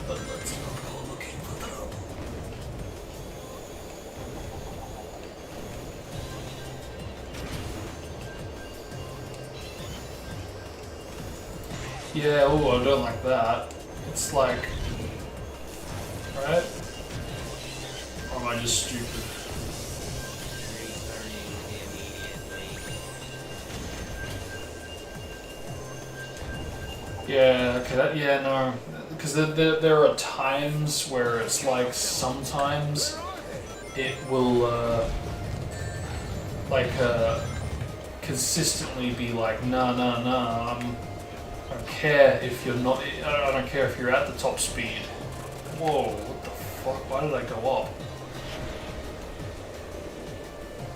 But let's not go looking for trouble. Yeah, oh, I don't like that. It's like... Right? Or am I just stupid? Yeah, okay, that, yeah, no, because there are times where it's like sometimes it will, consistently be like, nah, I don't care if you're not, I don't care if you're at the top speed. Whoa, what the fuck, why did I go up?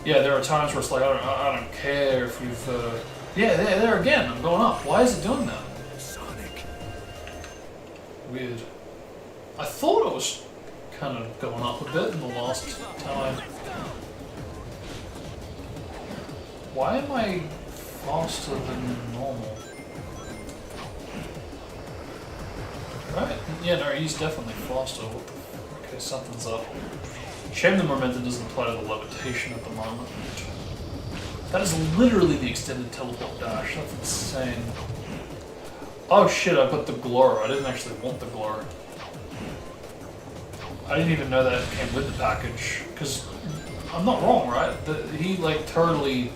Yeah, there are times where it's like, I don't care if you've, yeah, there again, I'm going up. Why is it doing that? Weird. I thought it was kind of going up a bit in the last time. Why am I faster than normal? Right? Yeah, no, he's definitely faster. Okay, something's up. Shame the momentum doesn't apply to the levitation at the moment. That is literally the extended teleport dash. That's insane. Oh shit, I put the glow. I didn't actually want the glow. I didn't even know that it came with the package, because I'm not wrong, right? He like totally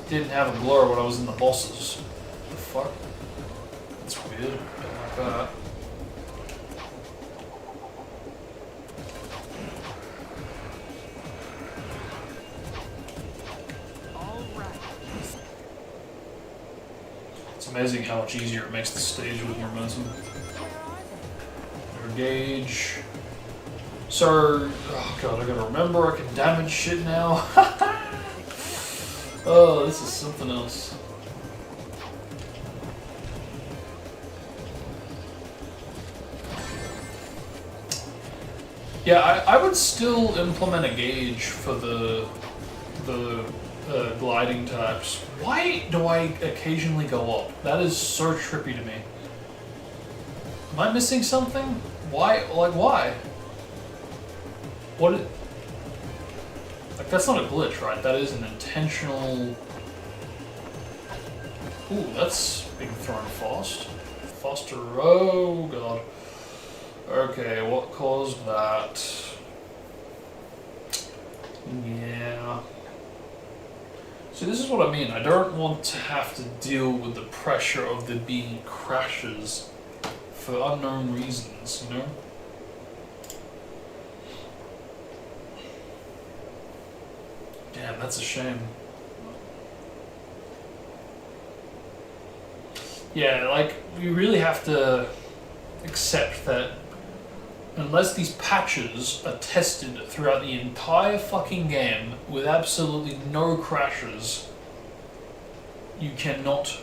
didn't have a blur when I was in the bosses. What the fuck? That's weird. Don't like that. It's amazing how much easier it makes the stage with momentum. Their gauge. So, oh god, I gotta remember I can damage shit now. Oh, this is something else. Yeah, I would still implement a gauge for the gliding types. Why do I occasionally go up? That is so trippy to me. Am I missing something? Why? Like, why? What? Like, that's not a glitch, right? That is an intentional... Ooh, that's being thrown fast. Faster. Oh, god. Okay, what caused that? Yeah. See, this is what I mean. I don't want to have to deal with the pressure of there being crashes for unknown reasons, you know? Damn, that's a shame. Yeah, like, we really have to accept that unless these patches are tested throughout the entire fucking game with absolutely no crashes, you cannot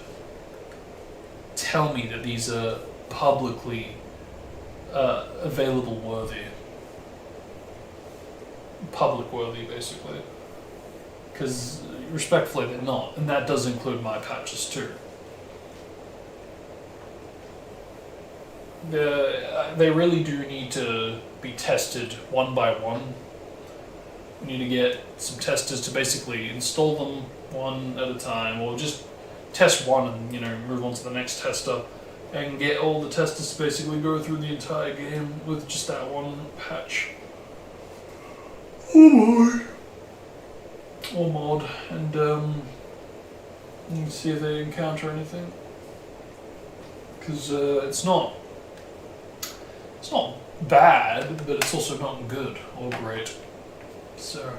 tell me that these are publicly available worthy. Public worthy, basically. Because, respectfully, they're not, and that does include my patches too. They really do need to be tested one by one. We need to get some testers to basically install them one at a time, or just test one and, you know, move on to the next tester, and get all the testers to basically go through the entire game with just that one patch. Oh my. Or mod, and you can see if they encounter anything. Because it's not bad, but it's also not good or great. So,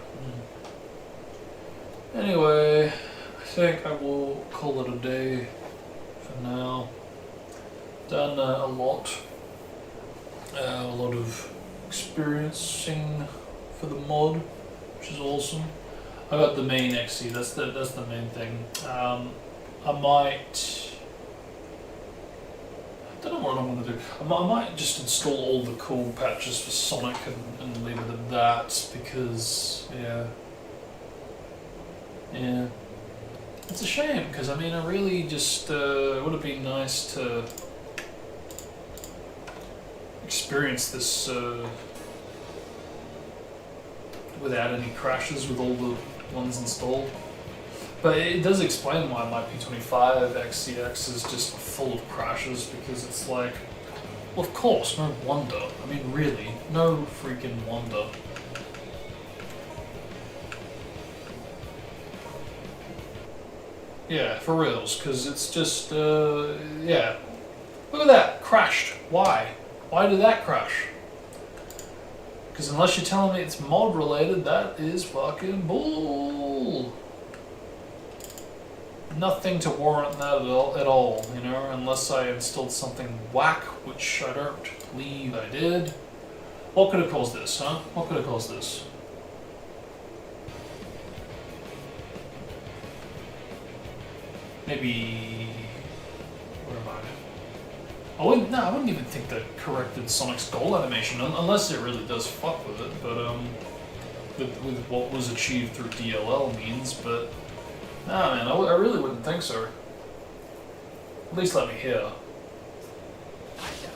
anyway, I think I will call it a day for now. Done a lot of experiencing for the mod, which is awesome. I got the main XC. That's the main thing. I might. I don't know what I'm going to do. I might just install all the cool patches for Sonic and leave it at that, because, yeah. It's a shame, because, I mean, I really just, it would have been nice to experience this without any crashes with all the ones installed. But it does explain why my P25 XCX is just full of crashes, because it's like, well, of course, no wonder. I mean, really, no freaking wonder. Yeah, for reals, because it's just, yeah. Look at that, crashed. Why? Why did that crash? Because unless you're telling me it's mod related, that is fucking bull. Nothing to warrant that at all, you know, unless I installed something whack, which I don't believe I did. What could have caused this, huh? What could have caused this? Maybe... where am I? I wouldn't even think that corrected Sonic's goal animation, unless it really does fuck with it, but, with what was achieved through DLL means, but... Nah, man, I really wouldn't think so. At least let me hear.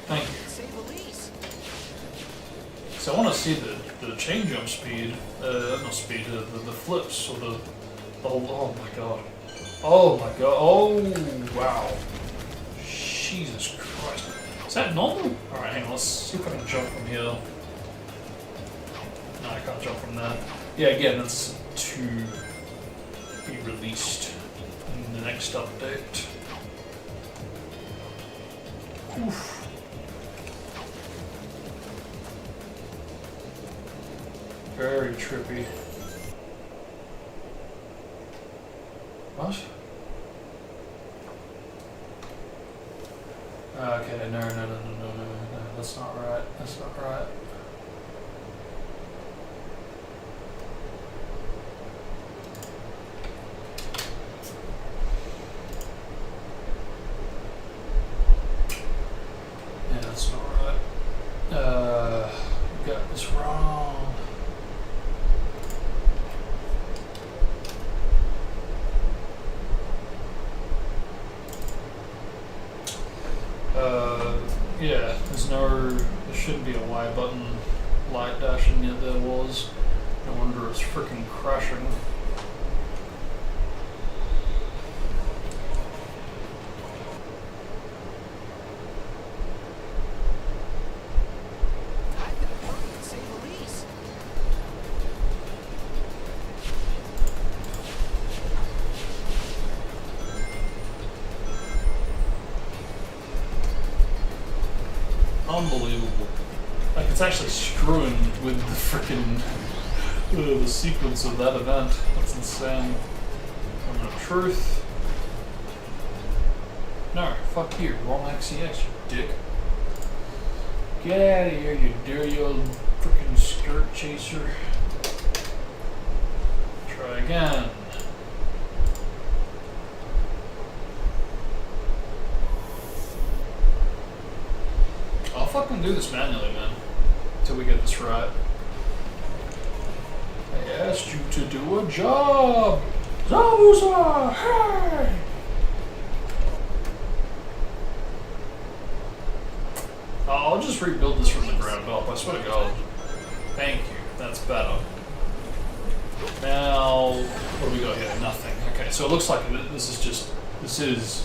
Thank you. So I want to see the chain jump speed, not speed, the flips, or the whole, oh my god. Oh my god, oh wow. Jesus Christ. Is that normal? Alright, hang on, let's see if I can jump from here. No, I can't jump from there. Yeah, again, that's to be released in the next update. Oof. Very trippy. What? Okay, no, that's not right, that's not right. Yeah, that's not right. You got this wrong. Yeah, there shouldn't be a Y button light dashing, yet there was. No wonder it's freaking crashing. I've got fun, to say the least. Unbelievable. Like, it's actually screwing with the freaking the sequence of that event. That's insane. Moment of truth. No, fuck you. Wrong XCX, you dick. Get out of here, you dirty old freaking skirt chaser. Try again. I'll fucking do this manually, man. Till we get this right. I asked you to do a job! Zabuza! Hey! I'll just rebuild this from the ground up, I swear to God. Thank you, that's better. Now, what do we got here? Nothing. Okay, so it looks like this is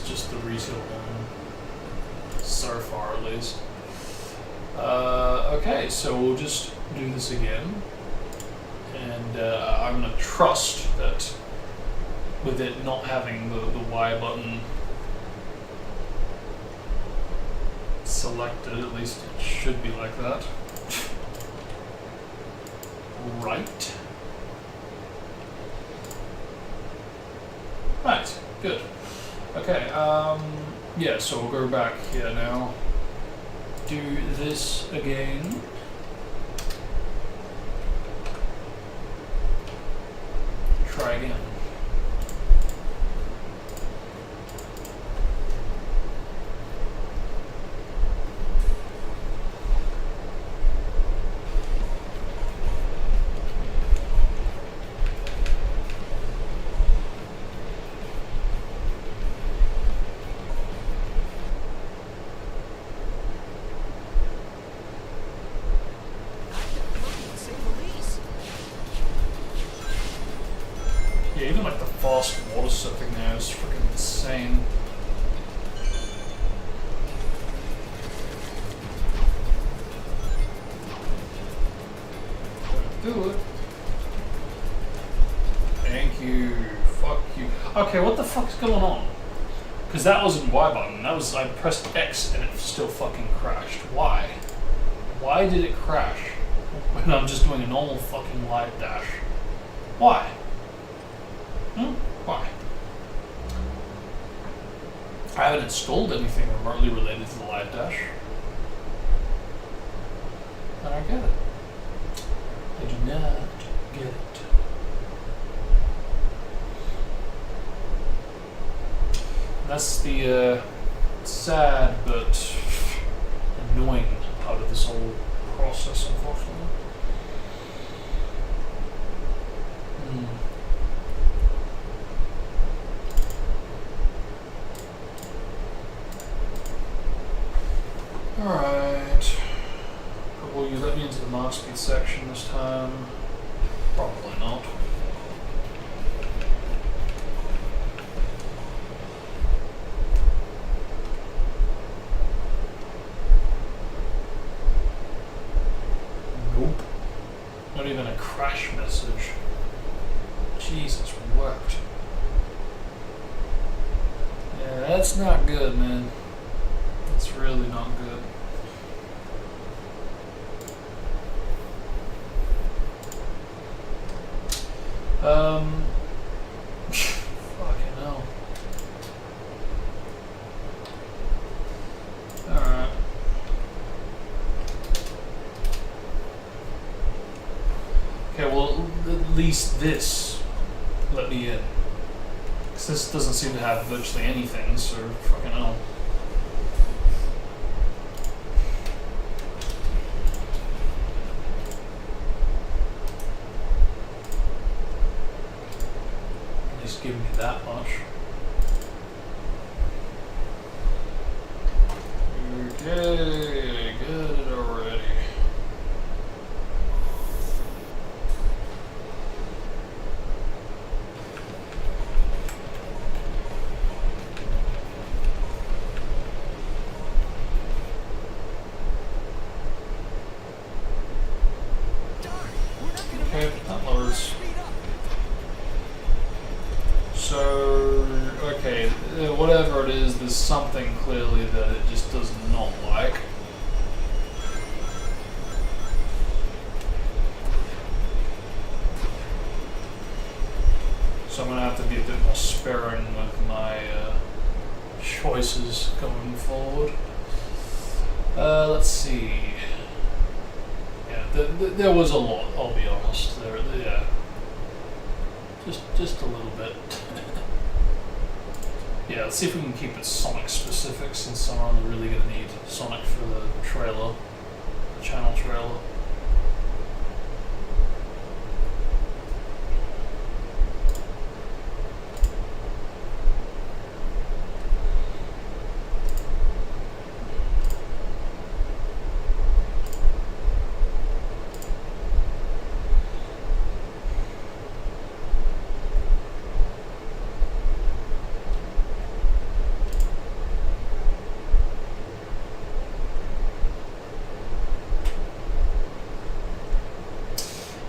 just the retail one. So far, at least. Okay, so we'll just do this again. And I'm going to trust that with it not having the Y button selected, at least it should be like that. Right. Right, good. Okay, yeah, so we'll go back here now. Do this again. Try again. Yeah, even like the fast water surfing there is freaking insane. Do it. Thank you. Fuck you. Okay, what the fuck's going on? Because that wasn't Y button. That was, I pressed X and it still fucking crashed. Why? Why did it crash when I'm just doing a normal fucking light dash? Why? Why? I haven't installed anything remotely related to the light dash. I don't get it. I do not get it. That's the sad but annoying part of this whole process, unfortunately. Alright. Will you let me into the mark speed section this time? Probably not. Nope. Not even a crash message. Jesus wept. Yeah, that's not good, man. That's really not good. Fucking hell. Alright. Okay, well, at least this let me in. Because this doesn't seem to have virtually anything, so fucking hell. At least give me that much. Okay, get it already. Okay, that lowers. So, okay, whatever it is, there's something clearly that it just does not like. So I'm going to have to be a bit more sparing with my choices going forward. Let's see. Yeah, there was a lot, I'll be honest. Yeah. Just a little bit. Yeah, let's see if we can keep it Sonic specific, since I'm only really going to need Sonic for the trailer, the channel trailer.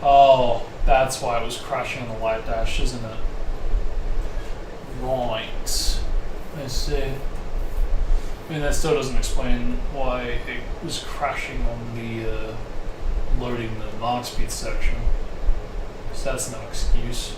Oh, that's why it was crashing on the light dash, isn't it? Right. I see. I mean, that still doesn't explain why it was crashing on the loading the mark speed section. So that's no excuse.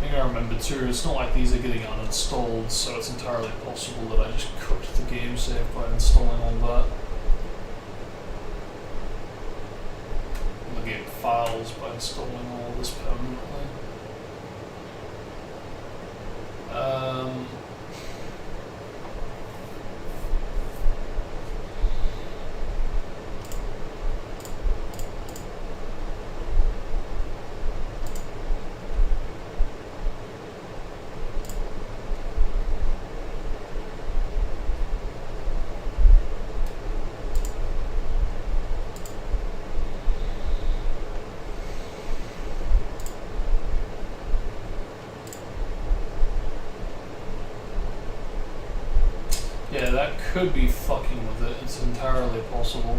I remember too, it's not like these are getting uninstalled, so it's entirely possible that I just cooked the game save by installing all that. The game files by installing all this permanently. Yeah, that could be fucking with it. It's entirely possible.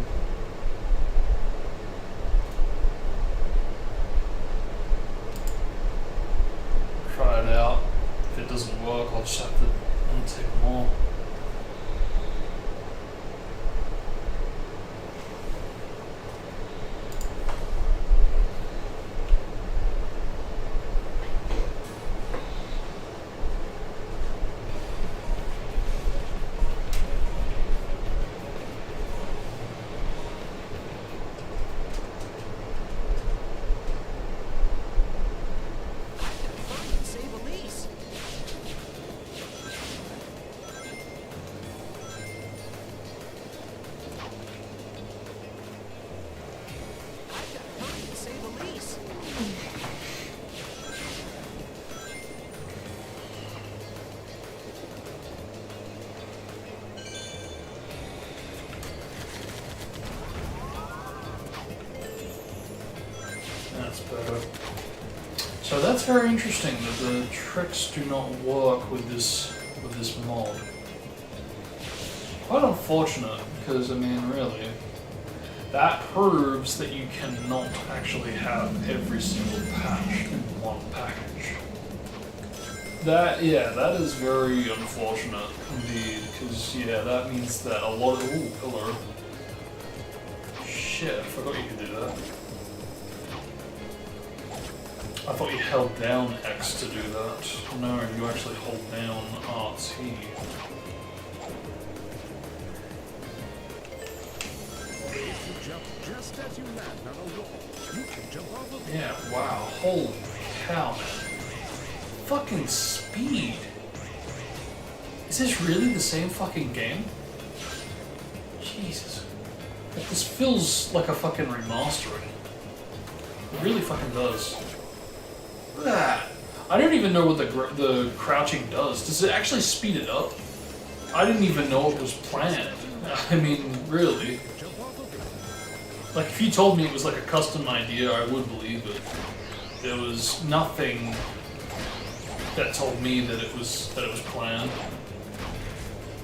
Try it out. If it doesn't work, I'll just have to untick more. So that's very interesting that the tricks do not work with this mod. Quite unfortunate, because I mean, really, that proves that you cannot actually have every single patch in one package. That is very unfortunate indeed, because yeah, that means that a lot of hello. Shit, I forgot you could do that. I thought you held down X to do that. No, you actually hold down RT. Yeah, wow, holy cow, man. Fucking speed. Is this really the same fucking game? Jesus. Like, this feels like a fucking remastering. It really fucking does. Look at that. I don't even know what the crouching does. Does it actually speed it up? I didn't even know it was planned. I mean, really. Like, if you told me it was like a custom idea, I would believe it. There was nothing that told me that it was planned.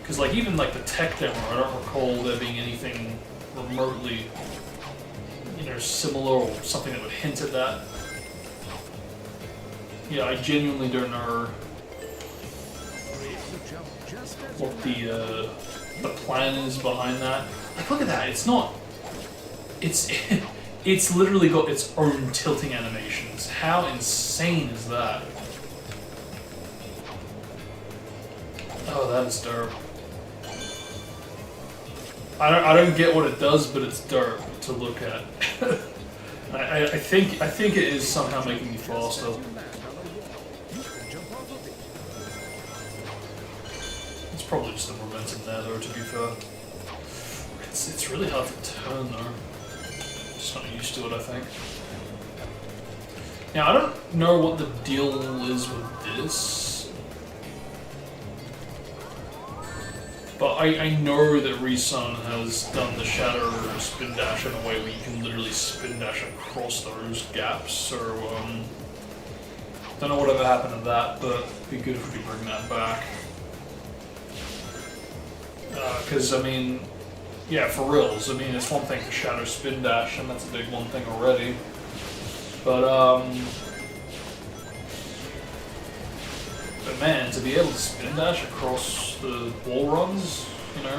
Because like even like the tech demo, I don't recall there being anything remotely, you know, similar or something that would hint at that. Yeah, I genuinely don't know what the plan is behind that. Like, look at that. It's not. It's literally got its own tilting animations. How insane is that? Oh, that is dope. I don't get what it does, but it's dope to look at. I think it is somehow making me faster. It's probably just the momentum there, though. To be fair, it's really hard to turn though. Just not used to it, I think. Now I don't know what the deal is with this. But I know that Resun has done the Shadow spin dash in a way where you can literally spin dash across those gaps, so don't know whatever happened to that, but it'd be good if we could bring that back. Because, I mean, yeah, for reals, I mean, it's one thing for Shadow spin dash, and that's a big one thing already, but man, to be able to spin dash across the wall runs, you know,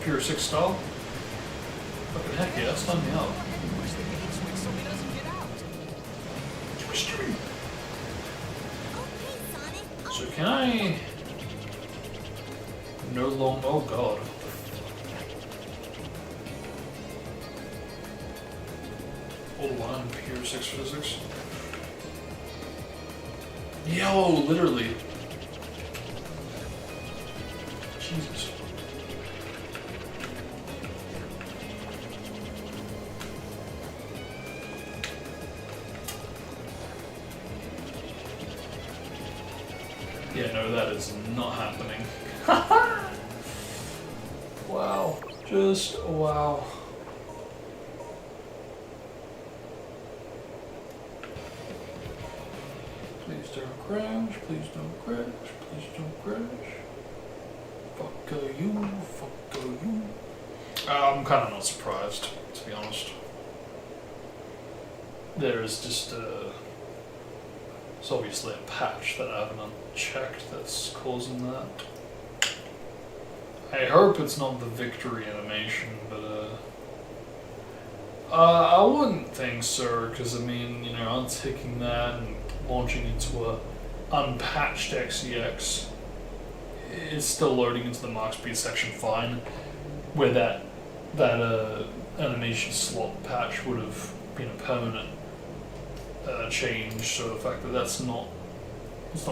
pure 6 style, fucking heck yeah, stun me up. So can I no longer? Oh god. Hold on, pure 6 physics. Yo, literally. Jesus. Yeah, no, that is not happening. Wow. Just wow. Please don't crash, please don't crash, please don't crash. Fuck you, fuck you. I'm kind of not surprised, to be honest. There is just it's obviously a patch that I haven't unchecked that's causing that. I hope it's not the victory animation, but I wouldn't think so, because I mean, you know, unticking that and launching into a unpatched XEX, it's still loading into the mark speed section fine, where that animation slot patch would have been a permanent change. So the fact that it's not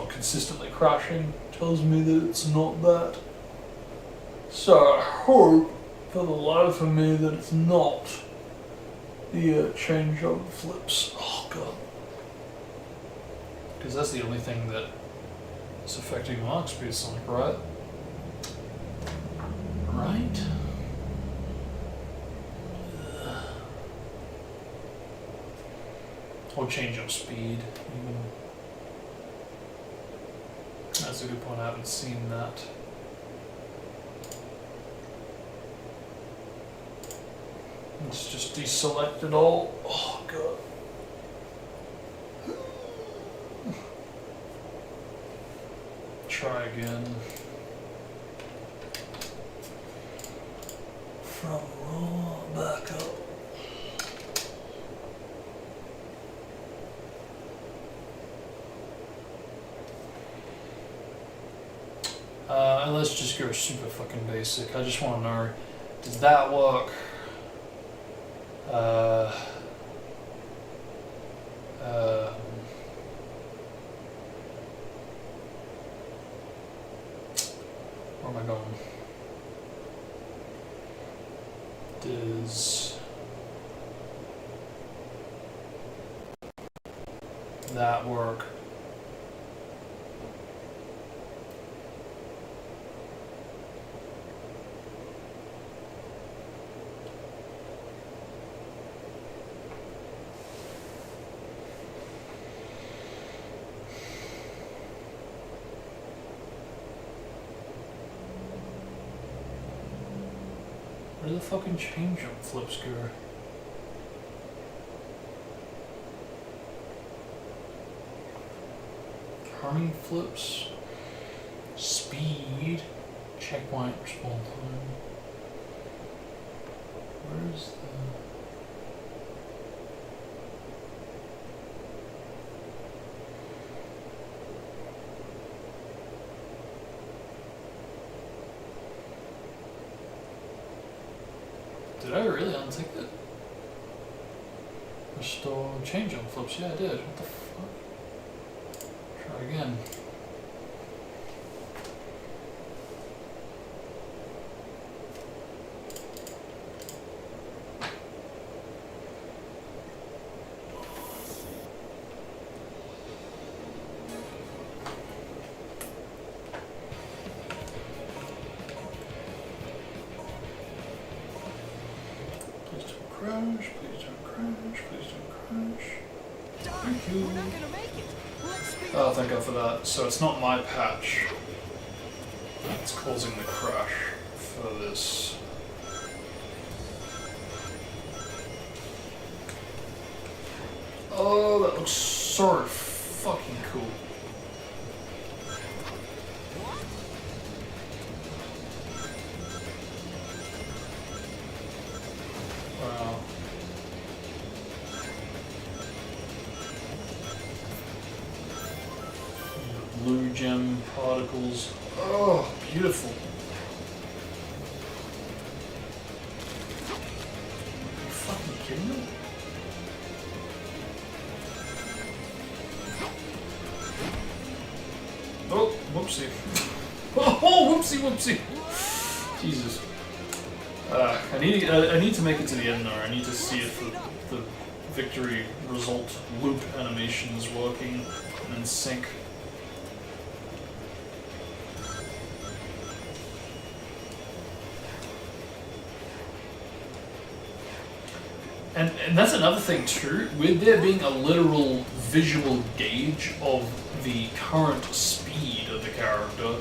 consistently crashing tells me that it's not that. So I hope for the life of me that it's not the change over flips. Oh god. Because that's the only thing that is affecting mark speed, Sonic, right? Right? Or change up speed, even. That's a good point. I haven't seen that. Let's just deselect it all. Oh god. Try again. From raw back up. And let's just go super fucking basic. I just want to know, does that work? Where am I going? Does that work? Where do the fucking change jump flips go? Harmony flips, speed, checkpoint, respawn time. Where's the... Did I really untick it? Restore change on flips, yeah I did. What the fuck? Try again. Crash, please don't crash, please don't crash. Thank you. We're not gonna make it. Let's speed Oh, up. thank God for that. So it's not my patch that's causing the crash for this. Oh, that looks so fucking cool. Wow. Blue gem particles. Oh, beautiful. Are you fucking kidding me? Oh, whoopsie. Oh, whoopsie, whoopsie. Jesus. I need to make it to the end though. I need to see if the victory result loop animation is working and then sync. And that's another thing too, with there being a literal visual gauge of the current speed of the character,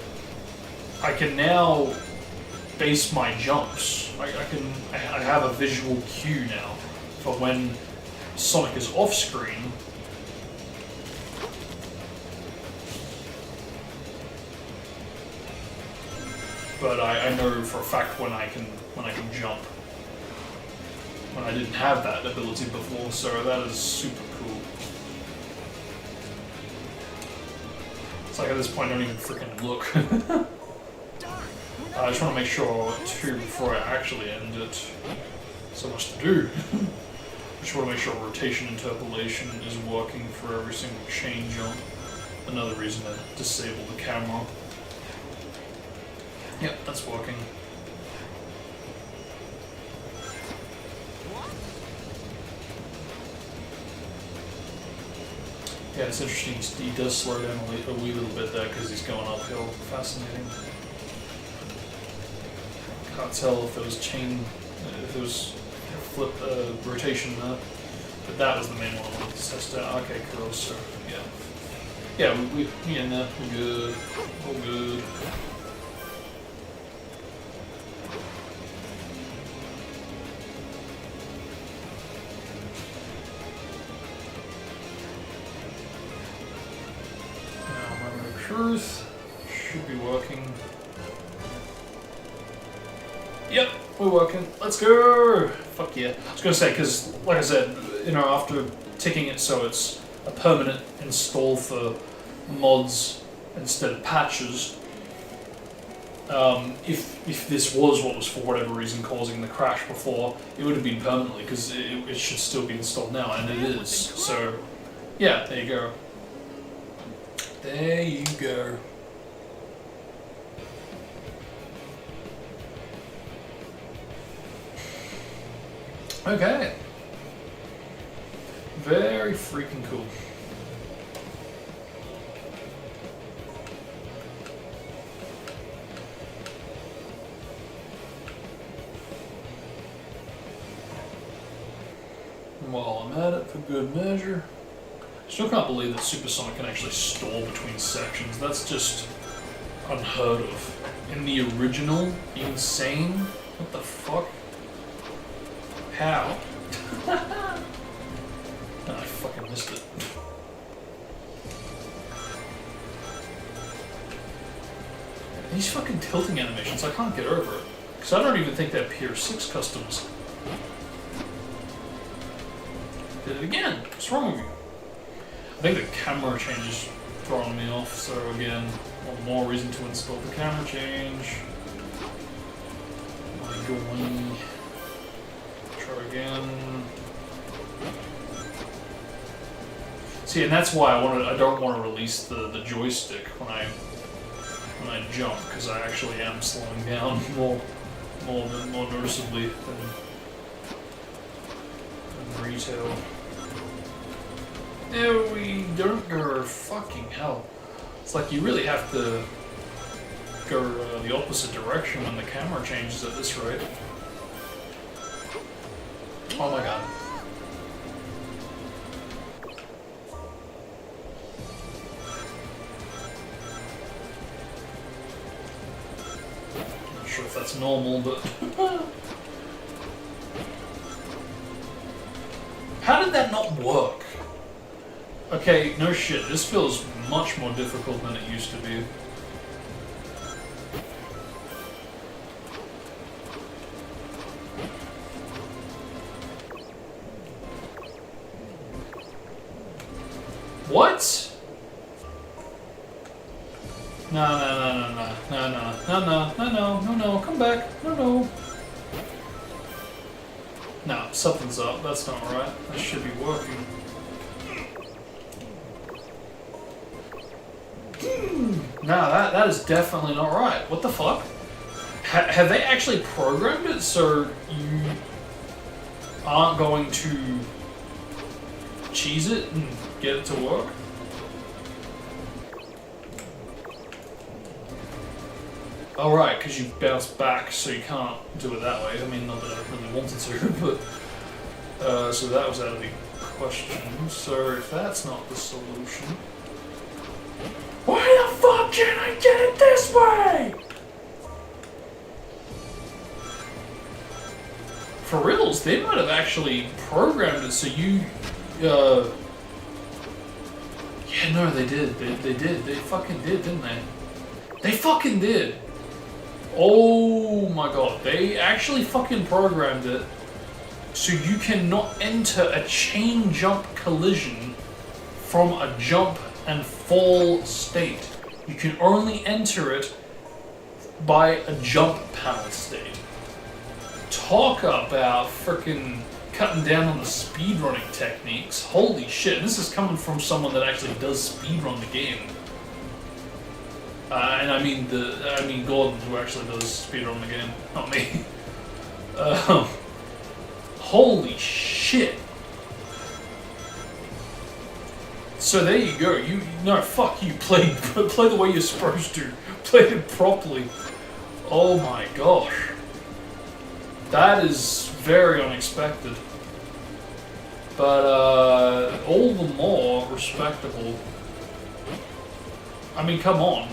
I can now base my jumps. I have a visual cue now for when Sonic is off screen. But I know for a fact when I can jump. When I didn't have that ability before, so that is super cool. It's like at this point I don't even freaking look. I just want to make sure too before I actually end it. So much to do. Just want to make sure rotation interpolation is working for every single chain jump. Another reason to disable the camera. Yep, that's working. Yeah, it's interesting. He does slow down a wee little bit there because he's going uphill. Fascinating. Can't tell if it was if it was flip rotation there, but that was the main one I wanted to test out. Okay, cool. So yeah, Yeah, we in there. We're good. All good. Now, moment of truth. Should be working. Yep, we're working. Let's go! Fuck yeah. I was gonna say, because, like I said, you know, after ticking it so it's a permanent install for mods instead of patches, if this was what was for whatever reason causing the crash before, it would have been permanently, because it should still be installed now, and it is. So, yeah, there you go. There you go. Okay. Very freaking cool. While I'm at it for good measure. Still can't believe that Supersonic can actually stall between sections. That's just unheard of. In the original, insane? What the fuck? How? Oh, I fucking missed it. These fucking tilting animations, I can't get over it. Because I don't even think they're Pier 6 customs. Did it again. What's wrong with you? I think the camera change is throwing me off, so again, one more reason to install the camera change. My God. Try again. See, and that's why I don't want to release the joystick when I jump, because I actually am slowing down more noticeably than retail. There we don't go. Fucking hell! It's like you really have to go the opposite direction when the camera changes at this rate. Oh my god. Not sure if that's normal, but... How did that not work? Okay, no shit, this feels much more difficult than it used to be. What? No, come back. No. No, something's up. That's not right. That should be working. No, that is definitely not right. What the fuck? Have they actually programmed it so you aren't going to cheese it and get it to work? Oh right, because you bounce back, so you can't do it that way. I mean, not that I really wanted to, but... so that was out of the question. So if that's not the solution... Why the fuck can't I get it this way? For reals, they might have actually programmed it so you... Yeah, no, they did. They did. They fucking did, didn't they? They fucking did. Oh my god, they actually fucking programmed it so you cannot enter a chain jump collision from a jump and fall state. You can only enter it by a jump panel state. Talk about frickin' cutting down on the speedrunning techniques. Holy shit, this is coming from someone that actually does speedrun the game. And I mean Gordon, who actually does speedrun the game, not me. Holy shit. So there you go. No, fuck you. Play the way you're supposed to. Play it properly. Oh my gosh. That is very unexpected. But all the more respectable. I mean, come on.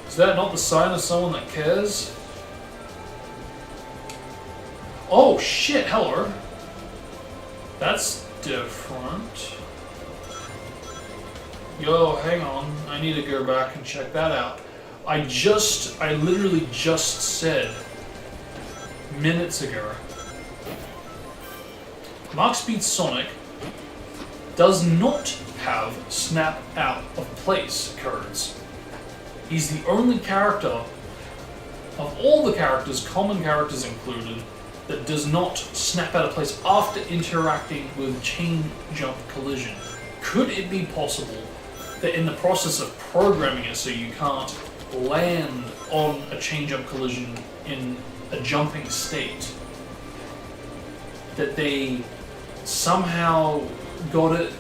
Is that not the sign of someone that cares? Oh shit, hello. That's different. Yo, hang on. I need to go back and check that out. I literally just said minutes ago, Mark Speed Sonic does not have snap out of place codes. He's the only character of all the characters, common characters included, that does not snap out of place after interacting with chain jump collision. Could it be possible that in the process of programming it so you can't land on a chain jump collision in a jumping state, that they somehow got it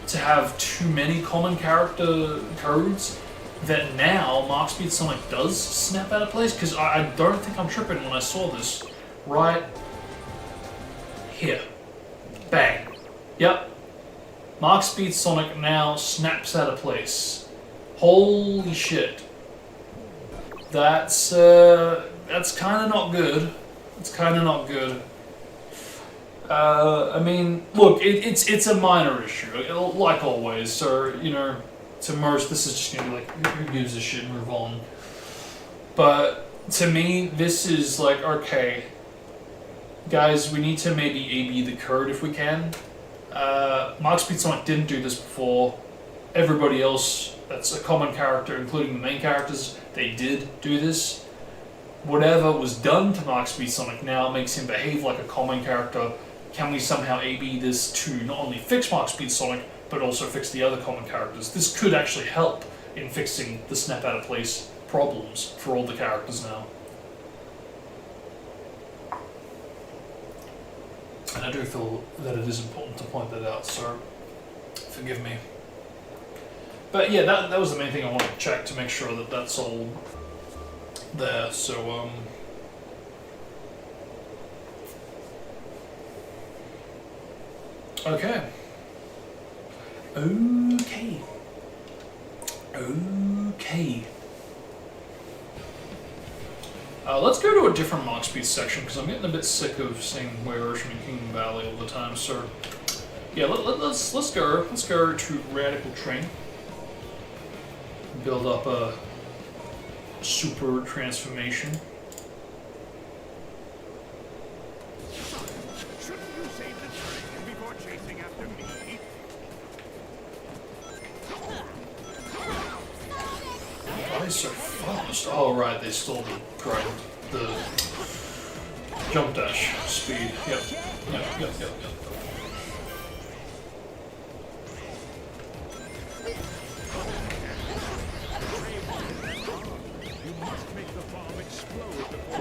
to have too many common character codes that now Mark Speed Sonic does snap out of place? Because I don't think I'm tripping when I saw this. Right here. Bang. Yep. Mark Speed Sonic now snaps out of place. Holy shit. That's kind of not good. It's kind of not good. I mean, look, it's a minor issue, like always. So, you know, to most, this is just gonna be like, who gives a shit, move on. But to me, this is like, okay, guys, we need to maybe AB the code if we can. Mark Speed Sonic didn't do this before. Everybody else that's a common character, including the main characters, they did do this. Whatever was done to Mark Speed Sonic now makes him behave like a common character. Can we somehow AB this to not only fix Mark Speed Sonic, but also fix the other common characters? This could actually help in fixing the snap out of place problems for all the characters now. And I do feel that it is important to point that out, so forgive me. But yeah, that was the main thing I wanted to check to make sure that that's all there, so okay. Let's go to a different Mark Speed section, because I'm getting a bit sick of seeing Where Ocean and Kingdom Valley all the time, so yeah, let's go to Radical Train. Build up a super transformation. Shouldn't you save the train before chasing after me? Why so fast? Oh right, they stole the jump dash speed. Yep.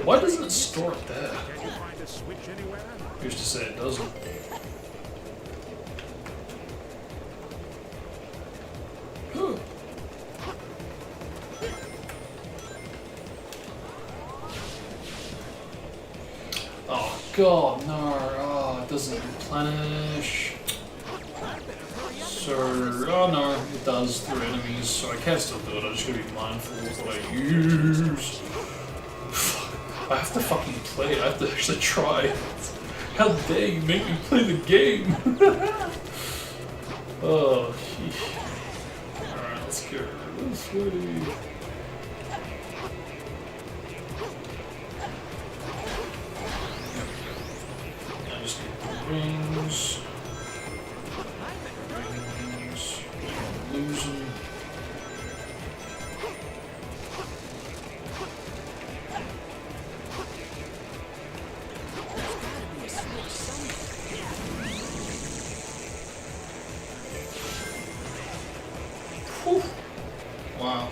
Why doesn't it store it there? Can you find a switch anywhere? Used to say it doesn't. Whew. Oh god, no. Oh, it doesn't replenish. So, oh no, it does through enemies, so I can still do it. I just gotta be mindful of what I use. I have to fucking play. I have to actually try. How dare you make me play the game? Oh, sheesh. Alright, let's go this way. I just get the rings. Losing. Whew. Wow.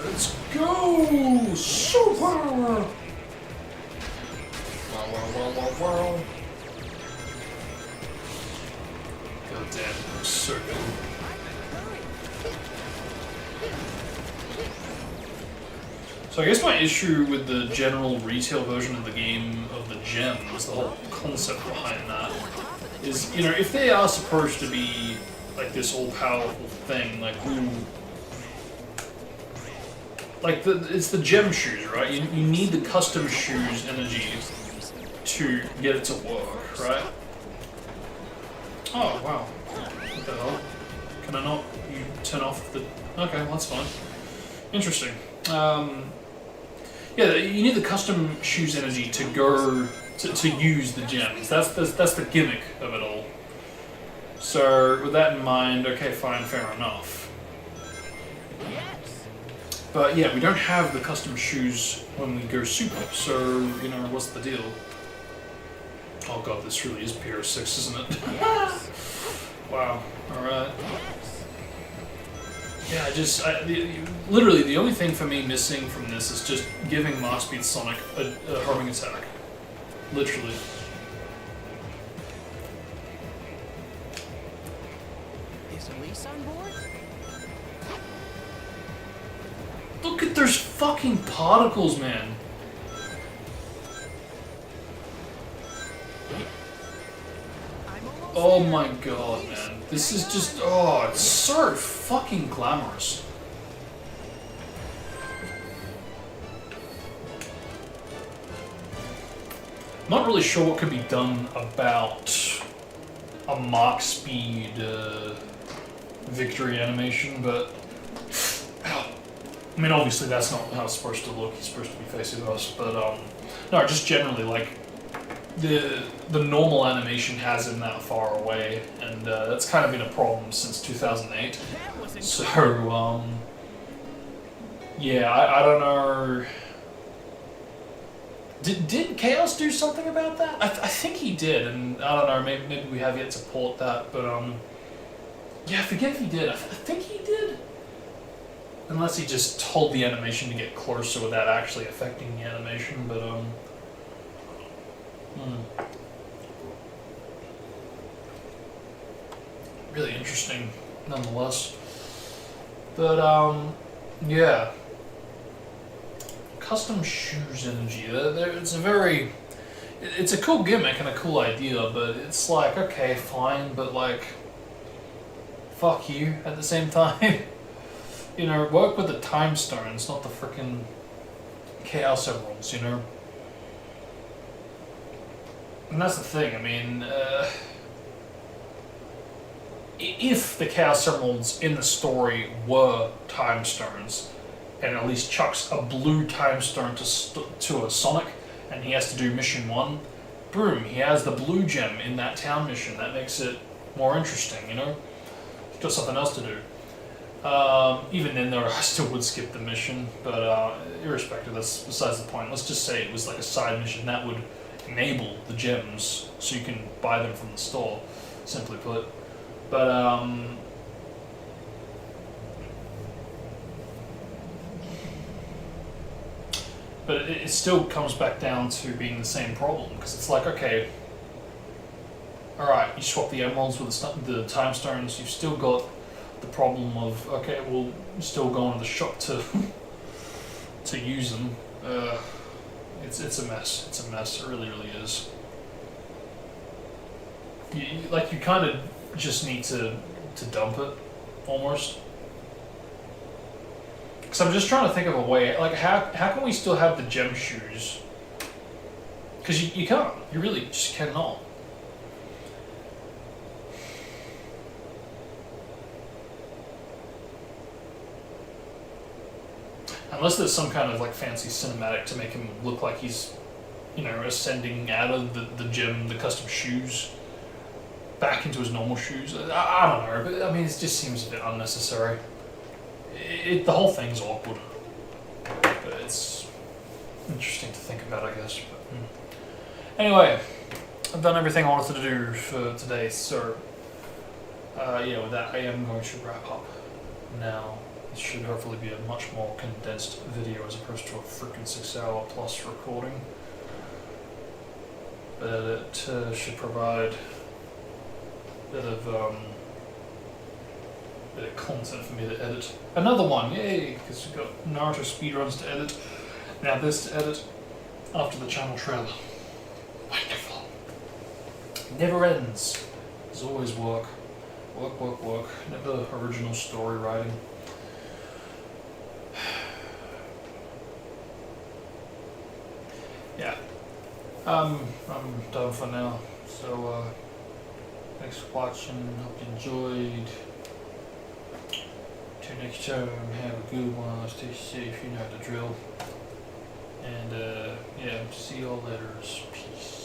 Let's go! Super! Wow. God damn, it looks so good. So I guess my issue with the general retail version of the game of the gems, the whole concept behind that, is, you know, if they are supposed to be like this all-powerful thing, like who, like it's the gem shoes, right? You need the custom shoes energy to get it to work, right? Oh wow, what the hell? Can I not? You turn off the? Okay, well, that's fine. Interesting. Yeah, you need the custom shoes energy to go to use the gems. That's the gimmick of it all. So with that in mind, okay, fine, fair enough. But yeah, we don't have the custom shoes when we go super. So you know, what's the deal? Oh god, this really is PR6, isn't it? Wow. All right. Yeah, literally the only thing for me missing from this is just giving Marspeed Sonic a homing attack. Literally. Is Elise on board? Look at those fucking particles, man. Oh my god, man. This is just, oh, it's so fucking glamorous. Not really sure what could be done about a Mach speed victory animation, but I mean, obviously that's not how it's supposed to look. He's supposed to be facing us, but no, just generally like the normal animation has him that far away, and that's kind of been a problem since 2008. So yeah, I don't know. Did Chaos do something about that? I think he did, and I don't know, maybe we have yet to port that, but yeah, I forget if he did. I think he did. Unless he just told the animation to get closer without actually affecting the animation, but really interesting nonetheless. But yeah. Custom shoes energy. It's a cool gimmick and a cool idea, but it's like, okay, fine, but like, fuck you at the same time. You know, work with the time stones, not the frickin' Chaos Emeralds, you know? And that's the thing, I mean, if the Chaos Emeralds in the story were time stones, and at least chucks a blue time stone to a Sonic, and he has to do mission 1, boom, he has the blue gem in that town mission. That makes it more interesting, you know? He's got something else to do. Even then, though, I still would skip the mission, but irrespective, that's besides the point. Let's just say it was like a side mission that would enable the gems so you can buy them from the store, simply put. But it still comes back down to being the same problem, because it's like, okay, alright, you swap the emeralds with the time stones, you've still got the problem of, okay, well, you're still going to the shop to to use them. It's a mess. It's a mess. It really, really is. You kind of just need to dump it, almost. Because I'm just trying to think of a way, like, how can we still have the gem shoes? Because you can't. You really just cannot. Unless there's some kind of, like, fancy cinematic to make him look like he's, you know, ascending out of the gem, the custom shoes, back into his normal shoes. I don't know, but I mean, it just seems a bit unnecessary. The whole thing's awkward, but it's interesting to think about, I guess. But, anyway, I've done everything I wanted to do for today, so yeah, with that, I am going to wrap up now. This should hopefully be a much more condensed video as opposed to a freaking 6-hour plus recording, but it should provide a bit of content for me to edit. Another one, yay! Because we've got Naruto speedruns to edit. Now this to edit after the channel trailer. Wonderful. Never ends. There's always work. Work. Never original story writing. Yeah. I'm done for now. So, thanks for watching. Hope you enjoyed. Till next time, have a good one. Stay safe. You know the drill. And, yeah, see you all later. Peace.